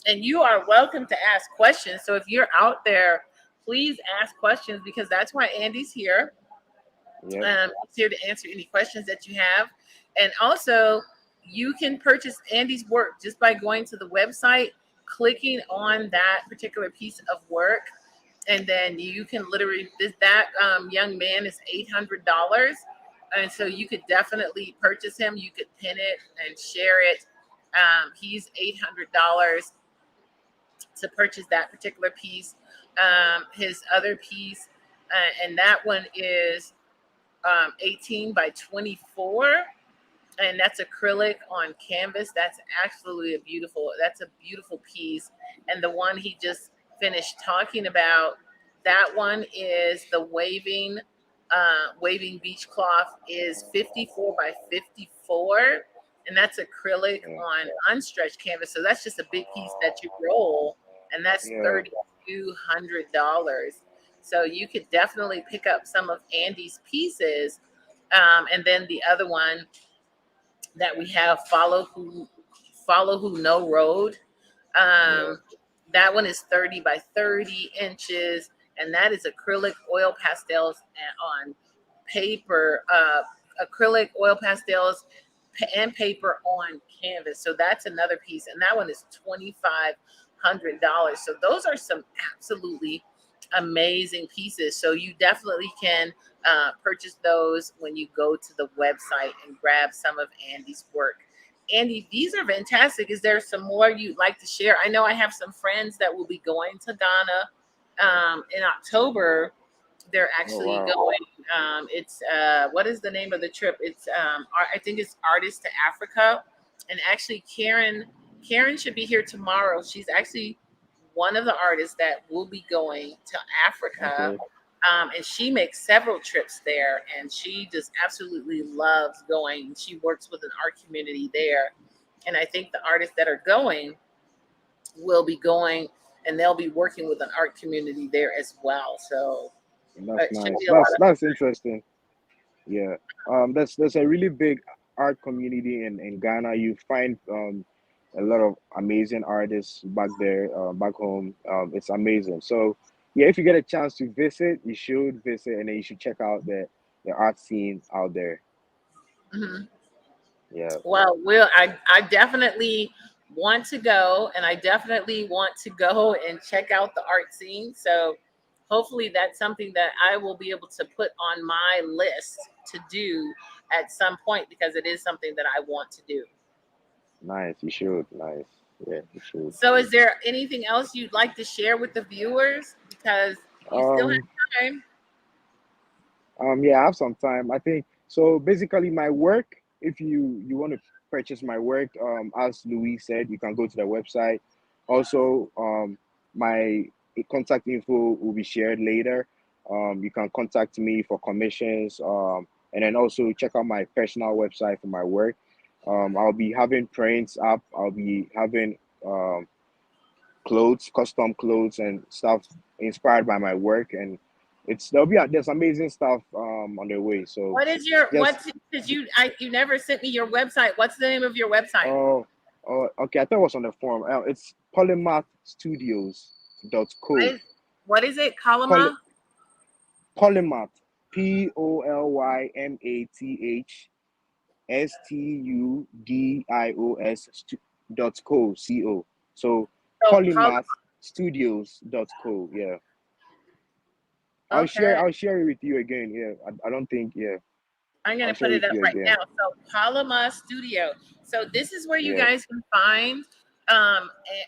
And you are welcome to ask questions. So if you're out there please ask questions because that's why Andy's here. Yep. He's here to answer any questions that you have. And also, you can purchase Andy's work just by going to the website, clicking on that particular piece of work, and then you can literally, that young man is $800. And so you could definitely purchase him. You could pin it and share it. He's $800 to purchase that particular piece. His other piece, and that one is 18 by 24, and that's acrylic on canvas. That's absolutely that's a beautiful piece. And the one he just finished talking about, that one is the waving beach cloth, is 54 by 54, and that's acrylic on unstretched canvas. So that's just a big piece that you roll, and that's $3,200. So you could definitely pick up some of Andy's pieces. And then the other one that we have, follow who know road. That one is 30 by 30 inches, and that is acrylic oil pastels on paper, acrylic oil pastels and paper on canvas. So that's another piece, and that one is $2,500. So those are some absolutely amazing pieces. So you definitely can purchase those when you go to the website and grab some of Andy's work. Andy, these are fantastic. Is there some more you'd like to share? I know I have some friends that will be going to Ghana in October. They're actually going. It's what is the name of the trip? It's I think it's Artists to Africa. And actually, Karen should be here tomorrow. She's actually one of the artists that will be going to Africa. And she makes several trips there, and she just absolutely loves going. She works with an art community there, and I think the artists that are going will be going, and they'll be working with an art community there as well. So That's nice. That's interesting. Yeah. There's a really big art community in Ghana. You find a lot of amazing artists back there, back home. It's amazing. So yeah, if you get a chance to visit, you should visit, and then you should check out the art scene out there. Mm-hmm. Yeah. Well, I definitely want to go, and I definitely want to go and check out the art scene. So hopefully that's something that I will be able to put on my list to do at some point, because it is something that I want to do. Nice. You should. Nice. Yeah, you should. So is there anything else you'd like to share with the viewers? Because you still have time. Yeah, I have some time. I think so. Basically, my work. If you want to purchase my work, as Louis said, you can go to the website. Also, my contact info will be shared later. You can contact me for commissions. And then also check out my personal website for my work. I'll be having prints up. I'll be having clothes, custom clothes, and stuff inspired by my work, and there's amazing stuff on the way. So what is your because you never sent me your website. What's the name of your website? Oh, okay. I thought it was on the form. It's polymathstudios.co. What is it? Polymath? Polymath. POLYMATHstudios.co. So polymathstudios.co. Yeah. I'll share it with you again. Yeah. I don't think, yeah. I'm gonna put it up right now. So Palama Studio. So this is where you guys can find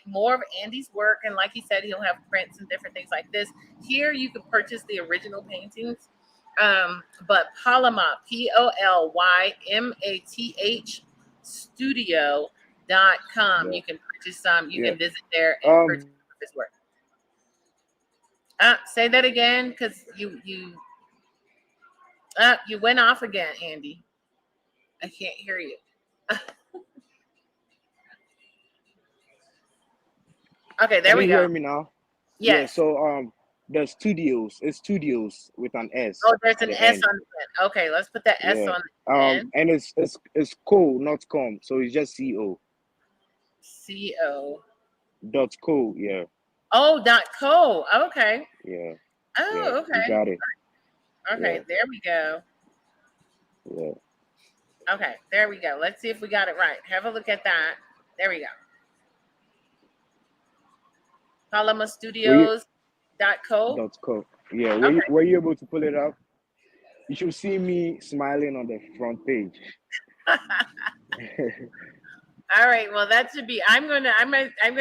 more of Andy's work, and like he said, he'll have prints and different things like this. Here you can purchase the original paintings, but Palama, POLYMATH studio.com. You can purchase some. You can visit there and purchase his work. Say that again, because you went off again, Andy. I can't hear you. Okay, there we go. Can you hear me now? Yes. Yeah, so the studios, it's studios with an S. Oh, there's an S on the end. Okay, let's put that S on the end. And it's co, not com. So it's just CO. CO. .co, yeah. Oh, .co. Okay. Yeah. Yeah, Oh, you okay. got it. Okay, Yeah, there we go. yeah. Okay, there we go. Let's see if we got it right. Have a look at that. There we go. Were you PalamaStudios.co. dot co? Yeah, Okay. were you able to pull it up? You should see me smiling on the front page. All right. Well, that should be. I'm gonna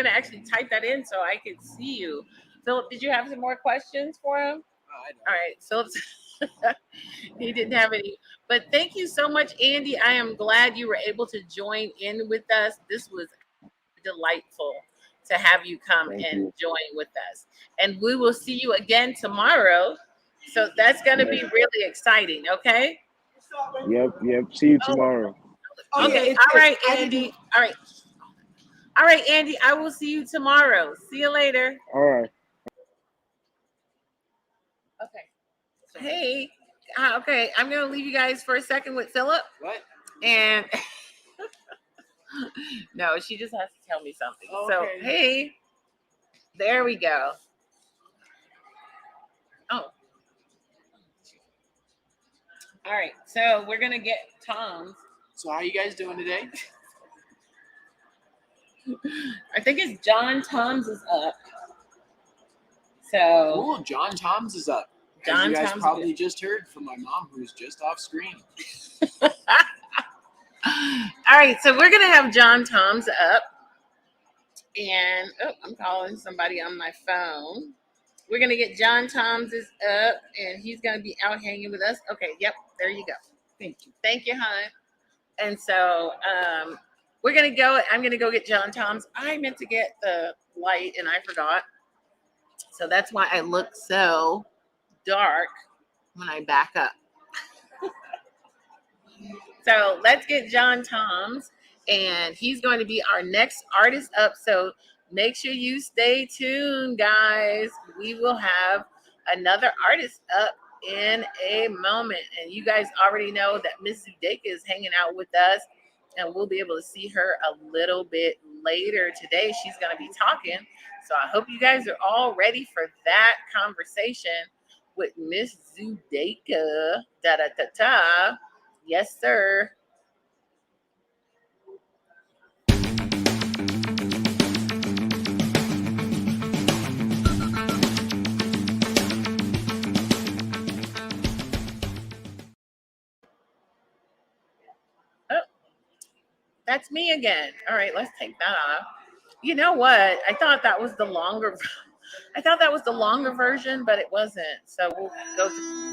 actually type that in so I can see you. Philip, did you have some more questions for him? All right. Philip, he didn't have any. But thank you so much, Andy. I am glad you were able to join in with us. This was delightful to have you come Thank and you. join with us. And we will see you again tomorrow. So that's going to Yep, be really exciting. Okay. yep. See you Oh, tomorrow. Oh yeah, okay. it's All right, I Andy. didn't. All right. All right, Andy. I will see you tomorrow. See you later. All right. Okay. Hey. Okay. I'm going to leave you guys for a second with Philip. What? And no, she just has to tell me something. So, Okay. hey. There we go. Oh. All right. So we're going to get Tom's. So how you guys doing today? I think it's John Tom's is up. So Cool. John Toms is up. As John you guys Toms probably just heard from my mom, who's just off screen. all right, so we're gonna have John Tom's up. And I'm calling somebody on my phone. We're gonna get John Tom's is up and he's gonna be out hanging with us. Okay, yep, there you go. Thank you. Thank you, hon. And so we're gonna go. I'm gonna go get John Tom's. I meant to get the light and I forgot. So that's why I look so dark when I back up. So let's get John Tom's, and he's going to be our next artist up. So make sure you stay tuned, guys. We will have another artist up in a moment. And you guys already know that Miss Zudeka is hanging out with us, and we'll be able to see her a little bit later today. She's going to be talking. So I hope you guys are all ready for that conversation with Miss Zudeka. Da-da-da-da. Yes, sir. Oh, that's me again. All right, let's take that off. You know what? I thought that was the longer version, but it wasn't. So we'll go to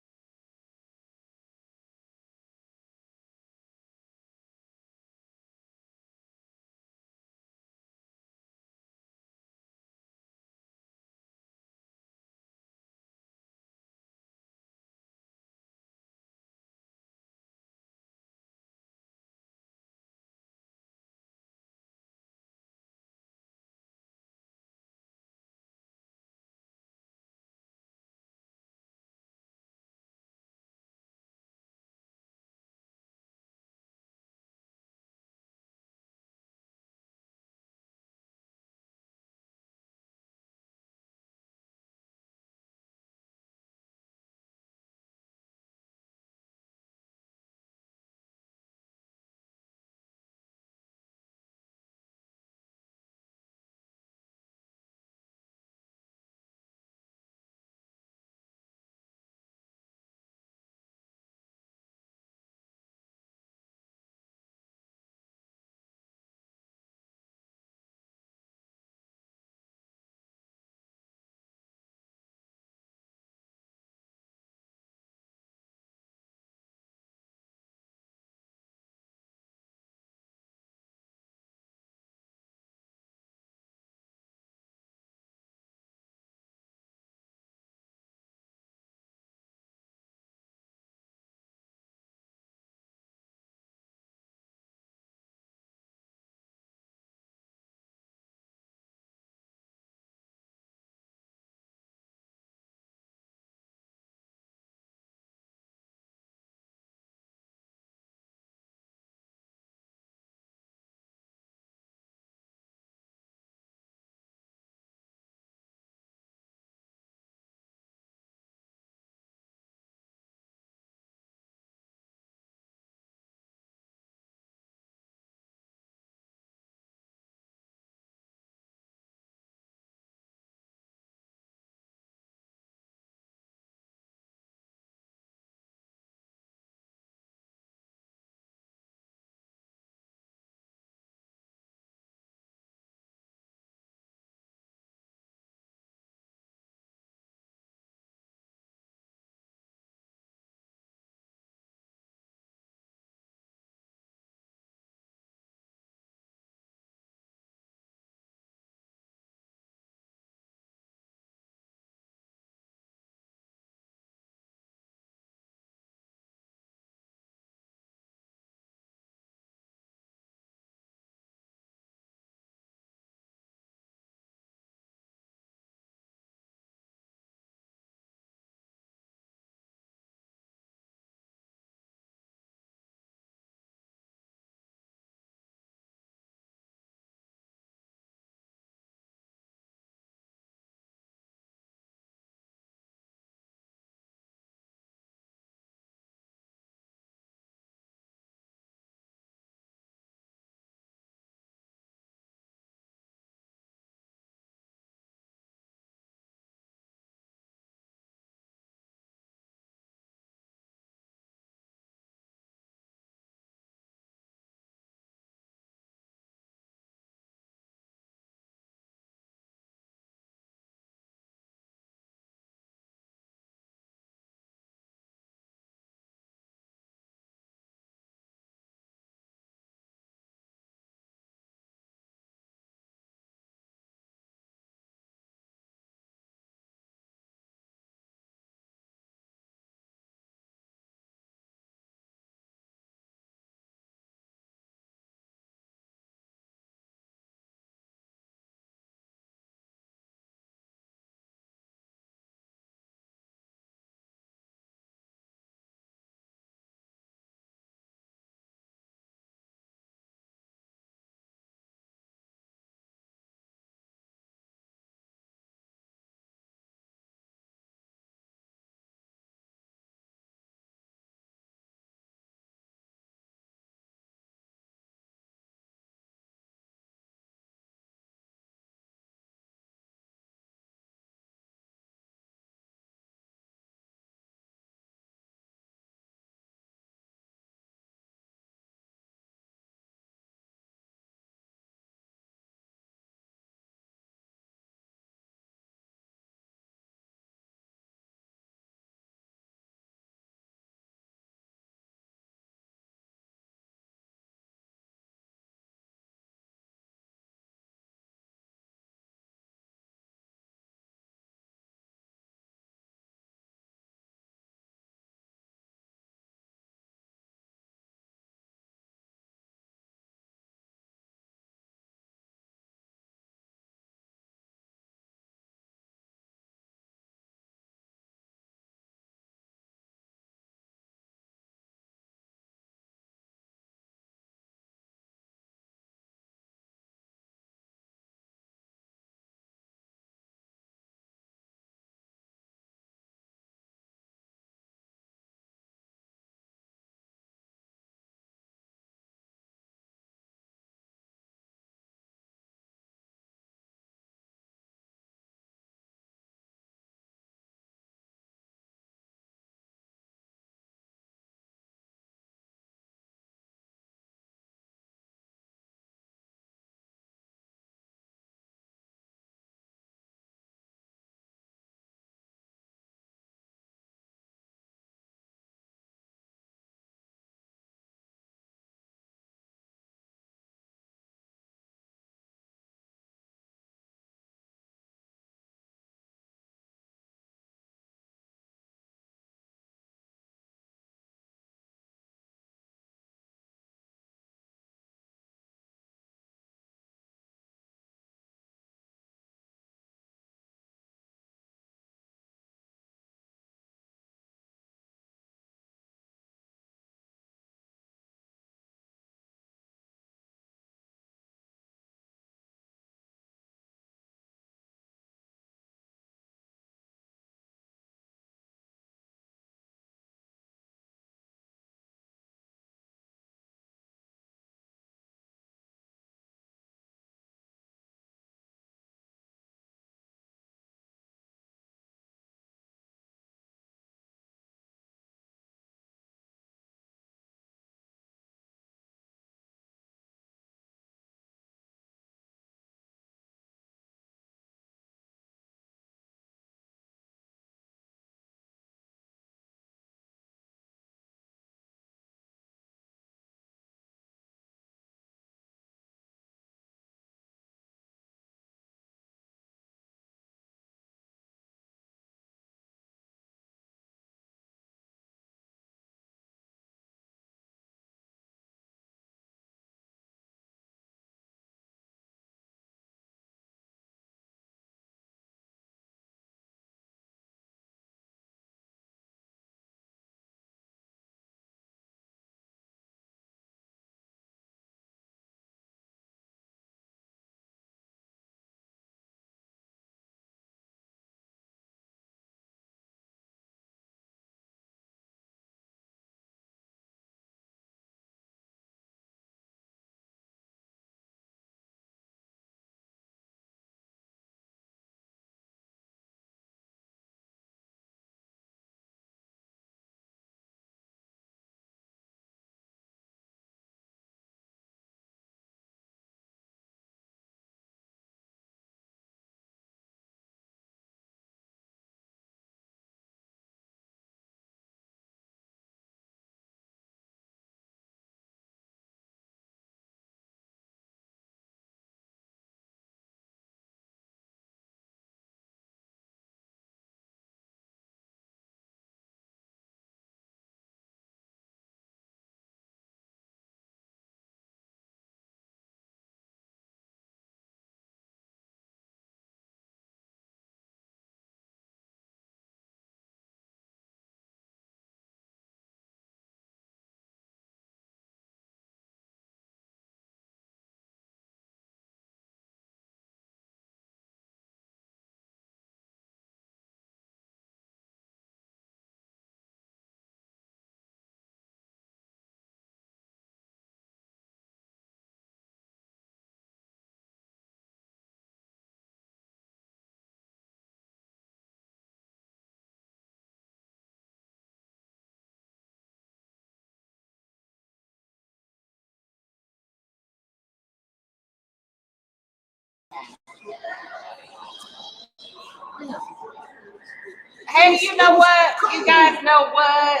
Hey, you know what? You guys know what?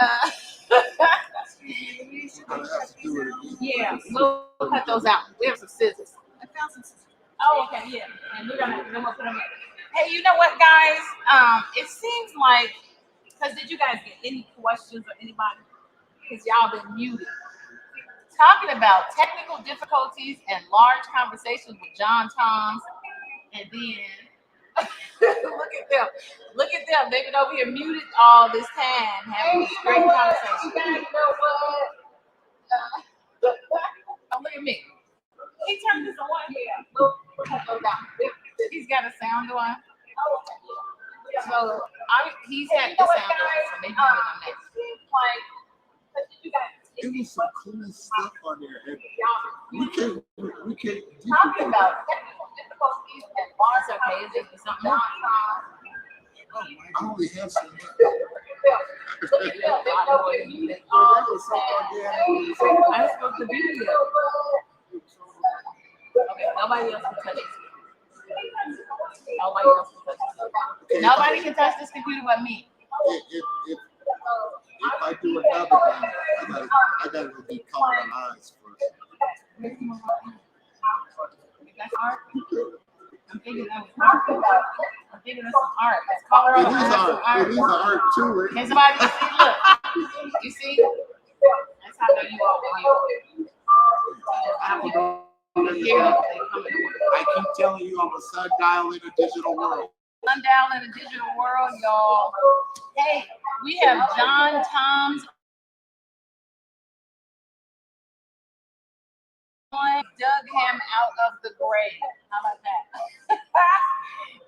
Uh, yeah, we'll cut those out. We have some scissors. I found some scissors. Oh, okay, yeah. And then we'll put them in. Hey, you know what, guys? It seems like, because did you guys get any questions or anybody? Because y'all been muted. Talking about technical difficulties and large conversations with John Toms, and then look at them. Look at them. They've been over here muted all this time, having this great conversation. You guys know what? Oh, look at me. He turned this on. Yeah. Look down. He's got a sound on. So he's had the sound on, so maybe on that. It was some cool stuff on there. And we can Talking about technical difficulties and bars. Okay, is there something on? I only have so much. I'm supposed to be here. Okay, nobody else can touch it. Nobody else can touch it. Nobody can touch this computer but me. If I do another one, I gotta go get color on eyes first. That's art. I'm thinking that was art. I'm thinking that's some art. That's color on eyes. It is art too. Can somebody see? Look, you see? That's how I know you all will use. I keep telling you, I'm a sundial in a digital world. Sundial in a digital world, y'all. Hey, we have John Toms. Dug him out of the grave. How about that?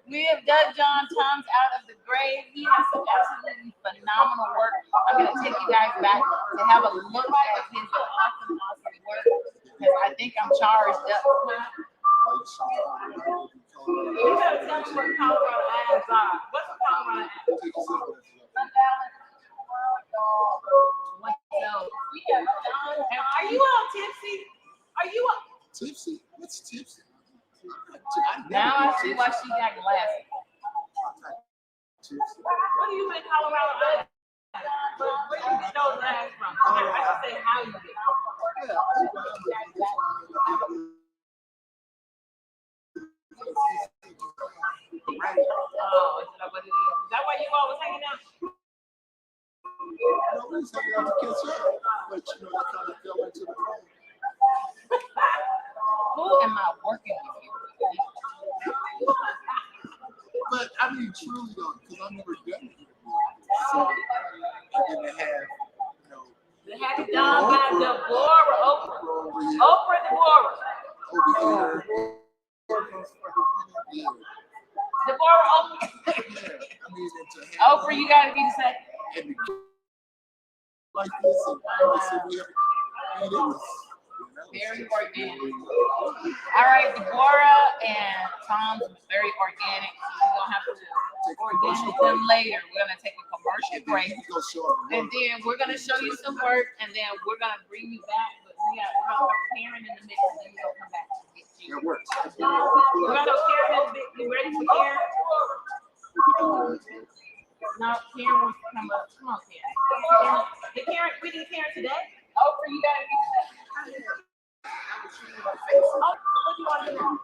We have dug John Toms out of the grave. He has some absolutely phenomenal work. I'm going to take you guys back to have a look at his awesome work, because I think I'm charged up. You gotta tell me what Colorado ads are. What's a Colorado ad? Are you all tipsy? Are you all tipsy? What's tipsy? Now I see why she got glasses. What do you in Colorado ads? Where do you get those ads from? I should say how you get them. Oh, is that what it is? Is that why you always hanging out? Nobody's hanging out to catch up, but you know, I kind of fell into the role. Who am I working with you? But I mean, truly though, because I've never done it before. So, and then they have, you know, they had it done by Deborah, Oprah Deborah. Over here. Deborah, Oprah. Oprah, you gotta be the second. Like this, and we have, and it was very organic. All right, Deborah and Tom's was very organic. We're gonna have to organic them later. We're gonna take a commercial break, and then we're gonna show you some work, and then we're gonna bring you back. But we're gonna throw Karen in the mix, and then we're gonna come back and get you. That works. We're gonna throw Karen in the mix. You ready for Karen? No, Karen wants to come up. Come on, Karen. We did Karen today? Oprah, you gotta be the second. Oh, what do you want to do now?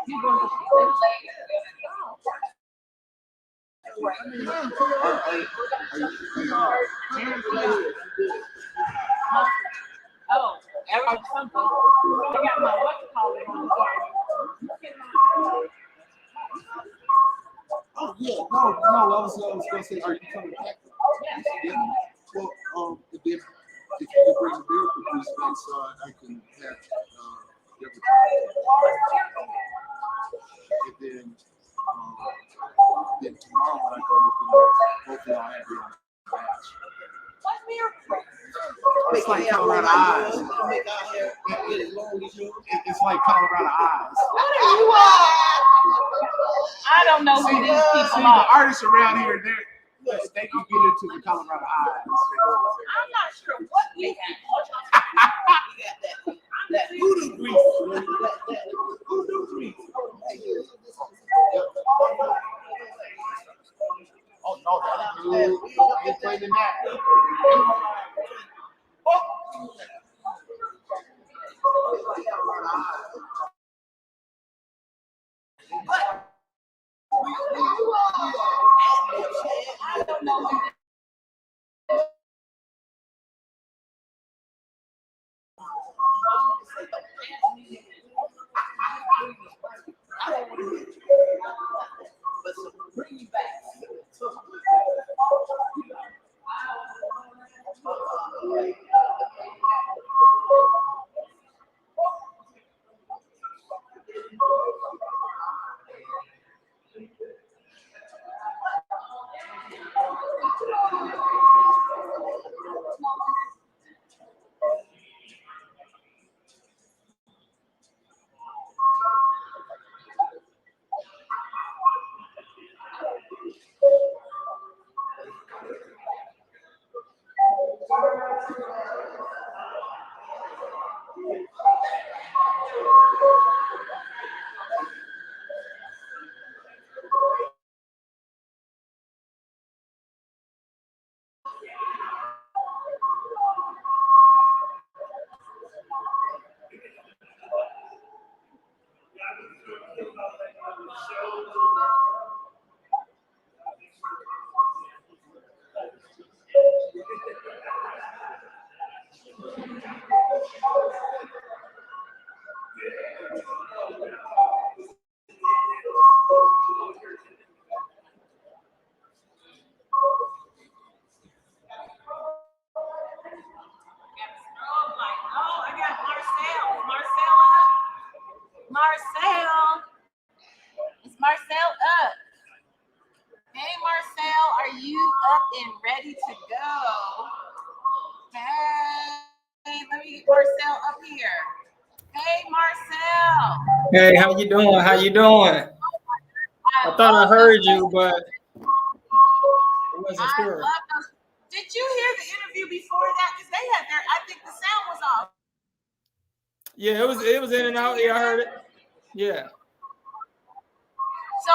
You're going to see them Oh, everyone's something. I got my what to call it on the card. Oh yeah, no, I was gonna say, are you coming back? Yeah. Well, if you could bring the beer cookies back, so I can have and then tomorrow when I go with hopefully I'll have it on the batch. What miracle? It's like Colorado eyes. It's like Colorado eyes. What are you on? I don't know who these people The are. artists around here, They can get into the Colorado eyes. I'm not sure what we got. We got that voodoo grease. That voodoo grease. Oh no, that's good. Ain't playing that. I don't know. But bring me back. Marcel, is Marcel up? Hey, Marcel, are you up and ready to go? Hey, let me get Marcel up here. Hey, Marcel. Hey, how you doing? How you doing? I thought I heard you, but I wasn't sure. Did you hear the interview before that? Because they had I think the sound was off. Yeah, it was in and out. Yeah, I heard it. Yeah. So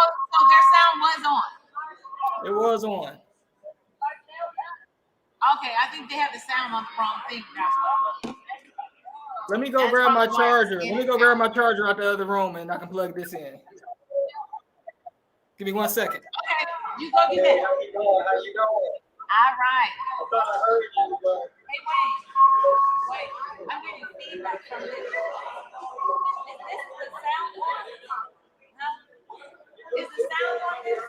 their sound was on. It was on. Okay, I think they have the sound on the wrong thing. That's what. Let me go grab my charger. Let me go grab my charger out the other room, and I can plug this in. Give me 1 second. Okay, you go get that. How you doing? How you doing? All right. I thought I heard you, but Wait. I'm getting feedback from this. Is this the sound on? Huh? Is the sound on this?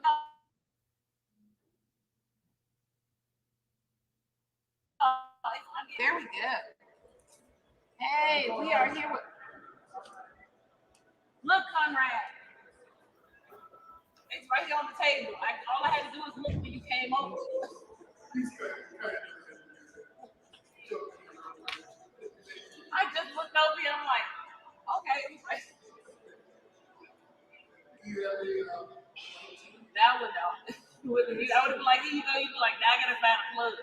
No. There we go. Hey, we are here with. Look, Conrad. It's right here on the table. All I had to do was look when you came over. I just looked over here. I'm like, okay. That would know. I would have been like, you'd be like, now I gotta find a plug.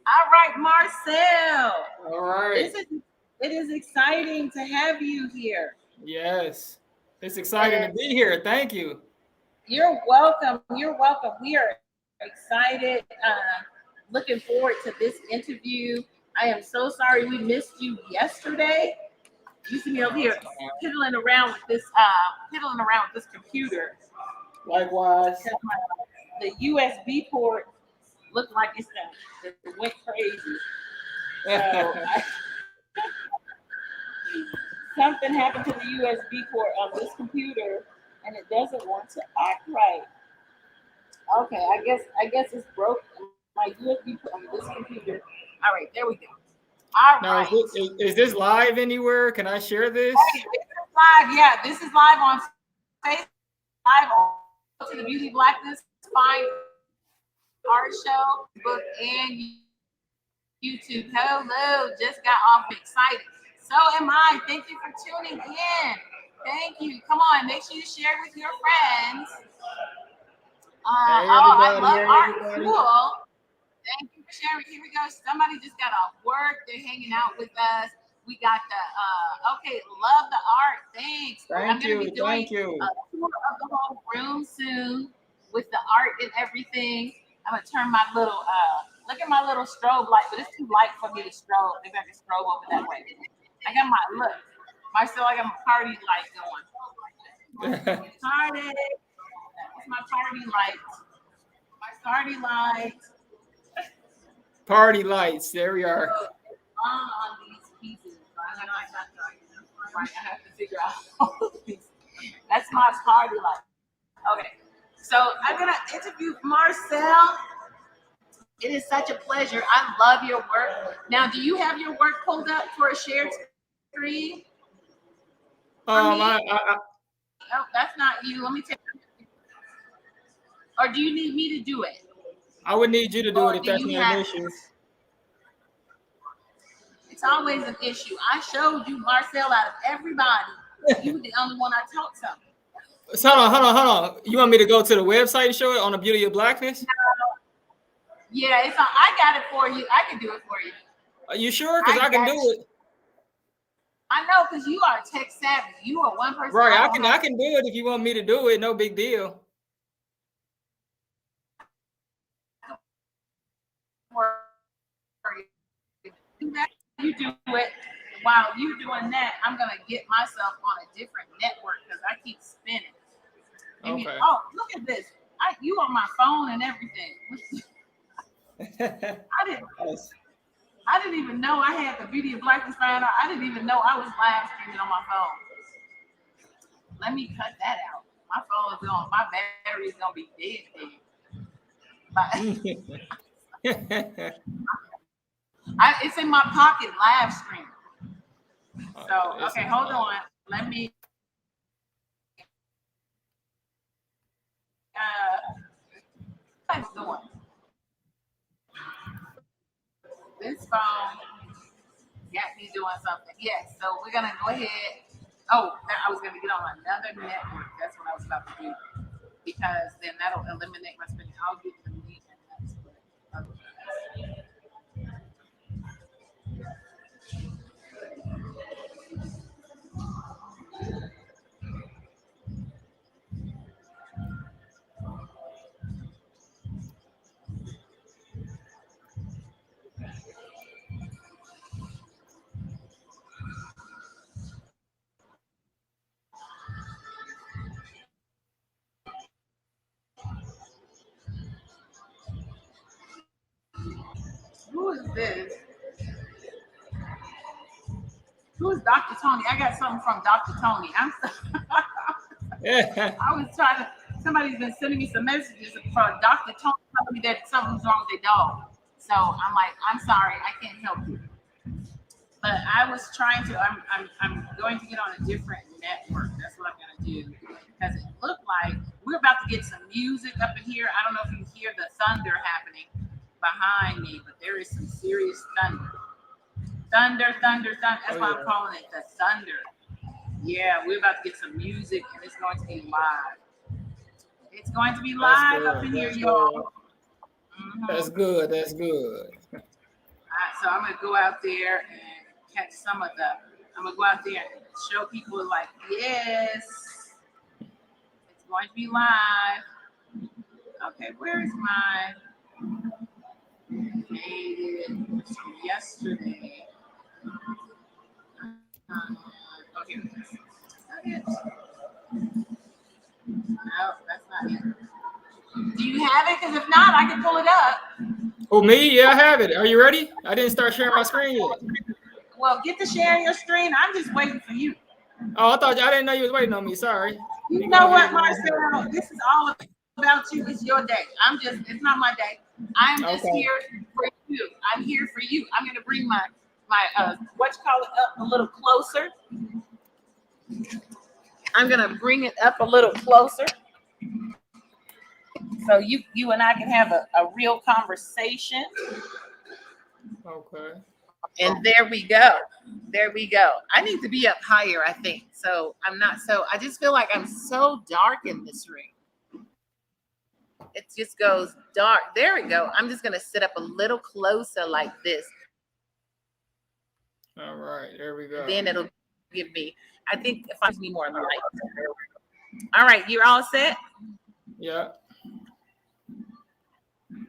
All right, Marcel. all right. It is exciting to have you here. Yes, it's exciting to be here. Thank you. You're welcome. You're welcome. We are excited. Looking forward to this interview. I am so sorry we missed you yesterday. You see me over here piddling around with this computer. Likewise. The USB port looked like it went crazy. So something happened to the USB port on this computer, and it doesn't want to act right. Okay, I guess it's broke. My USB port on this computer. All right, there we go. All right. Is this live anywhere? Can I share this? This is live. Yeah, this is live on Facebook. Live to the Beauty Blackness Fine Art Show, book, and YouTube. Hello, just got off excited. So am I. Thank you for tuning in. Thank you. Come on, make sure you share with your friends. Hey, I love everybody, art. everybody. Cool. Thank you for sharing. Here we go. Somebody just got off work. They're hanging out with us. We got the okay, love the art. Thanks. I'm Thank gonna be you. doing Thank you. a tour of the whole room soon with the art and everything. I'm gonna turn my little look at my little strobe light, but it's too light for me to strobe. Maybe I can strobe over that way. I got my look. I got my party light going. Party. That's my party light. My party light. Party lights. There we are. On these pieces. Right, I have to figure out all of these. That's my party light. Okay. So I'm gonna interview Marcel. It is such a pleasure. I love your work. Now, do you have your work pulled up for a shared screen? I Oh, that's not you. Let me take. Or do you need me to do it? I would need you to do Or it if do that's you not an have? issue. It's always an issue. I showed you Marcel out of everybody. You were the only one I taught something. So hold on. You want me to go to the website and show it on the Beauty of Blackness? No. Yeah, it's on. I got it for you. I can do it for you. Are you sure? Because I can do it. I know, because you are tech savvy. You are one person. Right, I can do it if you want me to do it. No big deal. You do it. While you're doing that, I'm gonna get myself on a different network because I keep spinning. Okay. Oh, look at this! You on my phone and everything. I didn't even know I had the Beauty of Blackness right. I didn't even know I was live streaming on my phone. Let me cut that out. My phone is on. My battery is gonna be dead. It's in my pocket live stream. So okay, hold on. Let me. What's doing? This phone got me doing something. Yes. So we're gonna go ahead. Oh, I was gonna get on another network. That's what I was about to do because then that'll eliminate my spending. I'll get the meat and that's what. Who is this? Who is Dr. Tony? I got something from Dr. Tony. I was trying to. Somebody's been sending me some messages from Dr. Tony telling me that something's wrong with their dog. So I'm like, I'm sorry, I can't help you. But I was trying to. I'm going to get on a different network. That's what I'm going to do because it looked like we're about to get some music up in here. I don't know if you hear the thunder happening behind me, but there is some serious thunder. Thunder. That's why I'm calling it the thunder. Yeah, we're about to get some music, and it's going to be live. It's going to be live up in here, y'all. That's good. That's good. So I'm gonna go out there and catch some of the. I'm gonna go out there and show people like, yes, it's going to be live. Okay, where is my? Made it from yesterday. Okay. No, that's not it. Do you have it? Because if not, I can pull it up. Oh, me? Yeah, I have it. Are you ready? I didn't start sharing my screen yet. Well, get to sharing your screen. I'm just waiting for you. Oh, I didn't know you was waiting on me. Sorry. You know what, Marcel? This is all about you. It's your day. It's not my day. I'm just here for you. I'm here for you. I'm going to bring my up a little closer. I'm going to bring it up a little closer. So you and I can have a real conversation. Okay. And there we go. There we go. I need to be up higher, I think. So I'm not so, I just feel like I'm so dark in this room. It just goes dark. There we go. I'm just going to sit up a little closer like this. All right, there we go. Then it'll give me, I think it finds me more light. All right, you're all set? Yeah.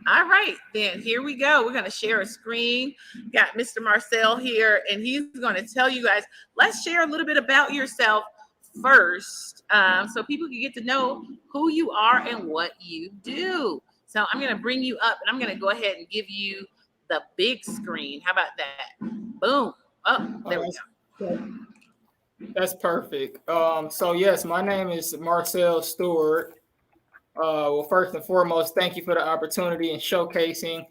All right, then here we go. We're going to share a screen. Got Mr. Marcel here, and he's going to tell you guys, let's share a little bit about yourself first, so people can get to know who you are and what you do. So I'm going to bring you up, and I'm going to go ahead and give you the big screen. How about that? Boom. Oh, there we go. That's perfect. So yes, my name is Marcel Stewart. Well, first and foremost, thank you for the opportunity and showcasing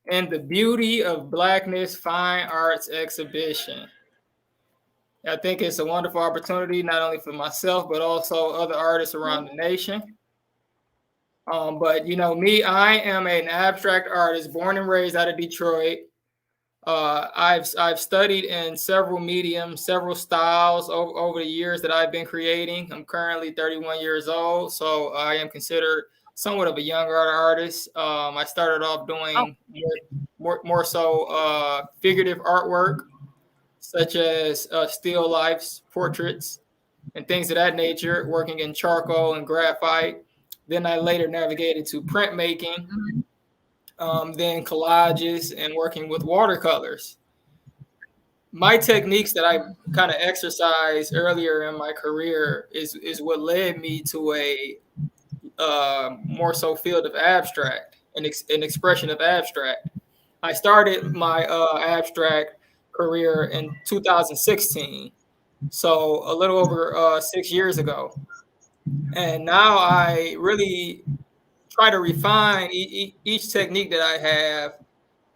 and the beauty of Blackness Fine Arts Exhibition. I think it's a wonderful opportunity, not only for myself, but also other artists around the nation. But you know, me, I am an abstract artist, born and raised out of Detroit. I've studied in several mediums, several styles over the years that I've been creating. I'm currently 31 years old, so I am considered somewhat of a young artist. I started off doing more so figurative artwork, such as still lifes, portraits, and things of that nature, working in charcoal and graphite. Then I later navigated to printmaking. Then collages and working with watercolors. My techniques that I kind of exercised earlier in my career is what led me to a more so field of abstract, an expression of abstract. I started my abstract career in 2016, so a little over 6 years ago. And now I really try to refine each technique that I have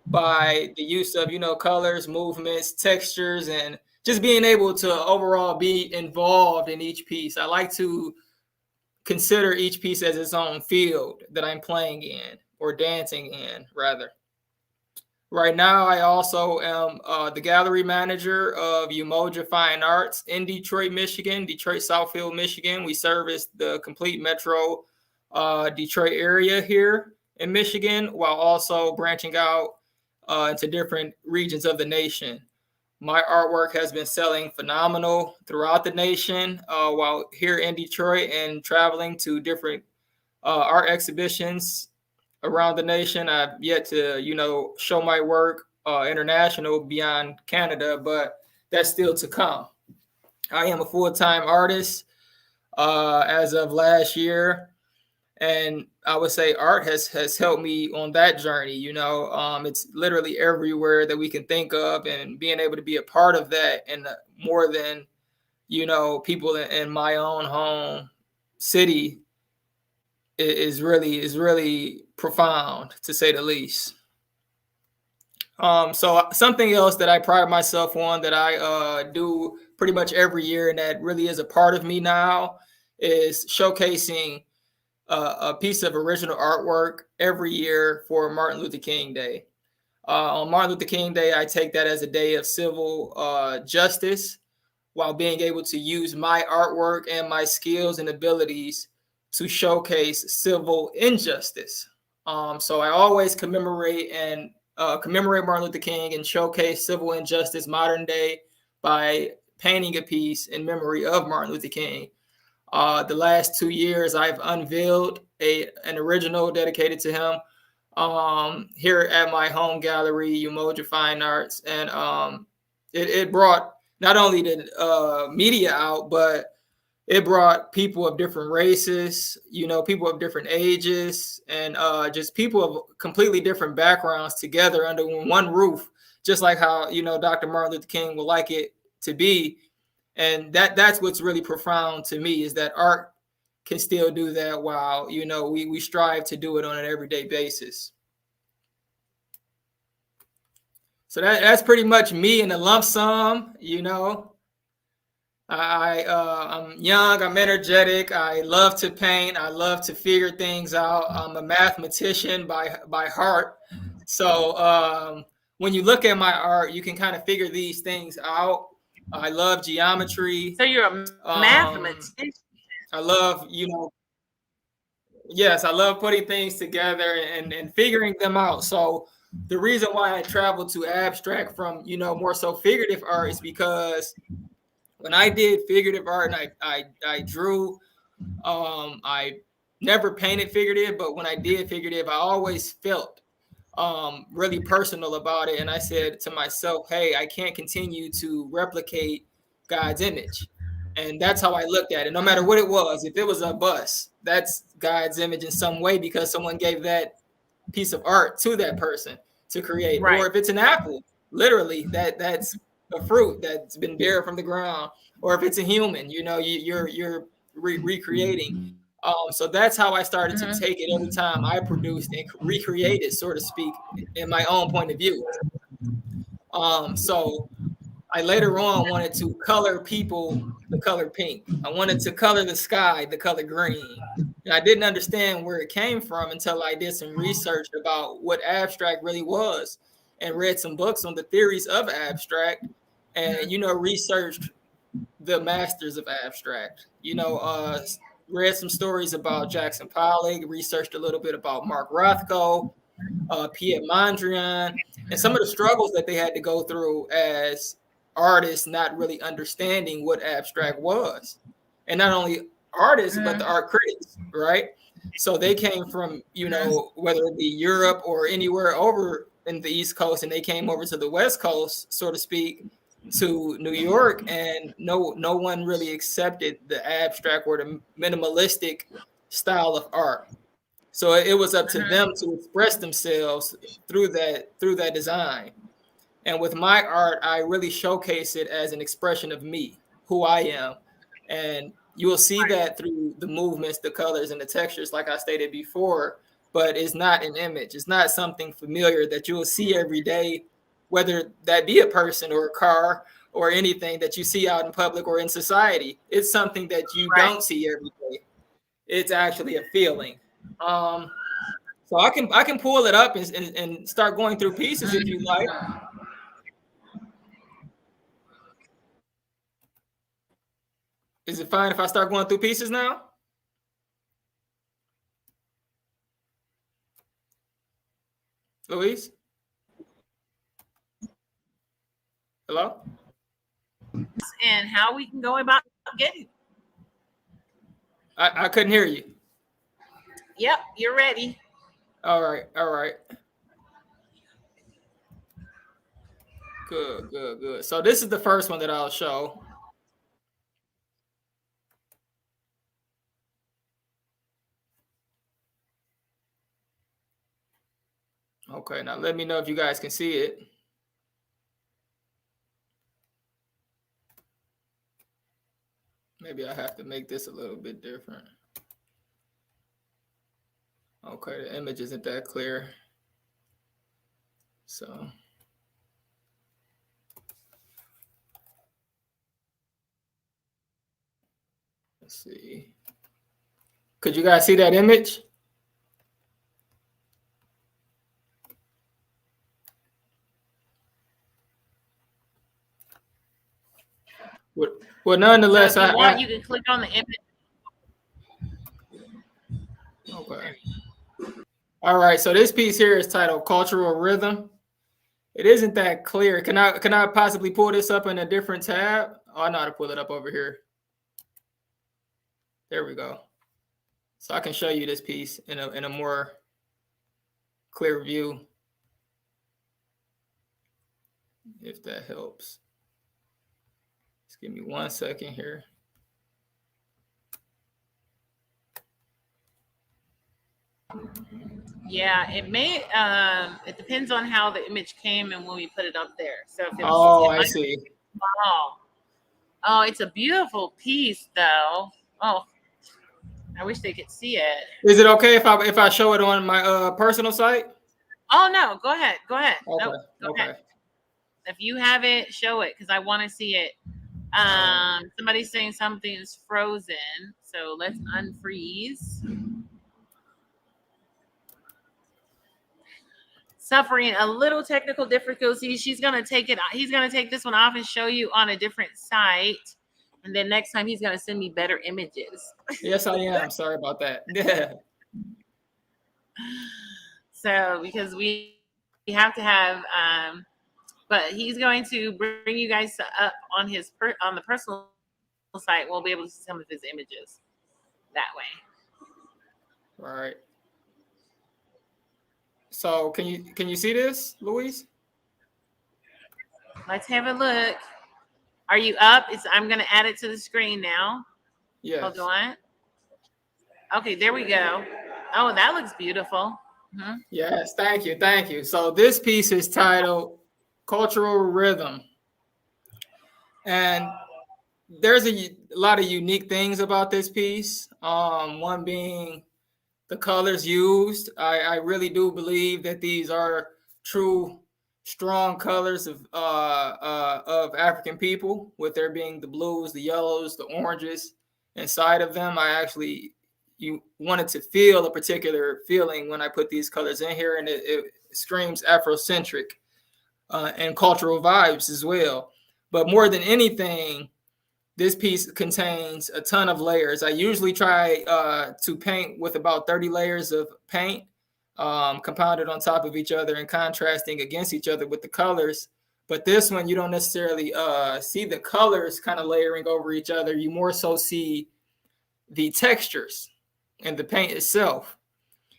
by the use of, you know, colors, movements, textures, and just being able to overall be involved in each piece. I like to consider each piece as its own field that I'm playing in, or dancing in, rather. Right now, I also am the gallery manager of Umoja Fine Arts in Detroit, Michigan, Detroit Southfield, Michigan. We service the complete metro Detroit area here in Michigan, while also branching out into different regions of the nation. My artwork has been selling phenomenal throughout the nation, while here in Detroit and traveling to different art exhibitions around the nation. I've yet to, you know, show my work international beyond Canada, but that's still to come. I am a full-time artist as of last year. And I would say art has helped me on that journey. You know, it's literally everywhere that we can think of, and being able to be a part of that, and more than, you know, people in my own home city is really profound, to say the least. So something else that I pride myself on, that I do pretty much every year, and that really is a part of me now, is showcasing a piece of original artwork every year for Martin Luther King Day. On Martin Luther King Day, I take that as a day of civil justice, while being able to use my artwork and my skills and abilities to showcase civil injustice. So I always commemorate Martin Luther King and showcase civil injustice modern day by painting a piece in memory of Martin Luther King. The last 2 years, I've unveiled an original dedicated to him here at my home gallery, Umoja Fine Arts, and it brought not only the media out, but it brought people of different races, you know, people of different ages, and just people of completely different backgrounds together under one roof, just like how, you know, Dr. Martin Luther King would like it to be. And that's what's really profound to me, is that art can still do that, while, you know, we strive to do it on an everyday basis. So that's pretty much me in a lump sum. You know, I'm young, I'm energetic, I love to paint, I love to figure things out. I'm a mathematician by heart. So when you look at my art, you can kind of figure these things out. I love geometry. So you're a mathematician. I love, yes, I love putting things together and figuring them out. So the reason why I traveled to abstract from, more so figurative art is because when I did figurative art and I drew, I never painted figurative, but when I did figurative, I always felt really personal about it. And I said to myself, hey, I can't continue to replicate God's image. And that's how I looked at it, no matter what it was. If it was a bus, that's God's image in some way because someone gave that piece of art to that person to create. Right. Or if it's an apple, literally, that's a fruit that's been bared from the ground. Or if it's a human, you're recreating. So that's how I started to take it every time I produced and recreate it, so to speak, in my own point of view. So I later on wanted to color people the color pink. I wanted to color the sky the color green. And I didn't understand where it came from until I did some research about what abstract really was and read some books on the theories of abstract and, researched the masters of abstract. Read some stories about Jackson Pollock, researched a little bit about Mark Rothko, Piet Mondrian, and some of the struggles that they had to go through as artists not really understanding what abstract was. And not only artists, but the art critics, right? So they came from, whether it be Europe or anywhere over in the East Coast, and they came over to the West Coast, so to speak, to New York, and no one really accepted the abstract or the minimalistic style of art. So it was up to them to express themselves through that design. And with my art, I really showcase it as an expression of me, who I am. And you will see that through the movements, the colors, and the textures, like I stated before, but it's not an image. It's not something familiar that you will see every day, whether that be a person or a car or anything that you see out in public or in society. It's something that you don't see every day. It's actually a feeling. So I can pull it up and start going through pieces if you like. Is it fine if I start going through pieces now? Louise? Hello? And how we can go about getting. I couldn't hear you. Yep, you're ready. All right. Good. So this is the first one that I'll show. Okay, now let me know if you guys can see it. Maybe I have to make this a little bit different. Okay, the image isn't that clear. So let's see. Could you guys see that image? Well, nonetheless, so if you want, you can click on the image. Okay. All right. So this piece here is titled "Cultural Rhythm." It isn't that clear. Can I possibly pull this up in a different tab? Oh, I know how to pull it up over here. There we go. So I can show you this piece in a more clear view, if that helps. Just give me 1 second here. Yeah, it may. It depends on how the image came and when we put it up there. So if I see. Oh, it's a beautiful piece, though. Oh, I wish they could see it. Is it okay if I show it on my personal site? Oh no, go ahead. Okay. Nope, go ahead. If you have it, show it because I want to see it. Somebody's saying something is frozen, so let's unfreeze. suffering a little technical difficulty. She's gonna take it. He's gonna take this one off and show you on a different site, and then next time he's gonna send me better images. Yes, I am. Sorry about that. Yeah. So because we have to have, but he's going to bring you guys up on his on the personal site. We'll be able to see some of his images that way. All right. So can you see this, Louise? Let's have a look. Are you up? I'm going to add it to the screen now. Yes. Hold on. Okay, there we go. Oh, that looks beautiful. Mm-hmm. Yes, thank you, thank you. So this piece is titled Cultural Rhythm. And there's a lot of unique things about this piece. One being the colors used. I really do believe that these are true strong colors of African people, with there being the blues, the yellows, the oranges inside of them. You wanted to feel a particular feeling when I put these colors in here, and it screams Afrocentric and cultural vibes as well. But more than anything, this piece contains a ton of layers. I usually try to paint with about 30 layers of paint, compounded on top of each other and contrasting against each other with the colors. But this one, you don't necessarily see the colors kind of layering over each other. You more so see the textures and the paint itself.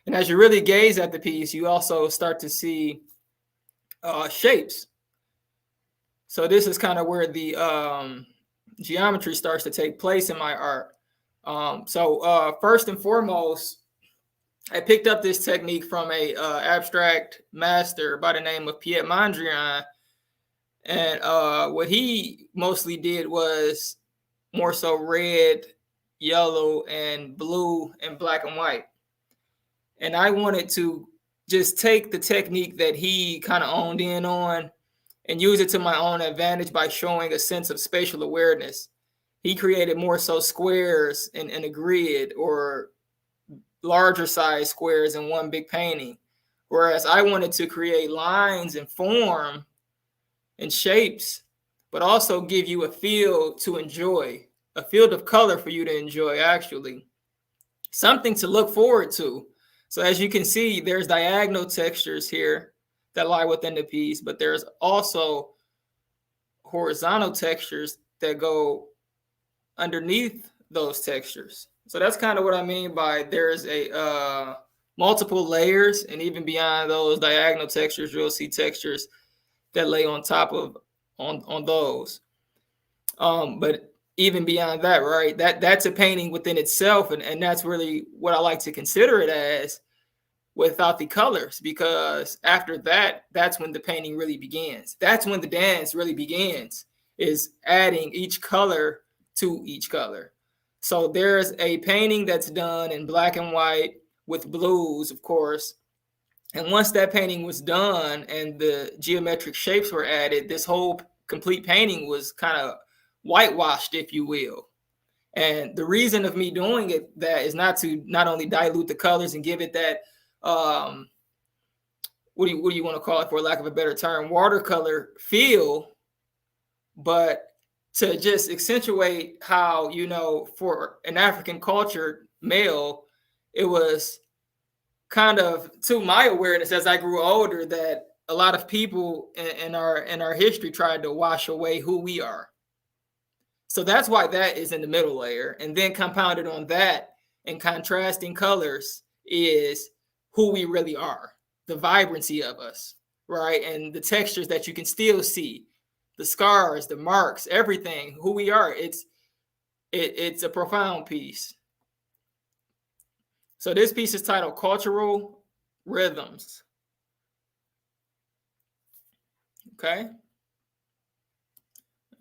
And as you really gaze at the piece, you also start to see shapes. So this is kind of where the geometry starts to take place in my art. So first and foremost, I picked up this technique from a abstract master by the name of Piet Mondrian. And what he mostly did was more so red, yellow, and blue, and black and white. And I wanted to just take the technique that he kind of owned in on and use it to my own advantage by showing a sense of spatial awareness. He created more so squares in a grid, or larger size squares in one big painting. Whereas I wanted to create lines and form and shapes, but also give you a field to enjoy, a field of color for you to enjoy, actually. Something to look forward to. So as you can see, there's diagonal textures here that lie within the piece, but there's also horizontal textures that go underneath those textures. So that's kind of what I mean by there's a multiple layers, and even beyond those diagonal textures, you'll see textures that lay on top of on those. But even beyond that, right, that's a painting within itself, and that's really what I like to consider it as, without the colors, because after that, that's when the painting really begins. That's when the dance really begins, is adding each color to each color. So there's a painting that's done in black and white with blues, of course. And once that painting was done and the geometric shapes were added, this whole complete painting was kind of whitewashed, if you will. And the reason of me doing it that is not to not only dilute the colors and give it that what do you want to call it, for lack of a better term, watercolor feel, but to just accentuate how, for an African culture male, it was kind of, to my awareness as I grew older, that a lot of people in our history tried to wash away who we are. So that's why that is in the middle layer. And then compounded on that and contrasting colors is who we really are, the vibrancy of us, right? And the textures that you can still see, the scars, the marks, everything, who we are. It's a profound piece. So this piece is titled Cultural Rhythms. Okay.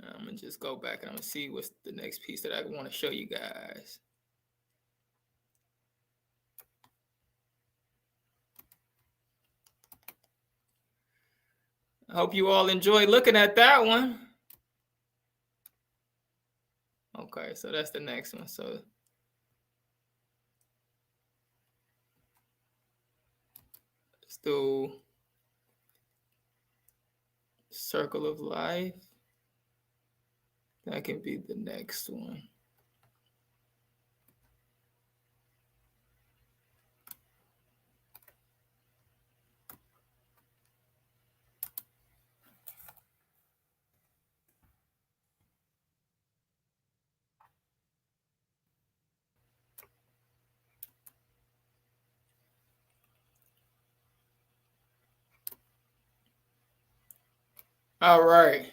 I'm going to just go back and I'm going to see what's the next piece that I want to show you guys. I hope you all enjoyed looking at that one. Okay, so that's the next one. So let's do Circle of Life. That can be the next one. All right.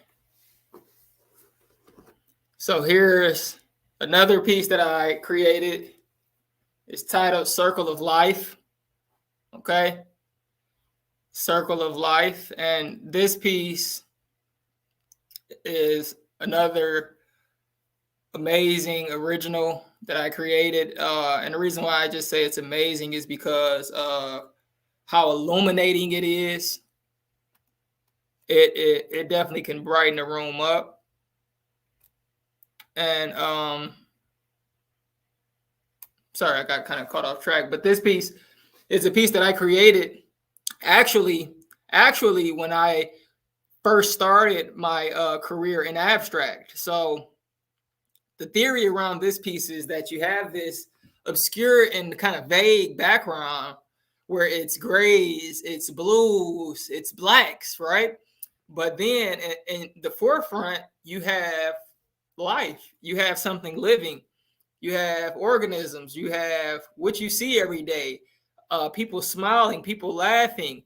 So here's another piece that I created. It's titled Circle of Life. Okay. Circle of Life. And this piece is another amazing original that I created. And the reason why I just say it's amazing is because how illuminating it is. It definitely can brighten the room up. And sorry, I got kind of caught off track, but this piece is a piece that I created actually when I first started my career in abstract. So the theory around this piece is that you have this obscure and kind of vague background where it's grays, it's blues, it's blacks, right? But then in the forefront, you have life, you have something living, you have organisms, you have what you see every day, people smiling, people laughing,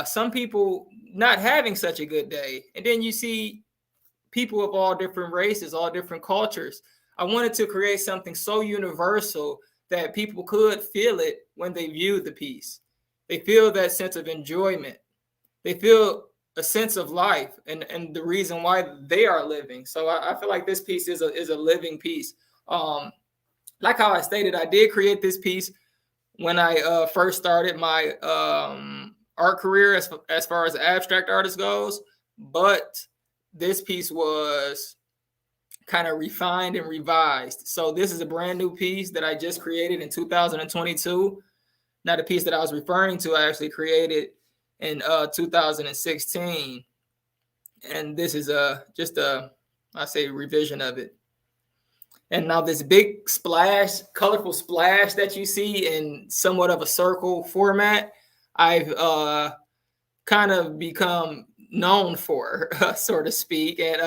some people not having such a good day. And then you see people of all different races, all different cultures. I wanted to create something so universal that people could feel it when they view the piece. They feel that sense of enjoyment. They feel a sense of life and the reason why they are living. So I feel like this piece is a living piece. Like how I stated, I did create this piece when I first started my art career as far as abstract artist goes, but this piece was kind of refined and revised. So this is a brand new piece that I just created in 2022. Now the piece that I was referring to, I actually created in 2016. And this is just a, I say, revision of it. And now this big splash, colorful splash that you see in somewhat of a circle format, I've kind of become known for, so to speak. And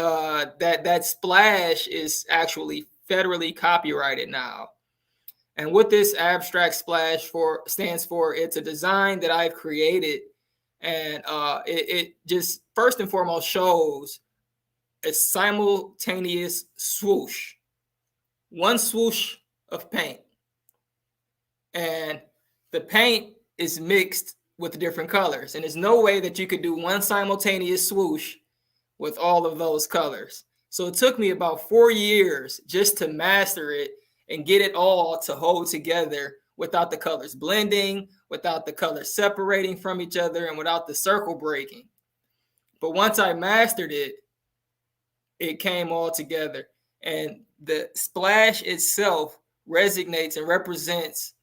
that splash is actually federally copyrighted now. And what this abstract splash stands for, it's a design that I've created. And it just first and foremost shows a simultaneous swoosh. One swoosh of paint. And the paint is mixed with different colors. And there's no way that you could do one simultaneous swoosh with all of those colors. So it took me about 4 years just to master it and get it all to hold together without the colors blending, without the colors separating from each other, and without the circle breaking. But once I mastered it, it came all together. And the splash itself resonates and represents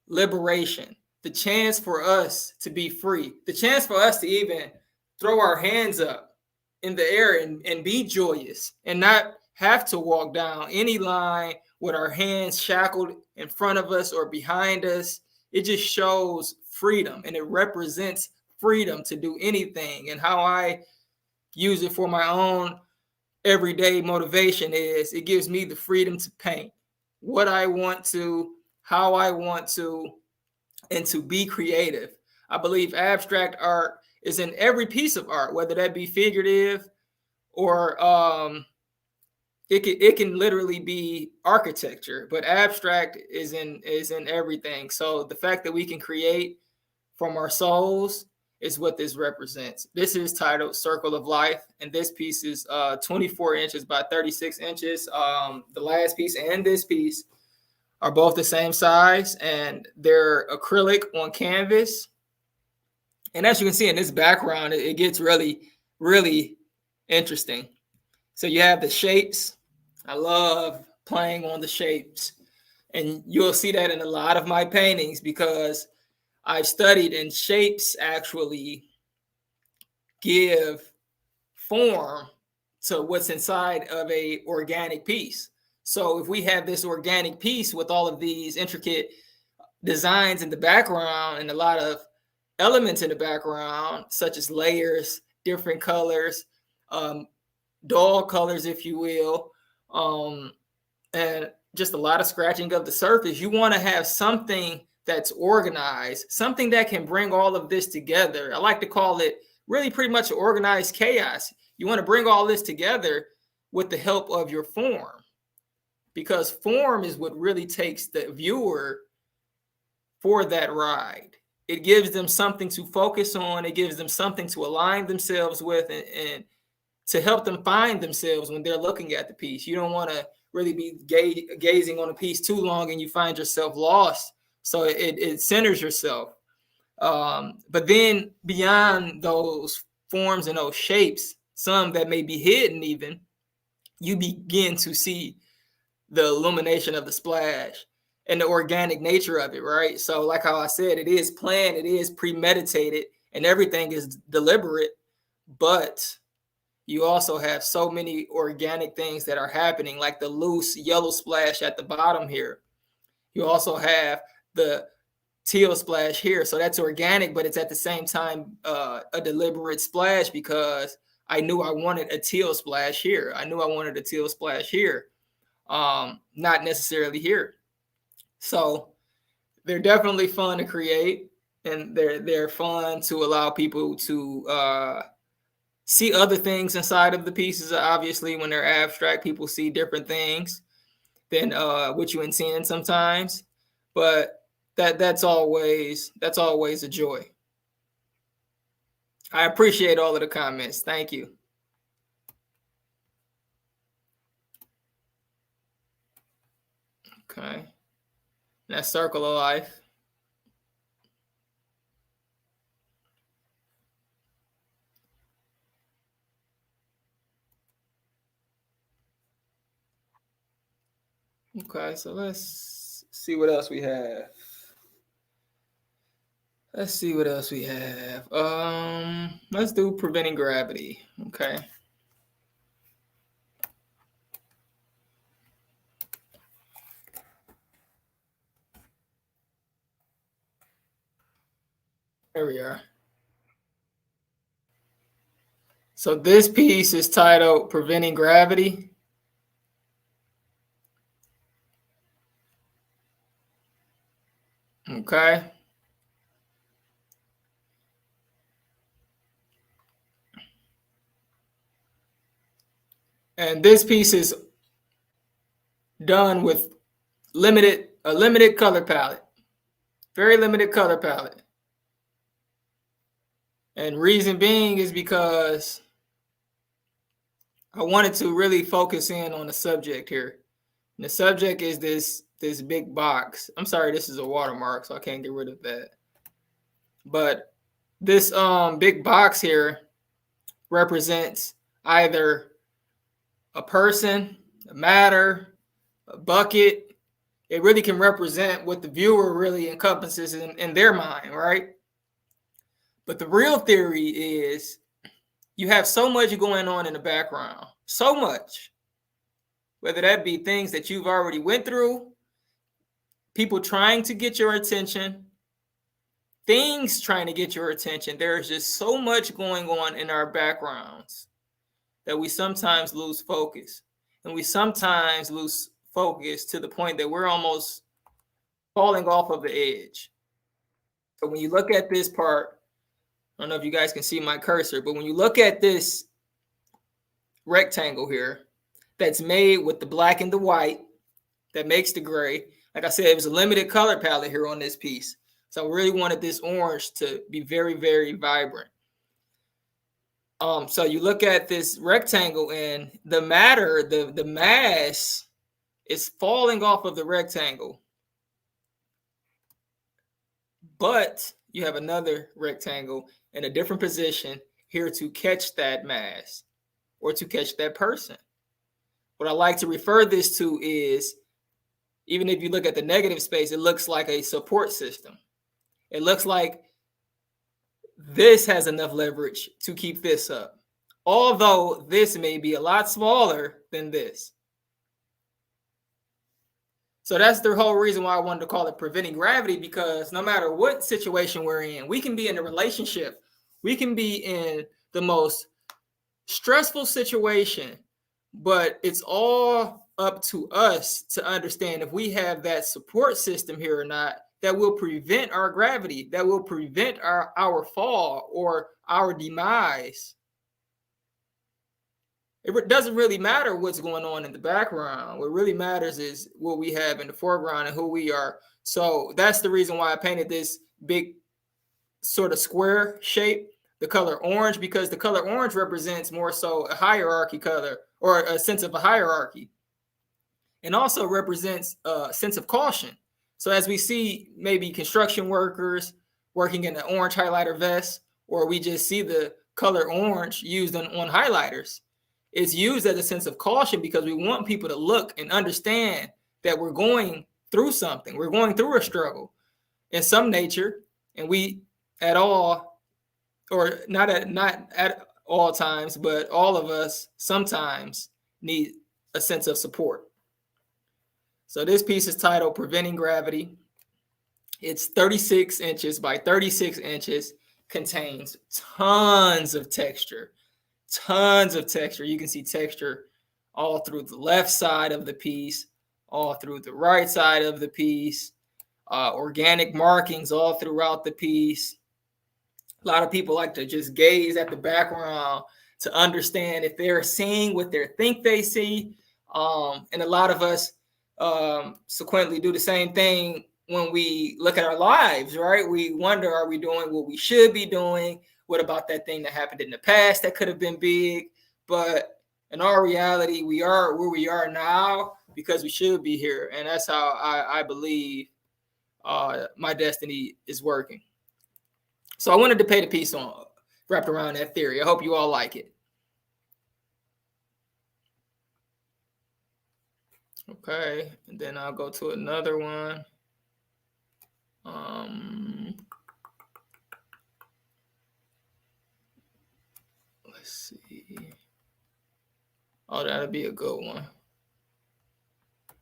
liberation, the chance for us to be free, the chance for us to even throw our hands up in the air and be joyous and not have to walk down any line with our hands shackled in front of us or behind us. It just shows freedom, and it represents freedom to do anything. And how I use it for my own everyday motivation is it gives me the freedom to paint what I want to, how I want to, and to be creative. I believe abstract art is in every piece of art, whether that be figurative or it can literally be architecture, but abstract is in everything. So the fact that we can create from our souls is what this represents. This is titled Circle of Life, and this piece is 24 inches by 36 inches. The last piece and this piece are both the same size, and they're acrylic on canvas. And as you can see in this background, it gets really, really interesting. So you have the shapes. I love playing on the shapes. And you'll see that in a lot of my paintings because I've studied, and shapes actually give form to what's inside of a organic piece. So if we have this organic piece with all of these intricate designs in the background and a lot of elements in the background, such as layers, different colors, dull colors, if you will, and just a lot of scratching of the surface, you want to have something that's organized, something that can bring all of this together. I like to call it really pretty much organized chaos. You want to bring all this together with the help of your form, because form is what really takes the viewer for that ride. It gives them something to focus on. It gives them something to align themselves with and to help them find themselves when they're looking at the piece. You don't want to really be gazing on a piece too long and you find yourself lost. So it centers yourself. But then beyond those forms and those shapes, some that may be hidden even, you begin to see the illumination of the splash and the organic nature of it, right? So like how I said, it is planned, it is premeditated, and everything is deliberate, but you also have so many organic things that are happening, like the loose yellow splash at the bottom here. You also have the teal splash here. So that's organic, but it's at the same time a deliberate splash, because I knew I wanted a teal splash here. I knew I wanted a teal splash here, not necessarily here. So they're definitely fun to create, and they're fun to allow people to see other things inside of the pieces. Obviously, when they're abstract, people see different things than what you intend sometimes, but that's always a joy. I appreciate all of the comments. Thank you. Okay. That's Circle of Life. Okay, so let's see what else we have. Let's see what else we have. Let's do Preventing Gravity. Okay. There we are. So this piece is titled Preventing Gravity. Okay. And this piece is done with a limited color palette. Very limited color palette. And reason being is because I wanted to really focus in on the subject here. And the subject is this big box. I'm sorry, this is a watermark, so I can't get rid of that. But this big box here represents either a person, a matter, a bucket. It really can represent what the viewer really encompasses in their mind, right? But the real theory is you have so much going on in the background, so much, whether that be things that you've already went through, people trying to get your attention, things trying to get your attention. There's just so much going on in our backgrounds that we sometimes lose focus. And we sometimes lose focus to the point that we're almost falling off of the edge. So when you look at this part, I don't know if you guys can see my cursor, but when you look at this rectangle here that's made with the black and the white that makes the gray, like I said, it was a limited color palette here on this piece. So I really wanted this orange to be very, very vibrant. So you look at this rectangle and the matter, the mass is falling off of the rectangle. But you have another rectangle in a different position here to catch that mass or to catch that person. What I like to refer this to is, even if you look at the negative space, it looks like a support system. It looks like this has enough leverage to keep this up. although this may be a lot smaller than this. So that's the whole reason why I wanted to call it preventing gravity, because no matter what situation we're in, we can be in a relationship, we can be in the most stressful situation, but it's all up to us to understand if we have that support system here or not that will prevent our gravity, that will prevent our fall or our demise. It doesn't really matter what's going on in the background. What really matters is what we have in the foreground and who we are. So that's the reason why I painted this big sort of square shape, the color orange, because the color orange represents more so a hierarchy color, or a sense of a hierarchy, and also represents a sense of caution. So as we see maybe construction workers working in an orange highlighter vest, or we just see the color orange used on highlighters, it's used as a sense of caution because we want people to look and understand that we're going through something. We're going through a struggle in some nature, and we at all, or not at all times, but all of us sometimes need a sense of support. So this piece is titled Preventing Gravity. It's 36 inches by 36 inches, contains tons of texture. You can see texture all through the left side of the piece, all through the right side of the piece, organic markings all throughout the piece. A lot of people like to just gaze at the background to understand if they're seeing what they think they see. And a lot of us sequentially do the same thing when we look at our lives, right? We wonder, are we doing what we should be doing? What about that thing that happened in the past that could have been big? But in our reality, we are where we are now because we should be here. And that's how I believe my destiny is working. So I wanted to paint a piece on wrapped around that theory. I hope you all like it. Okay, and then I'll go to another one. Let's see. Oh, that'll be a good one.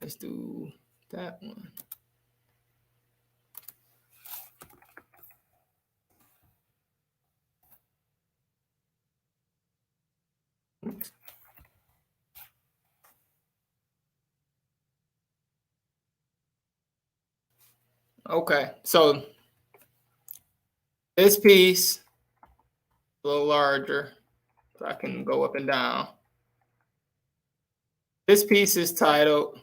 Let's do that one. Okay, so this piece a little larger, so I can go up and down. This piece is titled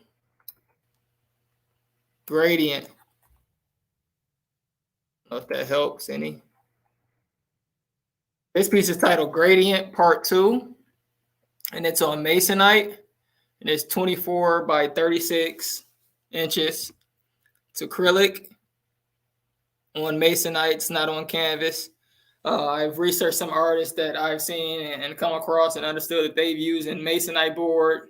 Gradient. I don't know if that helps any. This piece is titled Gradient Part 2, and it's on Masonite, and it's 24 by 36 inches. It's acrylic on Masonite, it's not on canvas. I've researched some artists that I've seen and come across and understood that they've used in Masonite board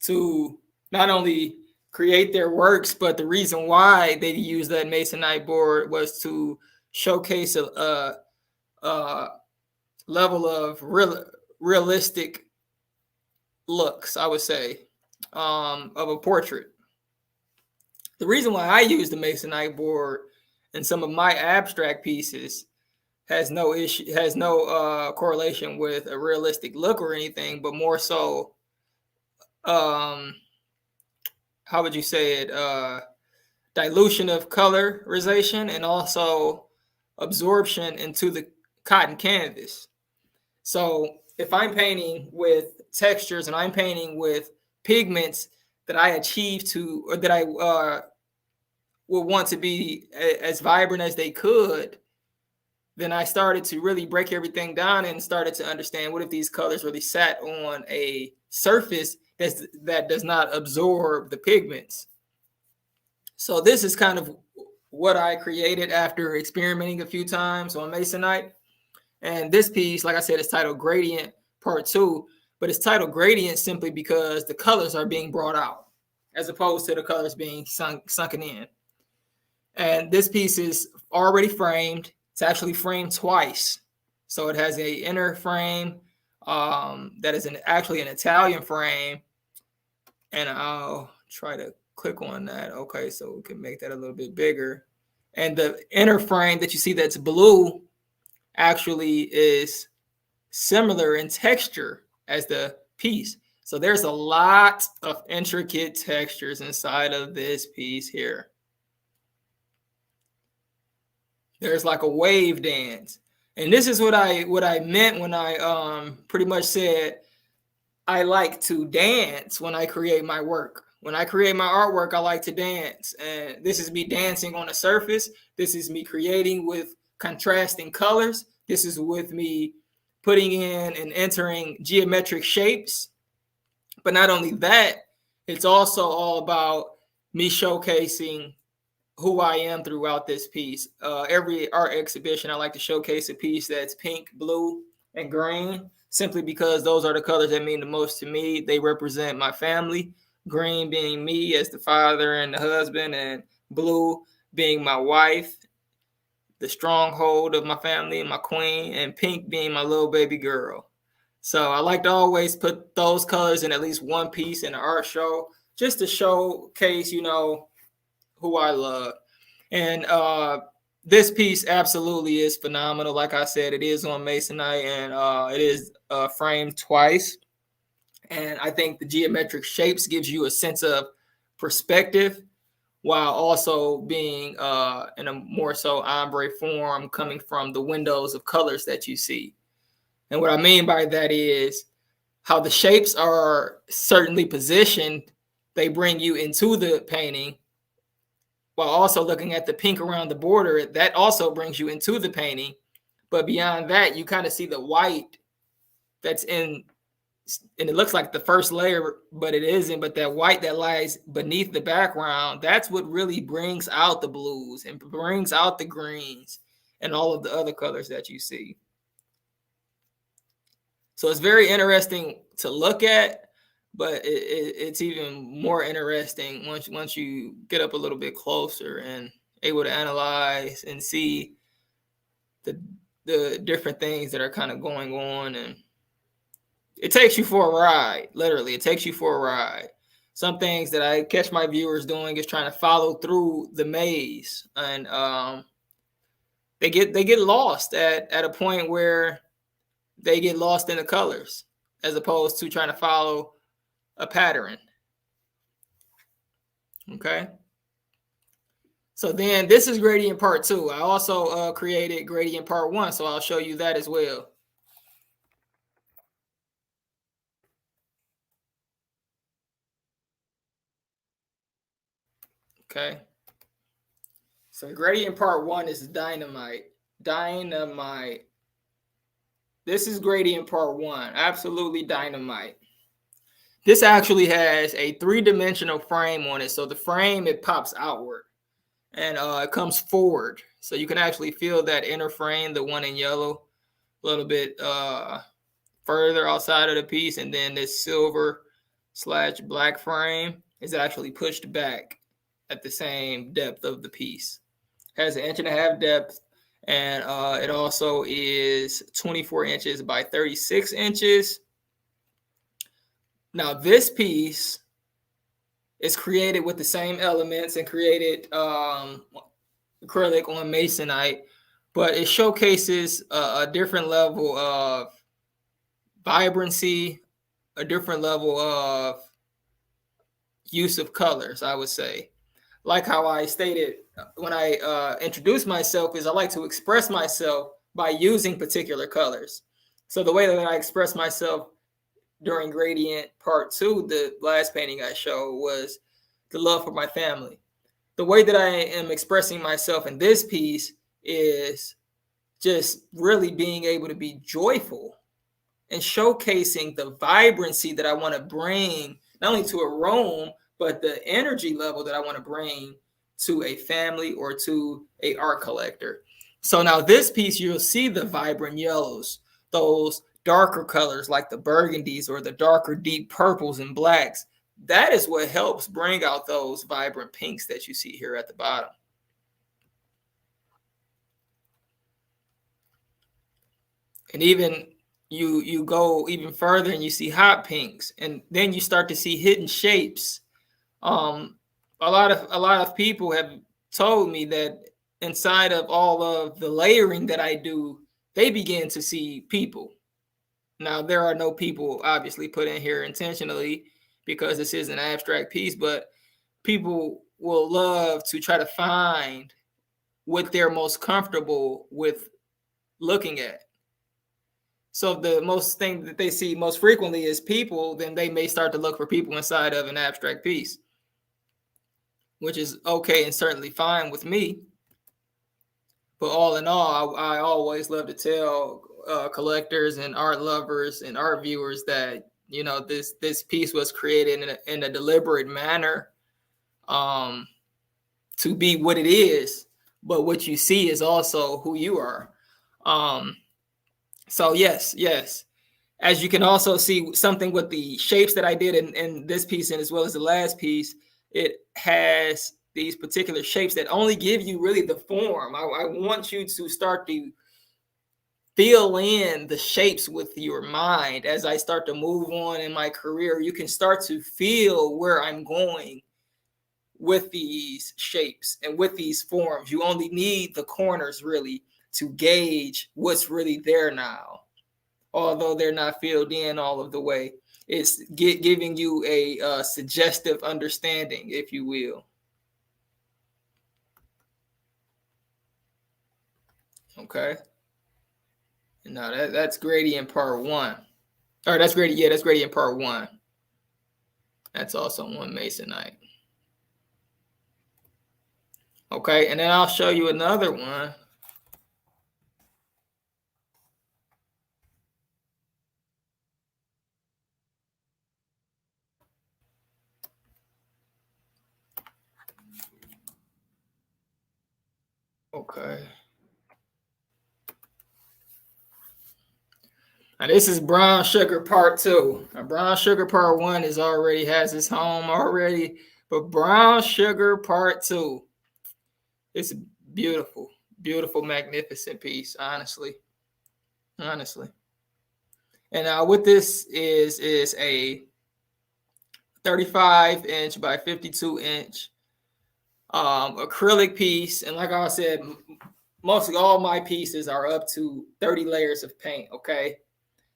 to not only create their works, but the reason why they use that Masonite board was to showcase a level of realistic looks, I would say, of a portrait. The reason why I use the Masonite board in some of my abstract pieces has no correlation with a realistic look or anything, but more so, how would you say it? Dilution of colorization and also absorption into the cotton canvas. So if I'm painting with textures and I'm painting with pigments that I achieve to, or that I would want to be as vibrant as they could, then I started to really break everything down and started to understand what if these colors really sat on a surface that does not absorb the pigments. So this is kind of what I created after experimenting a few times on Masonite. And this piece, like I said, is titled Gradient Part 2, but it's titled Gradient simply because the colors are being brought out as opposed to the colors being sunken in. And this piece is already framed. It's actually framed twice. So it has an inner frame that is actually an Italian frame. And I'll try to click on that. Okay, so we can make that a little bit bigger. And the inner frame that you see that's blue actually is similar in texture as the piece. So there's a lot of intricate textures inside of this piece here. There's like a wave dance. And this is what I meant when I pretty much said I like to dance when I create my work. When I create my artwork, I like to dance. And this is me dancing on the surface. This is me creating with contrasting colors. This is with me putting in and entering geometric shapes. But not only that, it's also all about me showcasing who I am throughout this piece. Every art exhibition, I like to showcase a piece that's pink, blue, and green, simply because those are the colors that mean the most to me. They represent my family, green being me as the father and the husband, and blue being my wife, the stronghold of my family and my queen, and pink being my little baby girl. So I like to always put those colors in at least one piece in an art show, just to showcase, you know, who I love. And this piece absolutely is phenomenal. Like I said, it is on Masonite, and it is framed twice. And I think the geometric shapes gives you a sense of perspective, while also being in a more so ombre form, coming from the windows of colors that you see. And what I mean by that is how the shapes are certainly positioned. They bring you into the painting, while also looking at the pink around the border. That also brings you into the painting. But beyond that, you kind of see the white that's in, and it looks like the first layer, but it isn't. But that white that lies beneath the background, that's what really brings out the blues and brings out the greens and all of the other colors that you see. So it's very interesting to look at, but it's even more interesting once you get up a little bit closer and able to analyze and see the different things that are kind of going on. And it takes you for a ride. Literally, it takes you for a ride. Some things that I catch my viewers doing is trying to follow through the maze, and they get lost at a point where they get lost in the colors, as opposed to trying to follow a pattern. Okay. So then this is gradient part 2. I also created gradient part 1, so I'll show you that as well. Okay. So gradient part 1 is dynamite. Dynamite. This is gradient part 1. Absolutely dynamite. This actually has a 3-dimensional frame on it. So the frame, it pops outward, and it comes forward. So you can actually feel that inner frame, the one in yellow, a little bit further outside of the piece. And then this silver/black frame is actually pushed back at the same depth of the piece. It has 1.5 inch depth, and it also is 24 inches by 36 inches. Now this piece is created with the same elements and created acrylic on Masonite, but it showcases a different level of vibrancy, a different level of use of colors, I would say. Like how I stated when I introduced myself, is I like to express myself by using particular colors. So the way that I express myself during gradient part 2, the last painting I showed, was the love for my family. The way that I am expressing myself in this piece is just really being able to be joyful and showcasing the vibrancy that I want to bring, not only to a room, but the energy level that I want to bring to a family or to a art collector. So now this piece, you'll see the vibrant yellows, those darker colors like the burgundies or the darker deep purples and blacks. That is what helps bring out those vibrant pinks that you see here at the bottom. And even you go even further and you see hot pinks, and then you start to see hidden shapes. A lot of people have told me that inside of all of the layering that I do, they begin to see people. Now, there are no people obviously put in here intentionally because this is an abstract piece, but people will love to try to find what they're most comfortable with looking at. So the most thing that they see most frequently is people, then they may start to look for people inside of an abstract piece, which is okay and certainly fine with me. But all in all, I always love to tell collectors and art lovers and art viewers that, you know, this piece was created in a deliberate manner to be what it is, but what you see is also who you are. So yes, as you can also see something with the shapes that I did in this piece, and as well as the last piece, it has these particular shapes that only give you really the form. I want you to start to fill in the shapes with your mind. As I start to move on in my career, you can start to feel where I'm going with these shapes and with these forms. You only need the corners really to gauge what's really there now, although they're not filled in all of the way. It's giving you a suggestive understanding, if you will. Okay. Now that's gradient part 1. Or that's gradient part 1. That's also one masonite. Okay, and then I'll show you another one. Okay. Now this is brown sugar part 2. Now brown sugar part 1 is already has its home already, but brown sugar part 2, it's a beautiful, beautiful, magnificent piece, honestly. And now what this is a 35-inch by 52-inch acrylic piece. And like I said, mostly all my pieces are up to 30 layers of paint, okay?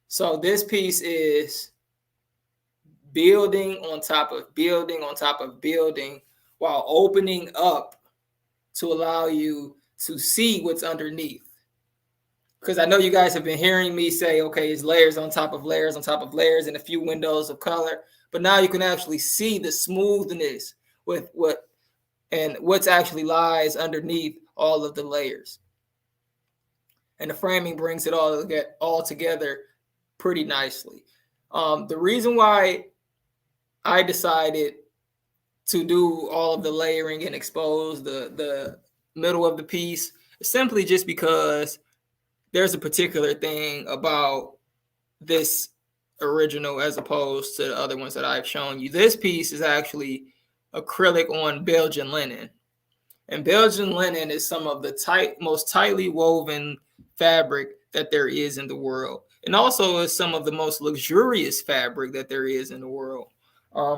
So this piece is building on top of building on top of building while opening up to allow you to see what's underneath. Because I know you guys have been hearing me say, okay, it's layers on top of layers on top of layers and a few windows of color. But now you can actually see the smoothness with what's actually lies underneath all of the layers. And the framing brings it all together pretty nicely. The reason why I decided to do all of the layering and expose the middle of the piece is simply just because there's a particular thing about this original as opposed to the other ones that I've shown you. This piece is actually acrylic on Belgian linen. And Belgian linen is some of the most tightly woven fabric that there is in the world. And also is some of the most luxurious fabric that there is in the world.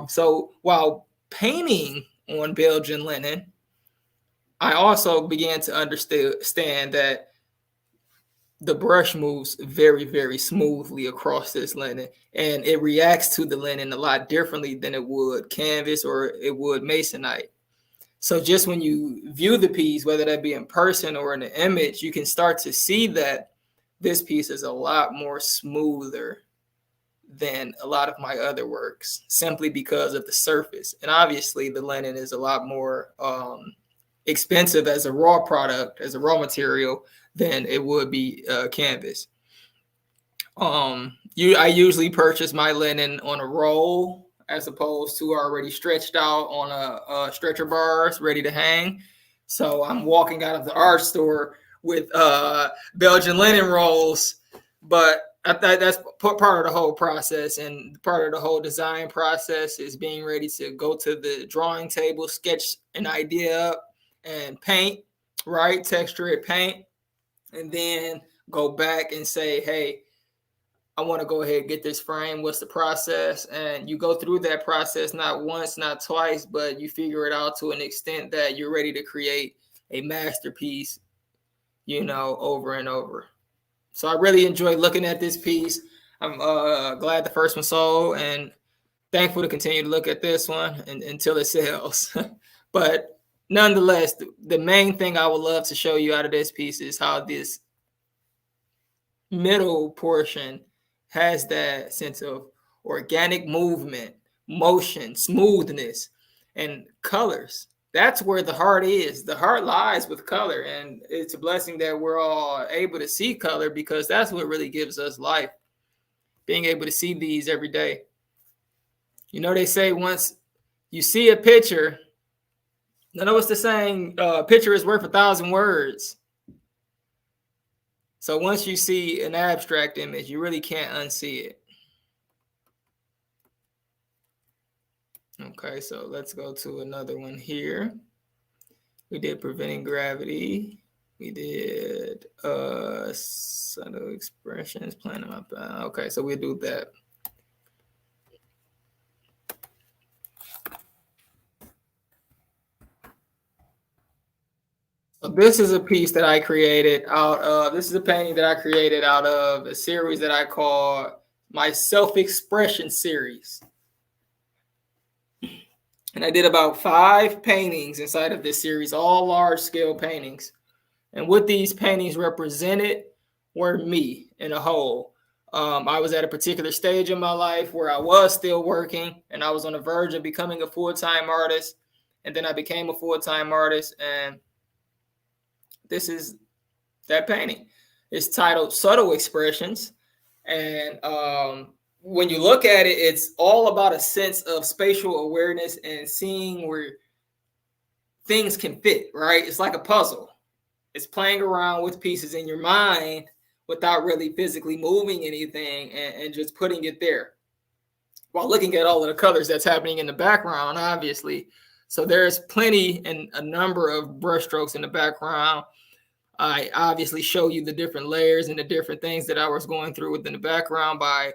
So while painting on Belgian linen, I also began to understand that the brush moves very, very smoothly across this linen, and it reacts to the linen a lot differently than it would canvas or it would masonite. So just when you view the piece, whether that be in person or in an image, you can start to see that this piece is a lot more smoother than a lot of my other works, simply because of the surface. And obviously the linen is a lot more expensive as a raw product, as a raw material, than it would be canvas. I usually purchase my linen on a roll as opposed to already stretched out on a stretcher bars ready to hang. So I'm walking out of the art store with Belgian linen rolls, but that's part of the whole process, and part of the whole design process is being ready to go to the drawing table, sketch an idea up, and paint, right? Texture it, paint, and then go back and say, hey, I want to go ahead and get this frame. What's the process? And you go through that process not once, not twice, but you figure it out to an extent that you're ready to create a masterpiece, you know, over and over. So I really enjoy looking at this piece. I'm glad the first one sold and thankful to continue to look at this one until it sells. But nonetheless, the main thing I would love to show you out of this piece is how this middle portion has that sense of organic movement, motion, smoothness, and colors. That's where the heart is. The heart lies with color, and it's a blessing that we're all able to see color because that's what really gives us life. Being able to see these every day. You know, they say once you see a picture, I know what's the saying, picture is worth 1,000 words. So once you see an abstract image, you really can't unsee it. Okay, so let's go to another one here. We did preventing gravity. We did subtle expressions, planning my path. Okay, so we'll do that. So this is a piece that I created out of, this is a painting that I created out of a series that I call my self-expression series. And I did about 5 paintings inside of this series, all large scale paintings. And what these paintings represented were me in a whole. I was at a particular stage in my life where I was still working and I was on the verge of becoming a full-time artist. And then I became a full-time artist, and this is that painting. It's titled Subtle Expressions. And when you look at it, it's all about a sense of spatial awareness and seeing where things can fit, right? It's like a puzzle. It's playing around with pieces in your mind without really physically moving anything and just putting it there while looking at all of the colors that's happening in the background, obviously. So there's plenty and a number of brushstrokes in the background. I obviously show you the different layers and the different things that I was going through within the background by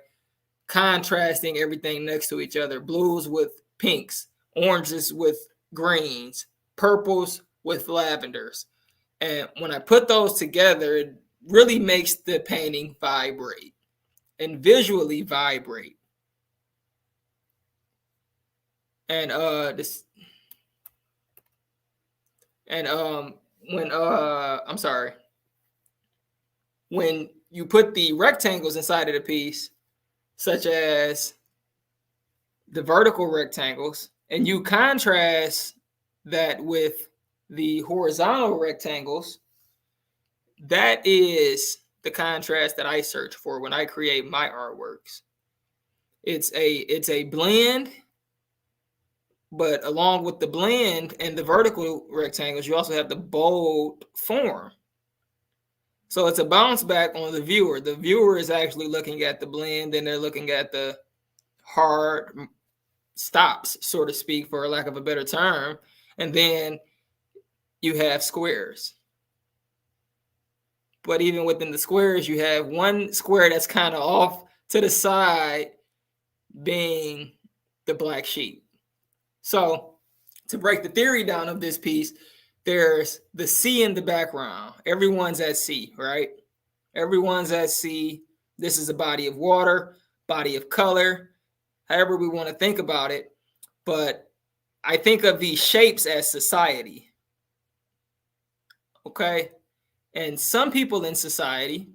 contrasting everything next to each other. Blues with pinks, oranges with greens, purples with lavenders. And when I put those together, it really makes the painting vibrate and visually vibrate. And when you put the rectangles inside of the piece, such as the vertical rectangles, and you contrast that with the horizontal rectangles, that is the contrast that I search for when I create my artworks. It's a blend, but along with the blend and the vertical rectangles, you also have the bold form. So it's a bounce back on the viewer. The viewer is actually looking at the blend and they're looking at the hard stops, so to speak, for lack of a better term. And then you have squares. But even within the squares, you have one square that's kind of off to the side, being the black sheep. So to break the theory down of this piece, there's the sea in the background. Everyone's at sea, right? Everyone's at sea. This is a body of water, body of color, however we want to think about it. But I think of these shapes as society. Okay? And some people in society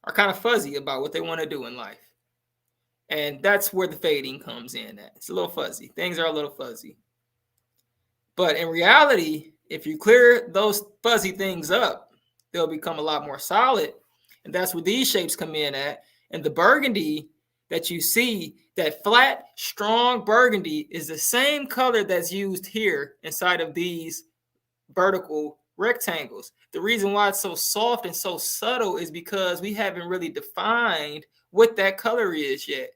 are kind of fuzzy about what they want to do in life. And that's where the fading comes in at. It's a little fuzzy. Things are a little fuzzy. But in reality, if you clear those fuzzy things up, they'll become a lot more solid. And that's where these shapes come in at. And the burgundy that you see, that flat, strong burgundy, is the same color that's used here inside of these vertical rectangles. The reason why it's so soft and so subtle is because we haven't really defined what that color is yet.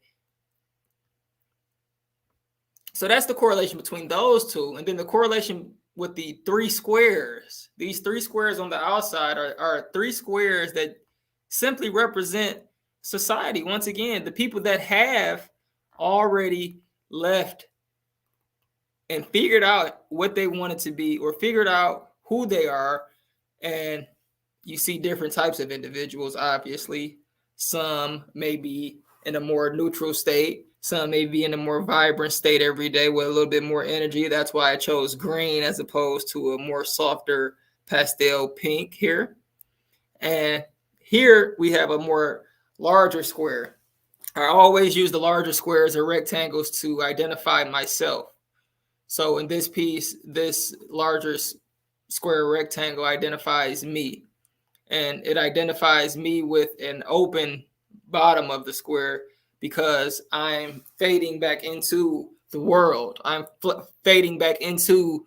So that's the correlation between those two. And then the correlation with the 3 squares. These 3 squares on the outside are 3 squares that simply represent society. Once again, the people that have already left and figured out what they wanted to be, or figured out who they are. And you see different types of individuals, obviously. Some may be in a more neutral state. Some may be in a more vibrant state every day with a little bit more energy. That's why I chose green as opposed to a more softer pastel pink here. And here we have a more larger square. I always use the larger squares or rectangles to identify myself. So in this piece, this larger square rectangle identifies me. And it identifies me with an open bottom of the square because I'm fading back into the world. I'm fading back into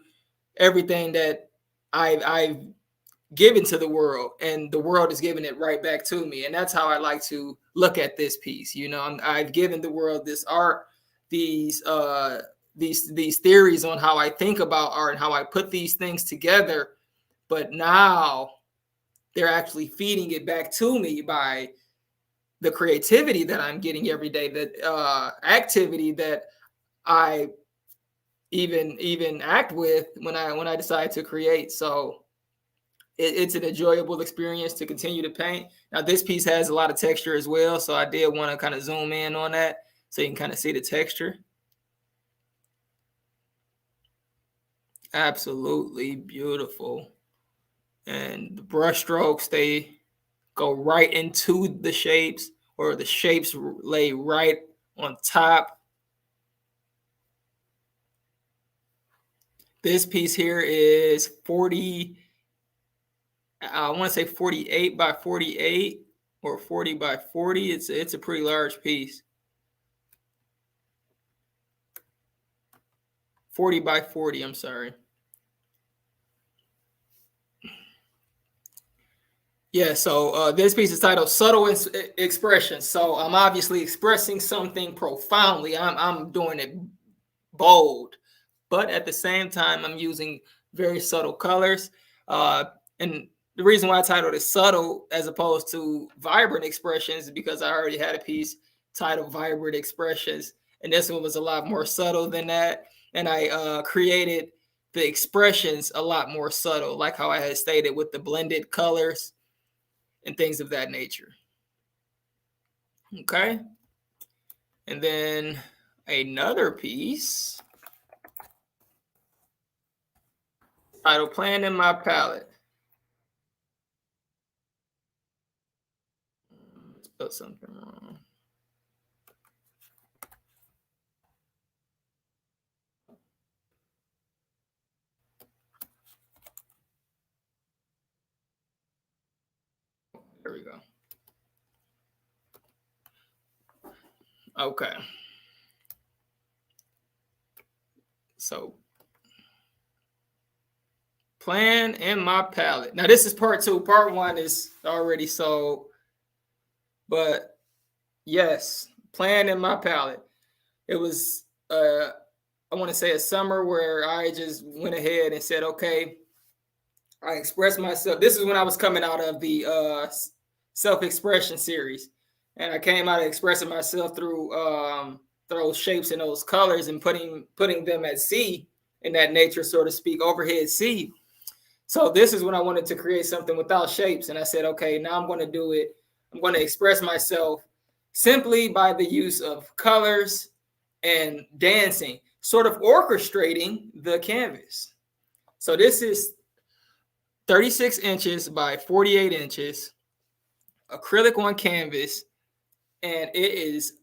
everything that I've given to the world, and the world is giving it right back to me. And that's how I like to look at this piece. You know, I've given the world this art, these theories on how I think about art and how I put these things together. But now they're actually feeding it back to me by the creativity that I'm getting every day, that activity that I even act with when I decide to create. So it's an enjoyable experience to continue to paint. Now this piece has a lot of texture as well, so I did want to kind of zoom in on that so you can kind of see the texture. Absolutely beautiful. And the brush strokes, they go right into the shapes, or the shapes lay right on top. This piece here is 40, I want to say 48 by 48 or 40 by 40. It's a pretty large piece. 40 by 40, I'm sorry. Yeah, so this piece is titled Subtle Expressions. So I'm obviously expressing something profoundly. I'm doing it bold, but at the same time, I'm using very subtle colors. And the reason why I titled it Subtle as opposed to Vibrant Expressions is because I already had a piece titled Vibrant Expressions, and this one was a lot more subtle than that. And I created the expressions a lot more subtle, like how I had stated, with the blended colors and things of that nature. Okay. And then another piece titled Playing in My Palette. Spelled something wrong. There we go. Okay. So, Playing in My Palette. Now, this is part 2. Part 1 is already sold. But, yes, Playing in My Palette. It was, I want to say, a summer where I just went ahead and said, okay, I expressed myself. This is when I was coming out of the self-expression series. And I came out of expressing myself through those shapes and those colors and putting them at sea, in that nature, so to speak, overhead sea. So this is when I wanted to create something without shapes. And I said, okay, now I'm going to do it. I'm going to express myself simply by the use of colors and dancing, sort of orchestrating the canvas. So this is 36 inches by 48 inches, acrylic on canvas, and it is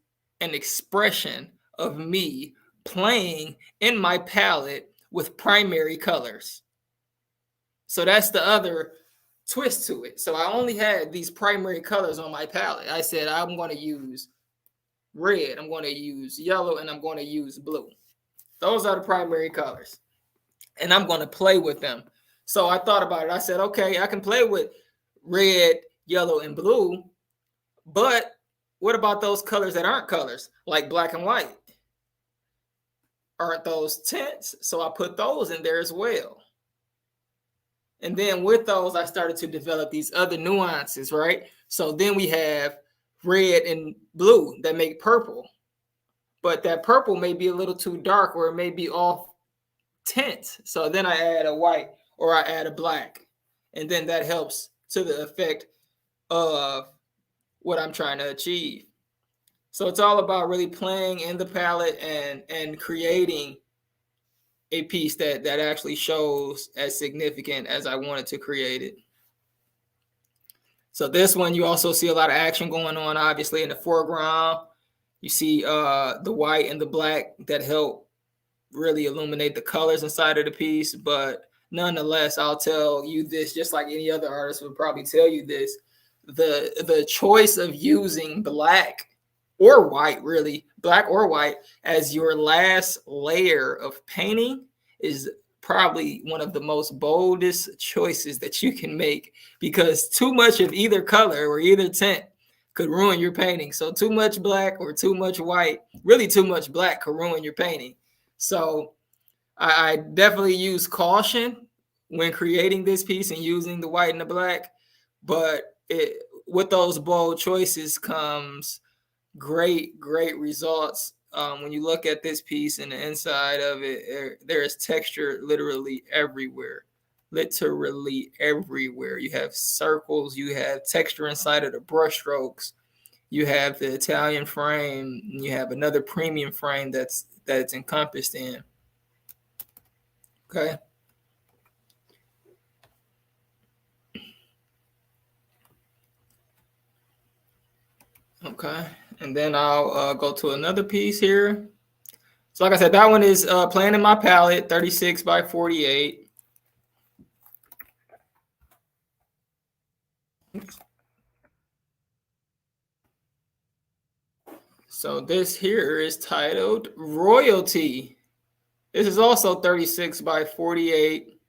an expression of me playing in my palette with primary colors. So that's the other twist to it. So I only had these primary colors on my palette. I said, I'm going to use red, I'm going to use yellow, and I'm going to use blue. Those are the primary colors. And I'm going to play with them. So I thought about it. I said, okay, I can play with red, yellow, and blue, but what about those colors that aren't colors, like black and white? Aren't those tints? So I put those in there as well. And then with those, I started to develop these other nuances, right? So then we have red and blue that make purple. But that purple may be a little too dark, or it may be off tint. So then I add a white or I add a black. And then that helps to the effect of what I'm trying to achieve. So it's all about really playing in the palette and creating a piece that actually shows as significant as I wanted to create it. So this one, you also see a lot of action going on, obviously, in the foreground. You see the white and the black that help really illuminate the colors inside of the piece. But nonetheless, I'll tell you this, just like any other artist would probably tell you this, the choice of using black or white, really, black or white, as your last layer of painting is probably one of the most boldest choices that you can make, because too much of either color or either tint could ruin your painting. So too much black or too much white, really too much black, could ruin your painting. So I definitely use caution when creating this piece and using the white and the black, but with those bold choices comes great results. When you look at this piece and the inside of it, there is texture literally everywhere. You have circles, you have texture inside of the brush strokes, you have the Italian frame, and you have another premium frame that's encompassed in. Okay. Okay, and then I'll go to another piece here. So like I said, that one is playing in my palette, 36 by 48. So this here is titled Royalty. This is also 36 by 48.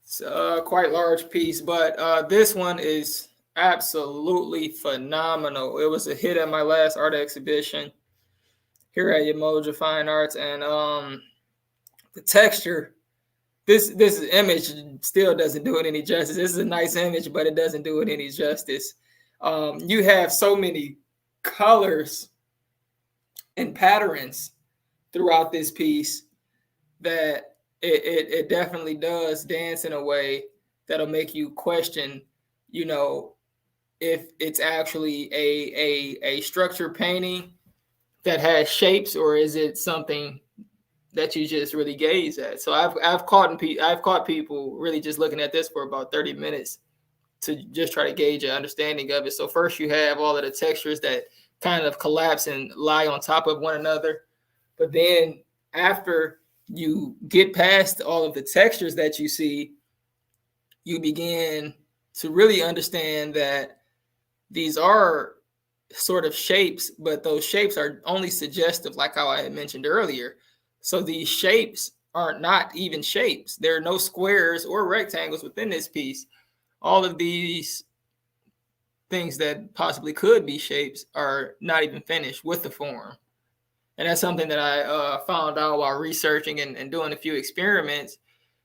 It's a quite large piece, but this one is absolutely phenomenal. It was a hit at my last art exhibition here at Umoja Fine Arts, and the texture, this image still doesn't do it any justice. This is a nice image, but it doesn't do it any justice. You have so many colors and patterns throughout this piece that it definitely does dance in a way that'll make you question, if it's actually a structured painting that has shapes, or is it something that you just really gaze at. So I've caught people really just looking at this for about 30 minutes to just try to gauge an understanding of it. So first you have all of the textures that kind of collapse and lie on top of one another. But then after you get past all of the textures that you see, you begin to really understand that these are sort of shapes, but those shapes are only suggestive, like how I had mentioned earlier. So these shapes are not even shapes. There are no squares or rectangles within this piece. All of these things that possibly could be shapes are not even finished with the form. And that's something that I found out while researching and doing a few experiments.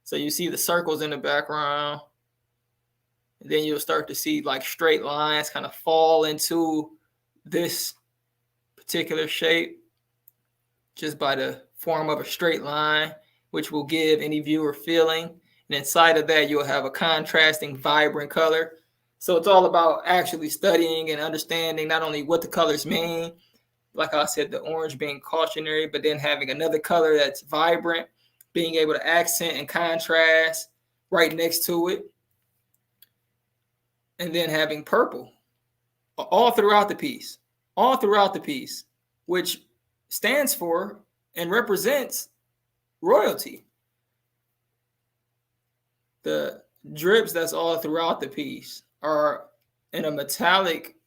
So you see the circles in the background, and then you'll start to see like straight lines kind of fall into this particular shape just by the form of a straight line, which will give any viewer feeling. And inside of that, you'll have a contrasting, vibrant color. So it's all about actually studying and understanding not only what the colors mean, like I said, the orange being cautionary, but then having another color that's vibrant, being able to accent and contrast right next to it. And then having purple all throughout the piece, which stands for and represents royalty. The drips that's all throughout the piece are in a metallic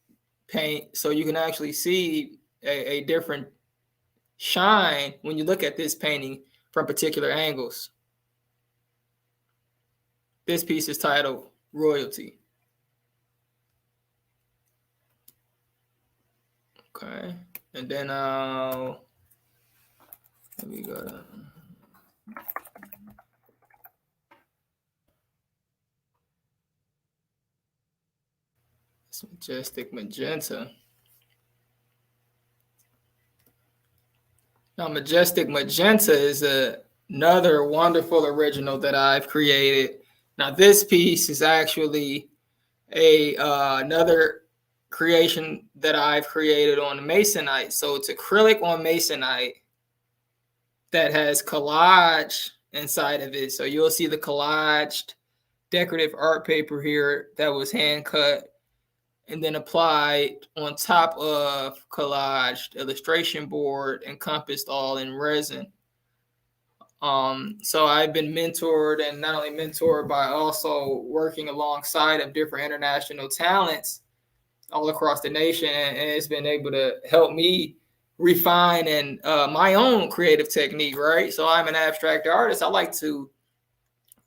paint, so you can actually see a different shine when you look at this painting from particular angles. This piece is titled Royalty. Okay, and then let me go to, It's Majestic Magenta. Now, Majestic Magenta is another wonderful original that I've created. Now, this piece is actually another creation that I've created on masonite. So it's acrylic on masonite that has collage inside of it. So you'll see the collaged decorative art paper here that was hand cut and then applied on top of collaged illustration board, encompassed all in resin. So I've been mentored, and not only mentored, but also working alongside of different international talents all across the nation, and it's been able to help me refine and my own creative technique, right? So I'm an abstract artist. I like to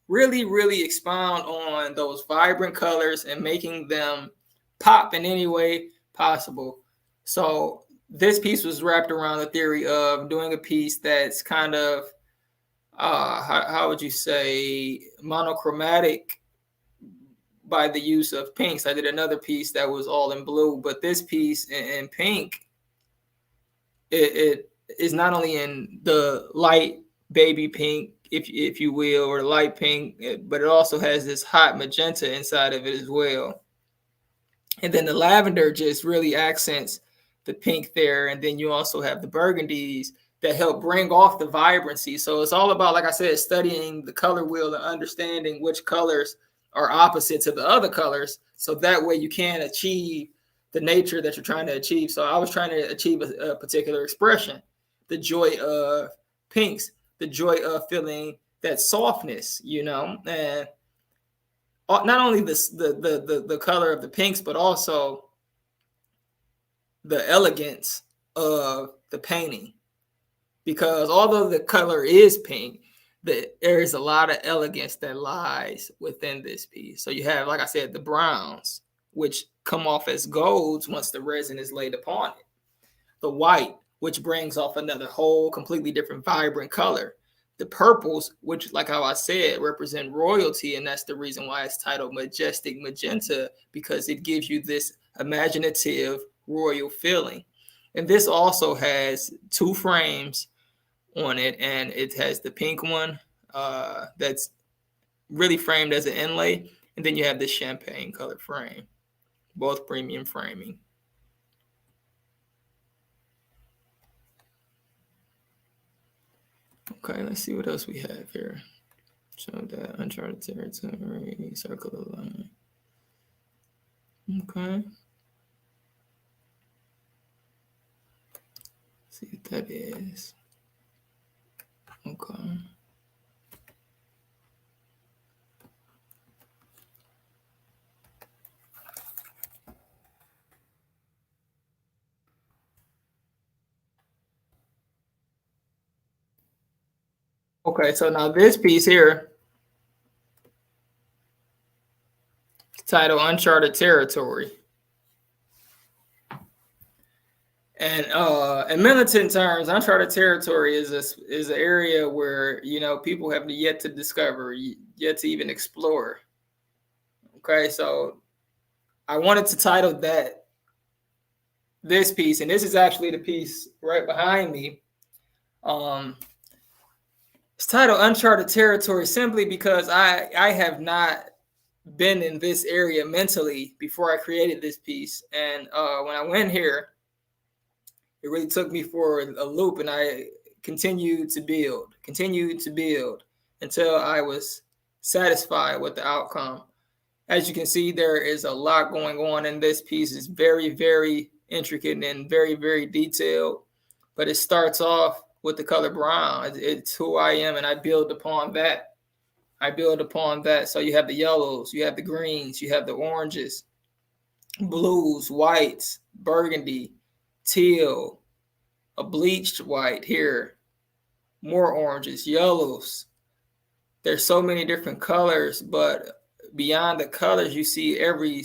really, really expound on those vibrant colors and making them pop in any way possible. So this piece was wrapped around the theory of doing a piece that's kind of, how would you say, monochromatic by the use of pinks. I did another piece that was all in blue, but this piece in pink, it is not only in the light baby pink, if you will, or light pink, but it also has this hot magenta inside of it as well. And then the lavender just really accents the pink there. And then you also have the burgundies that help bring off the vibrancy. So it's all about, like I said, studying the color wheel and understanding which colors are opposite to the other colors. So that way you can achieve the nature that you're trying to achieve. So I was trying to achieve a particular expression, the joy of pinks, the joy of feeling that softness, you know, and not only the color of the pinks, but also the elegance of the painting. Because although the color is pink, there is a lot of elegance that lies within this piece. So you have, like I said, the browns, which come off as golds once the resin is laid upon it. The white, which brings off another whole completely different vibrant color. The purples, which, like how I said, represent royalty, and that's the reason why it's titled Majestic Magenta, because it gives you this imaginative royal feeling. And this also has two frames on it, and it has the pink one that's really framed as an inlay, and then you have the champagne color frame, both premium framing. Okay, let's see what else we have here. Show that uncharted territory, circle the line. Okay. Let's see what that is. Okay. Okay, so now this piece here, titled Uncharted Territory. And in militant terms, uncharted territory is an area where, you know, people have yet to discover, yet to even explore. Okay, so I wanted to title this piece, and this is actually the piece right behind me. It's titled Uncharted Territory simply because I have not been in this area mentally before I created this piece. And when I went here, it really took me for a loop, and I continued to build until I was satisfied with the outcome. As you can see, there is a lot going on in this piece. It's very, very intricate and very, very detailed, but it starts off with the color brown. It's who I am, and I build upon that. So you have the yellows, you have the greens, you have the oranges, blues, whites, burgundy, teal, a bleached white here, more oranges, yellows. There's so many different colors, but beyond the colors, you see every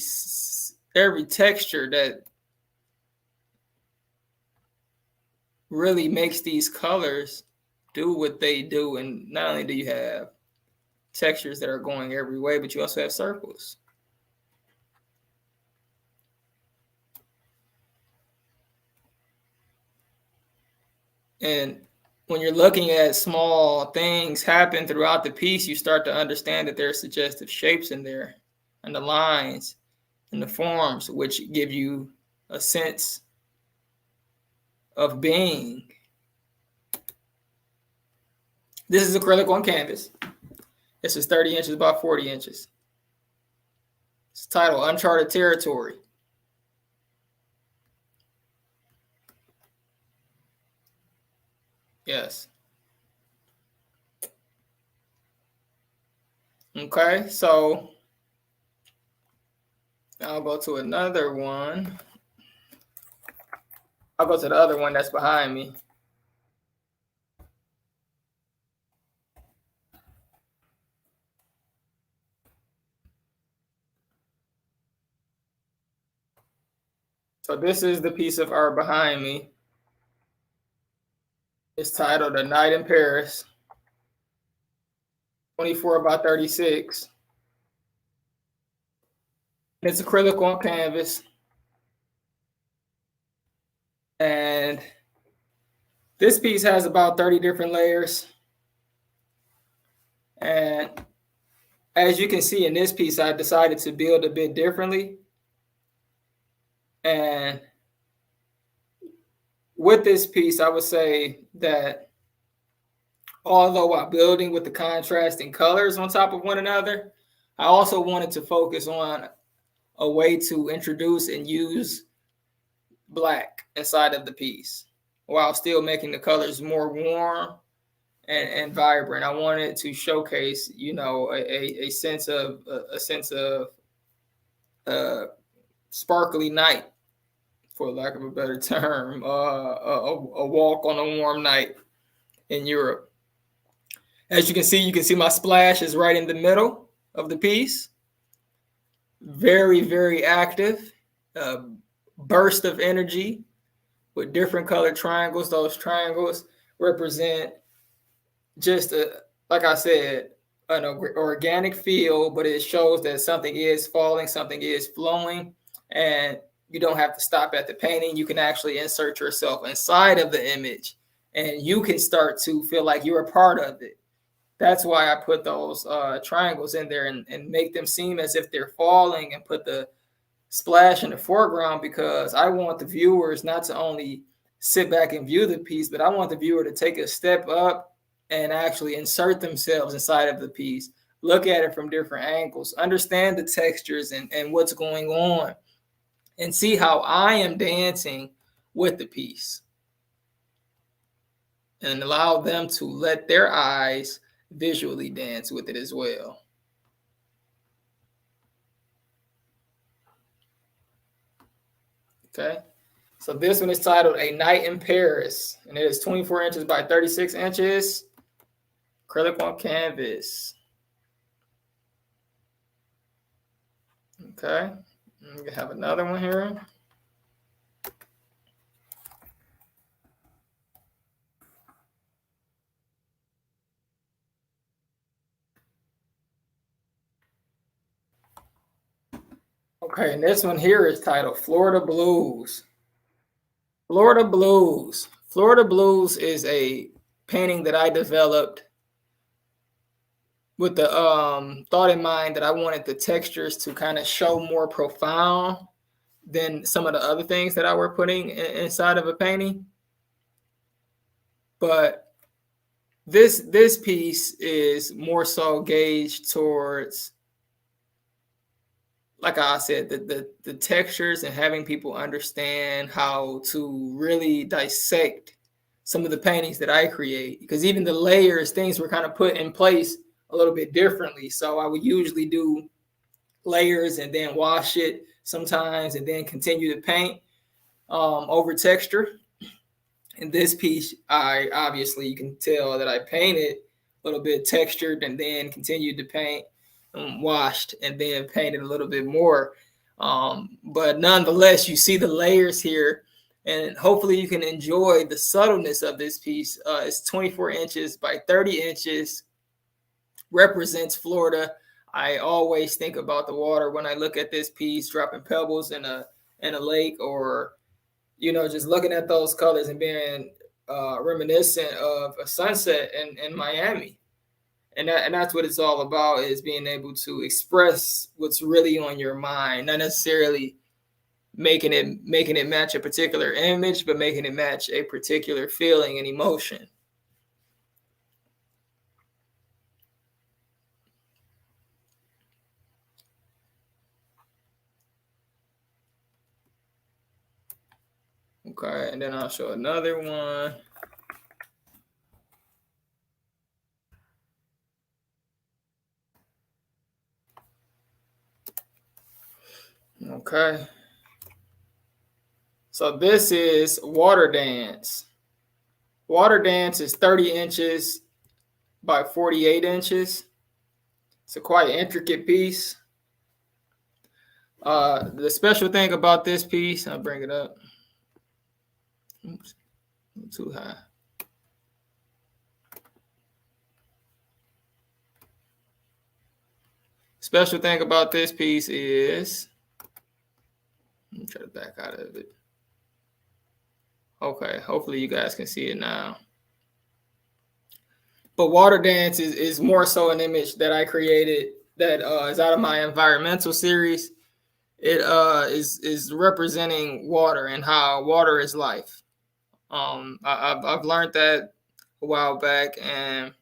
texture that really makes these colors do what they do. And not only do you have textures that are going every way, but you also have circles. And when you're looking at small things happen throughout the piece, you start to understand that there's suggestive shapes in there, and the lines and the forms, which give you a sense of being. This is acrylic on canvas. This is 30 inches by 40 inches. It's titled Uncharted Territory. Yes. Okay, so I'll go to another one. I'll go to the other one that's behind me. So this is the piece of art behind me. It's titled A Night in Paris, 24 by 36. It's acrylic on canvas. And this piece has about 30 different layers. And as you can see in this piece, I decided to build a bit differently. And with this piece, I would say that although while building with the contrasting colors on top of one another, I also wanted to focus on a way to introduce and use black inside of the piece while still making the colors more warm and vibrant. I wanted to showcase, you know, a sense of sparkly night, for lack of a better term, a walk on a warm night in Europe. As you can see my splash is right in the middle of the piece. Very, very active, burst of energy with different colored triangles. Those triangles represent just, like I said, an organic feel, but it shows that something is falling, something is flowing, and you don't have to stop at the painting. You can actually insert yourself inside of the image, and you can start to feel like you're a part of it. That's why I put those triangles in there and make them seem as if they're falling, and put the splash in the foreground, because I want the viewers not to only sit back and view the piece, but I want the viewer to take a step up and actually insert themselves inside of the piece, look at it from different angles, understand the textures and what's going on, and see how I am dancing with the piece, and allow them to let their eyes visually dance with it as well. Okay, so this one is titled A Night in Paris, and it is 24 inches by 36 inches, acrylic on canvas. Okay, we have another one here. Okay, and this one here is titled Florida Blues. Florida Blues. Florida Blues is a painting that I developed with the thought in mind that I wanted the textures to kind of show more profound than some of the other things that I were putting inside of a painting. But this piece is more so gauged towards, like I said, the textures, and having people understand how to really dissect some of the paintings that I create. Because even the layers, things were kind of put in place a little bit differently. So I would usually do layers and then wash it sometimes, and then continue to paint over texture. In this piece, I obviously, you can tell that I painted a little bit textured and then continued to paint, washed, and then painted a little bit more. But nonetheless, you see the layers here, and hopefully you can enjoy the subtleness of this piece. It's 24 inches by 30 inches, represents Florida. I always think about the water when I look at this piece, dropping pebbles in a lake, or, you know, just looking at those colors and being reminiscent of a sunset in Miami. And that's what it's all about, is being able to express what's really on your mind, not necessarily making it match a particular image, but making it match a particular feeling and emotion. Okay, and then I'll show another one. Okay. So this is Water Dance. Water Dance is 30 inches by 48 inches. It's a quite intricate piece. The special thing about this piece, I'll bring it up. Oops, too high. Special thing about this piece is, let me try to back out of it. Okay, hopefully you guys can see it now. But Water Dance is more so an image that I created that is out of my environmental series. It is representing water and how water is life. I've learned that a while back, and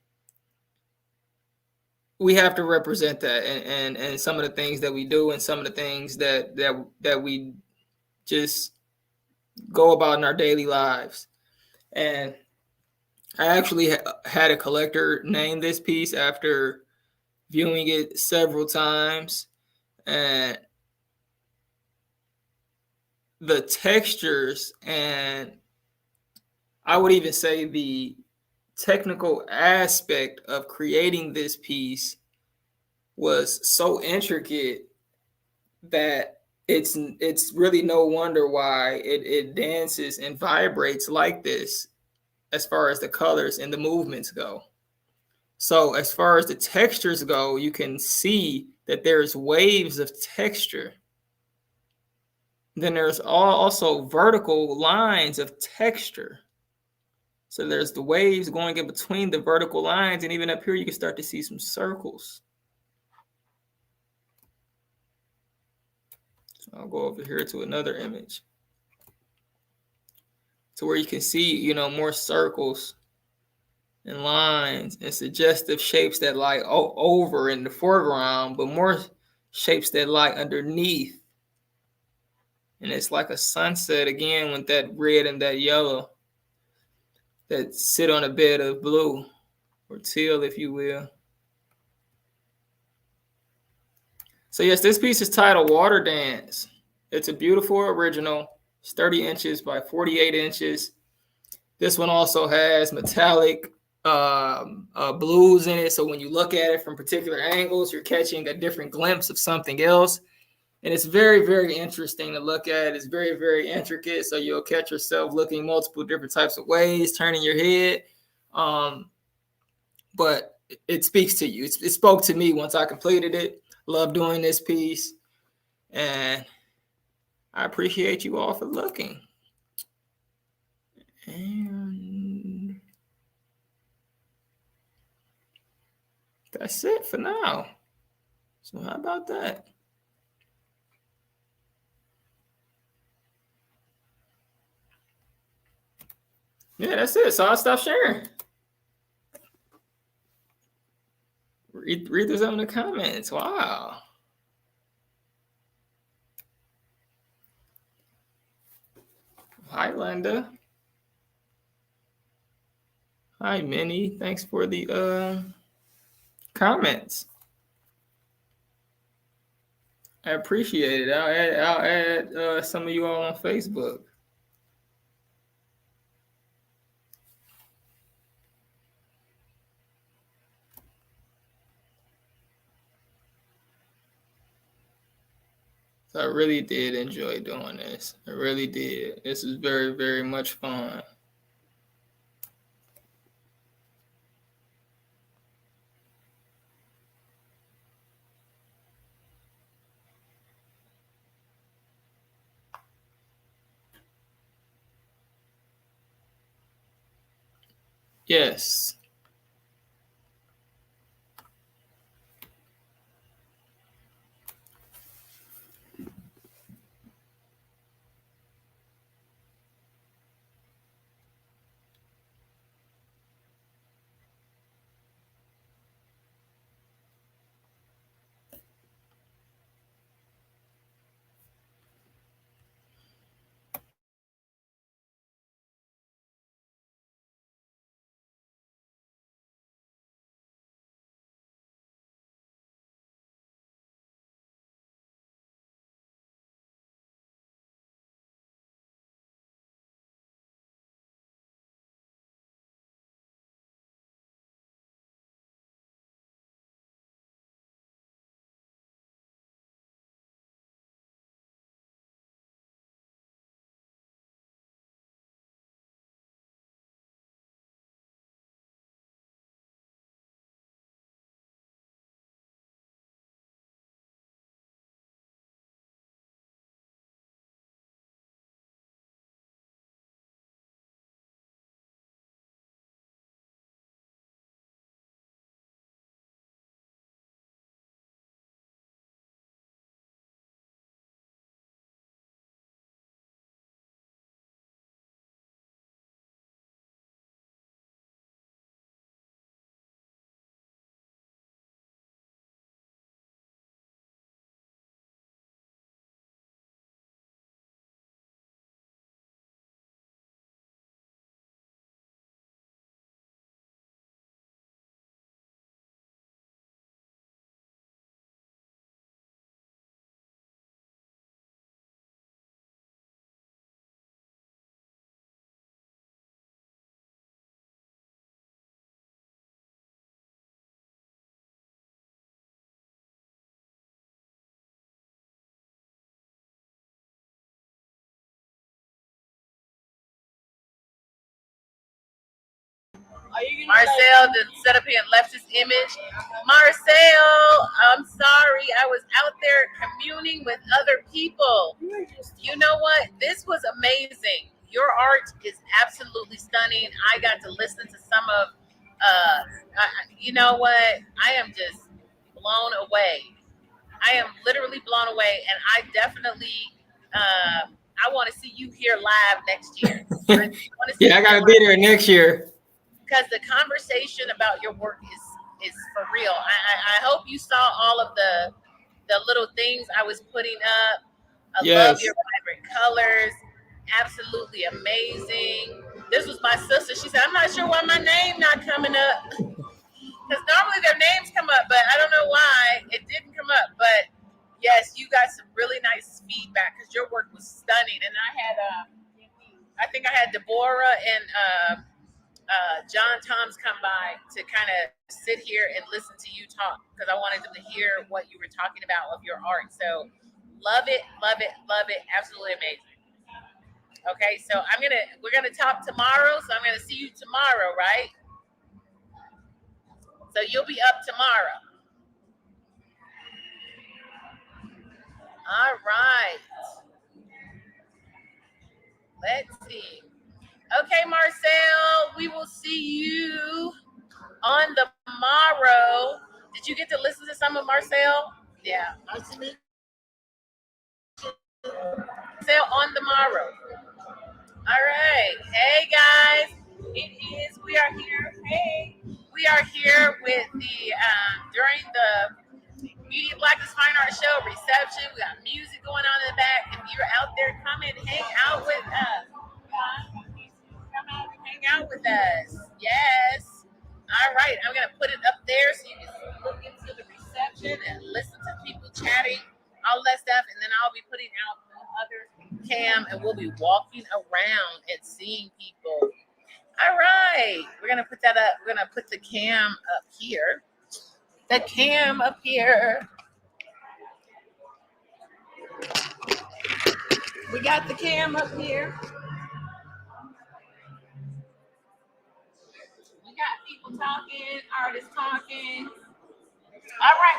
we have to represent that and some of the things that we do and some of the things that we just go about in our daily lives. And I actually had a collector name this piece after viewing it several times, and the textures, and I would even say the technical aspect of creating this piece was so intricate that it's really no wonder why it dances and vibrates like this as far as the colors and the movements go. So as far as the textures go, you can see that there's waves of texture. Then there's also vertical lines of texture. So there's the waves going in between the vertical lines, and even up here you can start to see some circles. So I'll go over here to another image, to where you can see, more circles and lines and suggestive shapes that lie over in the foreground, but more shapes that lie underneath. And it's like a sunset again with that red and that yellow that sit on a bed of blue, or teal, if you will. So yes, this piece is titled Water Dance. It's a beautiful original. It's 30 inches by 48 inches. This one also has metallic blues in it. So when you look at it from particular angles, you're catching a different glimpse of something else. And it's very, very interesting to look at. It's very, very intricate. So you'll catch yourself looking multiple different types of ways, turning your head. But it speaks to you. It spoke to me once I completed it. Love doing this piece. And I appreciate you all for looking. And that's it for now. So how about that? Yeah, that's it. So I'll stop sharing. Read through some of the comments. Wow. Hi, Linda. Hi, Minnie. Thanks for the comments. I appreciate it. I'll add some of you all on Facebook. So I really did enjoy doing this. I really did. This is very, very much fun. Yes. Marcel then set up here and left his image. Marcel, I'm sorry. I was out there communing with other people. You know what? This was amazing. Your art is absolutely stunning. I got to listen to some of, you know what? I am just blown away. I am literally blown away. And I definitely, I want to see you here live next year. Yeah, I gotta be there next year. Because the conversation about your work is for real. I hope you saw all of the little things I was putting up. I love your vibrant colors. Absolutely amazing. This was my sister. She said, I'm not sure why my name not coming up. Because normally their names come up, but I don't know why it didn't come up. But yes, you got some really nice feedback because your work was stunning. And I think I had Deborah and John Toms come by to kind of sit here and listen to you talk because I wanted them to hear what you were talking about of your art. So love it, love it, love it. Absolutely amazing. Okay, so we're gonna talk tomorrow. So I'm gonna see you tomorrow, right? So you'll be up tomorrow. All right. Let's see. Okay, Marcel, we will see you on the morrow. Did you get to listen to some of Marcel? Yeah. Marcel on the morrow. All right. Hey, guys. We are here. Hey. We are here with during the Media Blackness Fine Art Show reception. We got music going on in the back. If you're out there, come and hang out with us. Come out and hang out with us. Yes. All right. I'm going to put it up there so you can look into the reception and listen to people chatting, all that stuff. And then I'll be putting out the other cam and we'll be walking around and seeing people. All right. We're going to put that up. We're going to put the cam up here. The cam up here. We got the cam up here. We got people talking, artists talking. All right,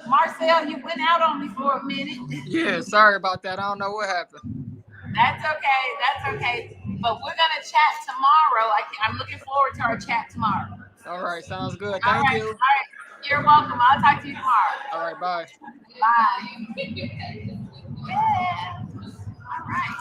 Marcel, you went out on me for a minute. Yeah, sorry about that. I don't know what happened. That's okay. That's okay. But we're gonna chat tomorrow. I'm looking forward to our chat tomorrow. All right, sounds good. All Thank right, you. all right. You're welcome. I'll talk to you tomorrow. All right, bye. Bye. Yeah. All right.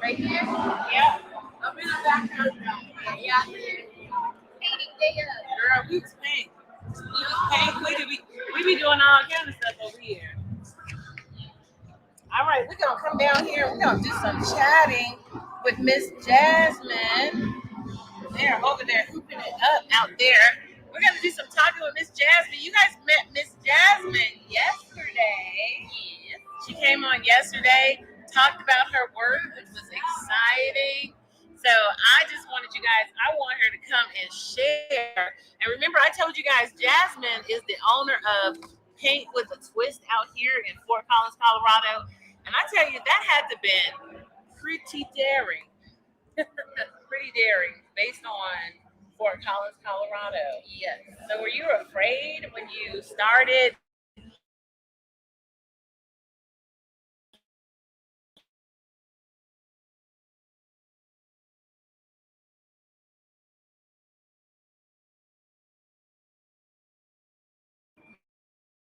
Right here? Yeah. I'm in the background now. Yeah. Painting day up. Girl, we paint. We just paint. We be doing all kind of stuff over here. All right, we're gonna come down here. We're gonna do some chatting with Miss Jasmine. They're over there hooping it up out there. We're gonna do some talking with Miss Jasmine. You guys met Miss Jasmine yesterday. Yes. She came on yesterday, talked about her work, which was exciting. So I just wanted you guys, I want her to come and share. And remember, I told you guys, Jasmine is the owner of Paint with a Twist out here in Fort Collins, Colorado. And I tell you, that had to been pretty daring. Pretty daring based on Fort Collins, Colorado. Yes. So were you afraid when you started?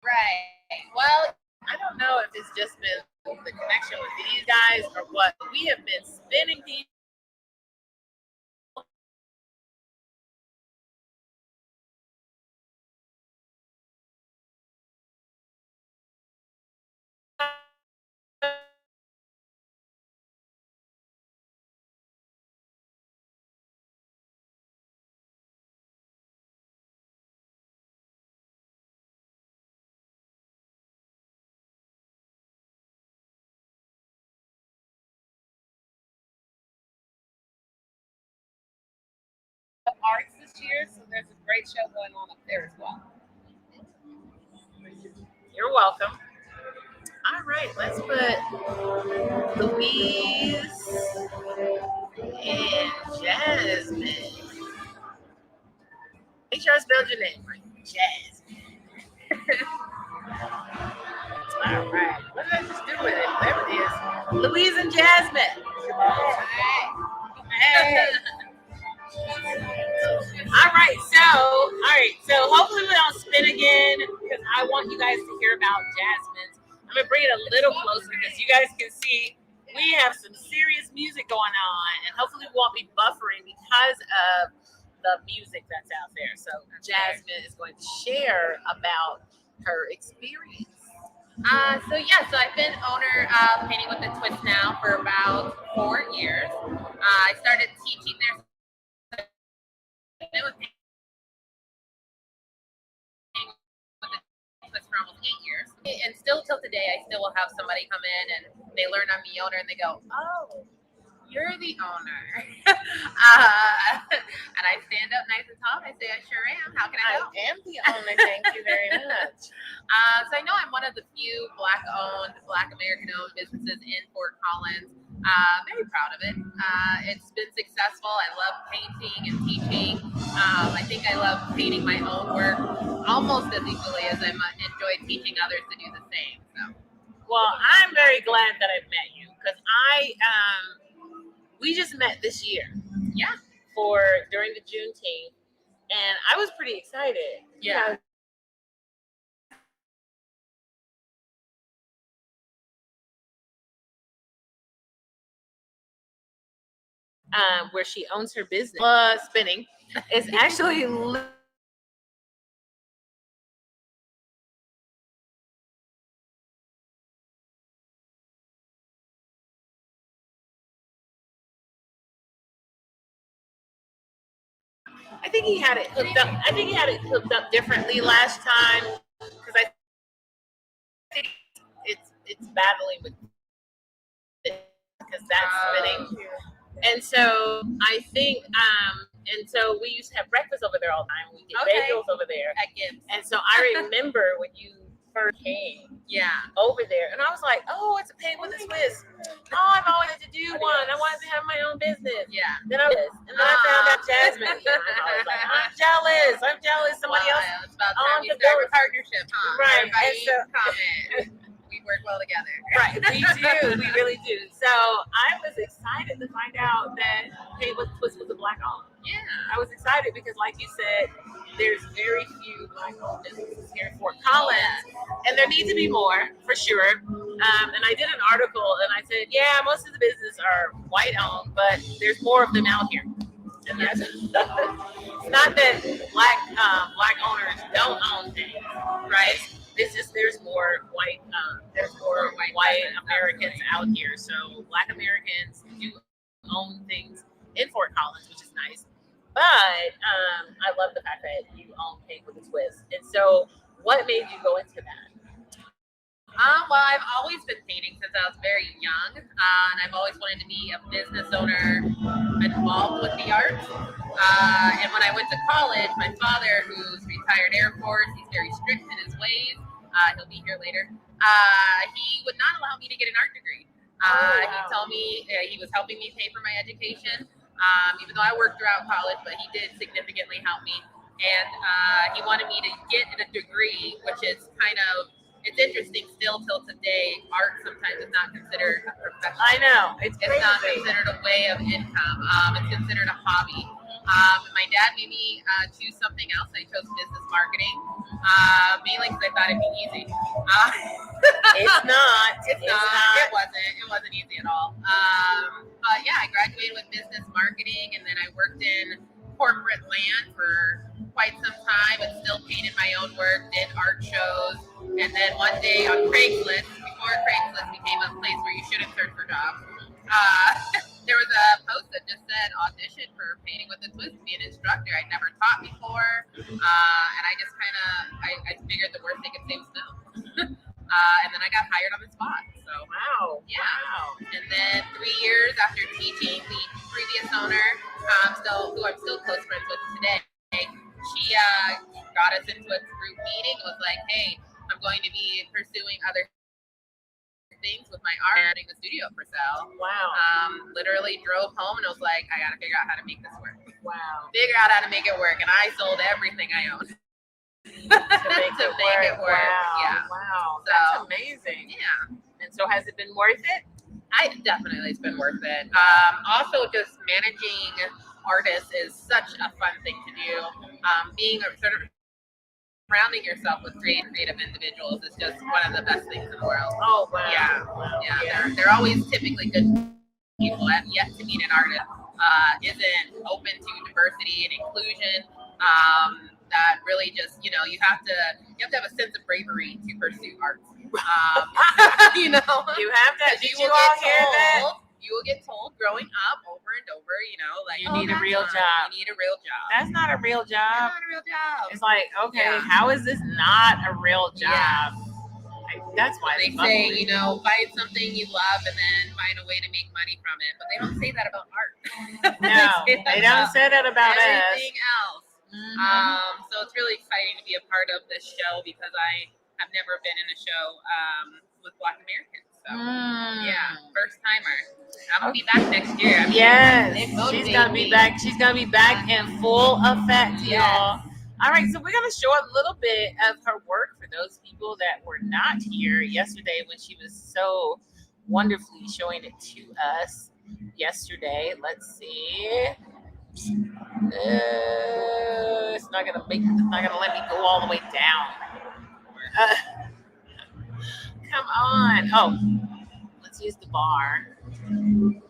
Right. Well, I don't know if it's just been the connection with these guys or what. We have been spinning these. Arts this year, so there's a great show going on up there as well. You're welcome. All right, let's put Louise and Jasmine. Make sure I spelled your name right. Jasmine. All right. What did I just do with it? Whatever it is. Louise and Jasmine. Hey. All right, so hopefully we don't spin again because I want you guys to hear about Jasmine's. I'm gonna bring it a little closer because you guys can see we have some serious music going on, and hopefully we won't be buffering because of the music that's out there. So Jasmine is going to share about her experience. So I've been owner of Painting with a Twist now for about 4 years. I started teaching there. It was Painting with a Twist for almost 8 years, and still till today, I still will have somebody come in and they learn I'm the owner and they go, "Oh, you're the owner." And I stand up nice and tall. I say, "I sure am. How can I help?" I am the owner. Thank you very much. So I know I'm one of the few Black-owned, Black American-owned businesses in Fort Collins. Very proud of it. It's been successful. I love painting and teaching. I think I love painting my own work almost as equally as I enjoy teaching others to do the same. So, well, I'm very glad that I've met you because we just met this year. Yeah. During the Juneteenth, and I was pretty excited. Yeah. Where she owns her business, spinning. It's actually I think he had it hooked up. I think he had it hooked up differently last time because I think it's battling with because that's spinning, and so I think And so we used to have breakfast over there all the time. We get Okay. bagels over there. At Gibbs. And so I remember when you first came over there, and I was like, oh, it's a pay with a Swiss. Oh, I've always wanted to do one. I wanted to have my own business. Yeah. Then I found out Jasmine. And I was like, I'm jealous. Somebody else. It's about time we start a partnership, huh? Right. Everybody And so, comment. We work well together. right, we do. We really do. So I was excited to find out that Pay with Twist was a Black owned. Yeah. I was excited because, like you said, there's very few Black owned businesses here in Fort Collins, and there need to be more for sure. And I did an article, and I said, yeah, most of the businesses are white owned, but there's more of them out here. And that's it's not that black owners don't own things, right? It's just there's more white Americans out here. So Black Americans do own things in Fort Collins, which is nice. But I love the fact that you own Pink with a Twist. And so, what made you go into that? Well, I've always been painting since I was very young, and I've always wanted to be a business owner involved with the arts. And when I went to college, my father, who's retired Air Force, he's very strict in his ways. He'll be here later. He would not allow me to get an art degree. He told me he was helping me pay for my education, even though I worked throughout college, but he did significantly help me. And he wanted me to get a degree, which is kind of, it's interesting still till today. Art sometimes is not considered a profession. I know. It's not considered a way of income. It's considered a hobby. My dad made me choose something else. I chose business marketing, mainly because I thought it'd be easy. It's not. It's not. It wasn't easy at all. But yeah, I graduated with business marketing, and then I worked in corporate land for quite some time, and still painted my own work, did art shows. And then one day on Craigslist, before Craigslist became a place where you shouldn't search for jobs, there was a post that just said audition for painting with a twist to be an instructor. I'd never taught before, and I just I figured the worst they could say was no. And then I got hired on the spot. So wow. And then 3 years after teaching, the previous owner, who I'm still close friends with today, she got us into a group meeting. It was like, hey, I'm going to be pursuing other things with my art, having the studio for sale. Wow. Literally drove home and I was like, I got to figure out how to make this work. Wow. Figure out how to make it work. And I sold everything I owned. to make it work. Wow. Yeah. Wow. So, that's amazing. Yeah. And so has it been worth it? It's been worth it. Also, just managing artists is such a fun thing to do. Being surrounding yourself with creative individuals is just one of the best things in the world. Oh wow. Yeah. Wow. Yeah. They're always typically good people. I've yet to meet an artist isn't open to diversity and inclusion. That really just, you have to have a sense of bravery to pursue art. You have to. Did you all hear that? You will get told growing up over and over, like you need a real job. You need a real job. That's not a real job. That's not a real job. It's like, okay, how is this not a real job? Yeah. That's why they say, find something you love and then find a way to make money from it. But they don't say that about art. No, they don't say that about everything us. else. Mm-hmm. So it's really exciting to be a part of this show because I have never been in a show with Black Americans. So yeah, first timer. I'm gonna be back next year. Yes, she's gonna be back. She's gonna be back in full effect, y'all. All right, so we're gonna show a little bit of her work for those people that were not here yesterday when she was so wonderfully showing it to us yesterday. Let's see. It's not gonna let me go all the way down. Come on. Oh, let's use the bar. And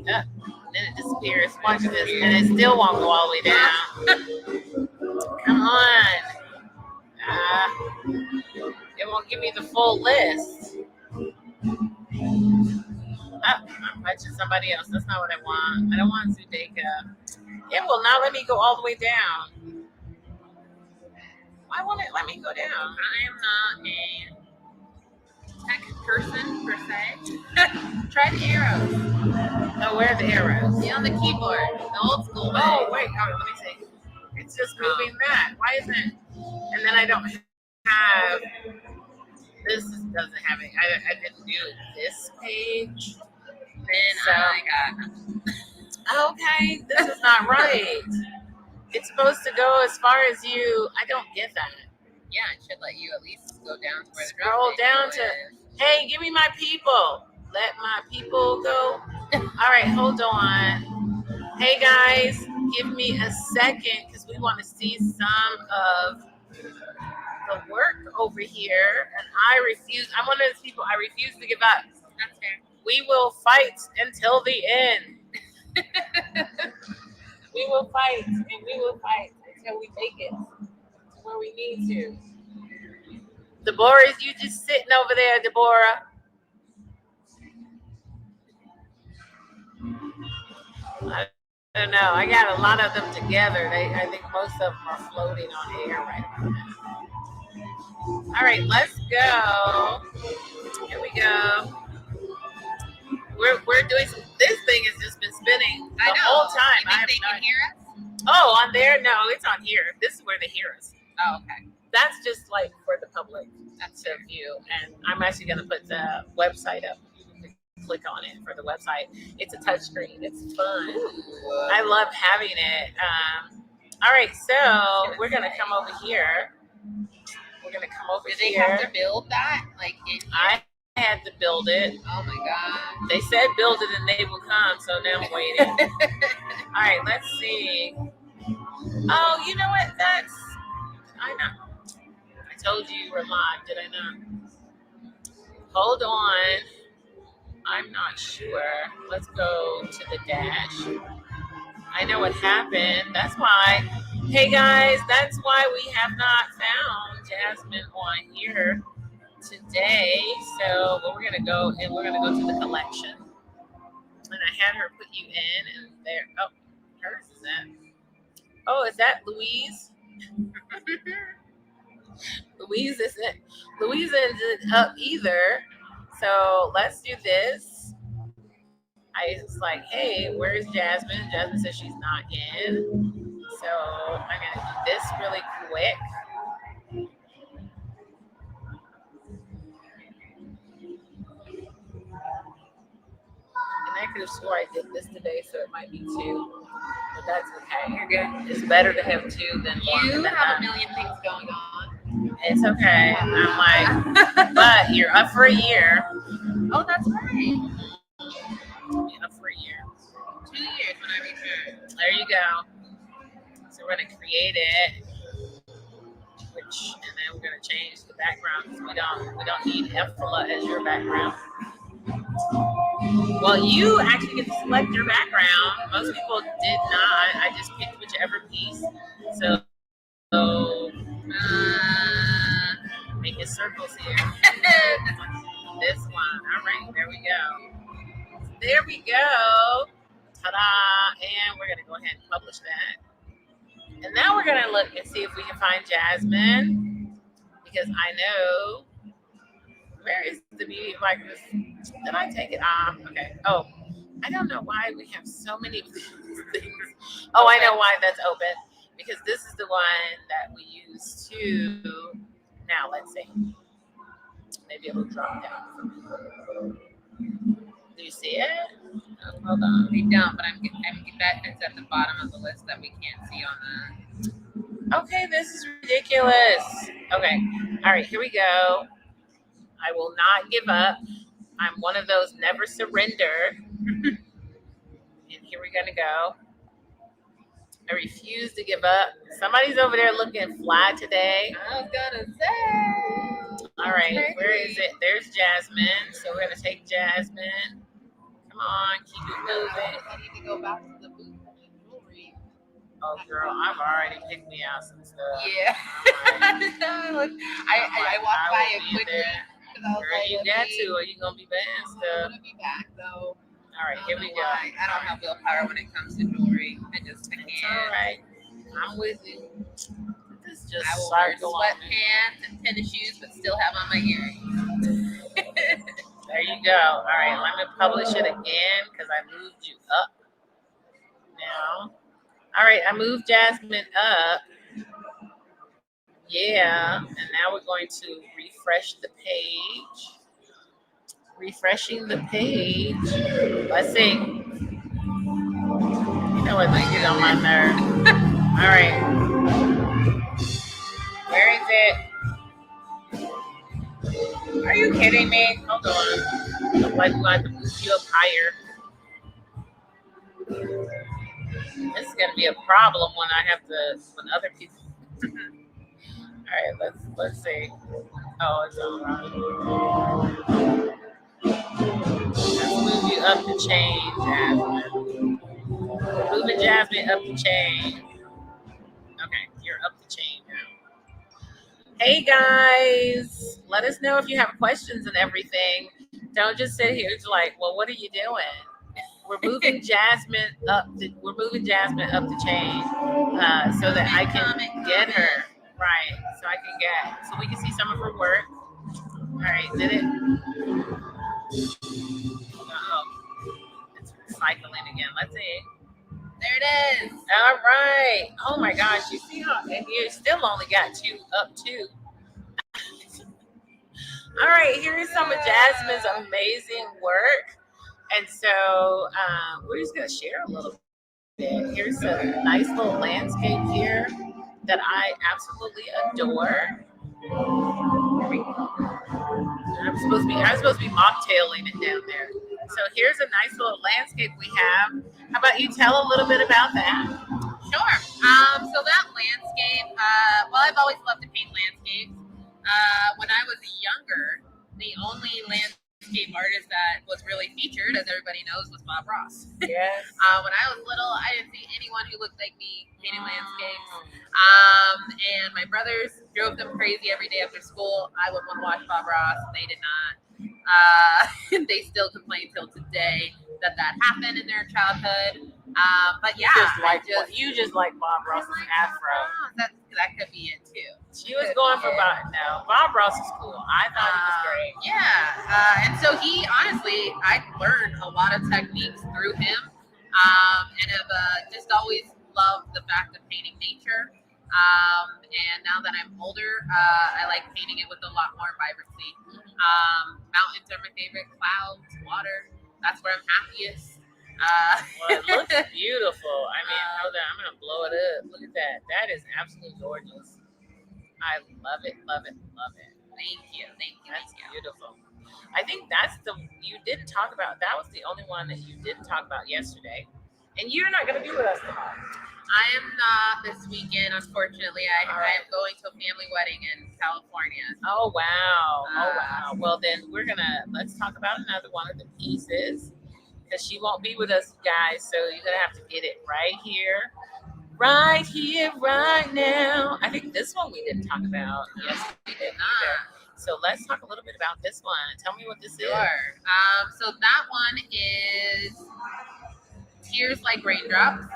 then it disappears. Watch this. And it still won't go all the way down. Come on. It won't give me the full list. I'm punching somebody else. That's not what I want. I don't want Zudeka. It will not let me go all the way down. Why won't it let me go down? I am not a tech person per se. Try the arrows. Oh, where are the arrows? See on the keyboard, the old school way. Oh, wait. Oh, let me see. It's just moving that. Why isn't it? And then I don't have. This doesn't have it. I didn't do this page. Then So- I got Okay, this is not right. It's supposed to go as far as you. I don't get that. yeah, it should let you at least go down to where the Scroll drum down maker is. Hey, give me my people. Let my people go. All right, hold on. Hey guys, give me a second because we want to see some of the work over here. And I refuse. I'm one of those people. I refuse to give up. That's fair. We will fight until the end. We will fight and we will fight until we make it to where we need to. Deborah, is you just sitting over there, Deborah? I don't know. I got a lot of them together. I think most of them are floating on air right about now. All right, let's go. Here we go. We're doing some. This thing has just been spinning the whole time. You think they can hear us? Oh, on there? No, it's on here. This is where they hear us. Oh, okay. That's just like for the public to view. And I'm actually going to put the website up. You can click on it for the website. It's a touchscreen. It's fun. I love having it. All right, so we're going to come over here. We're going to come over Do they here. have to build that? Like in here? I had to build it. Oh my god. They said build it and they will come, so now I'm waiting. All right, let's see. Oh, you know what? I know. I told you were live, did I not? Hold on. I'm not sure. Let's go to the dash. I know what happened. That's why. Hey guys, that's why we have not found Jasmine on here today. So we're gonna go to the collection. And I had her put you in, and there. Oh, hers is that. Oh, is that Louise? Louise isn't up either. So let's do this. I was like, hey, where's Jasmine? Jasmine says she's not in. So I'm gonna do this really quick. And I could have swore I did this today, so it might be two. But that's okay. You're good. It's better to have two than one. You than have a none. million things going on. It's okay. I'm like, but you're up for a year. Oh, that's right. You're up for a year. 2 years when I return. There you go. So we're gonna create it, and then we're gonna change the background because we don't need Efla as your background. Well, you actually get to select your background. Most people did not. I just picked whichever piece. So make it circles here. This one. All right, there we go. There we go. Ta-da! And we're gonna go ahead and publish that. And now we're gonna look and see if we can find Jasmine, because I know where is the beauty of Blackness. Did I take it off? Okay. Oh, I don't know why we have so many of these things. Oh, I know why that's open, because this is the one that we use to. Now let's see. Maybe it'll drop down. Do you see it? Oh, hold on. We don't, but I'm that it's at the bottom of the list that we can't see on the. Okay, this is ridiculous. Okay, all right, here we go. I will not give up. I'm one of those never surrender. And here we're gonna go. I refuse to give up. Somebody's over there looking fly today. I was gonna say. All right, where is it? There's Jasmine. So we're gonna take Jasmine. Come on, keep it moving. I need to go back to the booth and jewelry. Oh, girl, I've already picked me out some stuff. Yeah. I walked by it quickly. Girl, you got to, or you gonna be bad I'm stuff. gonna be back though. All right, here we go. I don't have willpower when it comes to jewelry. I can't. It's all right. I'm with you. This just I will wear circle on me. sweatpants and tennis shoes, but still have on my earrings. There you go. All right, let me publish it again because I moved you up now. All right, I moved Jasmine up. Yeah, and now we're going to refresh the page. Refreshing the page. Let's see. You know what? They get on my nerve. All right. Where is it? Are you kidding me? Hold on. Looks like we want to move you up higher. This is gonna be a problem when I have to when other people. All right, let's see. Oh, it's all right. Let's move you up the chain, Jasmine. Moving Jasmine up the chain. Okay, you're up the chain now. Hey guys, let us know if you have questions and everything. Don't just sit here like, well, what are you doing? We're moving Jasmine up. We're moving Jasmine up the chain so that I can get her right. So we can see some of her work. All right, did it? Uh-oh, it's cycling again. Let's see. There it is. All right. Oh my gosh, you see how? And you still only got two. All right, here's some of Jasmine's amazing work. And so we're just going to share a little bit. Here's a nice little landscape here that I absolutely adore. Here we go. I'm supposed to be mocktailing it down there. So here's a nice little landscape we have. How about you tell a little bit about that? Sure. So that landscape, well, I've always loved to paint landscapes. When I was younger, the only landscape artist that was really featured, as everybody knows, was Bob Ross. Yes. When I was little, I didn't see anyone who looked like me painting landscapes. And my brothers drove them crazy every day after school. I would want to watch Bob Ross. They did not. They still complain till today that happened in their childhood. But yeah, you just like Bob Ross's afro. That could be it too. She was going for Bob Ross is cool. I thought he was great. Yeah, and so he honestly, I learned a lot of techniques through him, and have just always loved the fact of painting nature. And now that I'm older, I like painting it with a lot more vibrancy. Mountains are my favorite. Clouds, water. That's where I'm happiest. Well, it looks beautiful. I mean, hold on, I'm gonna blow it up. Look at that. That is absolutely gorgeous. I love it. Thank you. That's beautiful. I think you didn't talk about. That was the only one that you didn't talk about yesterday, and you're not gonna be with us tomorrow. I am not this weekend, unfortunately. I am going to a family wedding in California. Oh wow. Well, then let's talk about another one of the pieces. Because she won't be with us, guys, so you're gonna have to get it right here, right now. I think this one we didn't talk about. Yes, we did either. So let's talk a little bit about this one. Tell me what this is. So that one is Tears Like Raindrops.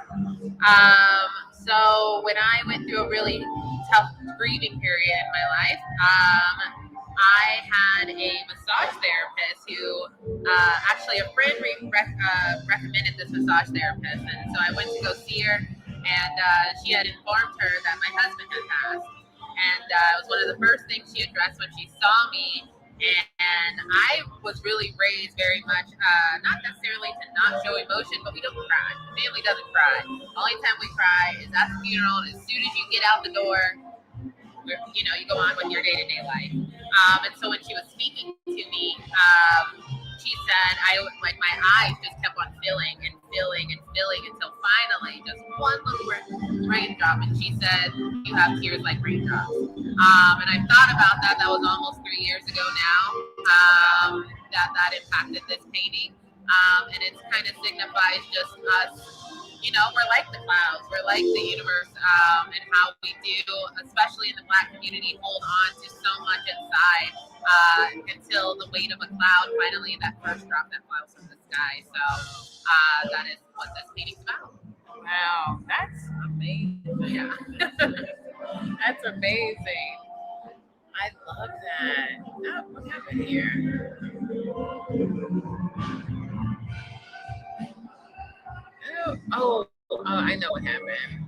So when I went through a really tough grieving period in my life, I had a massage therapist who, actually a friend recommended this massage therapist, and so I went to go see her, and she had informed her that my husband had passed, and it was one of the first things she addressed when she saw me, and I was really raised very much, not necessarily to not show emotion, but we don't cry. The family doesn't cry. The only time we cry is at the funeral, and as soon as you get out the door, you go on with your day-to-day life. And so when she was speaking to me, she said, my eyes just kept on filling until finally just one little raindrop. And she said, you have tears like raindrops. And I thought about that. That was almost 3 years ago now, that impacted this painting. And it kind of signifies just us. We're like the clouds, we're like the universe, and how we do, especially in the Black community, hold on to so much inside until the weight of a cloud finally, that first drop that falls from the sky. So that is what this painting's about. Wow, that's amazing. Yeah. That's amazing. I love that. Oh, what happened here? I know what happened.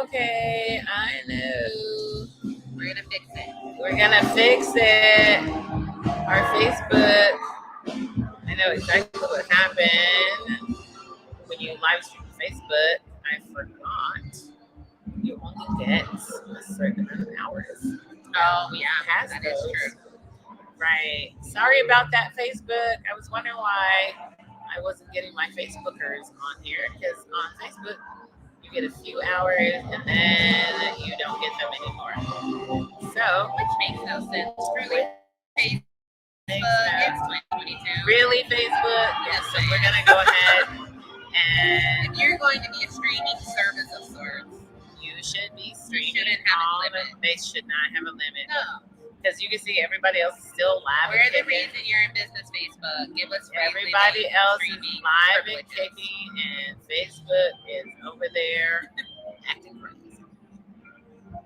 Okay, I know. We're gonna fix it. We're gonna fix it. Our Facebook. I know exactly what happened when you live stream Facebook. I forgot. You only get a certain amount of hours. Oh yeah, Has that is those. true. Right. Sorry about that, Facebook. I was wondering why I wasn't getting my Facebookers on here, because on Facebook you get a few hours and then you don't get them anymore. So, Which makes no sense. Really, Facebook. It's 2022. Really, Facebook? Yes. So we're gonna go ahead and if you're going to be a streaming service of sorts, you should be streaming. Shouldn't have a limit. They should not have a limit. No. Because you can see everybody else is still live. We're the reason you're in business, Facebook. Give us everybody else is live and kicking, and Facebook is over there acting crazy.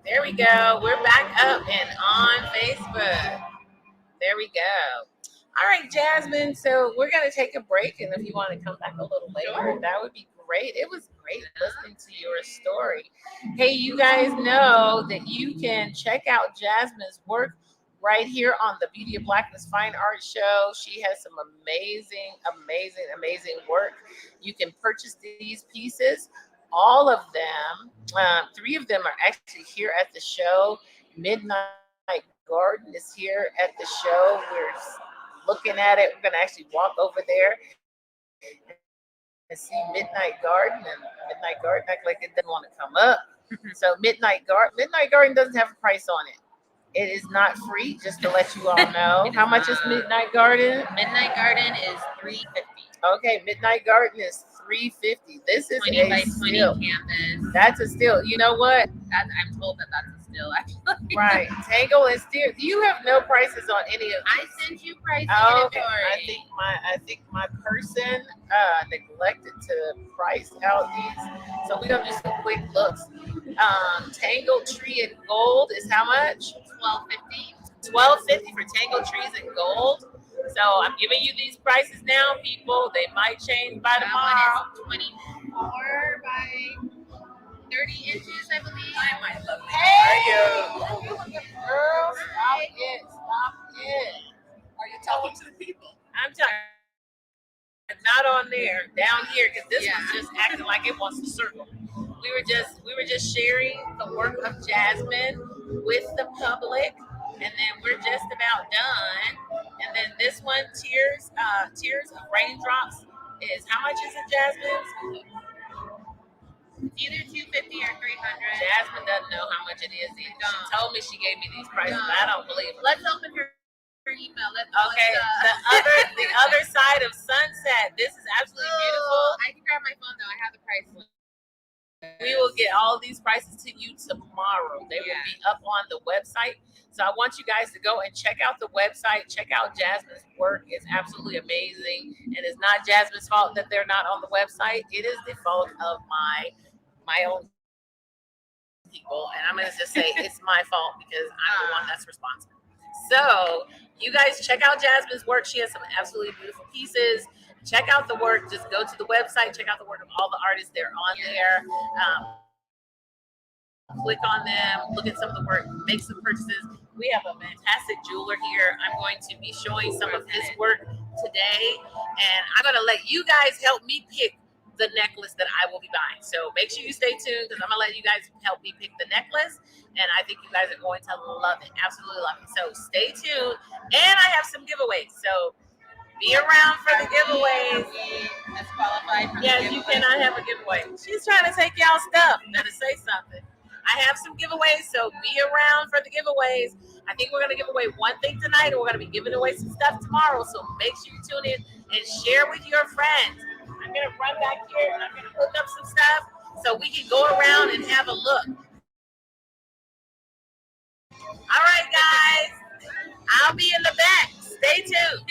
There we go. We're back up and on Facebook. There we go. All right, Jasmine. So we're going to take a break, and if you want to come back a little later, that would be great. It was great listening to your story. Hey, you guys know that you can check out Jasmine's work right here on the Beauty of Blackness Fine Art Show. She has some amazing, amazing, amazing work. You can purchase these pieces. All of them, 3 of them are actually here at the show. Midnight Garden is here at the show. We're looking at it. We're going to actually walk over there and see Midnight Garden. And Midnight Garden act like it doesn't want to come up. So Midnight Garden doesn't have a price on it. It is not free, just to let you all know. How much is Midnight Garden? Midnight Garden is $350. Okay, Midnight Garden is $350. This is 20 a by 20 steal. canvas. That's a steal. You know what? I'm told that that's a steal, actually. Right. Tangle and Steer. You have no prices on any of I these. send you prices. Okay. I think my person neglected to price out these. So we're gonna do some quick looks. Tangled Tree and Gold is how much? $12.50. $12.50 for Tangled Trees and Gold. So I'm giving you these prices now, people. They might change by tomorrow. That one is 24 by 30 inches, I believe. I might love it. Hey, girl, stop it. Are you talking to the people? I'm talking. Not on there, down here, because this one's just acting like it wants to circle. We were just sharing the work of Jasmine with the public, and then we're just about done. And then this one, Tears of Raindrops, is how much is it, Jasmine? Either $250 or $300. Jasmine doesn't know how much it is either. She told me she gave me these prices, but I don't believe it. Let's open her email. Okay, the other side of Sunset. This is absolutely beautiful. I can grab my phone though. I have the price list. We will get all these prices to you tomorrow. They will be up on the website. So I want you guys to go and check out the website. Check out Jasmine's work. It's absolutely amazing. And it's not Jasmine's fault that they're not on the website. It is the fault of my own people. And I'm going to just say it's my fault because I'm the one that's responsible. So you guys check out Jasmine's work. She has some absolutely beautiful pieces. Check out the work. Just go to the website. Check out the work of all the artists. They're on there. Click on them. Look at some of the work. Make some purchases. We have a fantastic jeweler here. I'm going to be showing some of his work today. And I'm going to let you guys help me pick the necklace that I will be buying. So make sure you stay tuned because I'm going to let you guys help me pick the necklace. And I think you guys are going to love it. Absolutely love it. So stay tuned. And I have some giveaways. So be around for the giveaways. Yes, you cannot have a giveaway. She's trying to take y'all stuff. Better say something. I have some giveaways, so be around for the giveaways. I think we're going to give away one thing tonight, and we're going to be giving away some stuff tomorrow. So make sure you tune in and share with your friends. I'm going to run back here, and I'm going to hook up some stuff so we can go around and have a look. All right, guys. I'll be in the back. Stay tuned.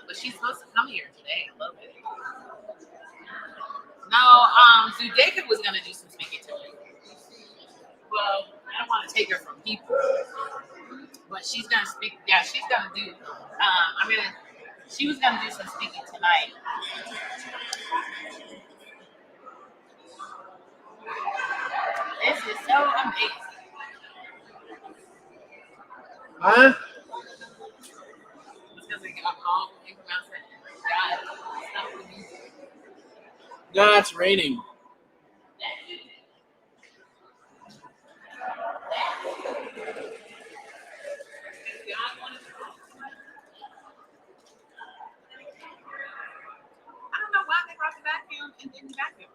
but she's supposed to come here today a little bit. No, Zudeka was gonna do some speaking today. Well, I don't want to take her from people, but she's gonna speak. Yeah, she's gonna do. She was gonna do some speaking tonight. This is so amazing. Huh? Because they got all the No, it's raining. I don't know why they brought the vacuum and didn't vacuum.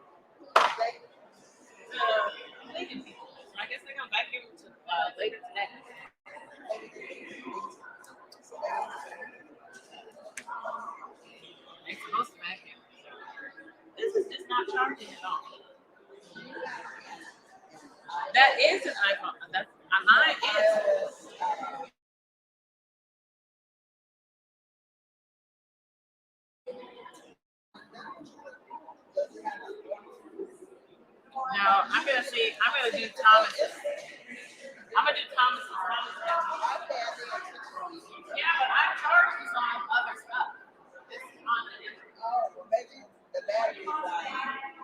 Cleaning people. I guess they're gonna vacuum later today. They're supposed to vacuum. This is just not charging at all. That is an iPhone. That's mine is. Now I'm gonna do Thomas's. I'm gonna do Thomas's. Yeah, but I charge this on other stuff. This is on it. Oh, well, maybe the battery died.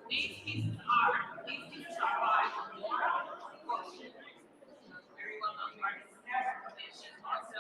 These pieces are very well known artists. And she's also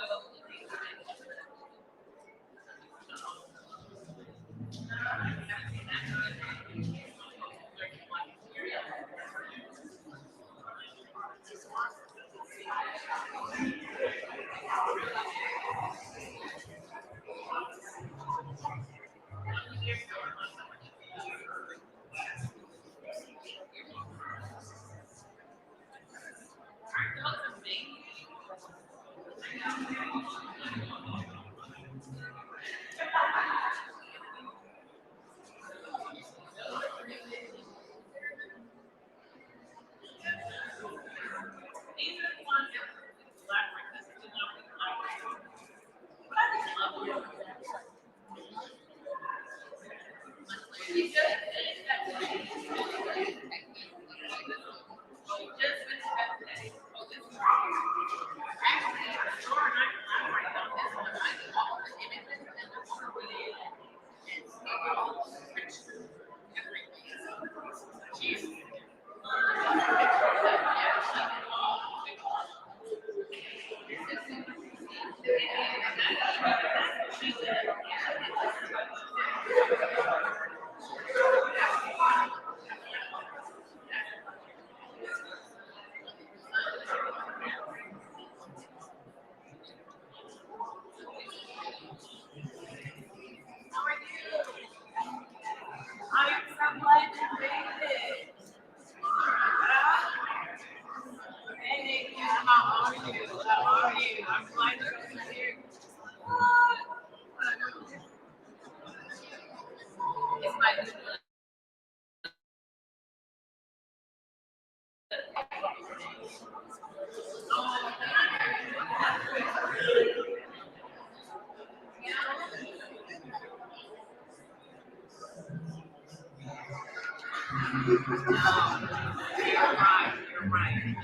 You're right.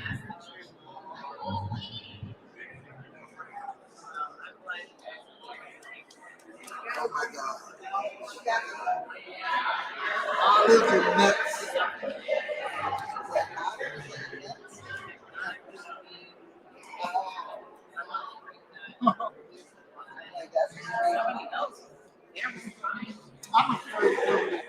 Oh my God. Olives and nuts. I'm afraid of it.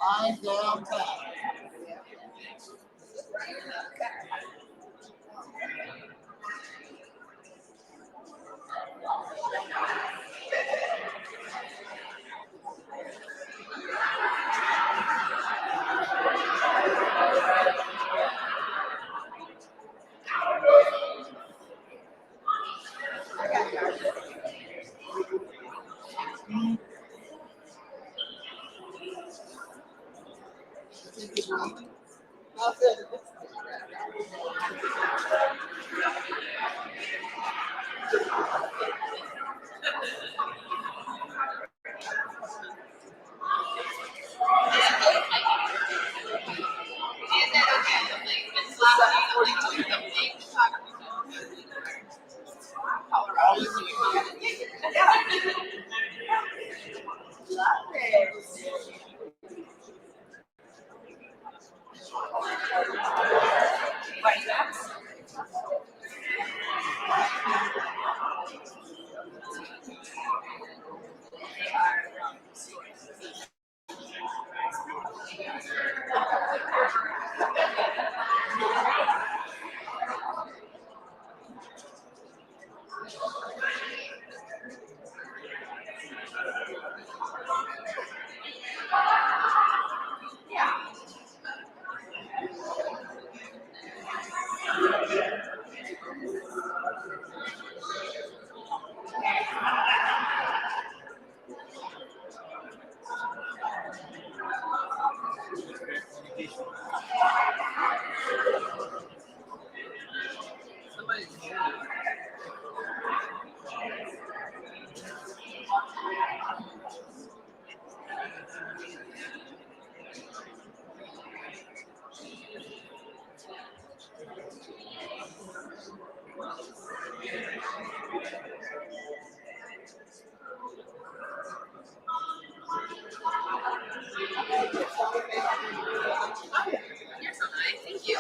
I'm downtown. Thank you.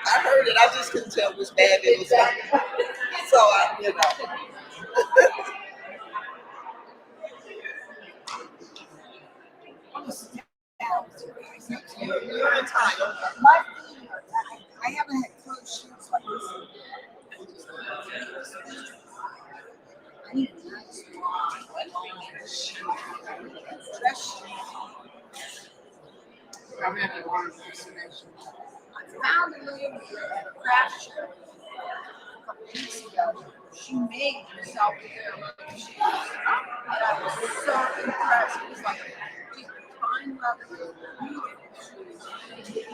I heard it. I just couldn't tell which band it was. So I, you know. You're entitled. I haven't had closed shoes like this. I need a nice dress shoe. I'm having a lot of destination. I found a lady at a craft show a couple weeks ago. She made herself a pair of shoes. And I was so impressed. It was like just fine leather, beautiful shoes.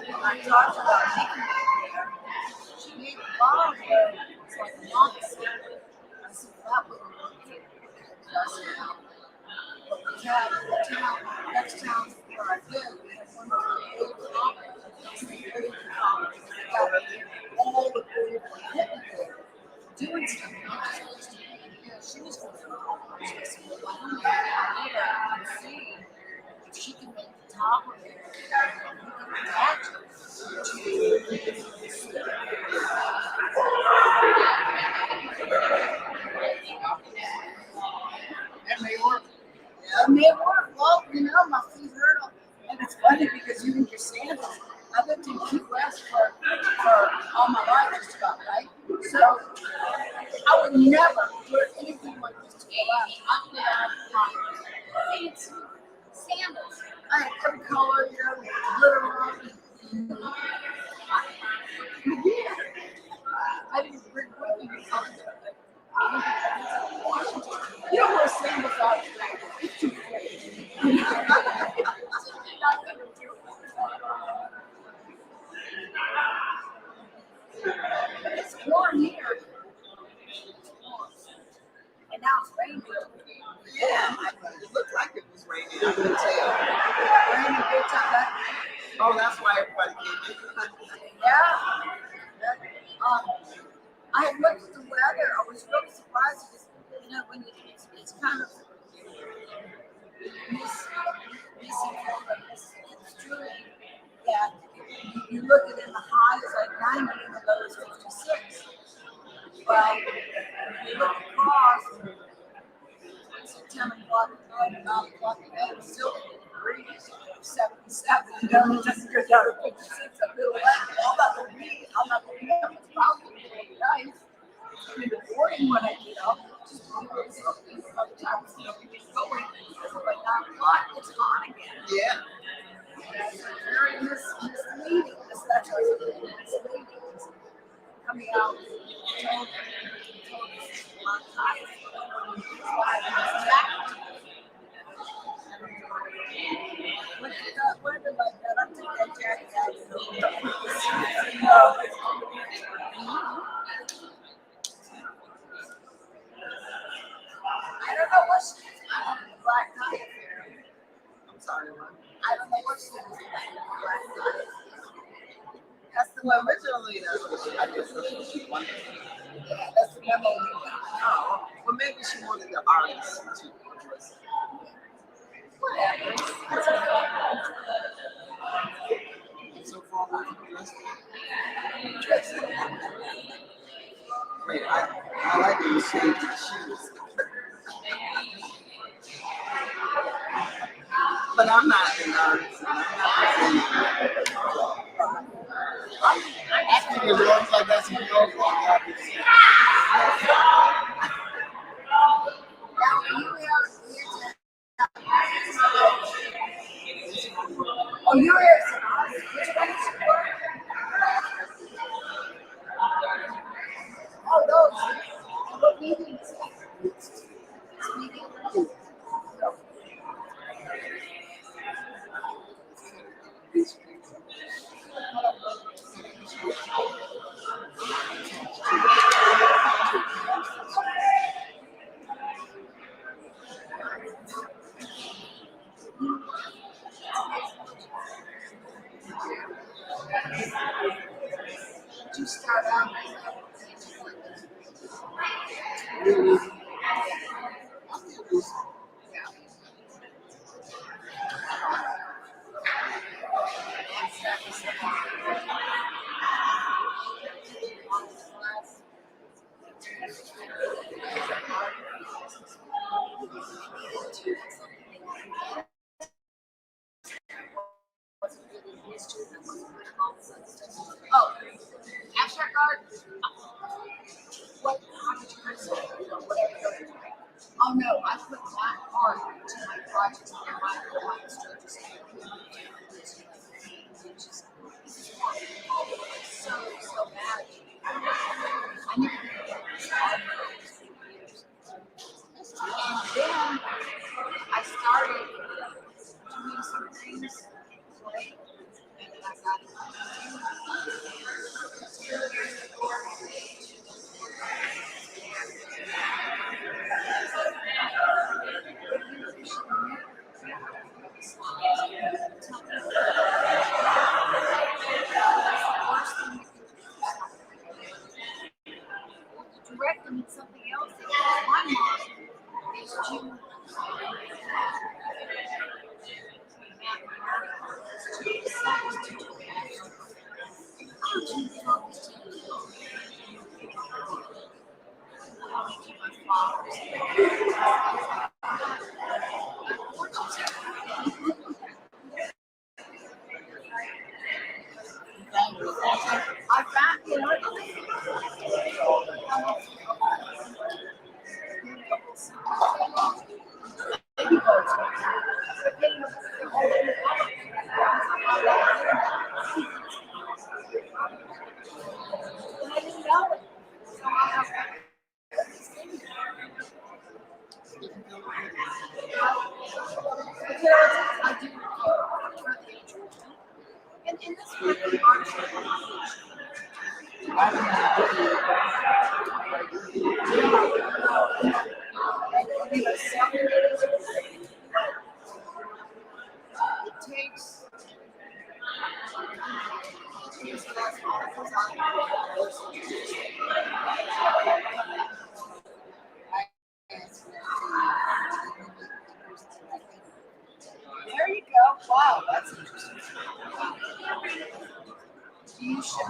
And I talked about making it there. She made a lot of them. It's like a long set. I said, that would work for me. Just now. But we had a town, next town where I live, we had one of the old all the people doing stuff. She was going to see if she can make the top of it attach That may work. That may work. Well, you know, my feet hurt. And it's funny because you think you're sandals. I lived in Key West for all my life, just about, right? So I would never wear anything like this to go out. I would have fancy sandals. I had every color, you know, glitter on. Big Hotel. We're in a good time. Oh, that's why everybody came in. Yeah. I had looked at the weather. I was really surprised because, when it's kind of missing, but it's true that you look at it, the high is like 90 and the low is 56. Well, if you look across, it's at 10 o'clock at night, 9 o'clock at night, it's still 77. It doesn't go down to 56. I feel like I'm not going to be up. It's probably really nice. In the morning when I get up, just something sometimes, we get going. So by 9 o'clock, it's hot again. Yeah. It's very misleading. That's why it's misleading. Coming out, told my highest when it's got weather like that, I take that jacket out. I don't know what she is. Black tie. I'm sorry, I don't know what she is. Black tie. That's the well, originally that's what she, I guess that's what she wanted. Yeah, that's the memo. Oh, well, maybe she wanted the artist to address it. Whatever. So far, we've addressed it. Wait, I like that you shaved your shoes. But I'm not an artist. Actually, it looks like that's some girls walking out this. Oh, you're here. Which one is it? Oh, those. What meetings? Did you start out? Oh, abstract art. What? How did you guys whatever? Oh no, I put my art to my projects and my instructors. So bad. I never did that. And then I started doing some things, right? And then I got it. Direct them in something else. My mom is to I found, and this really There you go. Wow, that's interesting. You should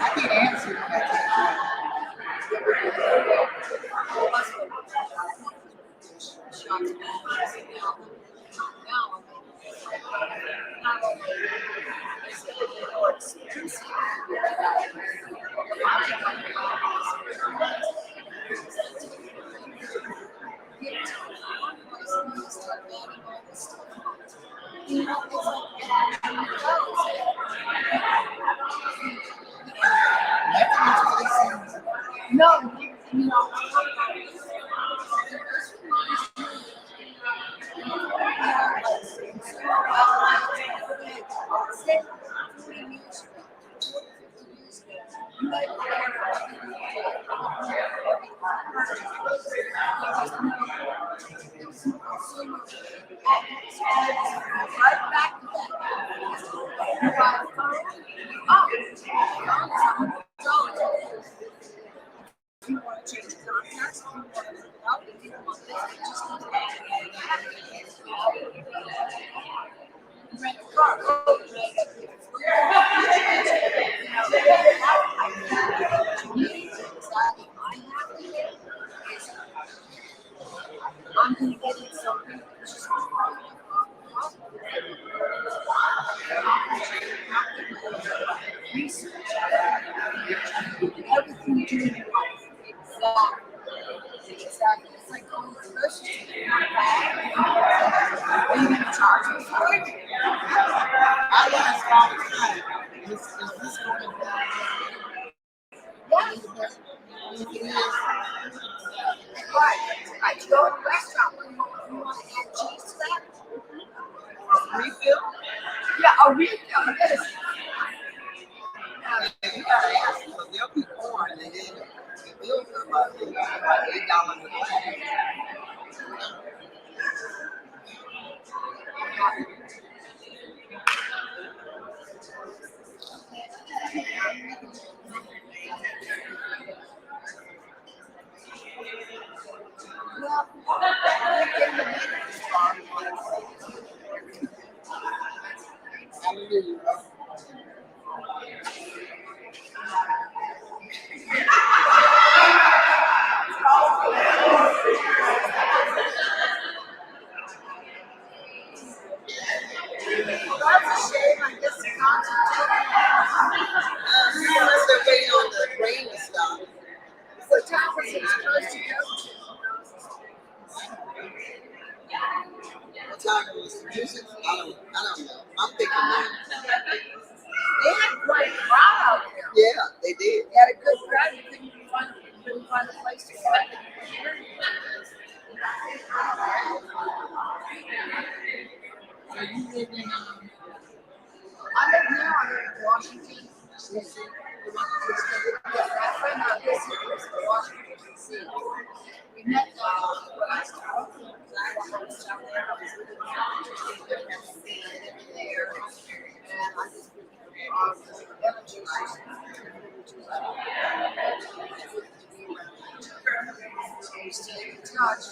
I can't answer that. No, no. I'm going to get it something. Research everything you do in your life. Exactly. Exactly. It's like going to the grocery store. Are you going to charge me for it? I want to start with is this going to be? Yes. If it is, right. I go to a restaurant. You want to add cheese to that? Refill? Yeah, a refill. Yes. You gotta ask them, they'll be corn and then the bill come up and like $8 a bag. Hallelujah. That's a shame, I guess the concert. Unless they're waiting on the rain to stop. What time was it supposed to go to? What time was the music? I don't know. I'm thinking 9. They had a great crowd out there. Yeah, they did. They had a good crowd. You couldn't find a place to go. So you live in I live now. I live in Washington. My friend Washington, D.C. We met there, and I just energy stay in touch.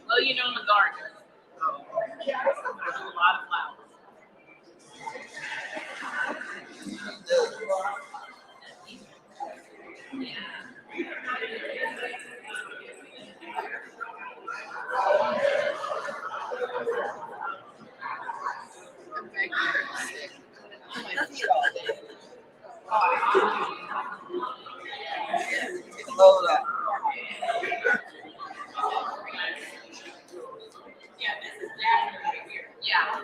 Well, you know, I'm a gardener. So I do a lot of flowers. Load up. Yeah, this is that right here. Yeah.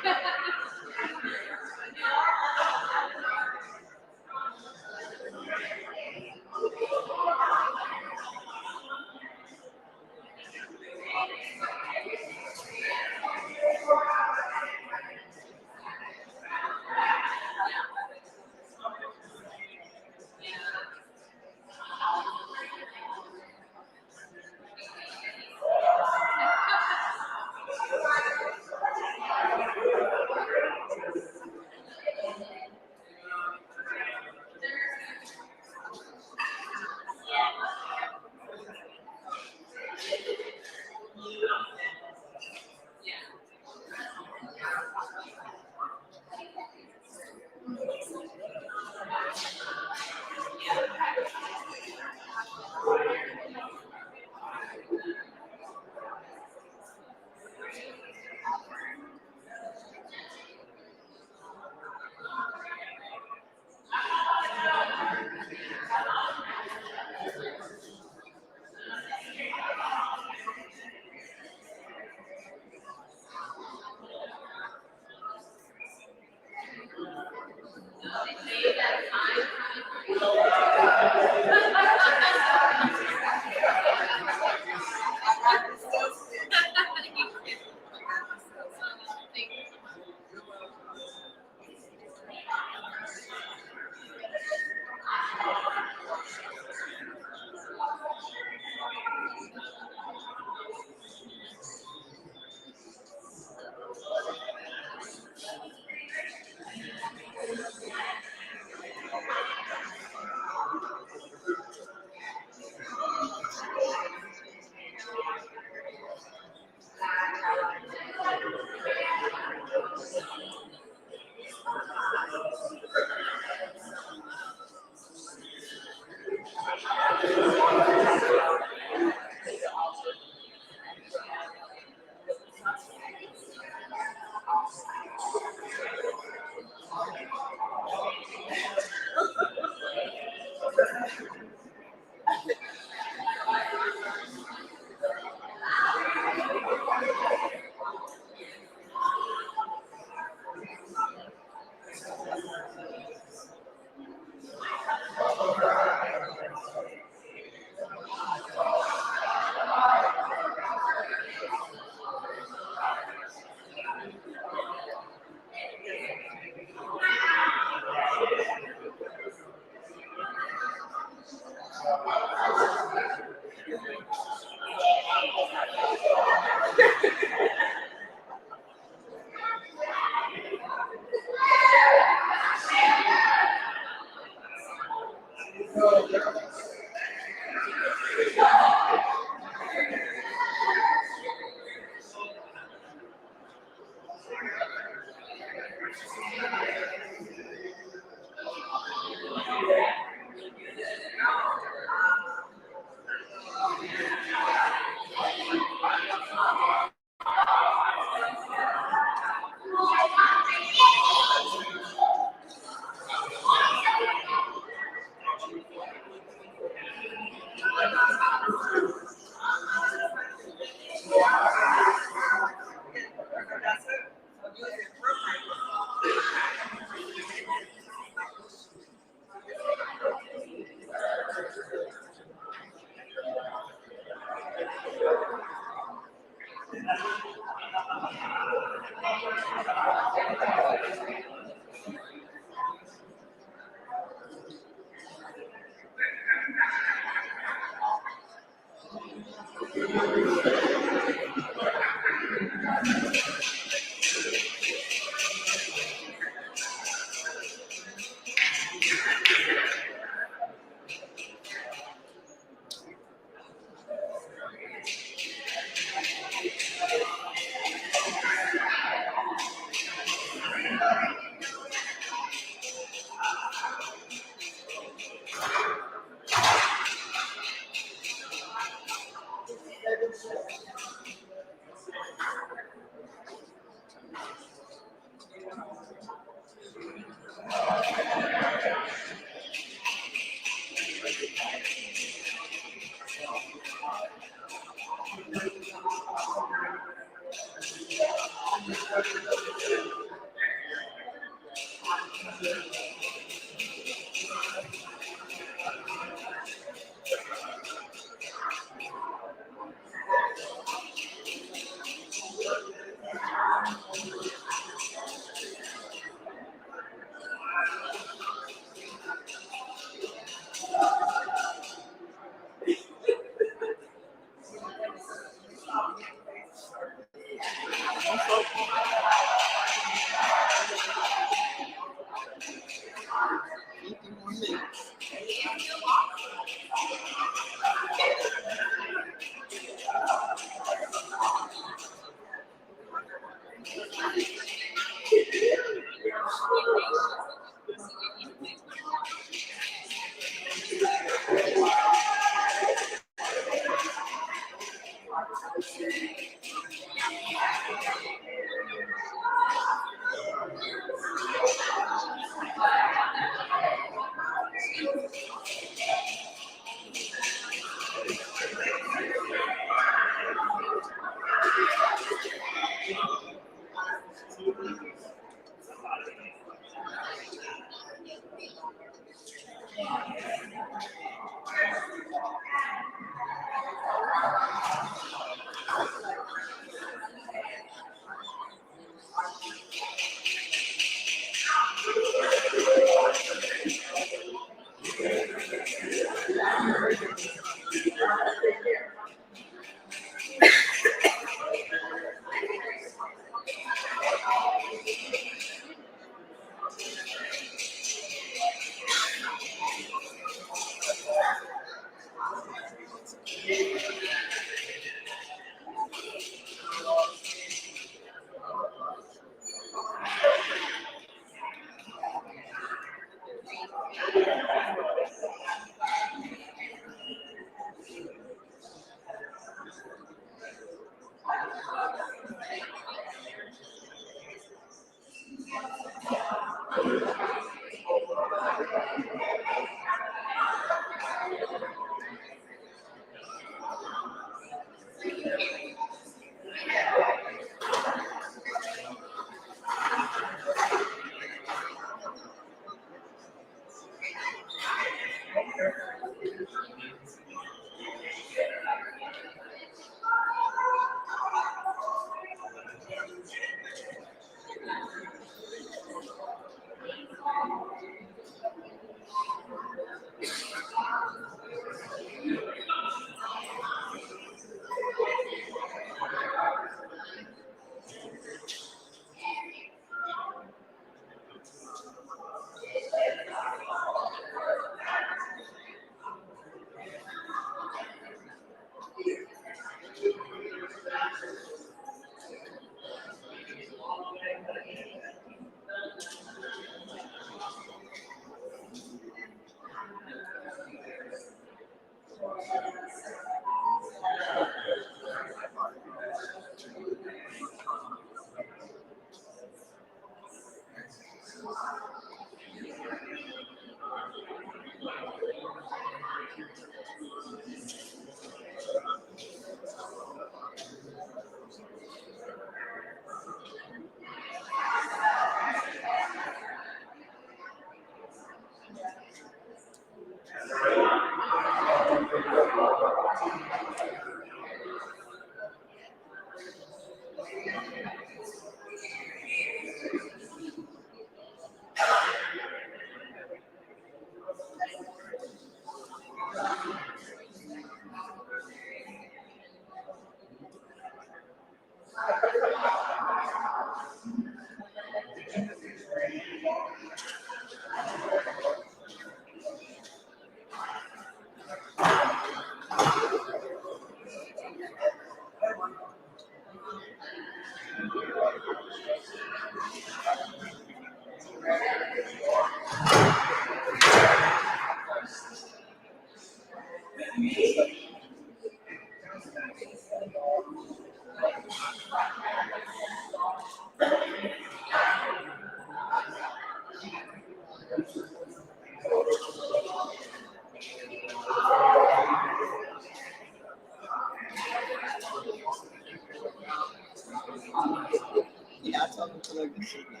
Yeah, I told him to look this shit now.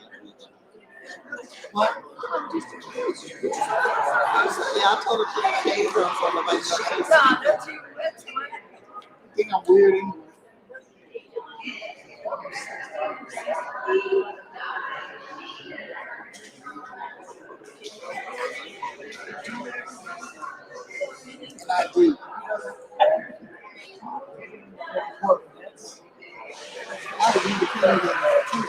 What? Yeah, I told her to put the shades on so nobody knows. I think I'm weird anyway. And I do. I was independent in that too.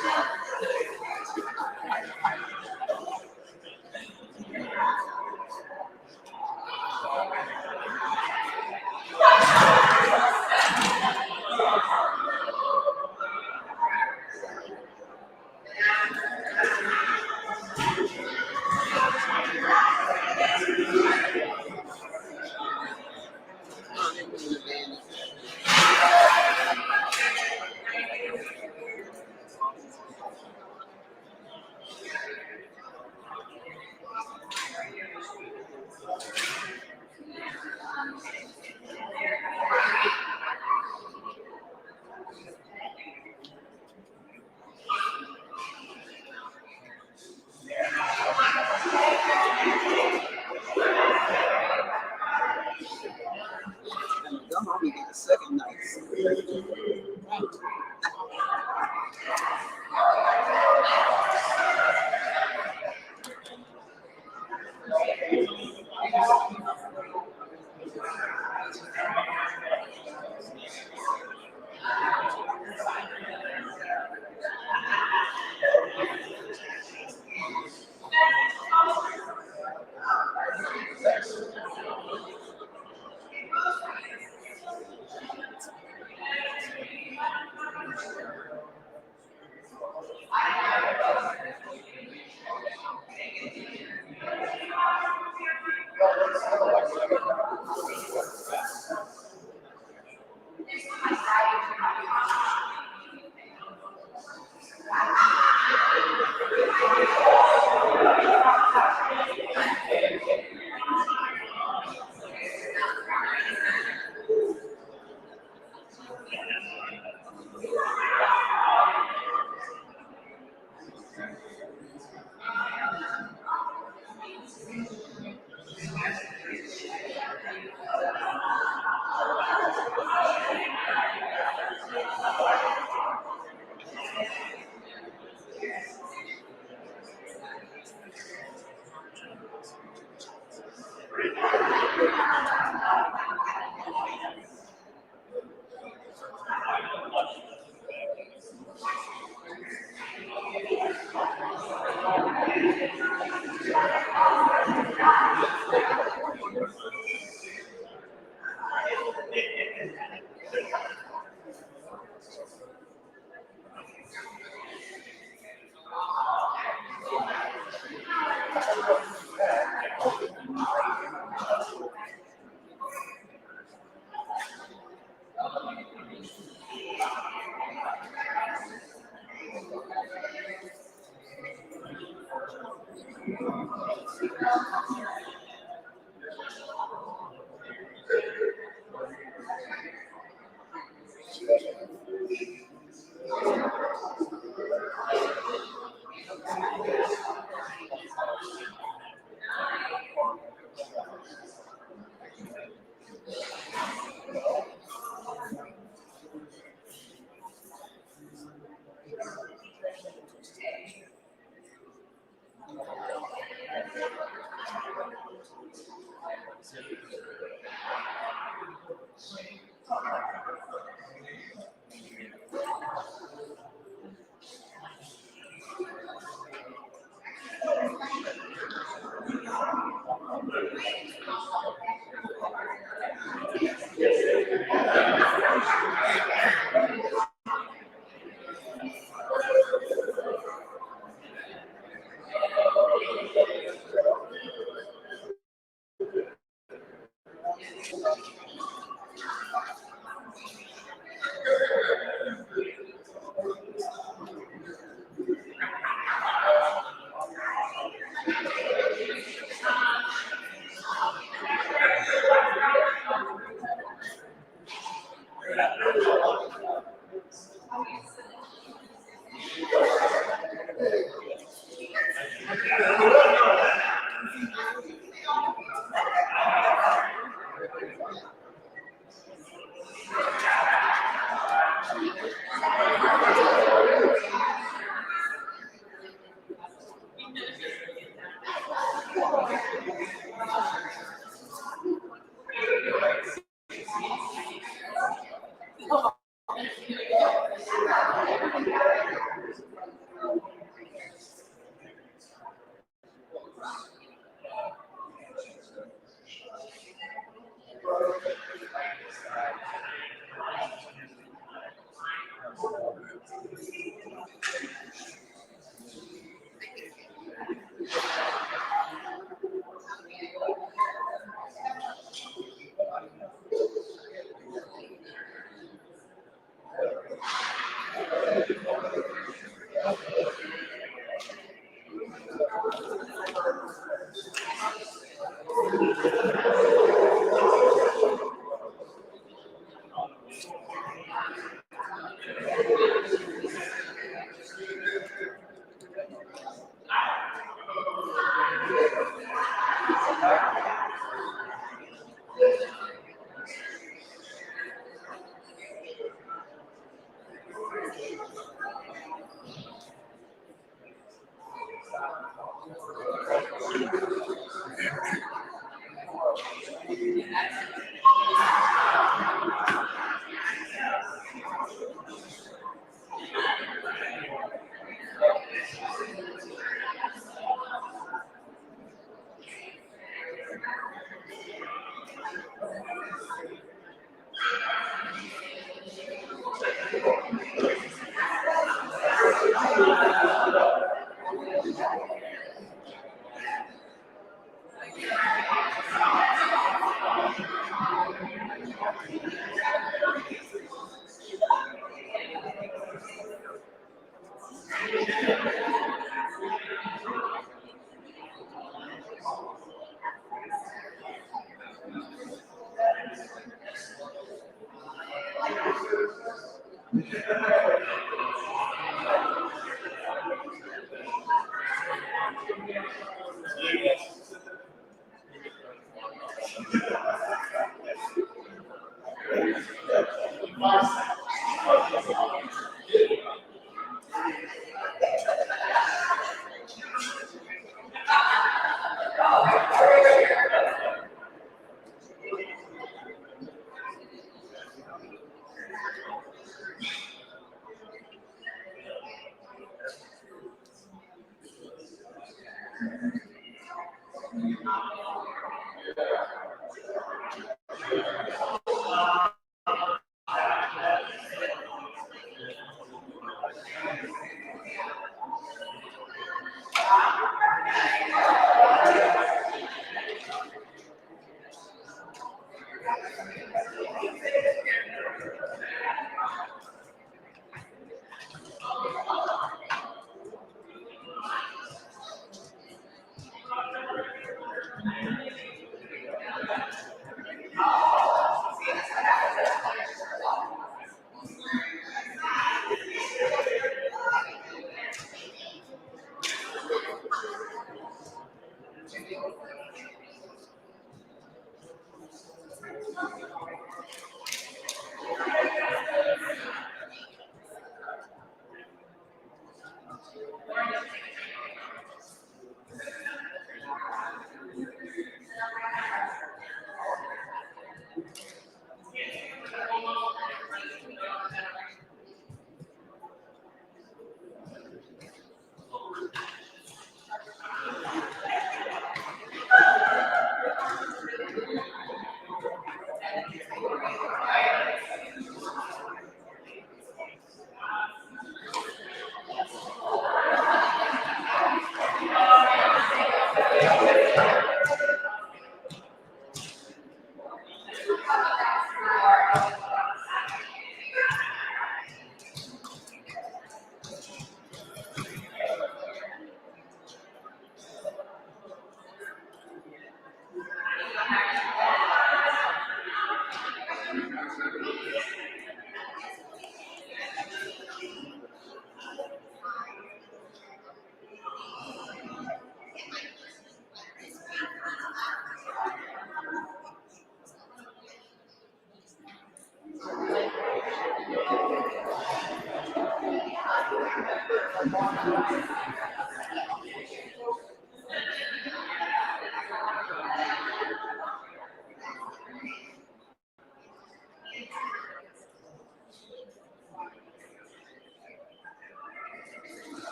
Come on, we get a second nice.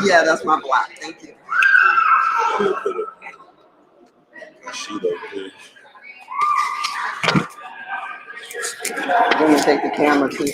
Yeah, that's my block. Thank you. I'm gonna take the camera too.